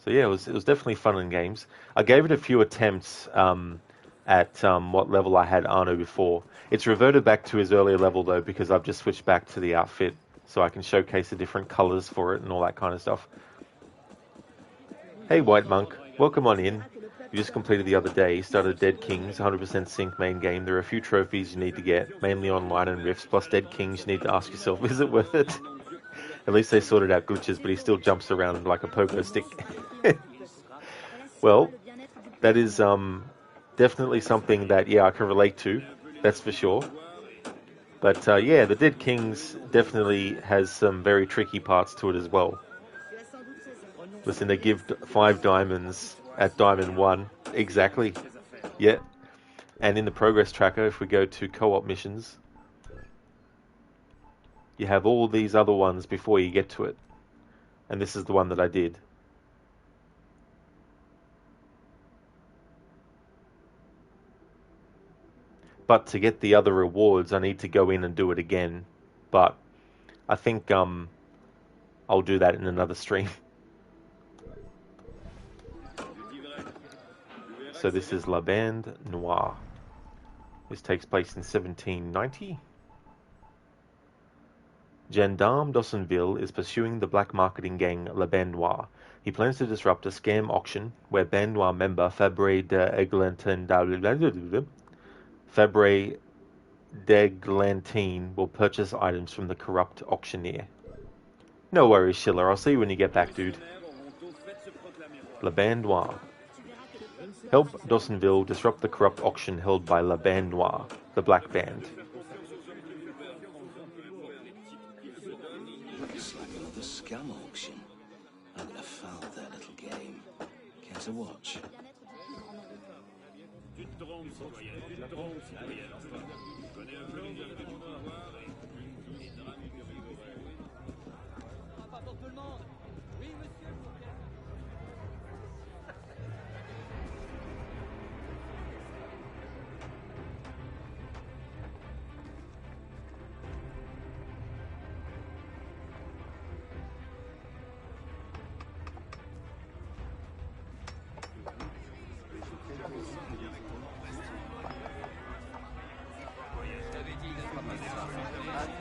So yeah, it was definitely fun in games. I gave it a few attempts at what level I had Arno before. It's reverted back to his earlier level though, because I've just switched back to the outfit so I can showcase the different colours for it and all that kind of stuff. Hey White Monk, welcome on in. You just completed the other day, started Dead Kings, 100% sync main game. There are a few trophies you need to get, mainly online and rifts, plus Dead Kings you need to ask yourself, is it worth it? At least they sorted out glitches, but he still jumps around like a pogo stick. Well, that is definitely something that, I can relate to, that's for sure. But the Dead Kings definitely has some very tricky parts to it as well. Listen, they give 5 diamonds at Diamond 1. Exactly. Yeah. And in the progress tracker, if we go to co-op missions, you have all these other ones before you get to it. And this is the one that I did. But to get the other rewards, I need to go in and do it again. But I think I'll do that in another stream. So this is La Bande Noire. This takes place in 1790. Gendarme Dawsonville is pursuing the black marketing gang Le Band Noir. He plans to disrupt a scam auction where Band Noir member Fabre d'Eglantine will purchase items from the corrupt auctioneer. No worries, Schiller. I'll see you when you get back, dude. Le Band Noir. Help Dawsonville disrupt the corrupt auction held by Le Band Noir, the Black Band. Looks like another scam auction. I'm gonna foul their little game. Care to watch?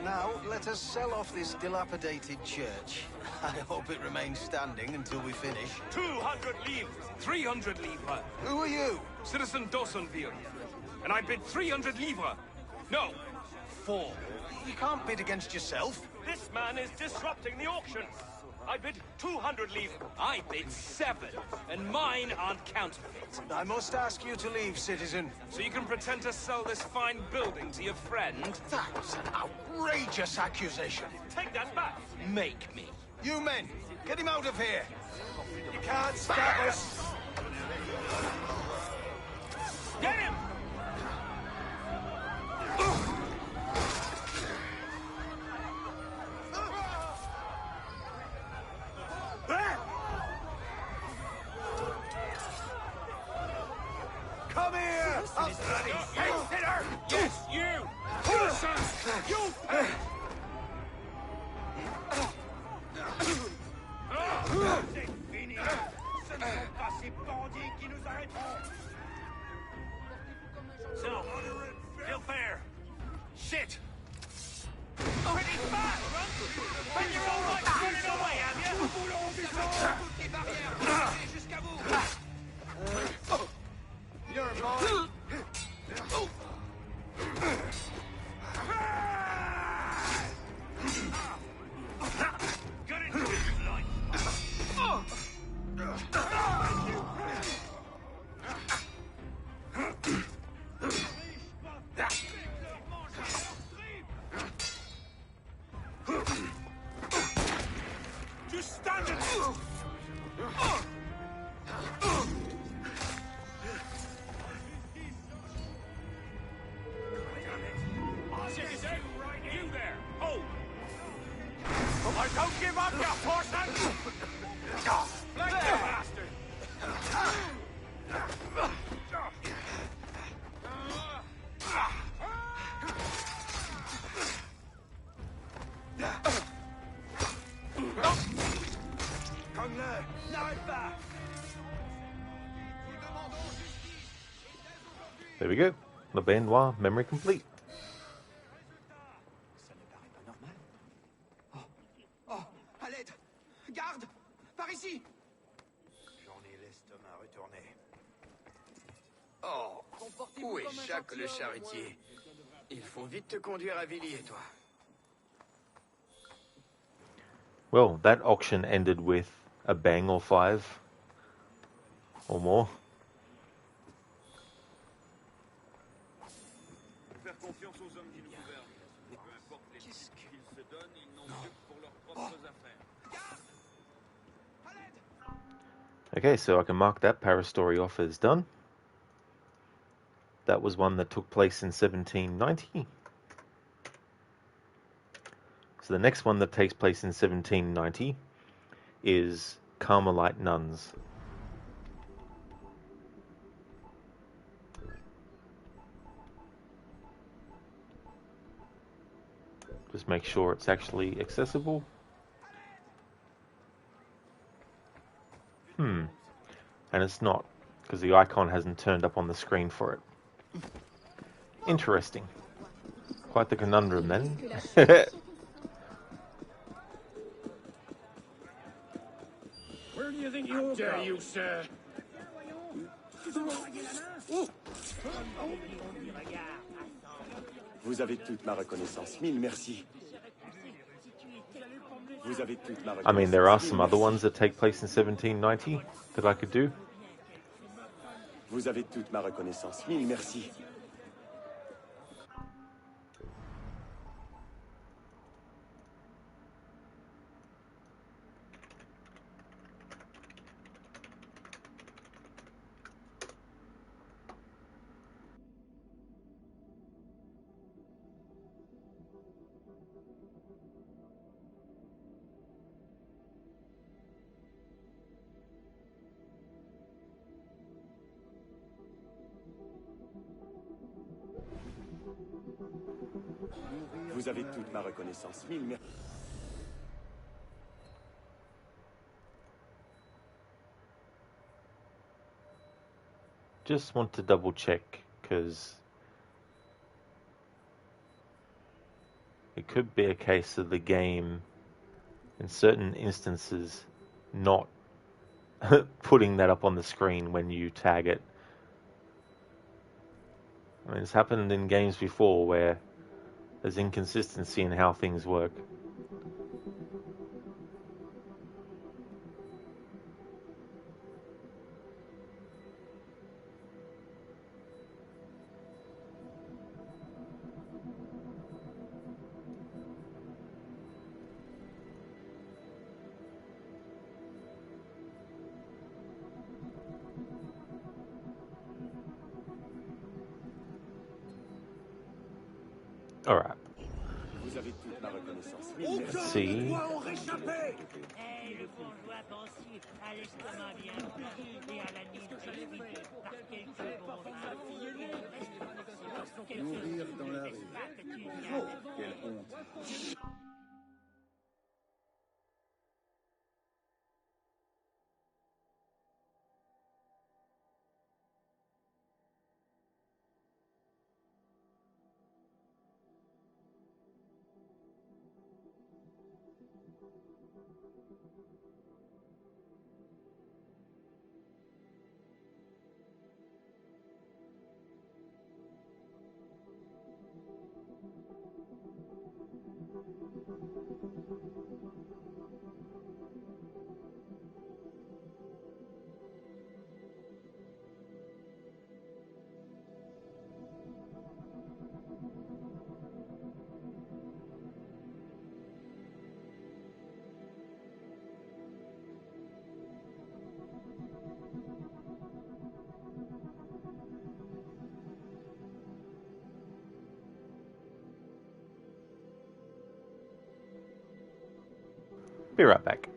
Now, let us sell off this dilapidated church. I hope it remains standing until we finish. 200 livres! 300 livres! Who are you? Citizen Dawsonville. And I bid 300 livres. No, 4. You can't bid against yourself. This man is disrupting the auction. I bid 200 livres. I bid 7. And mine aren't counterfeit. I must ask you to leave, citizen. So you can pretend to sell this fine building to your friend? That's an outrageous accusation. Take that back. Make me. You men, get him out of here. You can't stop us. Get him! Come here! Hey, sitter! Yes, you! You! C'est fini! Ce ne sont pas ces bandits qui nous arrêteront! So, still fair. Shit! Pretty fast, run! When you're all right, running away, have you? Nous voulons toutes les barrières! Jusqu'à vous! You're mine. Get into it, line. Just stand it! Citizen, you there! Hold! I don't give up, you horseman! Like you bastard! Cogne-le! N'arrête pas! There we go. Le Band Noir, memory complete. À l'aide! Garde! Par ici! J'en ai l'estomac retourné. Oh, où est Jacques le charretier? Il faut vite te conduire à Villiers, toi. Well, that auction ended with a bang or 5 or more. Faire confiance aux hommes qui nous gouvernent. Peu importe les risques qu'ils se donnent, ils n'ont mieux que pour leurs propres affaires. Okay, so I can mark that Parastory off as done. That was one that took place in 1790. So the next one that takes place in 1790 is Carmelite Nuns. Just make sure it's actually accessible. And it's not, because the icon hasn't turned up on the screen for it. Interesting. Quite the conundrum then. Where do you think you'll go? You, sir. Vous avez toute ma reconnaissance. Mille merci. Vous avez toute ma reconnaissance. I mean, there are some other ones that take place in 1790 that I could do. Vous avez toute ma reconnaissance. Mille merci. Vous avez toute ma reconnaissance. Mille merci. Just want to double check, because it could be a case of the game, in certain instances, not putting that up on the screen when you tag it. I mean, it's happened in games before where there's inconsistency in how things work. All right. Vous avez toute ma reconnaissance. Let's see. Mourir dans la rue. Oh, quelle honte. Be right back.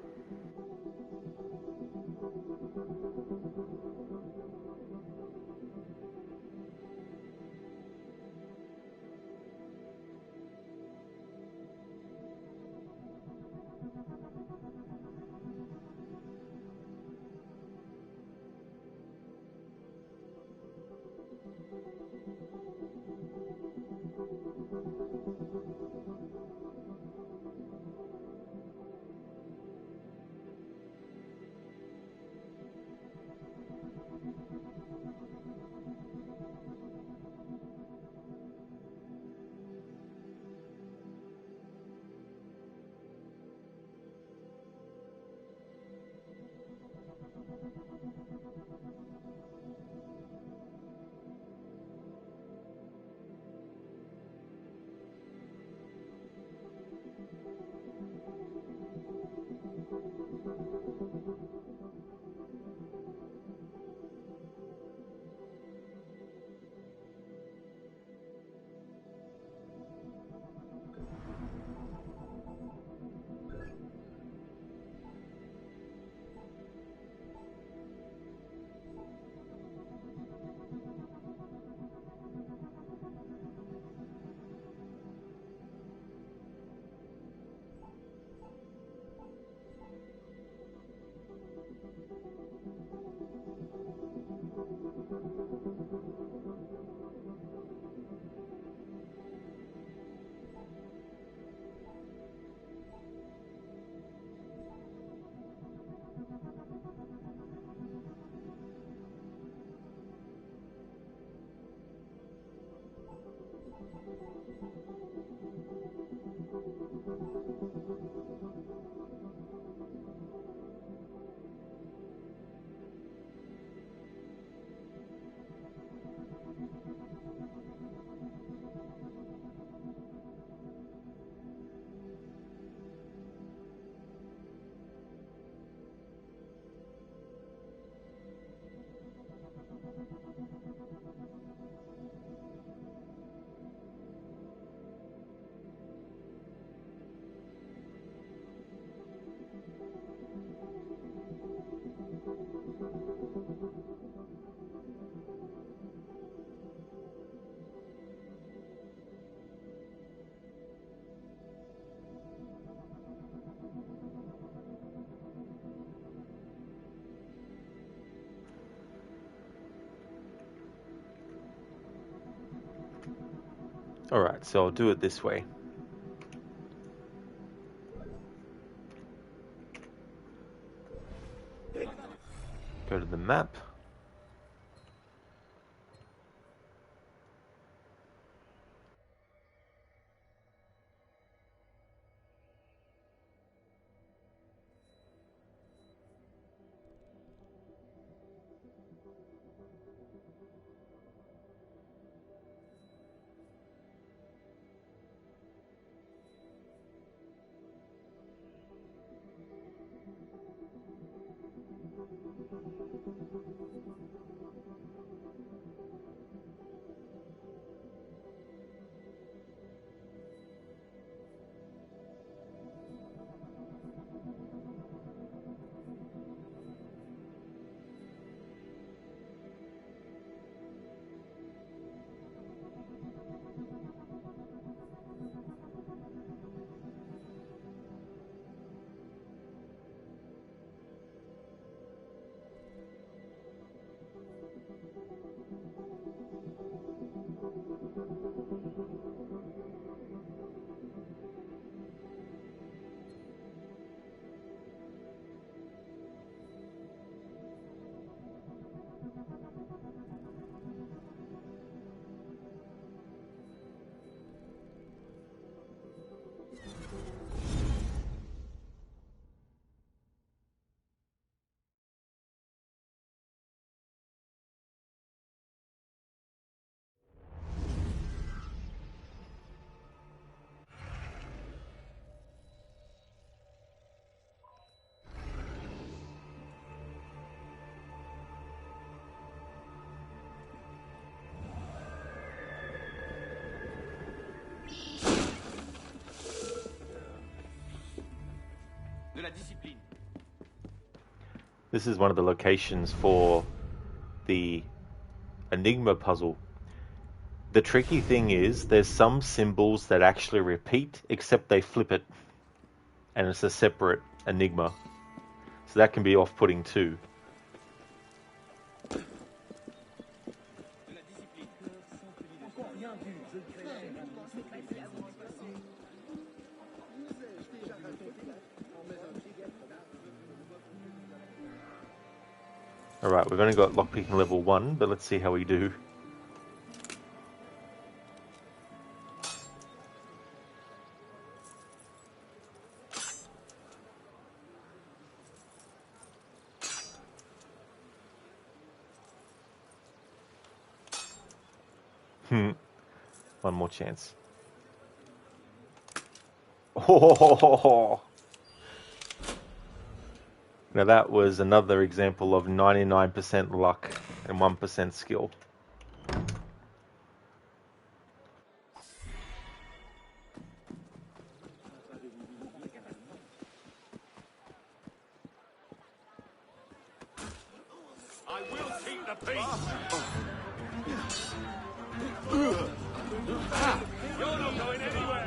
Alright, so I'll do it this way. Go to the map. This is one of the locations for the Enigma puzzle. The tricky thing is there's some symbols that actually repeat, except they flip it, and it's a separate Enigma. So that can be off-putting too. Alright, we've only got lockpicking level 1, but let's see how we do. One more chance. Oh! Now that was another example of 99% luck and 1% skill. I will keep the peace. You're not going anywhere.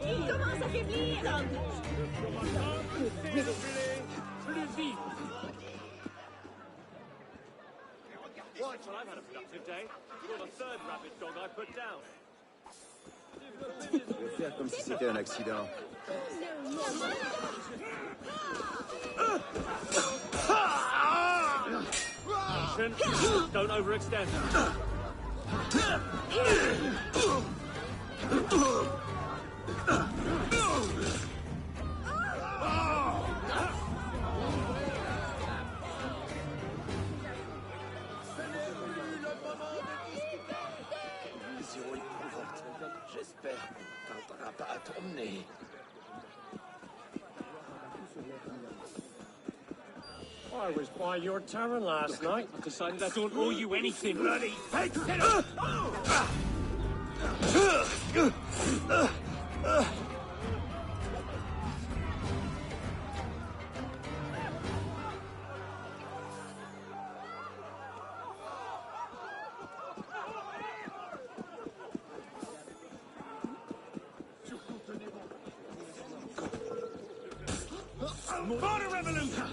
Il commence à faiblir. Well, I've had a productive day. You're the third rabbit dog I put down. Je vais faire comme si c'était un accident. Don't overextend. J'espère qu'on t'entendra pas à ton nez. I was by your tavern last night. I decided I don't owe you anything, bloody. Hey, sit up! For the revolution!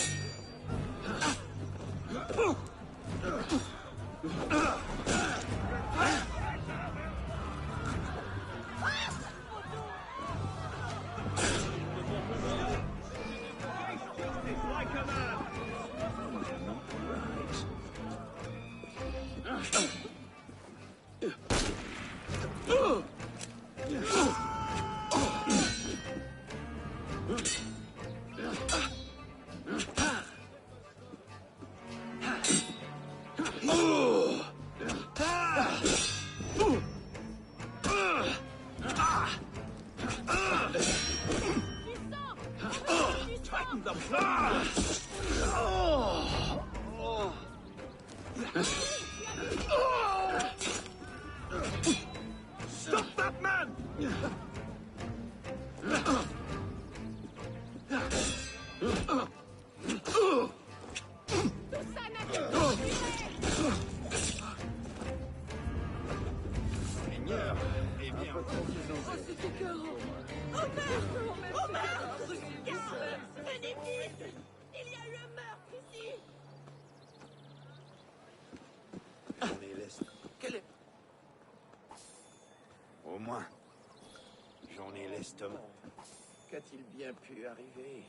Stop that man! Seigneur, eh bien... Oh, c'est écœurant! Oh merde! Oh merde! Regarde! Enigmas! Il y a eu un meurtre ici! On les laisse. Quel est... Au moins, j'en ai l'estomac. Qu'a-t-il bien pu arriver?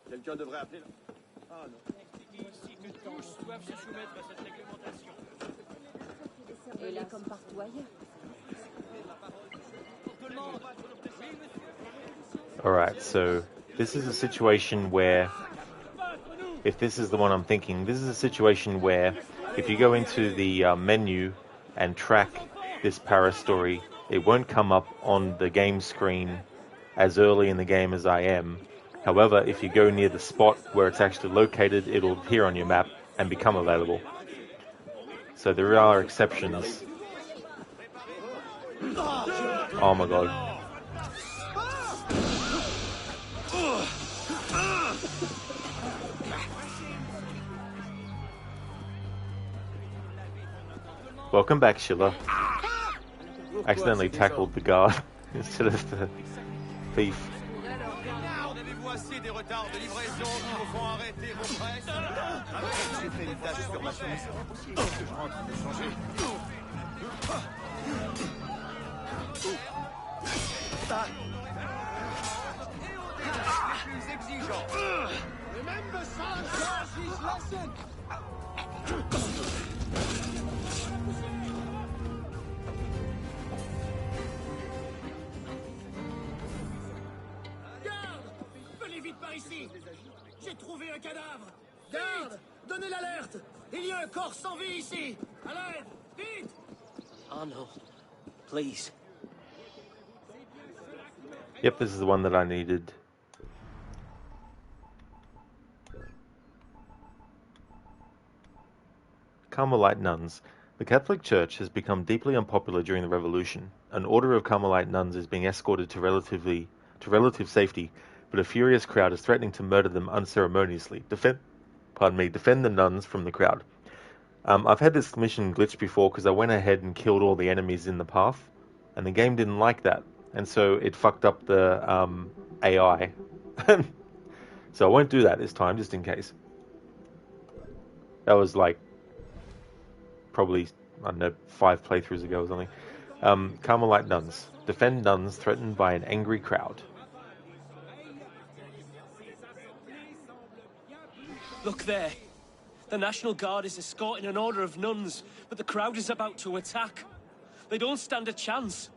Quelqu'un devrait appeler là. Ah non. Ici que tous doivent se soumettre à cette réglementation. Et là, comme partout ailleurs. Alright, so this is a situation where, if this is the one I'm thinking, this is a situation where if you go into the menu and track this Paris story, it won't come up on the game screen as early in the game as I am. However, if you go near the spot where it's actually located, it'll appear on your map and become available. So there are exceptions. Oh my god. Welcome back, Schiller. Accidentally tackled the guard instead of the thief. Avez-vous assez des retards de livraison qui vous font arrêter vos presses? J'ai fait une tâche sur ma chaise. Je rentre me changer. Plus exigeant. Remember Sandra's lesson! Garde! Venez vite par ici! J'ai trouvé un cadavre! Garde! Donnez l'alerte! Il y a un corps sans vie ici! À l'aide! Vite! Oh no. Please. Yep, this is the one that I needed. Carmelite nuns. The Catholic Church has become deeply unpopular during the Revolution. An order of Carmelite nuns is being escorted to relative safety, but a furious crowd is threatening to murder them unceremoniously. Defend the nuns from the crowd. I've had this mission glitched before because I went ahead and killed all the enemies in the path, and the game didn't like that, and so it fucked up the AI. So I won't do that this time, just in case. That was like probably, I don't know, 5 playthroughs ago or something. Carmelite nuns. Defend nuns threatened by an angry crowd. Look there. The National Guard is escorting an order of nuns, but the crowd is about to attack. They don't stand a chance.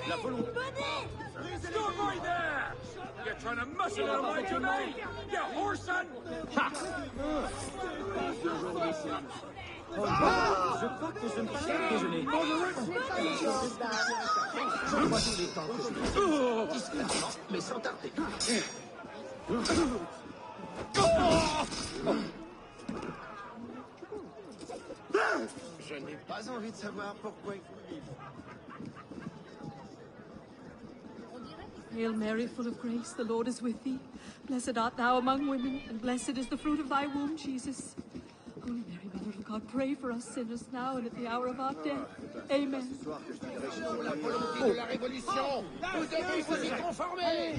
La volonté. Stop right there! You're trying to muscle it away to me! You whoreson! Ha! Je crois que je me suis déjeuner. Je vois tous les temps que je discrètement, mais sans tarder. Je n'ai pas envie de savoir pourquoi. Hail Mary, full of grace, the Lord is with thee. Blessed art thou among women, and blessed is the fruit of thy womb, Jesus. Holy Mary, Mother of God, pray for us sinners now and at the hour of our death. Amen. La volonté de la révolution. Vous devez vous y conformer.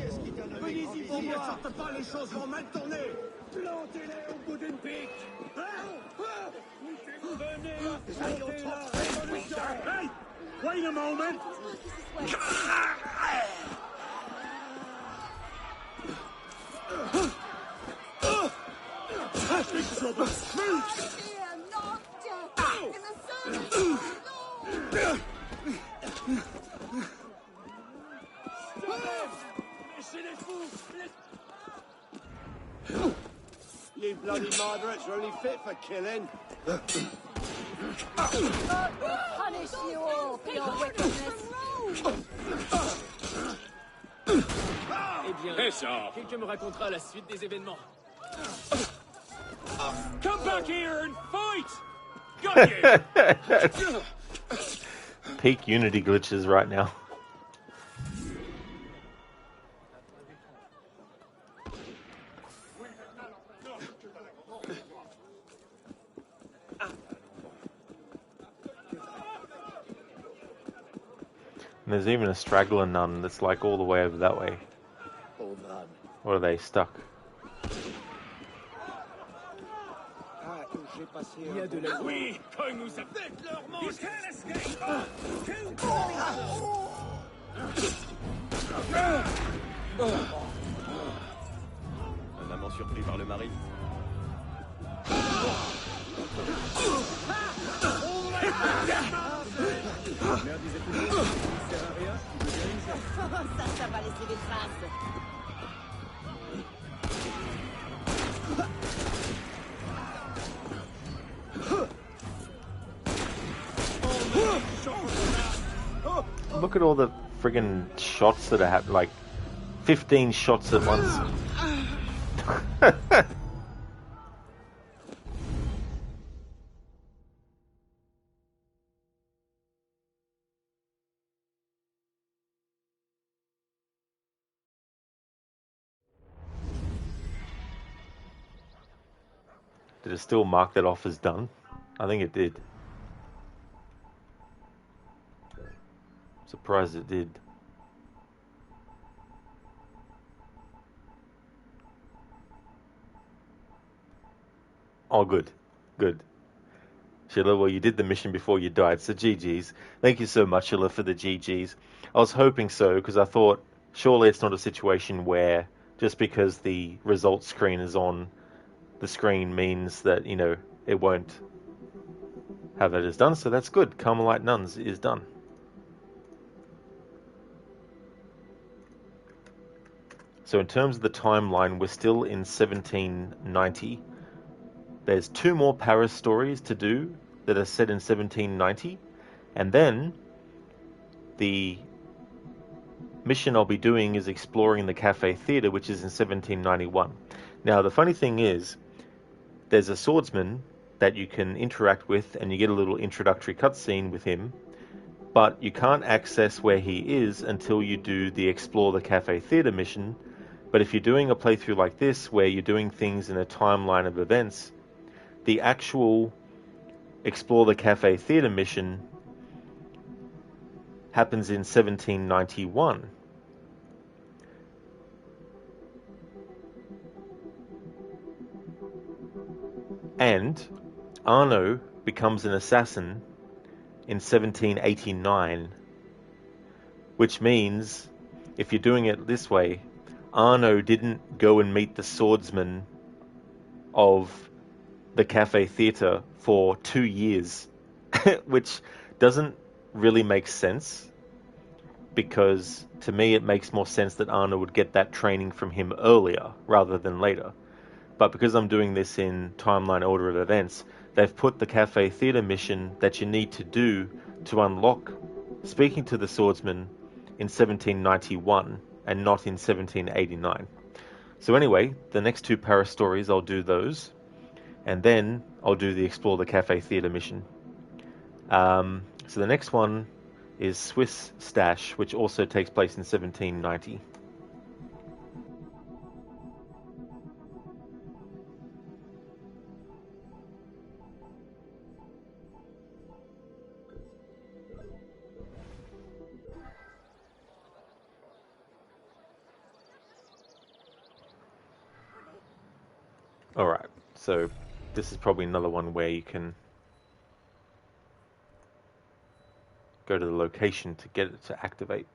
Venez-y pour voir. Ne sortent pas, les choses vont mal tourner. Plantez-les au bout d'une pique. Venez affronter la révolution. Hey, wait a moment. You bloody moderates are only fit for killing. Punish you all for your wickedness. Eh bien, quelqu'un me racontera la suite des événements. Come back here and fight! Got you! Peak Unity glitches right now. And there's even a straggler nun that's like all the way over that way. Or are they stuck? Il y a de la... Oui, quand nous appelle leur manche. Un amant surpris par le mari. Mère disait toujours que ça sert à rien, tu veux bien une chose. Ça va laisser des traces. Look at all the friggin' shots that are happening, like 15 shots at once. Did it still mark that off as done? I think it did. Surprised it did. Oh, good. Good. Sheila, well, you did the mission before you died, so GG's. Thank you so much, Sheila, for the GG's. I was hoping so, because I thought, surely it's not a situation where just because the results screen is on the screen means that, you know, it won't have it as done, so that's good. Carmelite Nuns is done. So in terms of the timeline, we're still in 1790. There's 2 more Paris stories to do that are set in 1790. And then the mission I'll be doing is exploring the Cafe Theatre, which is in 1791. Now, the funny thing is, there's a swordsman that you can interact with, and you get a little introductory cutscene with him, but you can't access where he is until you do the Explore the Cafe Theatre mission. But if you're doing a playthrough like this, where you're doing things in a timeline of events, the actual Explore the Cafe Theatre mission happens in 1791. And Arno becomes an assassin in 1789, which means, if you're doing it this way, Arno didn't go and meet the swordsman of the Cafe Theatre for 2 years, which doesn't really make sense, because to me it makes more sense that Arno would get that training from him earlier rather than later. But because I'm doing this in timeline order of events, they've put the Cafe Theatre mission that you need to do to unlock speaking to the swordsman in 1791 and not in 1789. So anyway, the next 2 Paris stories, I'll do those, and then I'll do the Explore the Cafe Theatre mission. So the next one is Swiss Stash, which also takes place in 1790. Alright, so this is probably another one where you can go to the location to get it to activate.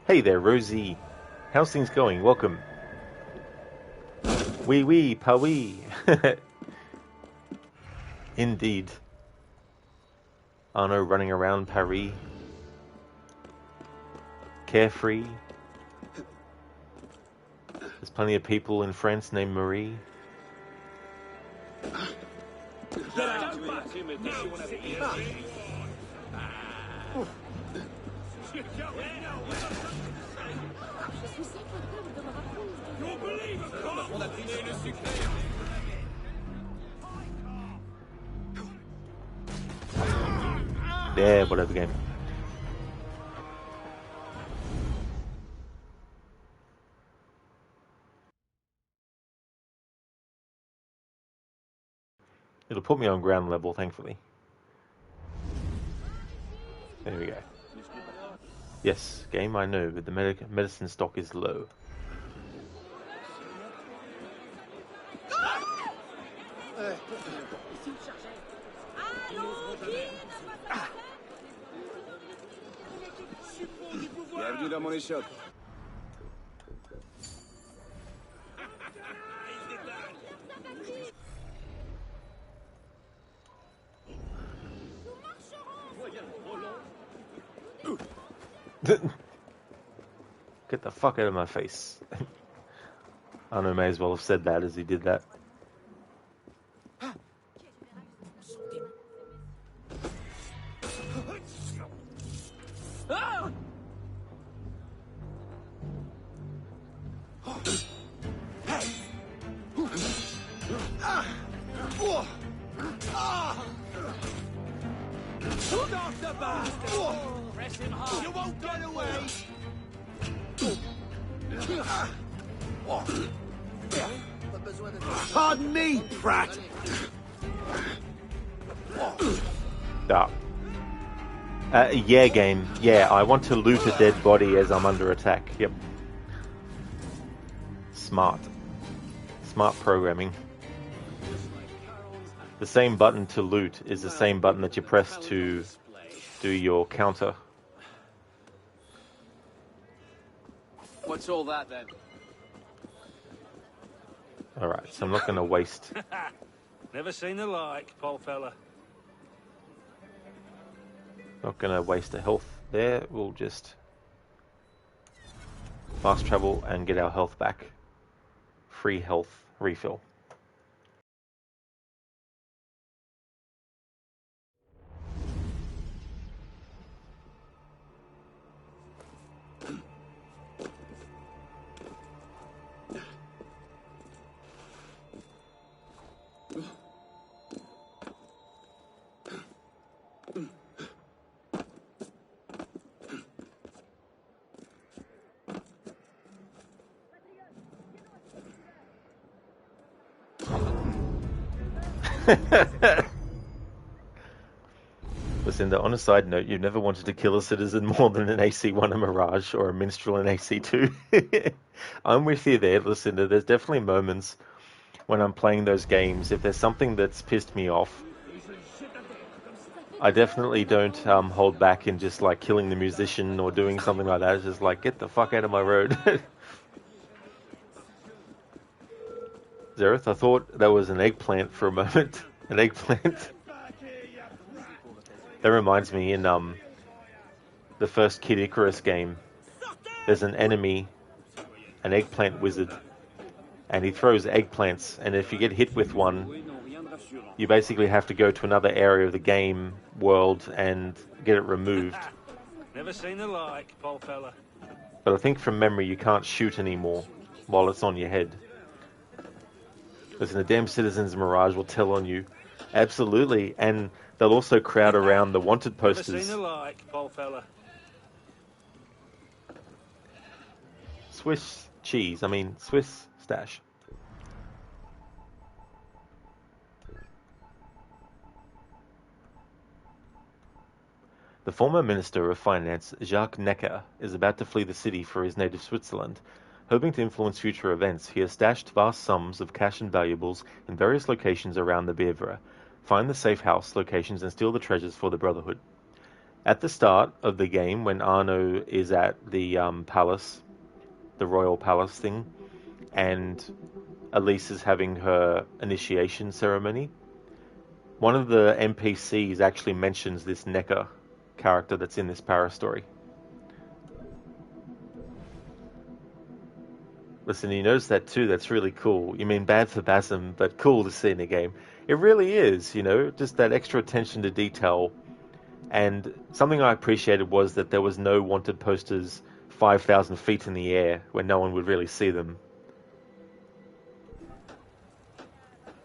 Hey there, Rosie. How's things going? Welcome. Oui, oui, pas oui. Indeed. Arno running around Paris. Carefree. There's plenty of people in France named Marie. Yeah, whatever game. It'll put me on ground level, thankfully. There we go. Yes, game I know, but the medicine stock is low. Bienvenue dans mon échoppe. Get the fuck out of my face. I know, may as well have said that as he did that. You won't get away! Pardon me, Pratt! Ah. Yeah, game. Yeah, I want to loot a dead body as I'm under attack. Yep. Smart. Smart programming. The same button to loot is the same button that you press to do your counter. What's all that then? Alright, so I'm not going to waste... Never seen the like, Paul fella. Not going to waste a health there. We'll just fast travel and get our health back. Free health refill. Lucinda, on a side note, you've never wanted to kill a citizen more than an AC1 a Mirage or a Minstrel in AC2. I'm with you there, Lucinda. There's definitely moments when I'm playing those games, if there's something that's pissed me off, I definitely don't hold back in just like killing the musician or doing something like that. It's just like, get the fuck out of my road. Zereth, I thought that was an eggplant for a moment. An eggplant. That reminds me, in the first Kid Icarus game, there's an enemy, an eggplant wizard, and he throws eggplants, and if you get hit with one, you basically have to go to another area of the game world and get it removed. Never seen the like, Paul fella. But I think from memory you can't shoot anymore while it's on your head. Listen, the damn Citizens Mirage will tell on you. Absolutely, and they'll also crowd around the wanted posters. Never seen the like, Paul fella. Swiss stash. The former Minister of Finance, Jacques Necker, is about to flee the city for his native Switzerland. Hoping to influence future events, he has stashed vast sums of cash and valuables in various locations around the Bièvre. Find the safe house locations and steal the treasures for the Brotherhood. At the start of the game, when Arno is at the palace, the royal palace thing, and Elise is having her initiation ceremony, one of the NPCs actually mentions this Necker character that's in this para story. Listen, you notice that too. That's really cool. You mean bad for Basim, but cool to see in a game. It really is, you know, just that extra attention to detail. And something I appreciated was that there was no wanted posters 5,000 feet in the air where no one would really see them.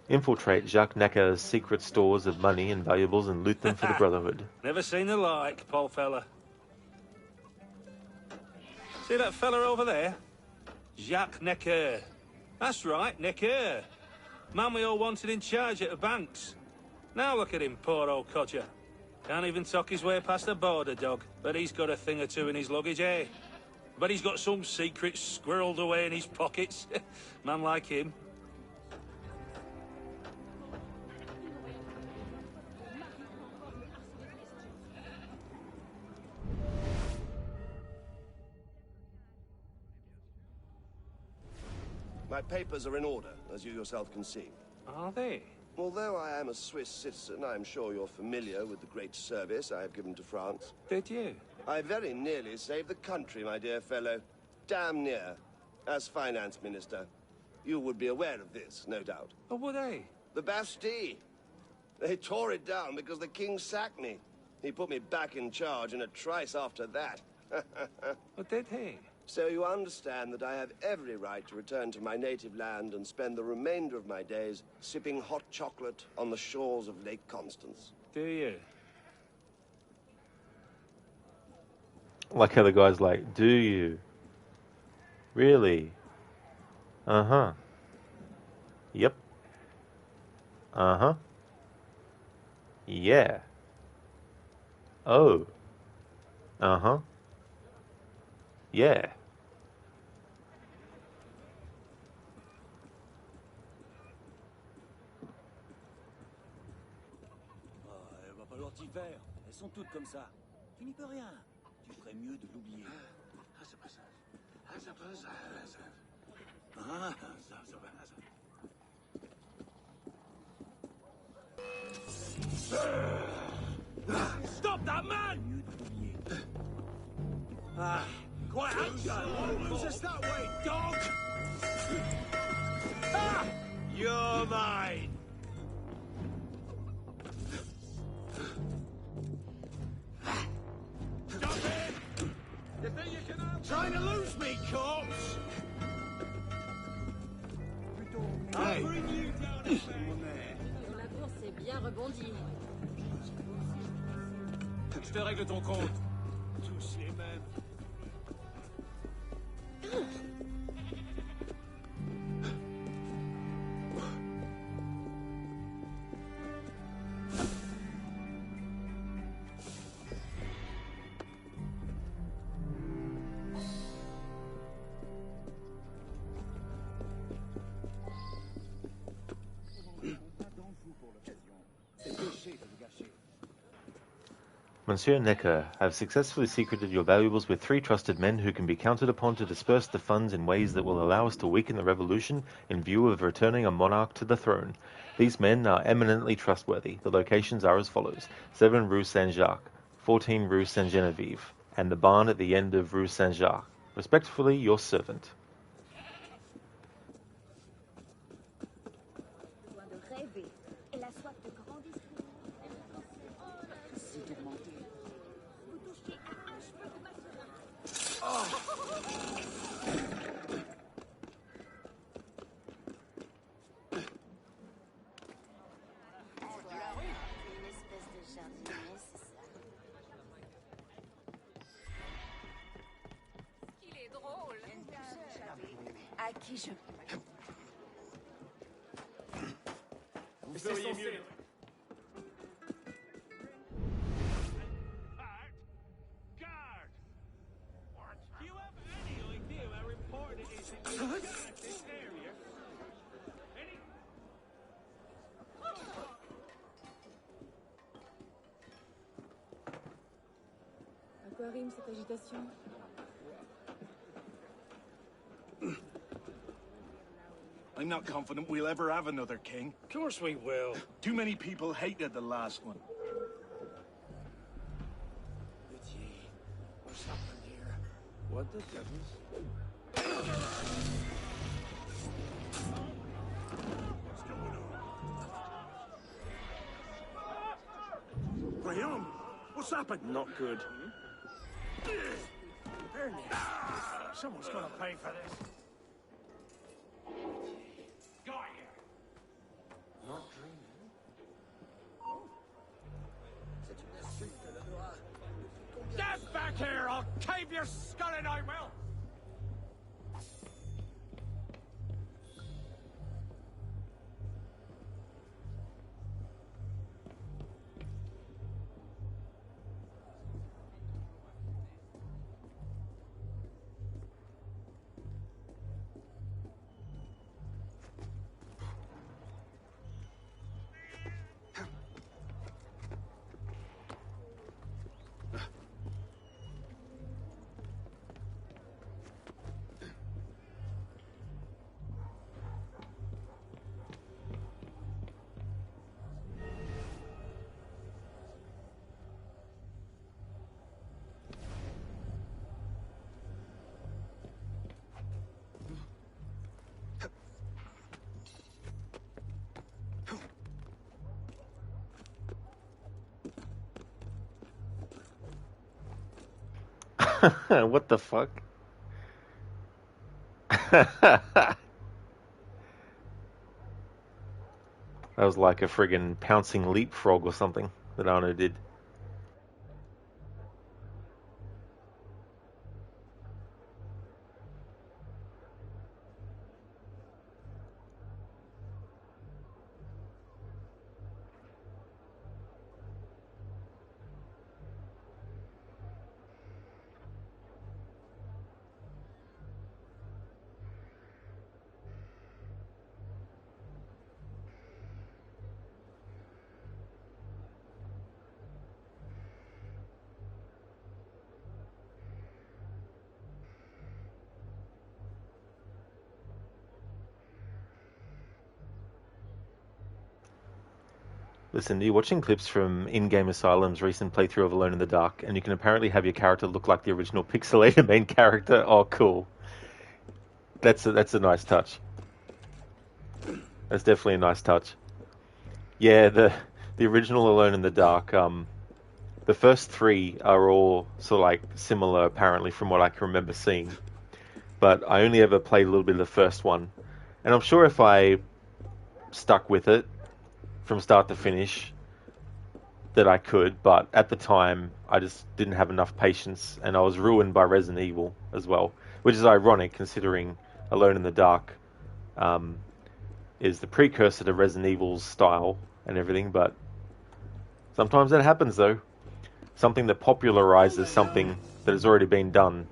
Infiltrate Jacques Necker's secret stores of money and valuables and loot them for the Brotherhood. Never seen the like, Paul fella. See that fella over there? Jacques Necker. That's right, Necker. Man we all wanted in charge at the banks. Now look at him, poor old codger. Can't even tuck his way past the border dog, but he's got a thing or two in his luggage, eh? But he's got some secrets squirreled away in his pockets. Man like him. My papers are in order, as you yourself can see. Are they? Although I am a Swiss citizen, I am sure you're familiar with the great service I have given to France. Did you? I very nearly saved the country, my dear fellow. Damn near. As finance minister. You would be aware of this, no doubt. Oh, would they? The Bastille. They tore it down because the king sacked me. He put me back in charge in a trice after that. What did he? So you understand that I have every right to return to my native land and spend the remainder of my days sipping hot chocolate on the shores of Lake Constance. Do you? Like how the guy's like, do you? Really? Uh-huh. Yep. Uh-huh. Yeah. Oh. Uh-huh. Yeah. Il va falloir t'y faire. Elles sont toutes comme ça. Tu n'y peux rien. Tu ferais mieux de l'oublier. Stop that man! Quite handgun! Who's us that way, dog? Ah! You're mine! Jump in! You think you can have... Trying to lose me, corpse? I'll bring you down there. Sur la course, c'est bien rebondi. Je te règle ton compte. Tous les mêmes. Monsieur Necker, have successfully secreted your valuables with 3 trusted men who can be counted upon to disperse the funds in ways that will allow us to weaken the revolution in view of returning a monarch to the throne. These men are eminently trustworthy. The locations are as follows: 7 Rue Saint-Jacques, 14 Rue Saint-Geneviève, and the barn at the end of Rue Saint-Jacques. Respectfully, your servant. élevé. Elle a soif de grands discours. Si tourmentée. Vous touchez à un cheveu de ma Une espèce de jardinier, c'est ça. Il est drôle. À qui je... Vous feriez mieux. Guard! Do you have any idea how important it is that you guard this area? Any... À quoi rime cette agitation? I'm not confident we'll ever have another king. Of course we will. Too many people hated the last one. What's happened here? What the devils? Graham, what's happened? Not good. Someone's gonna pay for this. Guy here. Not dreaming. Get back here! I'll cave your skull in, I will! What the fuck? That was like a friggin' pouncing leapfrog or something that Arno did. Listen, you're watching clips from In-Game Asylum's recent playthrough of Alone in the Dark, and you can apparently have your character look like the original pixelated main character. Oh, cool. That's a nice touch. That's definitely a nice touch. Yeah, the original Alone in the Dark, the first three are all sort of like similar, apparently, from what I can remember seeing. But I only ever played a little bit of the first one. And I'm sure if I stuck with it from start to finish that I could, but at the time I just didn't have enough patience, and I was ruined by Resident Evil as well, which is ironic considering Alone in the Dark is the precursor to Resident Evil's style and everything, but sometimes that happens though. Something that popularizes something that has already been done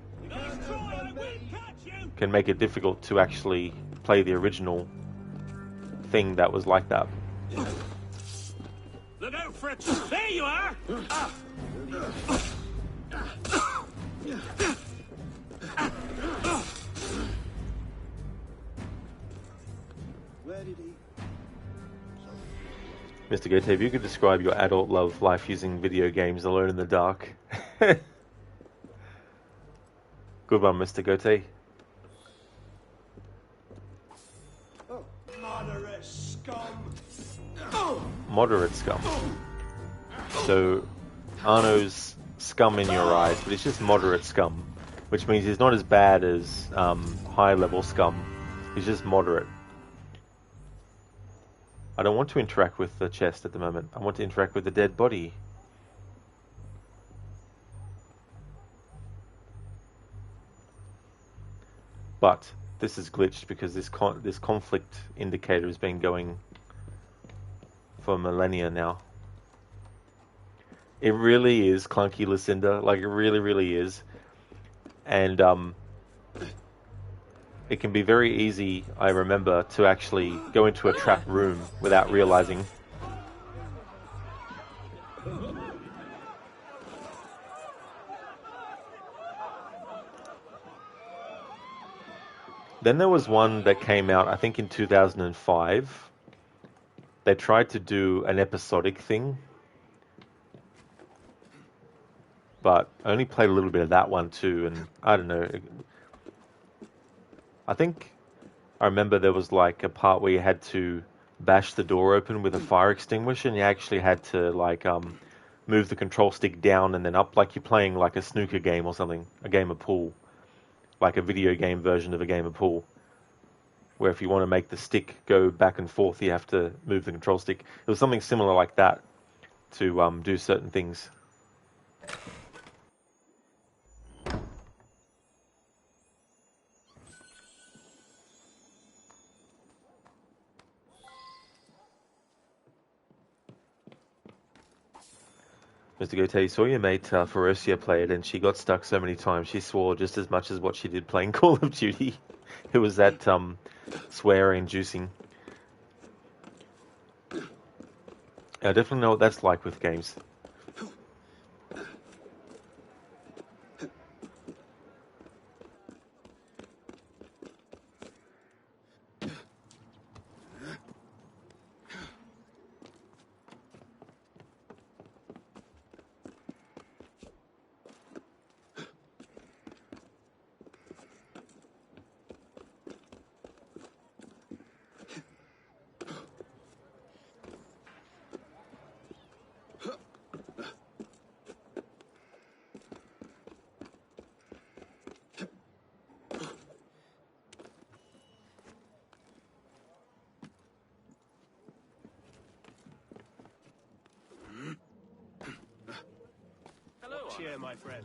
can make it difficult to actually play the original thing that was like that. Look out for it! There you are! Where did he? Mr. Goethe, if you could describe your adult love life using video games Alone in the Dark. Good one, Mr. Goethe. Oh, murderous! moderate scum. So Arno's scum in your eyes, but it's just moderate scum, which means he's not as bad as high level scum. He's just moderate. I don't want to interact with the chest at the moment. I want to interact with the dead body. But this is glitched because this conflict indicator has been going for millennia now. It really is clunky, Lucinda. Like, it really, really is. And it can be very easy, I remember, to actually go into a trap room without realizing. Then there was one that came out, I think in 2005. They tried to do an episodic thing, but I only played a little bit of that one too, and I don't know. I think I remember there was like a part where you had to bash the door open with a fire extinguisher, and you actually had to like move the control stick down and then up, like you're playing like a snooker game or something, a game of pool, like a video game version of a game of pool, where if you want to make the stick go back and forth, you have to move the control stick. It was something similar like that to do certain things. Mr. Gote, you saw your mate Ferocia play it, and she got stuck so many times. She swore just as much as what she did playing Call of Duty. It was that swear-inducing. I definitely know what that's like with games. Cheer, my friend.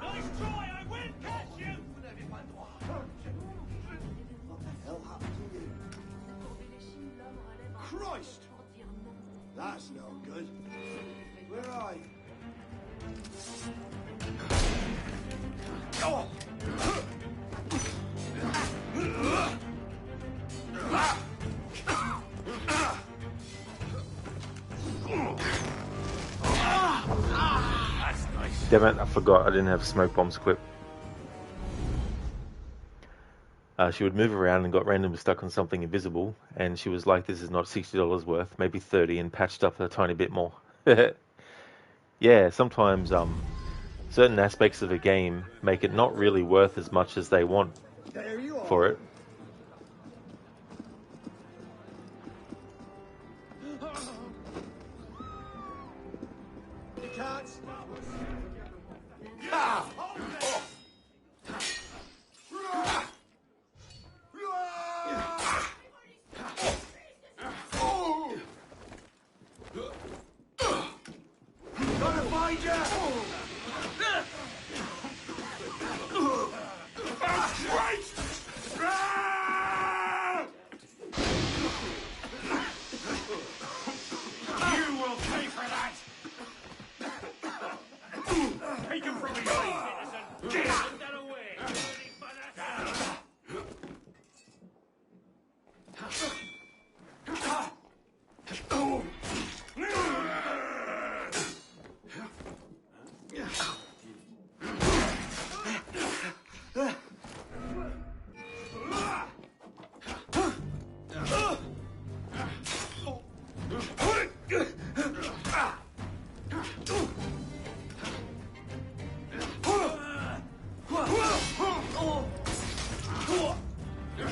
Nice try, I will catch you! Vous n'avez pas le droit. What the hell happened to you? Christ! That's no good. Where are you? Oh! Damn it, I forgot I didn't have smoke bombs equipped. She would move around and got randomly stuck on something invisible, and she was like, this is not $60 worth, maybe 30, and patched up a tiny bit more. Yeah, sometimes certain aspects of a game make it not really worth as much as they want for it. You can't stop us. Ah! Oh. Gonna find you! Christ! You will pay for that! Take him from me, citizen! Get that away!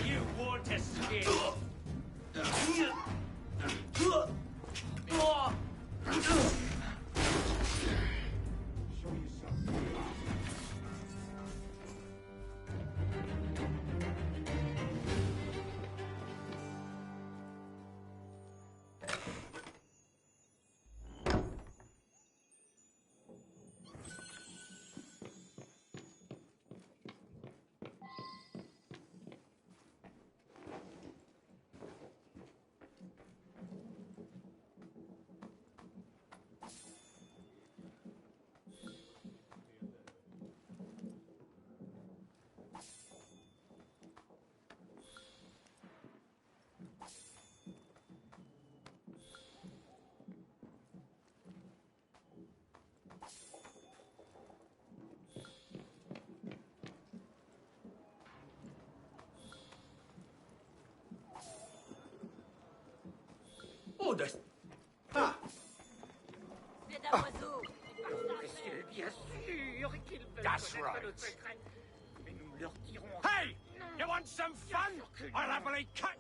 You want to escape? Oh, de... Ah! Bien sûr qu'ils veulent That's connaître right. notre secret. Mais nous leur dirons... Hey! You want some fun? I'll happily cut...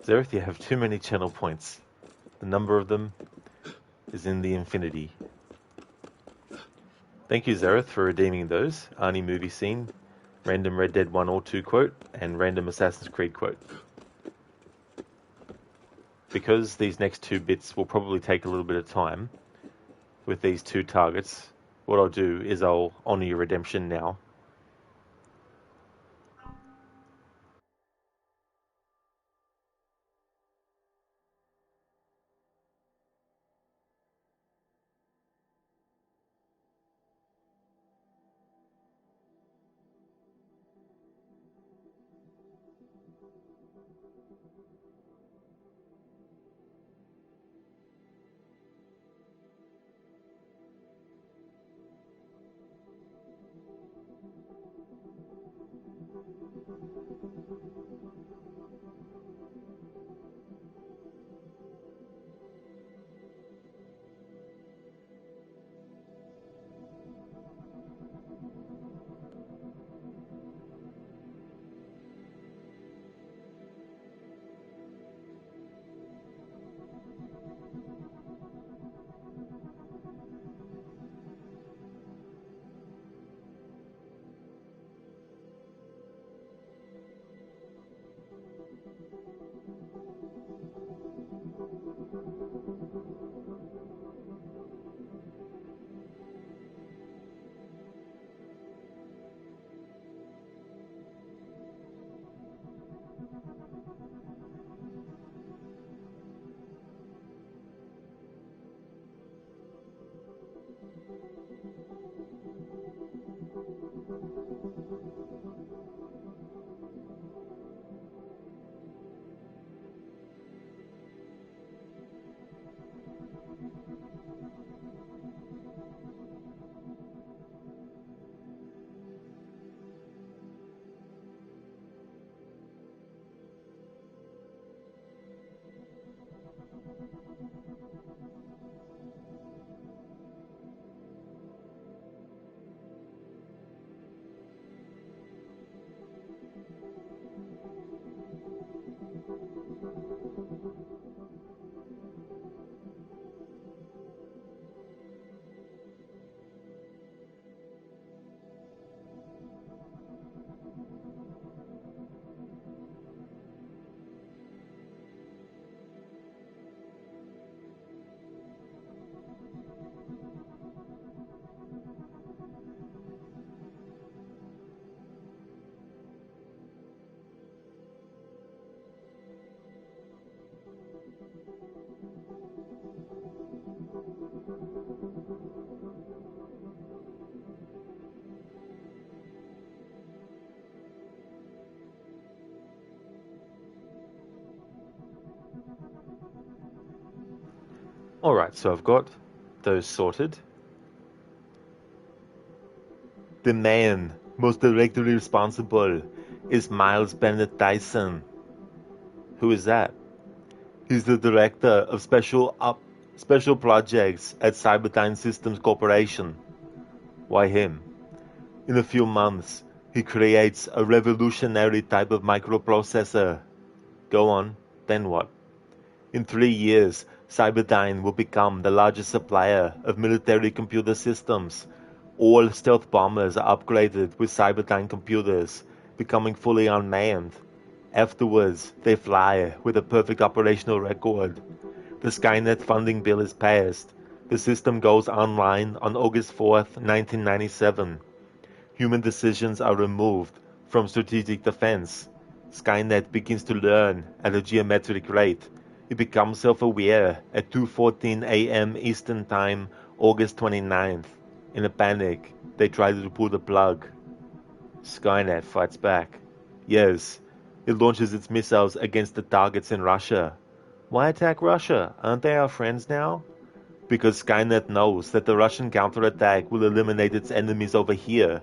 Zareth, you have too many channel points. The number of them is in the infinity. Thank you, Zareth, for redeeming those. Arnie movie scene, random Red Dead 1 or 2 quote, and random Assassin's Creed quote. Because these next two bits will probably take a little bit of time with these two targets, what I'll do is I'll honour your redemption now. Alright, so I've got those sorted. The man most directly responsible is Miles Bennett Dyson. Who is that? He's the director of special projects at Cyberdyne Systems Corporation. Why him? In a few months, he creates a revolutionary type of microprocessor. Go on, then what? In 3 years, Cyberdyne will become the largest supplier of military computer systems. All stealth bombers are upgraded with Cyberdyne computers, becoming fully unmanned. Afterwards, they fly with a perfect operational record. The Skynet funding bill is passed. The system goes online on August 4th, 1997. Human decisions are removed from strategic defense. Skynet begins to learn at a geometric rate. It becomes self-aware at 2:14 a.m. Eastern Time, August 29th. In a panic, they try to pull the plug. Skynet fights back. Yes, it launches its missiles against the targets in Russia. Why attack Russia? Aren't they our friends now? Because Skynet knows that the Russian counterattack will eliminate its enemies over here.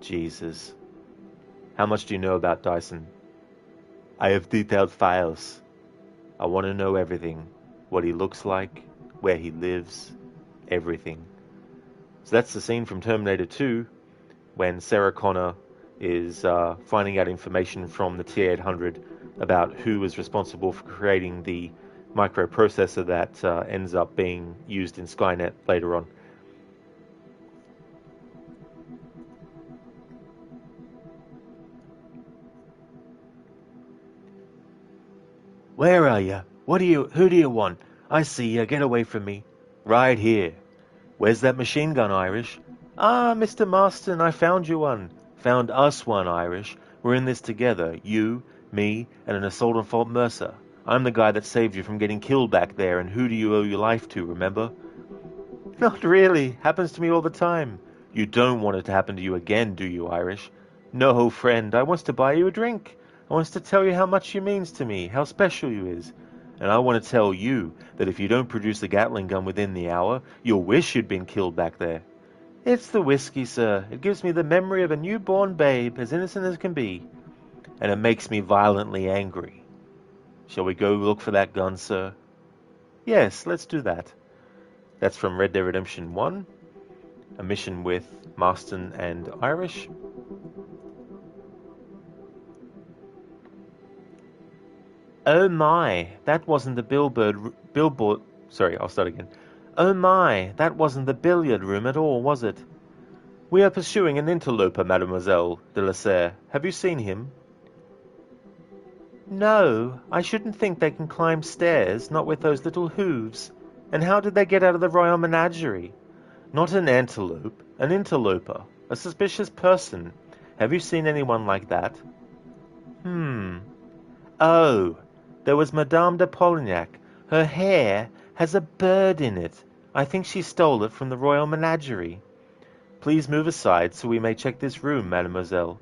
Jesus. How much do you know about Dyson? I have detailed files. I want to know everything. What he looks like, where he lives, everything. So that's the scene from Terminator 2, when Sarah Connor is finding out information from the T-800 about who was responsible for creating the microprocessor that ends up being used in Skynet later on. Where are you? Who do you want? I see you. Get away from me. Right here. Where's that machine gun, Irish? Ah, Mr. Marston, I found you one. Found us one, Irish. We're in this together. You, me, and an assault on Fort Mercer. I'm the guy that saved you from getting killed back there, and who do you owe your life to, remember? Not really. Happens to me all the time. You don't want it to happen to you again, do you, Irish? No, friend. I wants to buy you a drink. I wants to tell you how much you means to me, how special you is. And I want to tell you that if you don't produce the Gatling gun within the hour, you'll wish you'd been killed back there. It's the whiskey, sir. It gives me the memory of a newborn babe, as innocent as can be. And it makes me violently angry. Shall we go look for that gun, sir? Yes, let's do that. That's from Red Dead Redemption 1, a mission with Marston and Irish. Oh my, that wasn't the billboard. Sorry, I'll start again. Oh my, that wasn't the billiard room at all, was it? We are pursuing an interloper, Mademoiselle de la Serre. Have you seen him? No, I shouldn't think they can climb stairs, not with those little hooves. And how did they get out of the Royal Menagerie? Not an antelope, an interloper, a suspicious person. Have you seen anyone like that? Oh, there was Madame de Polignac. Her hair has a bird in it. I think she stole it from the royal menagerie. Please move aside so we may check this room, mademoiselle.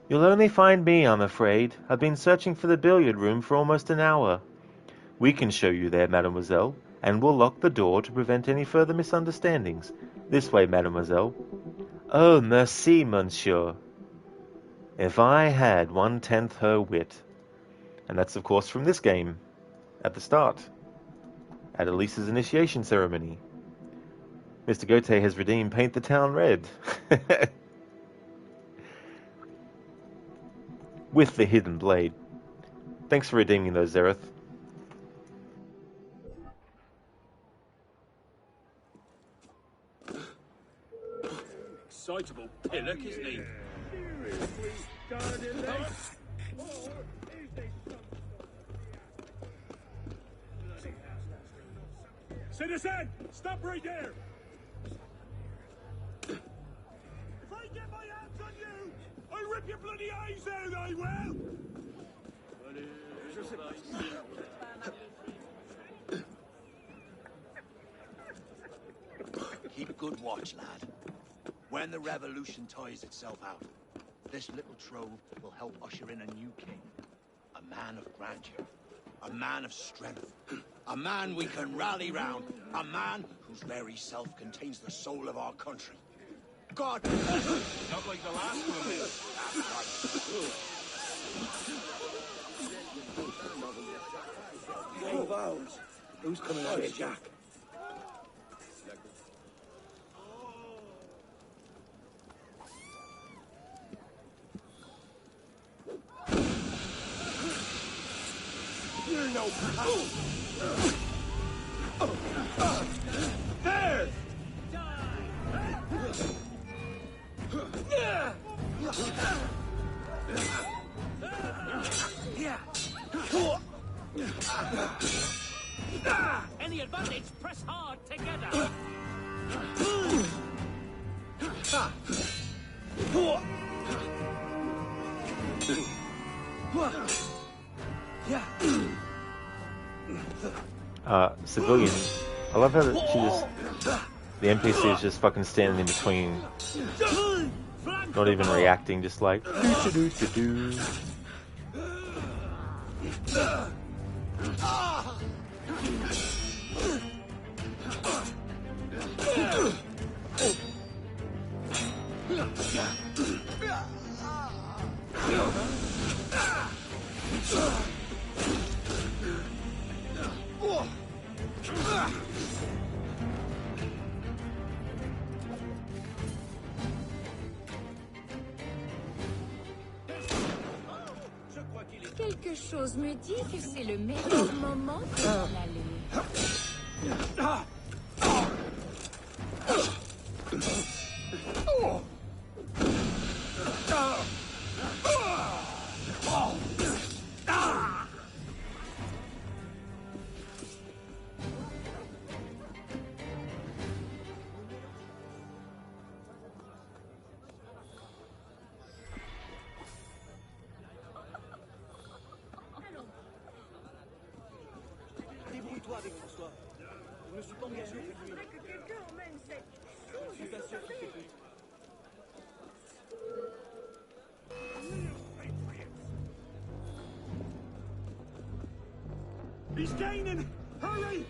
You'll only find me, I'm afraid. I've been searching for the billiard room for almost an hour. We can show you there, mademoiselle, and we'll lock the door to prevent any further misunderstandings. This way, mademoiselle. Oh, merci, monsieur. If I had 1/10 her wit. And that's, of course, from this game, at the start, at Elise's initiation ceremony. Mr. Gote has redeemed Paint the Town Red. With the hidden blade. Thanks for redeeming those, Zereth. Excitable pillock, isn't he? Citizen, stop right there! If I get my hands on you, I'll rip your bloody eyes out, I will! Keep good watch, lad. When the revolution tires itself out, this little trove will help usher in a new king. A man of grandeur. A man of strength. A man we can rally round. A man whose very self contains the soul of our country. God! Not like the last one, is. 12 hours. Who's coming out here, Jack? You're no... There! Any advantage, press hard together. Civilian. I love how that she just... The NPC is just fucking standing in between. Not even reacting, just like... doo-doo-doo-doo. Quelque chose me dit que c'est le meilleur moment pour en aller. Débrouille-toi avec François. Je me suis pas engagé auprès de lui. Que quelqu'un emmène cette... Je suis pas sûr qu'il t'écoute. He's gaining! Hurry!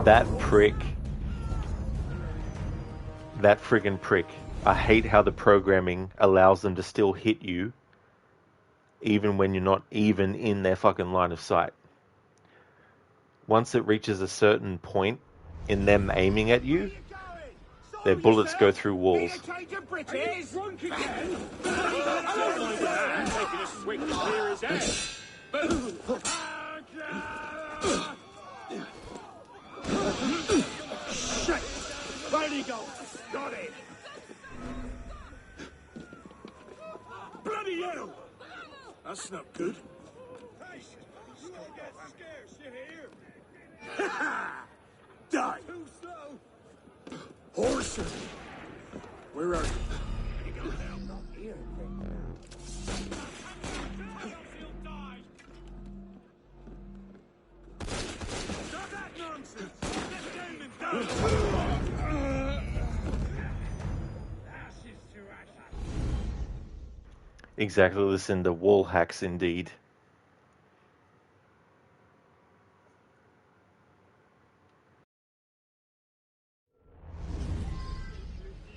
That prick. That friggin' prick. I hate how the programming allows them to still hit you even when you're not even in their fucking line of sight. Once it reaches a certain point in them aiming at you, their bullets go through walls. Taking a swig to clear his head. Shit! Where'd he go? Got it! Bloody hell! That's not good. Hey, still get scarce, you hear? Die! Too slow! Horse! Where are you? You go down here. Exactly, listen, the wall hacks indeed.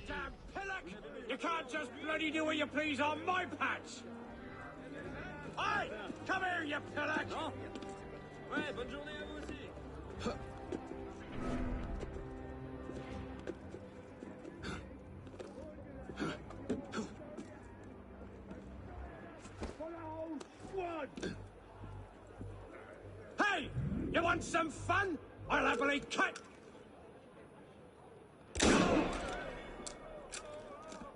Damn pillock! You can't just bloody do what you please on my patch! Hey! Come here, you pillock! Ouais, bonne journée à vous aussi! Hey! You want some fun? I'll happily cut!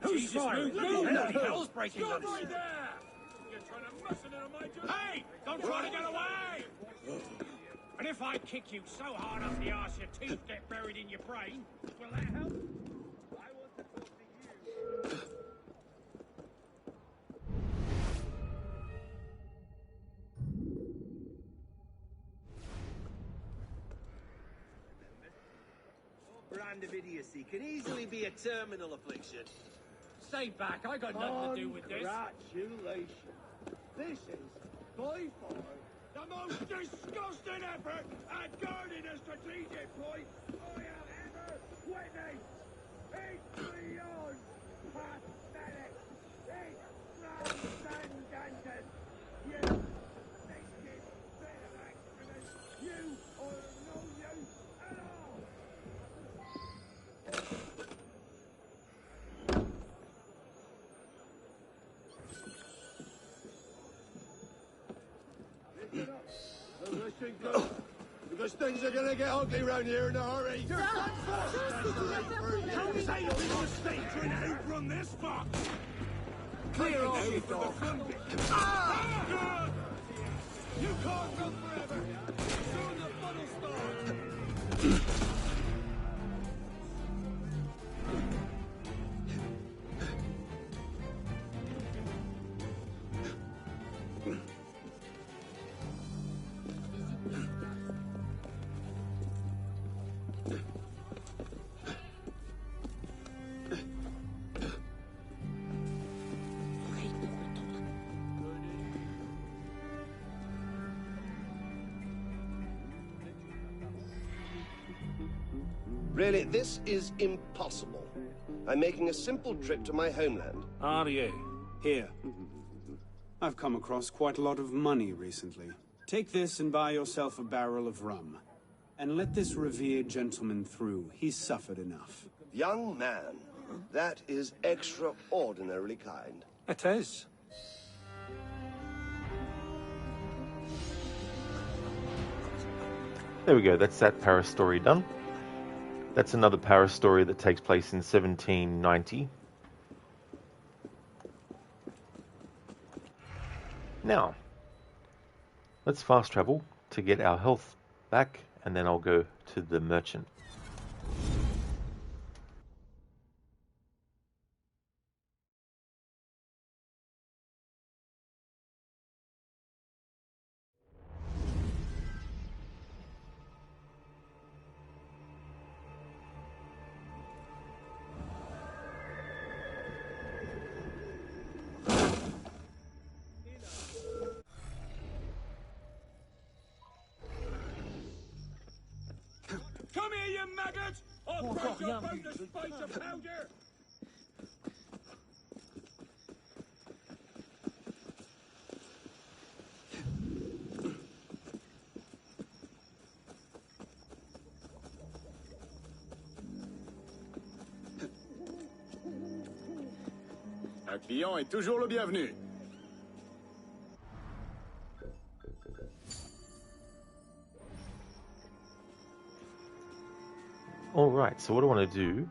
Who's firing? Bloody hell's breaking loose! Stop right there! You're trying to muscle it on my dude. Hey! Don't try to get away! And if I kick you so hard up the arse your teeth get buried in your brain, will that help? I want to talk to you. Brand of idiocy can easily be a terminal affliction. Stay back, I got nothing to do with this. Congratulations. This is by far The most disgusting effort at guarding a strategic point I have ever witnessed! It's beyond pathetic! It's transcendental! You thinking bit of excrement! You are no use at all! Listen good, because things are gonna get ugly round here in a hurry. Don't say you're a mistake trying to outrun this fuck! Clear off for the fun bit. Ah! You can't run forever! Soon the fun will start! Really, this is impossible. I'm making a simple trip to my homeland. Are you? Here. I've come across quite a lot of money recently. Take this and buy yourself a barrel of rum. And let this revered gentleman through. He's suffered enough. Young man, that is extraordinarily kind. It is. There we go, that's that Paris story done. That's another Paris story that takes place in 1790. Now, let's fast travel to get our health back, and then I'll go to the merchant. Come here, you maggot! I'll break your bone to spite of powder! Un client est toujours le bienvenu. Alright, so what I want to do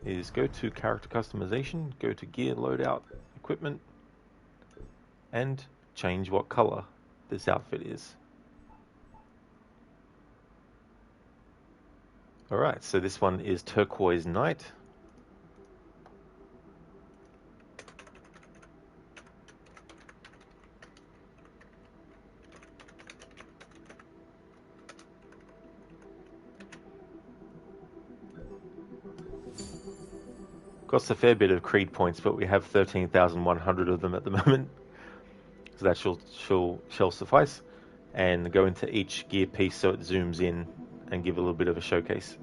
is go to character customization, go to gear loadout, equipment, and change what color this outfit is. Alright, so this one is Turquoise Knight. Costs a fair bit of creed points, but we have 13,100 of them at the moment, so that shall suffice. And go into each gear piece so it zooms in and give a little bit of a showcase.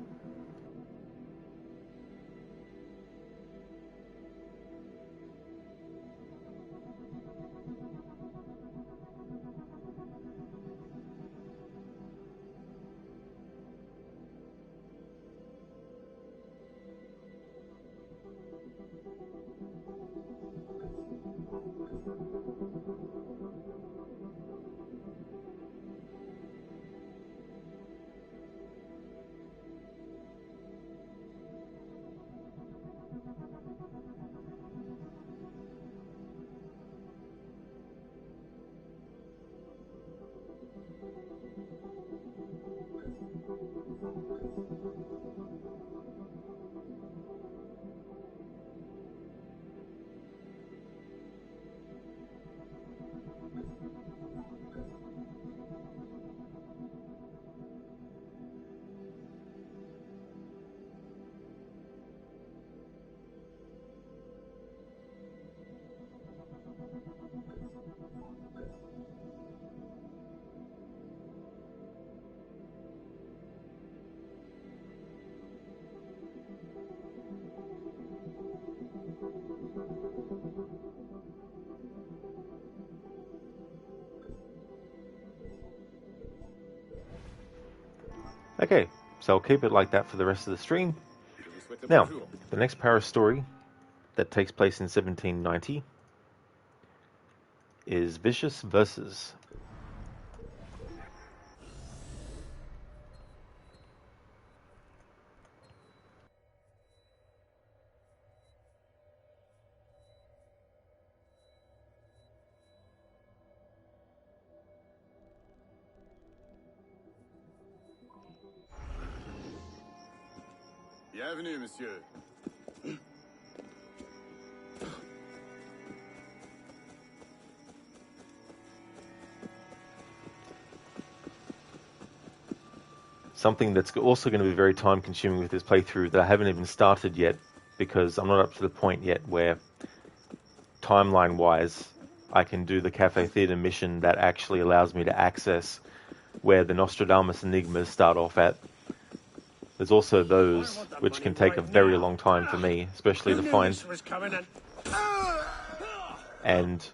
Okay, so I'll keep it like that for the rest of the stream. Now, the next Paris story that takes place in 1790 is Vicious Verses. Bienvenue, monsieur. Something that's also going to be very time consuming with this playthrough that I haven't even started yet, because I'm not up to the point yet where timeline wise I can do the Cafe Theatre mission that actually allows me to access where the Nostradamus Enigmas start off at. There's also those which can take a very long time for me, especially to find. And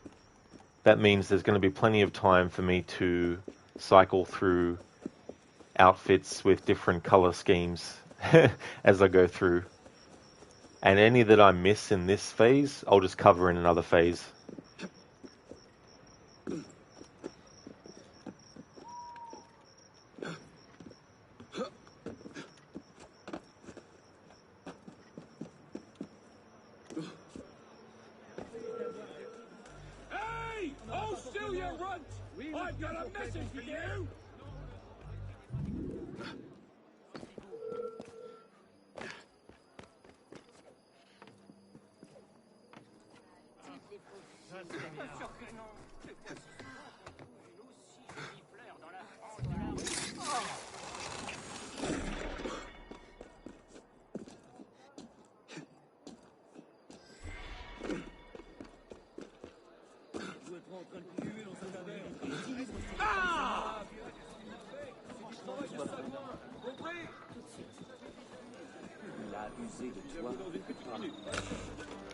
that means there's going to be plenty of time for me to cycle through outfits with different color schemes as I go through. And any that I miss in this phase, I'll just cover in another phase. Hey! Hold still, you runt! I've got a message for you!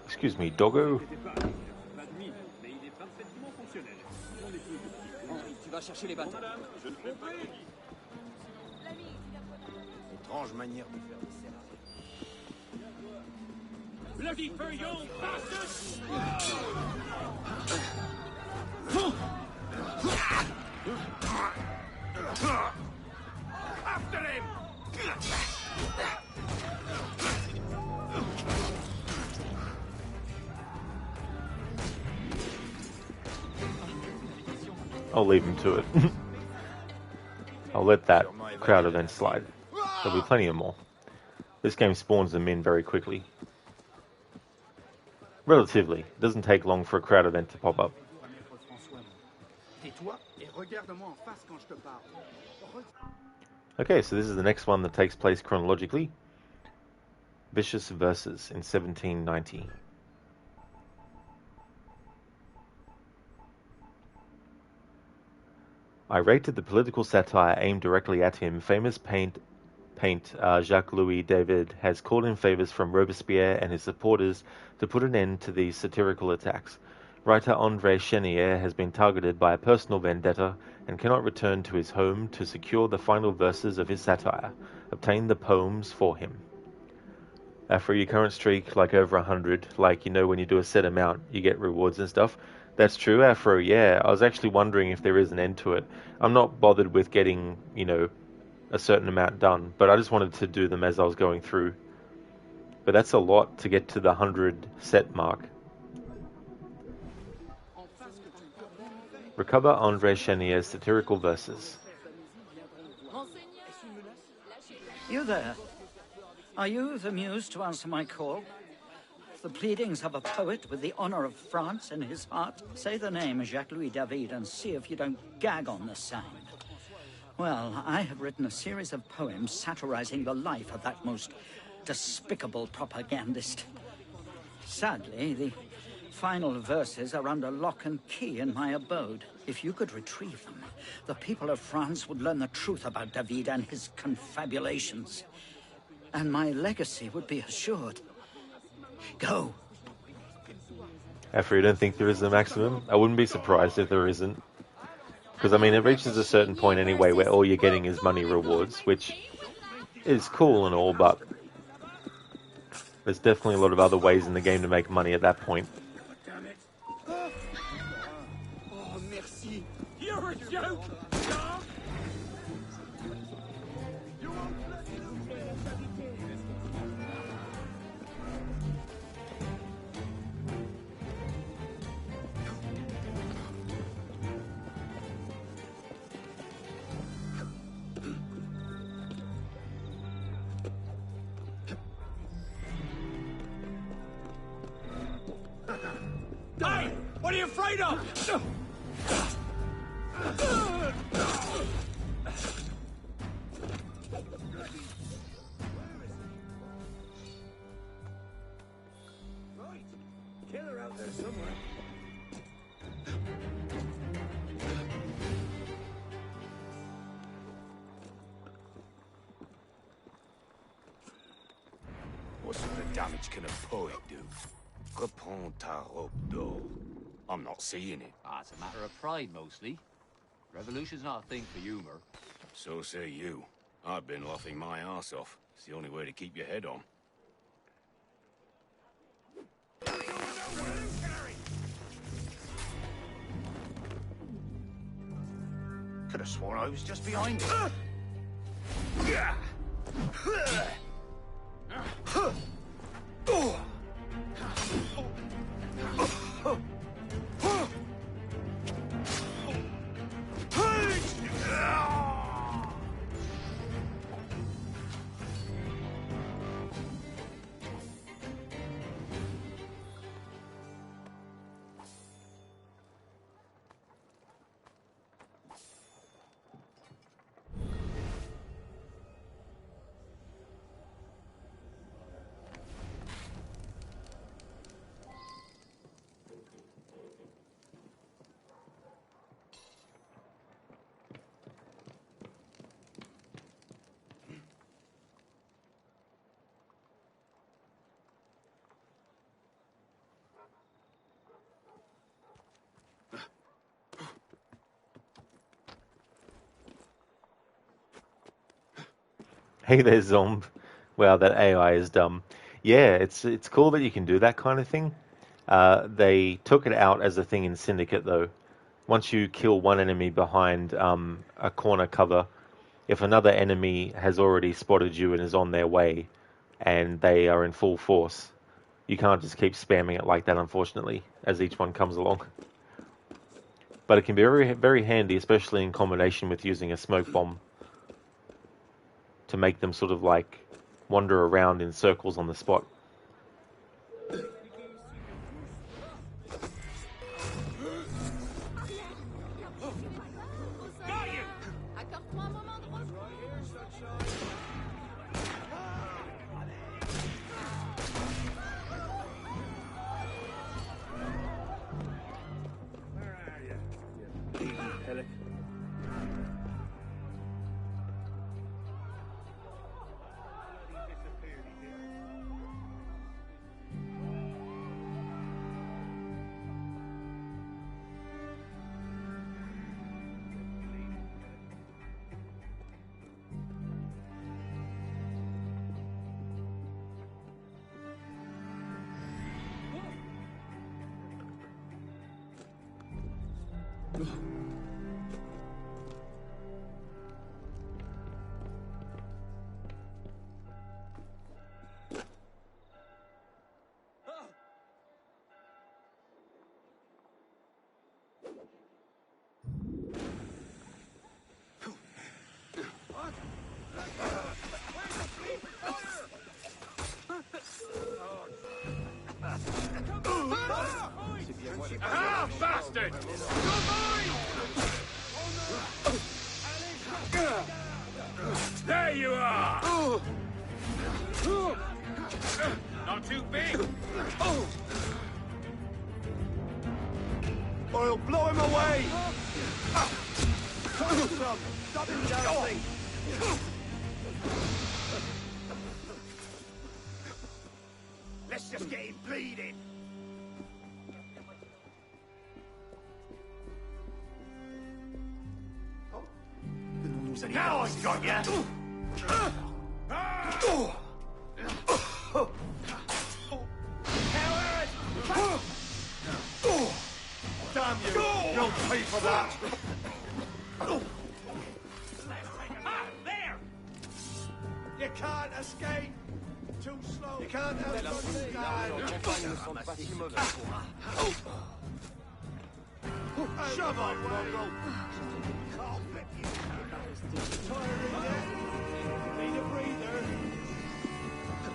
Excuse me, doggo. Tu vas chercher les bâtons. Étrange manière de faire des scénarios. Bloody for you, bastards! After him! I'll leave him to it. I'll let that crowd event slide. There'll be plenty of more. This game spawns them in very quickly. Relatively. It doesn't take long for a crowd event to pop up. Okay, so this is the next one that takes place chronologically. Vicious Verses in 1790. Irate at the political satire aimed directly at him, famous paint Jacques-Louis David has called in favours from Robespierre and his supporters to put an end to these satirical attacks. Writer André Chenier has been targeted by a personal vendetta and cannot return to his home to secure the final verses of his satire. Obtain the poems for him. For your current streak, like over 100, like, you know, when you do a set amount, you get rewards and stuff. That's true, Afro, yeah. I was actually wondering if there is an end to it. I'm not bothered with getting, you know, a certain amount done, but I just wanted to do them as I was going through. But that's a lot to get to the 100 set mark. Recover André Chenier's satirical verses. You there? Are you the muse to answer my call? The pleadings of a poet with the honor of France in his heart? Say the name Jacques-Louis David and see if you don't gag on the sound. Well, I have written a series of poems satirizing the life of that most despicable propagandist. Sadly, the final verses are under lock and key in my abode. If you could retrieve them, the people of France would learn the truth about David and his confabulations. And my legacy would be assured. Go. After you don't think there is a maximum? I wouldn't be surprised if there isn't. Because, I mean, it reaches a certain point anyway where all you're getting is money rewards, which is cool and all, but there's definitely a lot of other ways in the game to make money at that point. Damn it. Oh, merci. You're a joke, dog. Hey! What are you afraid of? Right. Killer out there somewhere. What sort of damage can a poet do? Reprends ta robe d'or. I'm not seeing it. Ah, it's a matter of pride, mostly. Revolution's not a thing for humor. So say you. I've been laughing my arse off. It's the only way to keep your head on. Could have sworn I was just behind it. Hey there, Zomb. Wow, that AI is dumb. Yeah, it's cool that you can do that kind of thing. They took it out as a thing in Syndicate, though. Once you kill one enemy behind a corner cover, if another enemy has already spotted you and is on their way, and they are in full force, you can't just keep spamming it like that, unfortunately, as each one comes along. But it can be very, very handy, especially in combination with using a smoke bomb, to make them sort of like wander around in circles on the spot. Ah, bastard! There you are! Not too big! I'll blow him away! Stop him, Darcy! Let's just get him bleeding! Now I've got ya! Damn you! You'll pay for that! Ah, there! You can't escape! Too slow! You can't Shove on, Mongo! Need a breather.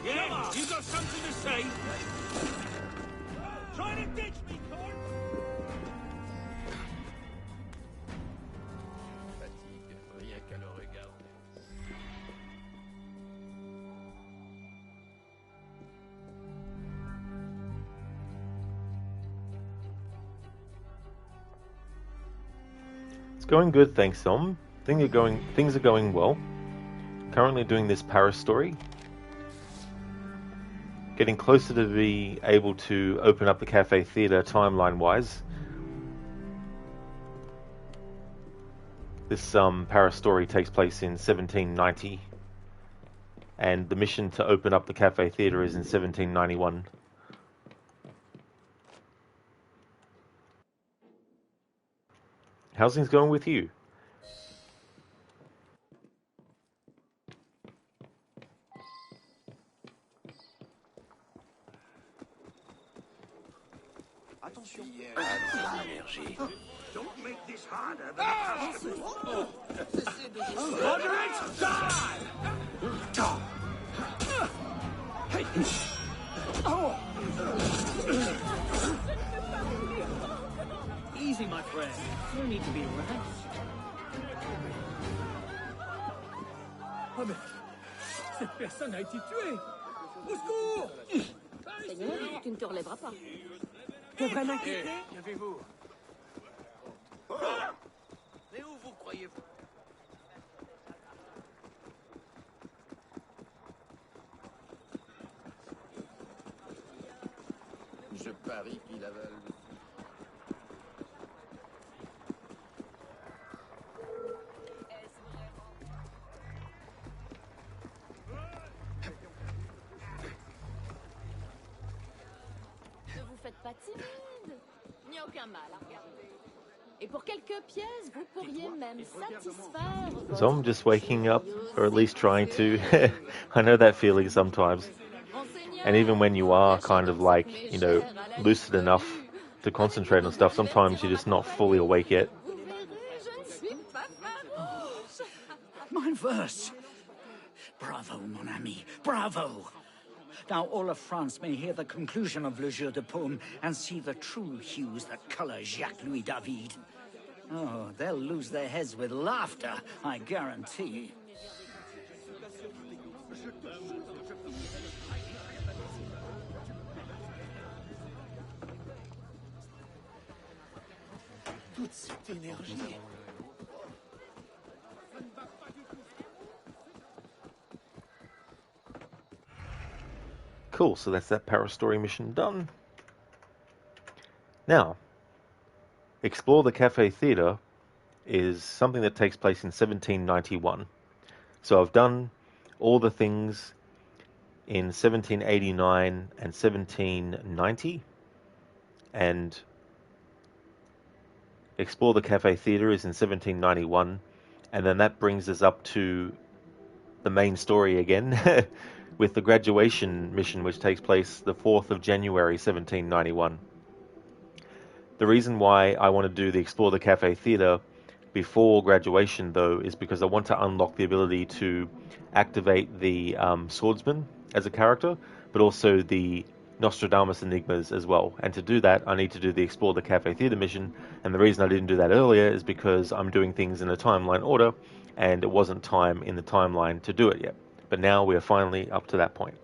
Yeah, you got something to say? Trying to ditch me, Corn? Rien qu'à le regarder. It's going good, thanks, Tom. Things are going well. Currently doing this Paris story. Getting closer to be able to open up the Cafe Theatre timeline-wise. This Paris story takes place in 1790, and the mission to open up the Cafe Theatre is in 1791. How's things going with you? Attention. Don't make this harder than it has to be. Moderate! Easy, my friend. No need to be rash. Oh mais... Cette personne a été tuée! Au secours! Seigneur, tu ne te relèveras pas. Devrais m'inquiéter? Qu'avez-vous? Mais où vous croyez-vous? Je parie qu'il avale. Ne vous faites pas timide. Il n'y a aucun mal à regarder. Et pour quelques pièces, vous pourriez même satisfaire So I'm just waking up, or at least trying to. I know that feeling sometimes. And even when you are kind of like, you know, lucid enough to concentrate on stuff, sometimes you're just not fully awake yet. My verse! Bravo, mon ami, bravo! Now all of France may hear the conclusion of Le Jeu de Paume and see the true hues that colour Jacques-Louis David. Oh, they'll lose their heads with laughter, I guarantee. Toute cette énergie. Cool, so that's that Paris story mission done. Now, Explore the Cafe Theatre is something that takes place in 1791. So I've done all the things in 1789 and 1790, and Explore the Cafe Theatre is in 1791, and then that brings us up to the main story again, with the graduation mission, which takes place the 4th of January 1791. The reason why I want to do the Explore the Cafe Theatre before graduation, though, is because I want to unlock the ability to activate the swordsman as a character, but also the Nostradamus Enigmas as well. And to do that, I need to do the Explore the Cafe Theatre mission, and the reason I didn't do that earlier is because I'm doing things in a timeline order, and it wasn't time in the timeline to do it yet. But now we are finally up to that point.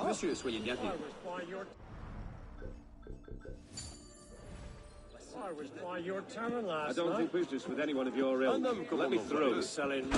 Monsieur, soyez bienvenue. I was by your tavern last night. I don't think business with anyone of your ilk. Let me through. Selling.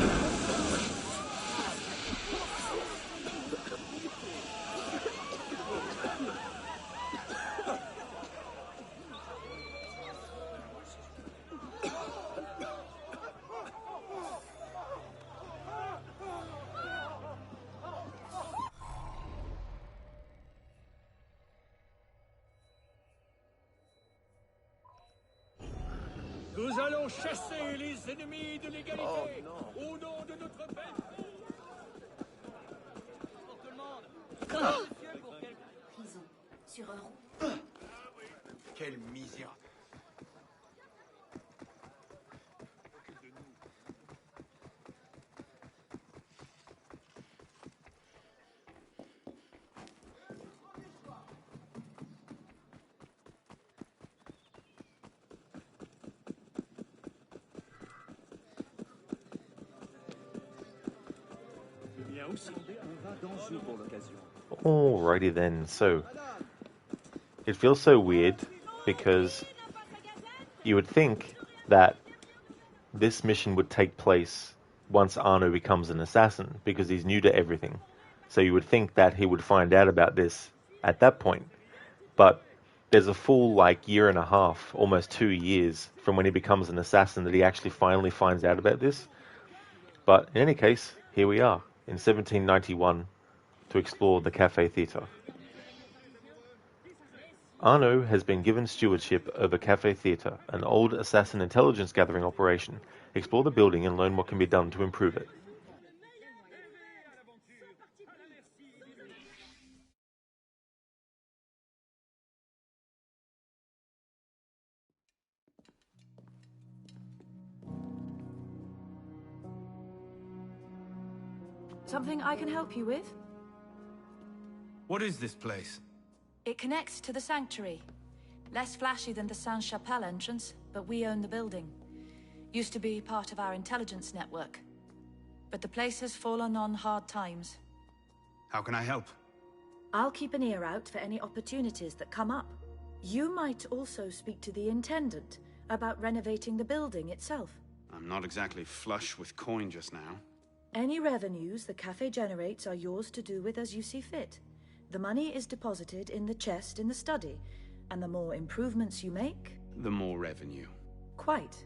Nous allons chasser les ennemis de l'égalité au nom de notre belle. Prison sur un rond. Quelle misère. Alrighty then, so it feels so weird because you would think that this mission would take place once Arno becomes an assassin because he's new to everything. So you would think that he would find out about this at that point. But there's a full year and a half, almost 2 years from when he becomes an assassin that he actually finally finds out about this. But in any case, here we are in 1791 to explore the Cafe Theatre. Arno has been given stewardship over Cafe Theatre, an old assassin intelligence gathering operation. Explore the building and learn what can be done to improve it. Something I can help you with? What is this place? It connects to the sanctuary. Less flashy than the Sainte-Chapelle entrance, but we own the building. Used to be part of our intelligence network. But the place has fallen on hard times. How can I help? I'll keep an ear out for any opportunities that come up. You might also speak to the Intendant about renovating the building itself. I'm not exactly flush with coin just now. Any revenues the cafe generates are yours to do with as you see fit. The money is deposited in the chest in the study, and the more improvements you make... the more revenue. Quite.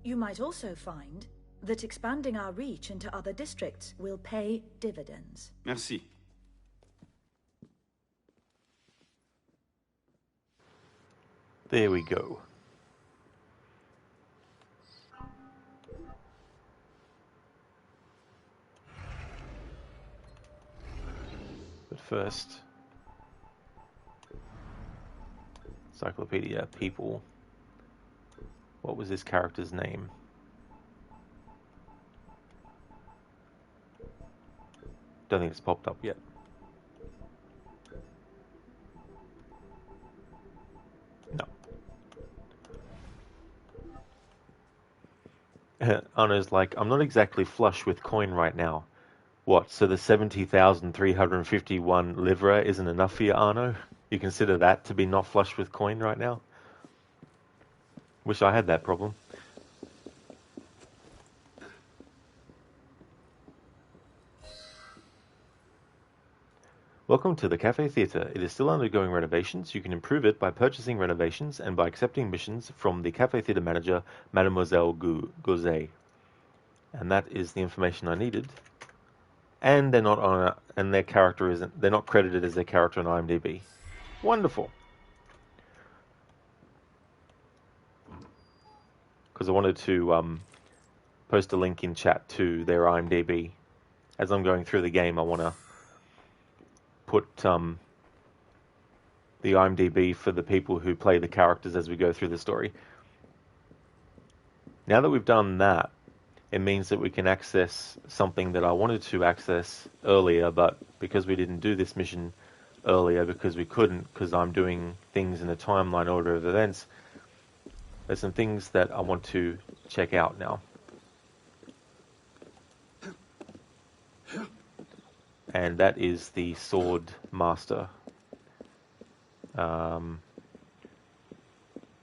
You might also find that expanding our reach into other districts will pay dividends. Merci. There we go. But first, Encyclopedia People. What was this character's name? Don't think it's popped up yet. No. Anna's like, I'm not exactly flush with coin right now. What, so the 70,351 livre isn't enough for you, Arno? You consider that to be not flush with coin right now? Wish I had that problem. Welcome to the Cafe Theatre. It is still undergoing renovations. You can improve it by purchasing renovations and by accepting missions from the Cafe Theatre manager, Mademoiselle Gauzet. And that is the information I needed. And they're not on and their character isn't. They're not credited as their character on IMDb. Wonderful. Because I wanted to post a link in chat to their IMDb. As I'm going through the game, I want to put the IMDb for the people who play the characters as we go through the story. Now that we've done that, it means that we can access something that I wanted to access earlier, but because we didn't do this mission earlier, because we couldn't, because I'm doing things in a timeline order of events, there's some things that I want to check out now. And that is the Sword Master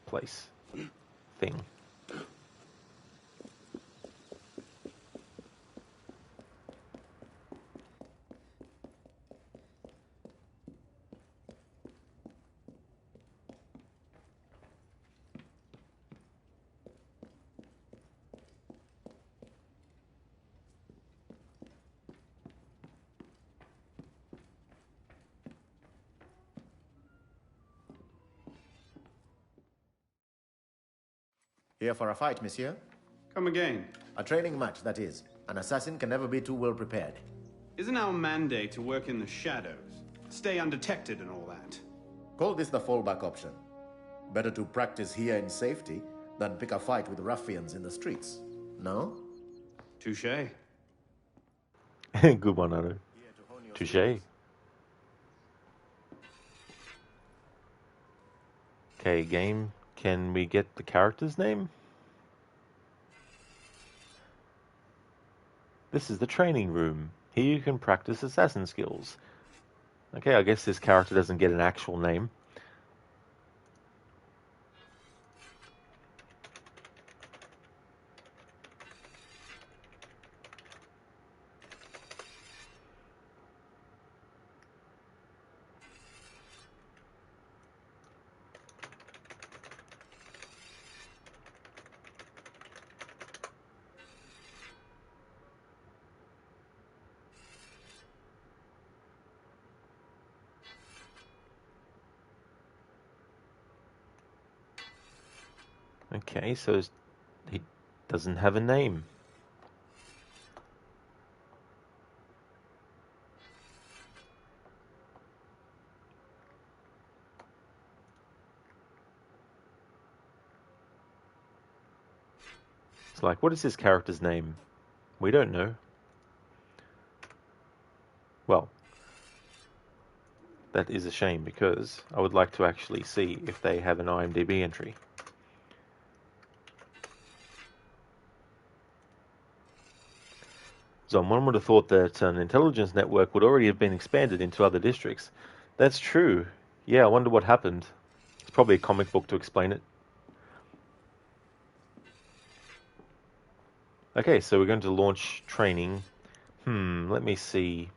place thing. Here for a fight, monsieur? Come again. A training match, that is. An assassin can never be too well prepared. Isn't our mandate to work in the shadows? Stay undetected and all that? Call this the fallback option. Better to practice here in safety than pick a fight with ruffians in the streets. No? Touché. Good one, Otto. Touché. Okay, game. Can we get the character's name? This is the training room. Here you can practice assassin skills. Okay, I guess this character doesn't get an actual name. Okay, so he doesn't have a name. It's like, what is this character's name? We don't know. Well, that is a shame because I would like to actually see if they have an IMDb entry. So one would have thought that an intelligence network would already have been expanded into other districts. That's true. Yeah, I wonder what happened. It's probably a comic book to explain it. Okay, so we're going to launch training. Let me see.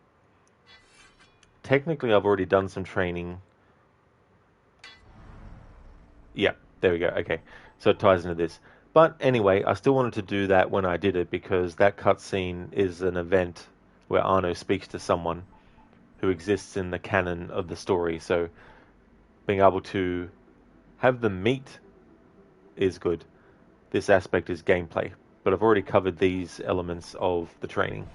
Technically, I've already done some training. Yeah, there we go. Okay, so it ties into this. But anyway, I still wanted to do that when I did it because that cutscene is an event where Arno speaks to someone who exists in the canon of the story. So being able to have them meet is good. This aspect is gameplay. But I've already covered these elements of the training.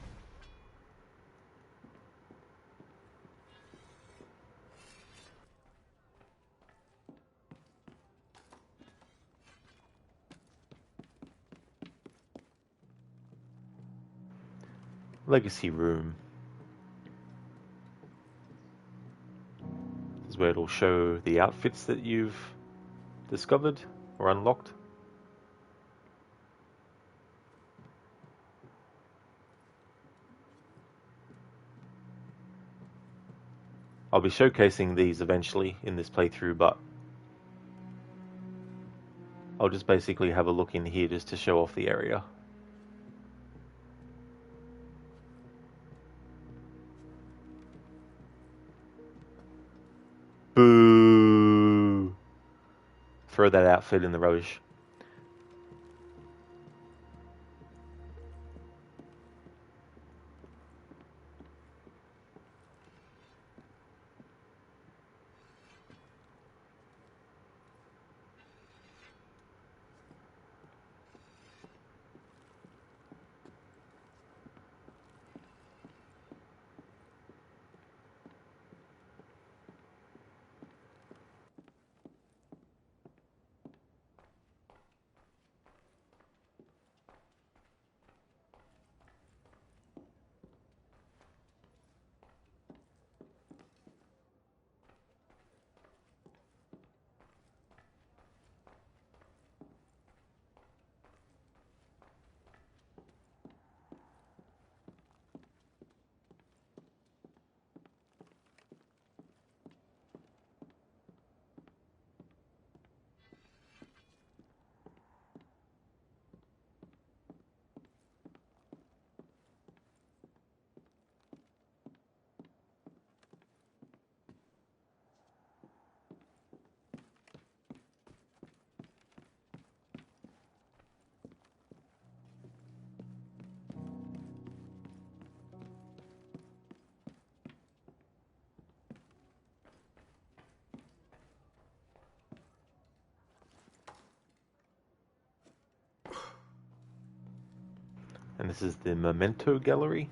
Legacy room. This is where it'll show the outfits that you've discovered or unlocked. I'll be showcasing these eventually in this playthrough, but I'll just basically have a look in here just to show off the area. Boo! Throw that outfit in the rubbish. And this is the Memento Gallery.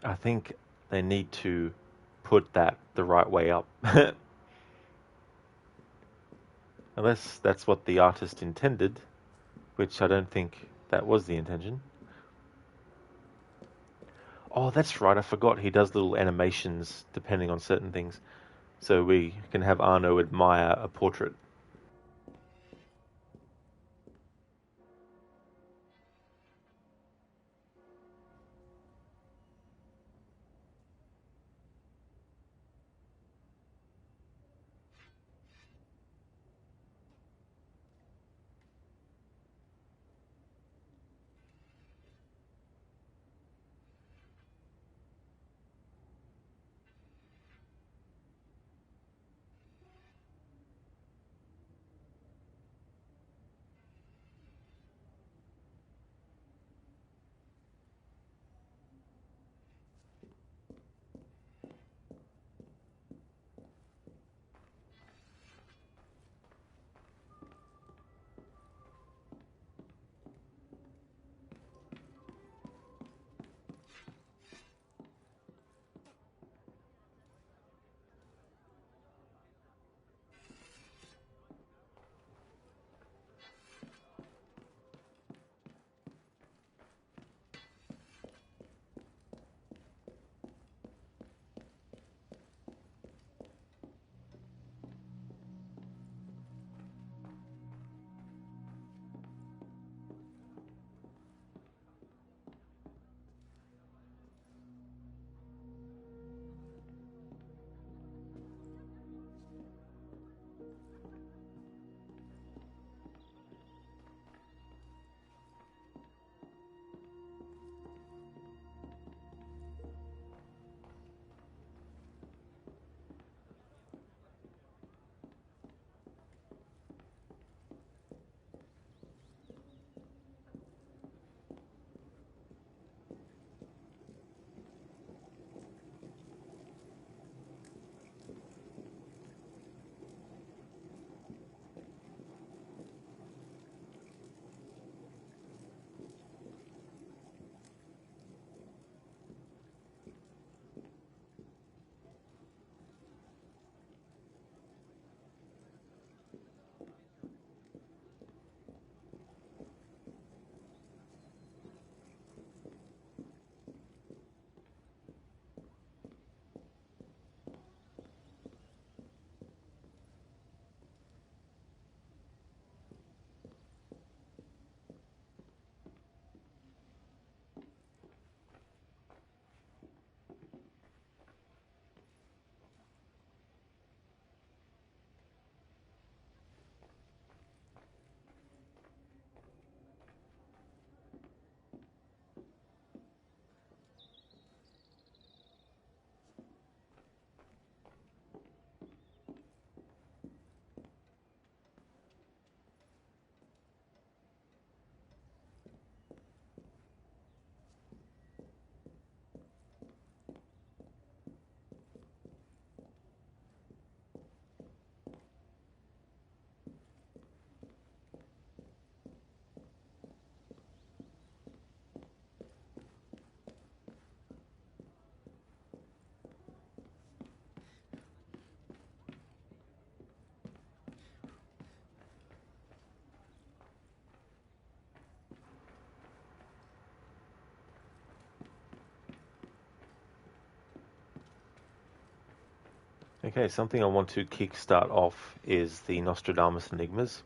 I think they need to put that the right way up. Unless that's what the artist intended, which I don't think that was the intention. Oh, that's right, I forgot he does little animations depending on certain things. So we can have Arno admire a portrait. Okay, something I want to kickstart off is the Nostradamus Enigmas.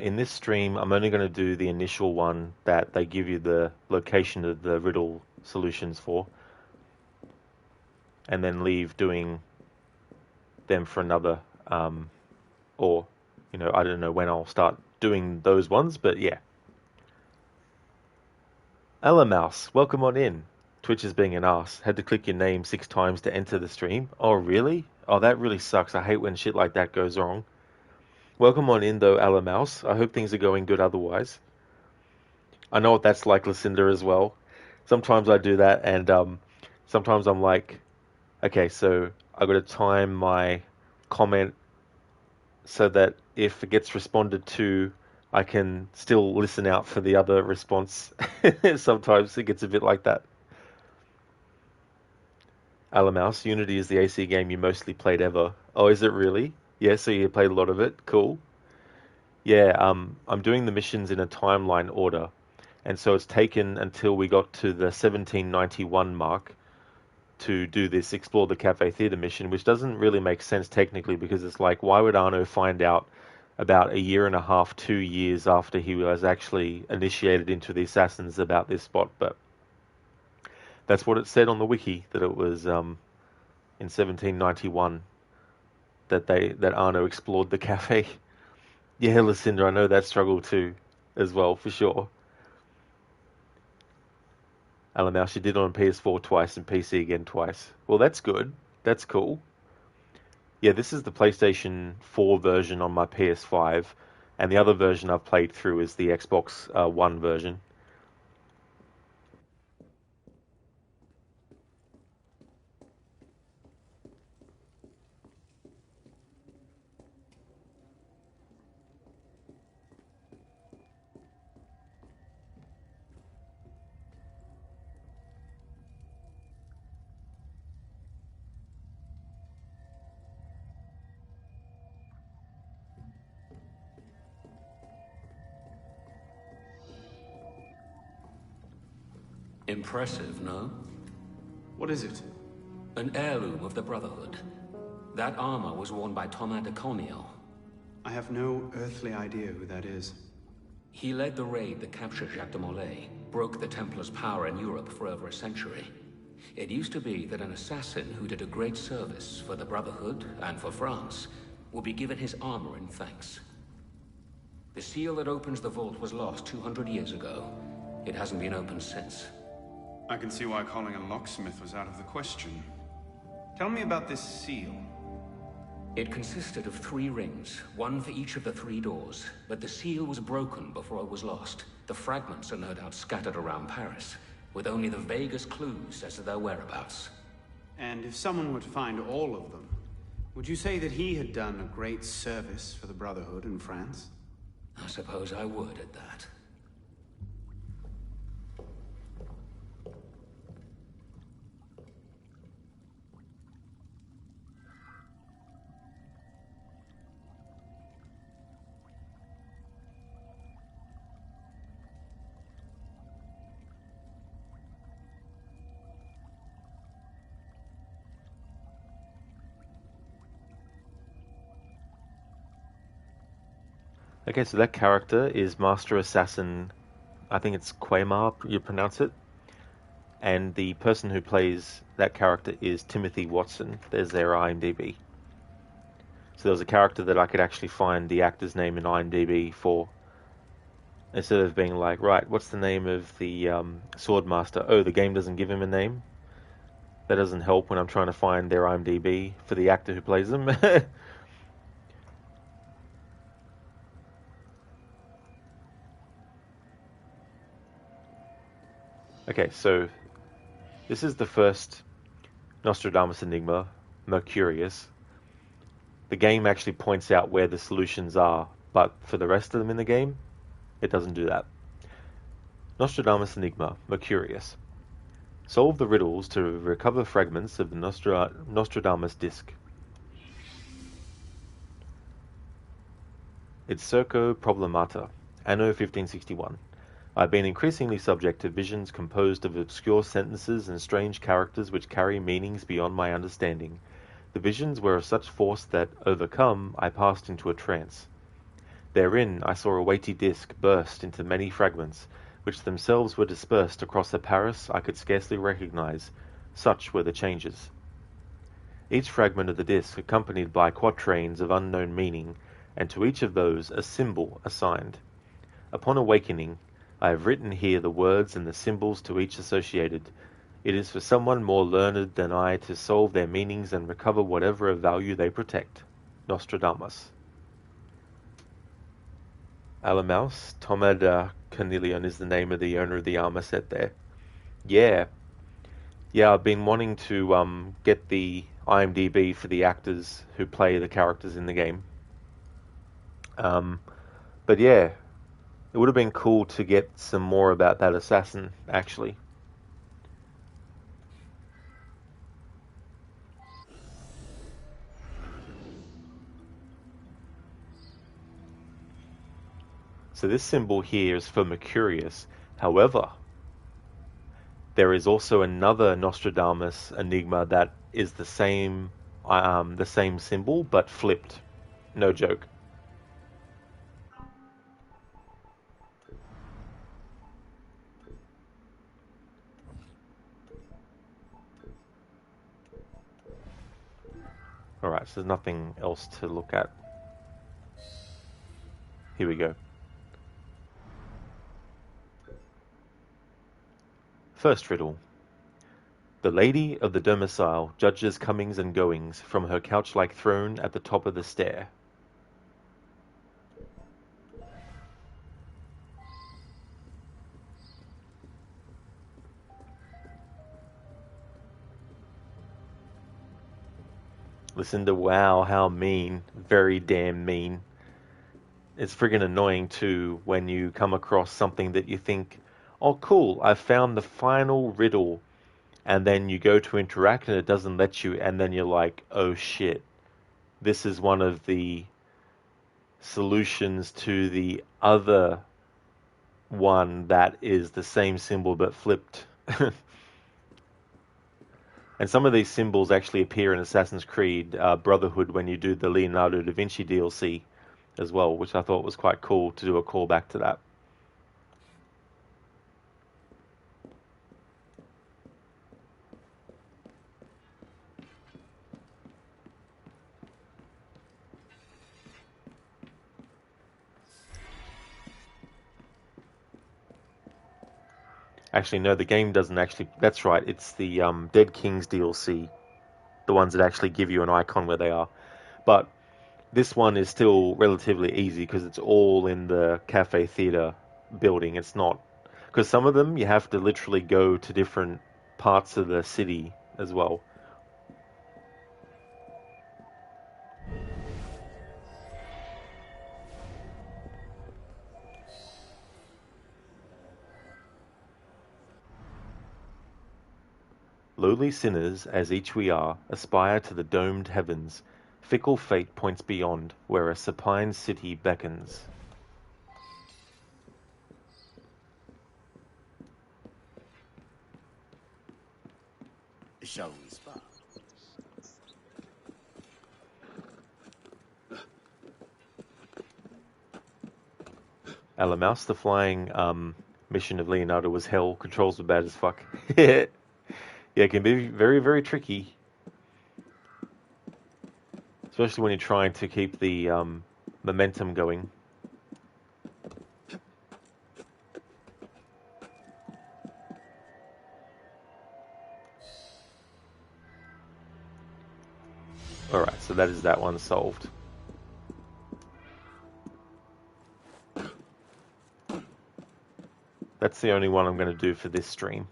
In this stream, I'm only going to do the initial one that they give you the location of the riddle solutions for, and then leave doing them for another, or, you know, I don't know when I'll start doing those ones, but yeah. Ella Mouse, welcome on in. Twitch is being an ass. Had to click your name 6 times to enter the stream. Oh, really? Oh, that really sucks. I hate when shit like that goes wrong. Welcome on in, though, Ella Mouse. I hope things are going good otherwise. I know what that's like, Lucinda, as well. Sometimes I do that, and sometimes I'm like, okay, so I've got to time my comment so that if it gets responded to, I can still listen out for the other response. Sometimes it gets a bit like that. Alamouse, Unity is the AC game you mostly played ever. Oh, is it really? Yeah, so you played a lot of it. Cool. Yeah, I'm doing the missions in a timeline order. And so it's taken until we got to the 1791 mark to do this Explore the Cafe Theatre mission, which doesn't really make sense technically, because it's like, why would Arno find out about a year and a half, 2 years after he was actually initiated into the Assassins about this spot? But that's what it said on the wiki, that it was in 1791 that Arno explored the cafe. Yeah, Lucinda, I know that struggle too, as well, for sure. Alamouse, you did it on PS4 twice and PC again twice. Well, that's good. That's cool. Yeah, this is the PlayStation 4 version on my PS5, and the other version I've played through is the Xbox One version. Impressive, no? What is it? An heirloom of the Brotherhood. That armor was worn by Thomas de Corniel. I have no earthly idea who that is. He led the raid that captured Jacques de Molay, broke the Templars' power in Europe for over a century. It used to be that an assassin who did a great service for the Brotherhood and for France would be given his armor in thanks. The seal that opens the vault was lost 200 years ago. It hasn't been opened since. I can see why calling a locksmith was out of the question. Tell me about this seal. It consisted of 3 rings, one for each of the 3 doors, but the seal was broken before it was lost. The fragments are no doubt scattered around Paris, with only the vaguest clues as to their whereabouts. And if someone were to find all of them, would you say that he had done a great service for the Brotherhood in France? I suppose I would at that. Okay, so that character is Master Assassin, I think it's Quaymar, you pronounce it. And the person who plays that character is Timothy Watson. There's their IMDb. So there was a character that I could actually find the actor's name in IMDb for. Instead of being like, right, what's the name of the Swordmaster? Oh, the game doesn't give him a name? That doesn't help when I'm trying to find their IMDb for the actor who plays them. Okay, so this is the first Nostradamus Enigma, Mercurius. The game actually points out where the solutions are, but for the rest of them in the game, it doesn't do that. Nostradamus Enigma, Mercurius. Solve the riddles to recover fragments of the Nostradamus disc. It's Circo Problemata, Anno 1561. I've been increasingly subject to visions composed of obscure sentences and strange characters which carry meanings beyond my understanding. The visions were of such force that, overcome, I passed into a trance. Therein I saw a weighty disk burst into many fragments, which themselves were dispersed across a Paris I could scarcely recognize, such were the changes. Each fragment of the disk accompanied by quatrains of unknown meaning, and to each of those a symbol assigned. Upon awakening, I have written here the words and the symbols to each associated. It is for someone more learned than I to solve their meanings and recover whatever of value they protect. Nostradamus. Alamaus Tomada Cornelion is the name of the owner of the armor set there. Yeah, I've been wanting to get the IMDb for the actors who play the characters in the game. But yeah, it would have been cool to get some more about that assassin, actually. So this symbol here is for Mercurius. However, there is also another Nostradamus Enigma that is the same symbol but flipped. No joke. Alright, so there's nothing else to look at. Here we go. First riddle. The lady of the domicile judges comings and goings from her couch-like throne at the top of the stair. Listen to wow, how mean. Very damn mean. It's friggin' annoying too when you come across something that you think, oh cool, I've found the final riddle, and then you go to interact and it doesn't let you, and then you're like, oh shit, this is one of the solutions to the other one that is the same symbol but flipped. And some of these symbols actually appear in Assassin's Creed Brotherhood when you do the Leonardo da Vinci DLC as well, which I thought was quite cool to do a callback to that. Actually, no, the game doesn't actually... That's right, it's the Dead Kings DLC. The ones that actually give you an icon where they are. But this one is still relatively easy because it's all in the Cafe Theatre building. It's not... Because some of them, you have to literally go to different parts of the city as well. Lowly sinners, as each we are, aspire to the domed heavens. Fickle fate points beyond, where a supine city beckons. Shall we spar? Alamaus, the flying mission of Leonardo was hell. Controls were bad as fuck. Yeah, it can be very, very tricky. Especially when you're trying to keep the momentum going. Alright, so that is that one solved. That's the only one I'm going to do for this stream.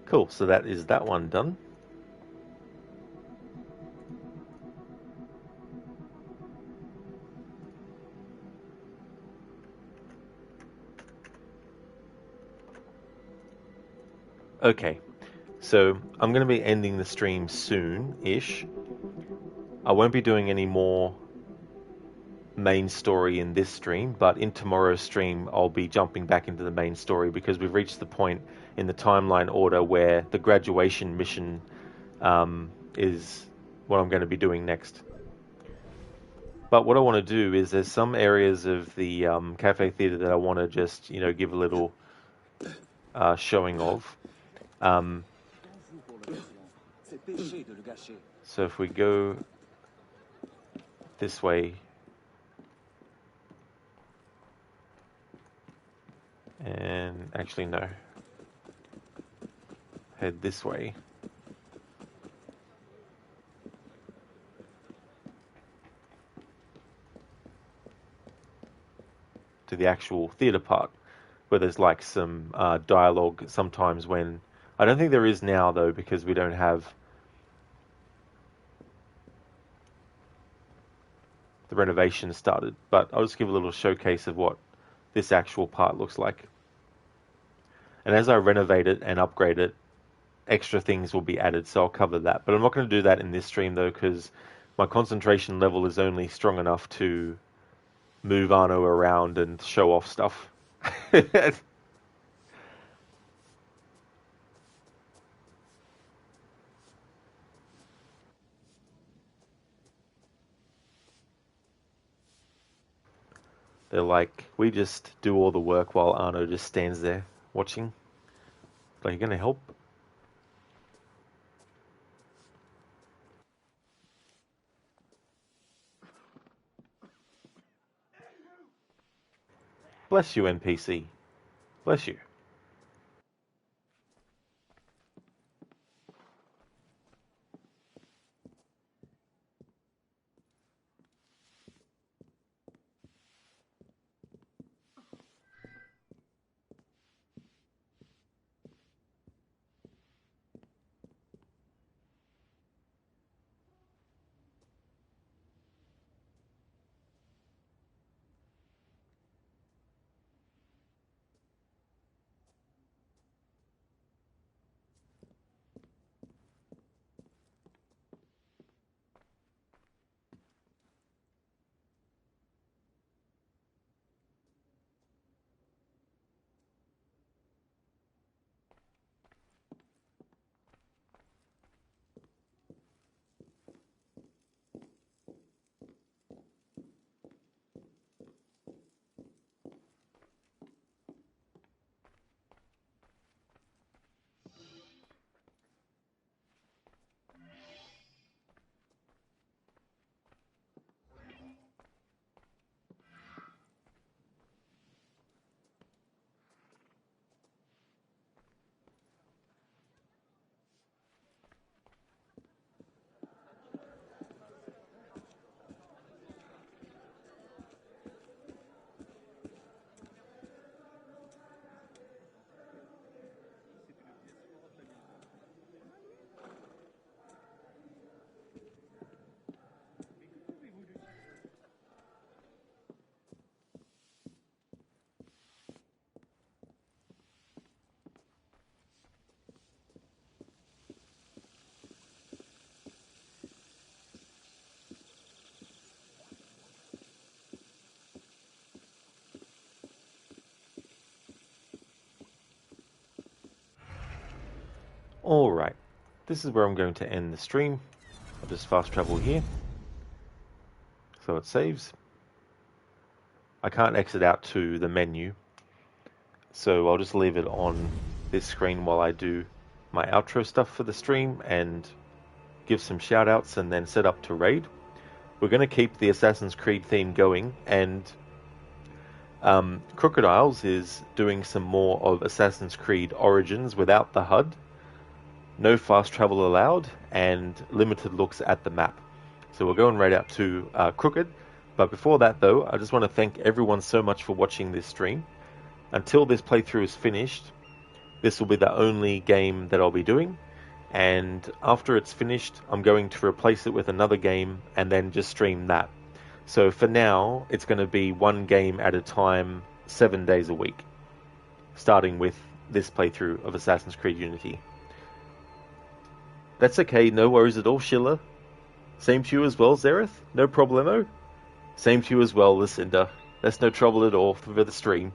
Cool, so that is that one done. Okay, so I'm going to be ending the stream soon-ish. I won't be doing any more main story in this stream, but in tomorrow's stream I'll be jumping back into the main story because we've reached the point in the timeline order where the graduation mission is what I'm going to be doing next. But what I want to do is there's some areas of the cafe theater that I want to just, you know, give a little showing of. So if we go this way, and actually no, head this way. To the actual theatre part, where there's like some dialogue sometimes when... I don't think there is now though, because we don't have the renovation started, but I'll just give a little showcase of what this actual part looks like. And as I renovate it and upgrade it, extra things will be added, so I'll cover that. But I'm not going to do that in this stream though, because my concentration level is only strong enough to move Arno around and show off stuff. They're like, we just do all the work while Arno just stands there watching. Like, you gonna help? Bless you, NPC. Bless you. Alright, this is where I'm going to end the stream. I'll just fast travel here. So it saves. I can't exit out to the menu, so I'll just leave it on this screen while I do my outro stuff for the stream and give some shout outs and then set up to raid. We're going to keep the Assassin's Creed theme going, and Crocodiles is doing some more of Assassin's Creed Origins without the HUD. No fast travel allowed, and limited looks at the map. So we're going right out to Crooked. But before that though, I just want to thank everyone so much for watching this stream. Until this playthrough is finished, This will be the only game that I'll be doing, and after it's finished, I'm going to replace it with another game and then just stream that. So for now, it's going to be one game at a time, 7 days a week, starting with this playthrough of Assassin's Creed Unity. That's okay, no worries at all, Schiller. Same to you as well, Zereth. No problemo. Same to you as well, Lucinda. That's no trouble at all for the stream.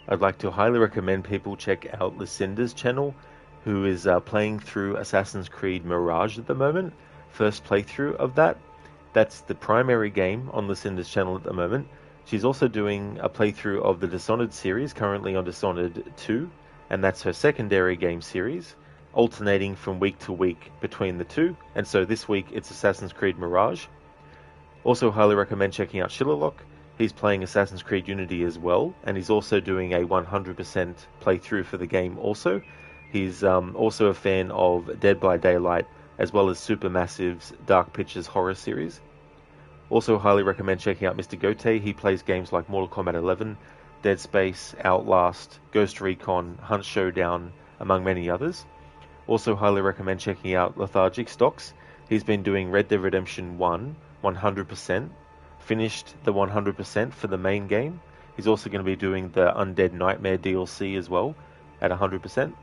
I'd like to highly recommend people check out Lucinda's channel, who is playing through Assassin's Creed Mirage at the moment. First playthrough of that. That's the primary game on Lucinda's channel at the moment. She's also doing a playthrough of the Dishonored series, currently on Dishonored 2, and that's her secondary game series, alternating from week to week between the two. And so this week it's Assassin's Creed Mirage. Also highly recommend checking out Shillerlock. He's playing Assassin's Creed Unity as well, and he's also doing a 100% playthrough for the game also. He's also a fan of Dead by Daylight, as well as Supermassive's Dark Pictures horror series. Also highly recommend checking out Mr. Gote. He plays games like Mortal Kombat 11, Dead Space, Outlast, Ghost Recon, Hunt Showdown, among many others. Also highly recommend checking out Lethargic Stocks. He's been doing Red Dead Redemption 1, 100%. Finished the 100% for the main game. He's also going to be doing the Undead Nightmare DLC as well at 100%.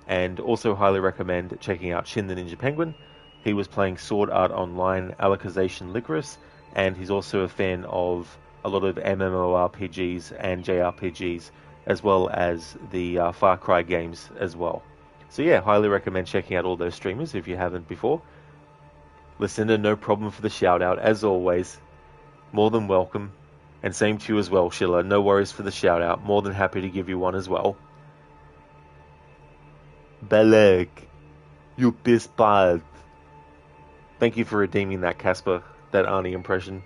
And also highly recommend checking out Shin the Ninja Penguin. He was playing Sword Art Online, Alicization Licorice, and he's also a fan of a lot of MMORPGs and JRPGs, as well as the Far Cry games as well. So yeah, highly recommend checking out all those streamers if you haven't before. Lucinda, no problem for the shout out, as always. More than welcome. And same to you as well, Schiller. No worries for the shout out. More than happy to give you one as well. Beleg, you piss bad. Thank you for redeeming that, Casper, that Arnie impression.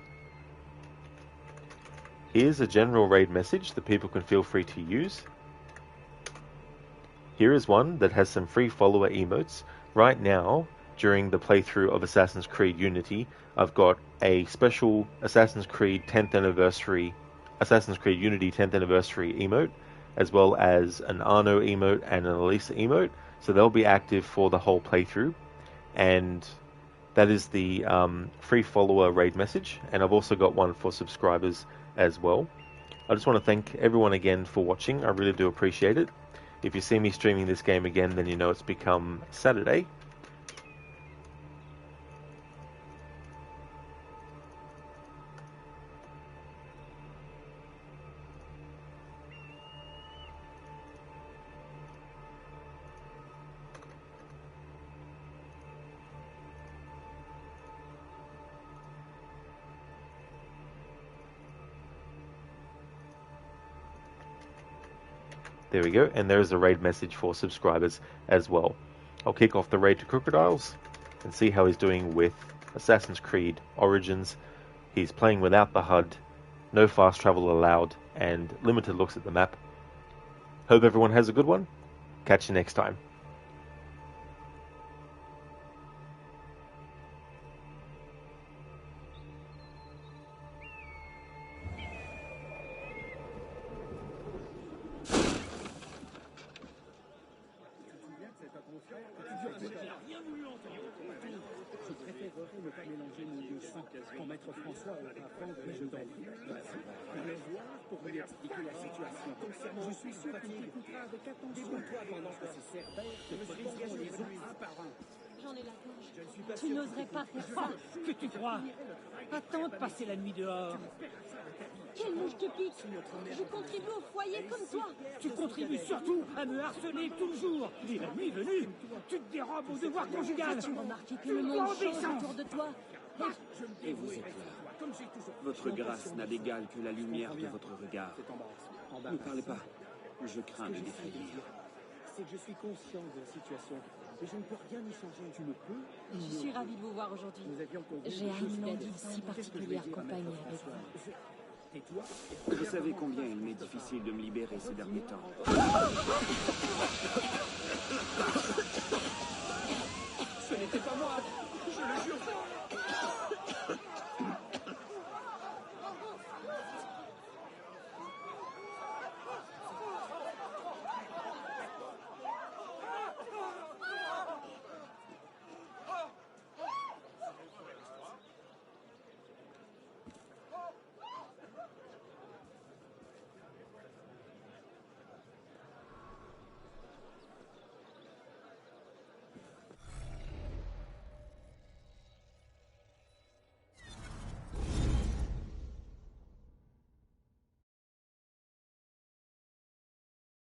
Here's a general raid message that people can feel free to use. Here is one that has some free follower emotes. Right now, during the playthrough of Assassin's Creed Unity, I've got a special Assassin's Creed 10th anniversary, Assassin's Creed Unity 10th anniversary emote, as well as an Arno emote and an Elisa emote. So they'll be active for the whole playthrough. And that is the free follower raid message. And I've also got one for subscribers as well. I just want to thank everyone again for watching. I really do appreciate it. If you see me streaming this game again, then you know it's become Saturday. There we go, and there's a raid message for subscribers as well. I'll kick off the raid to Crocodiles and see how he's doing with Assassin's Creed Origins. He's playing without the HUD, no fast travel allowed, and limited looks at the map. Hope everyone has a good one. Catch you next time. Pour mettre François au parfum de je t'en prie. Pour le voir, pour lui expliquer la situation. Je suis sûr qu'il écoutera avec attention. Débrouille-toi pendant que ces cerbères te brisent les os un par un. J'en ai la gorge. Je ne suis pas Tu sûr n'oserais pas faire ça. Que tu crois? Attends de passer la nuit dehors. Quelle mouche te pique? Je contribue au foyer comme toi. Tu contribues surtout à me harceler toujours. Et la nuit venue, tu te dérobes au devoir conjugal. As-tu remarqué que le monde change autour de toi? Et vous êtes là. Votre grâce n'a d'égal que la lumière de votre regard. Ne parlez pas. Je crains de défaillir. C'est que je suis conscient de la situation. Mais je ne peux rien y changer. Tu ne peux? Je suis ravie de vous voir aujourd'hui. J'ai une envie si particulière compagnie avec vous. Tais-toi. Vous savez combien il m'est difficile de me libérer ces derniers temps. Ce n'était pas moi. Je le jure.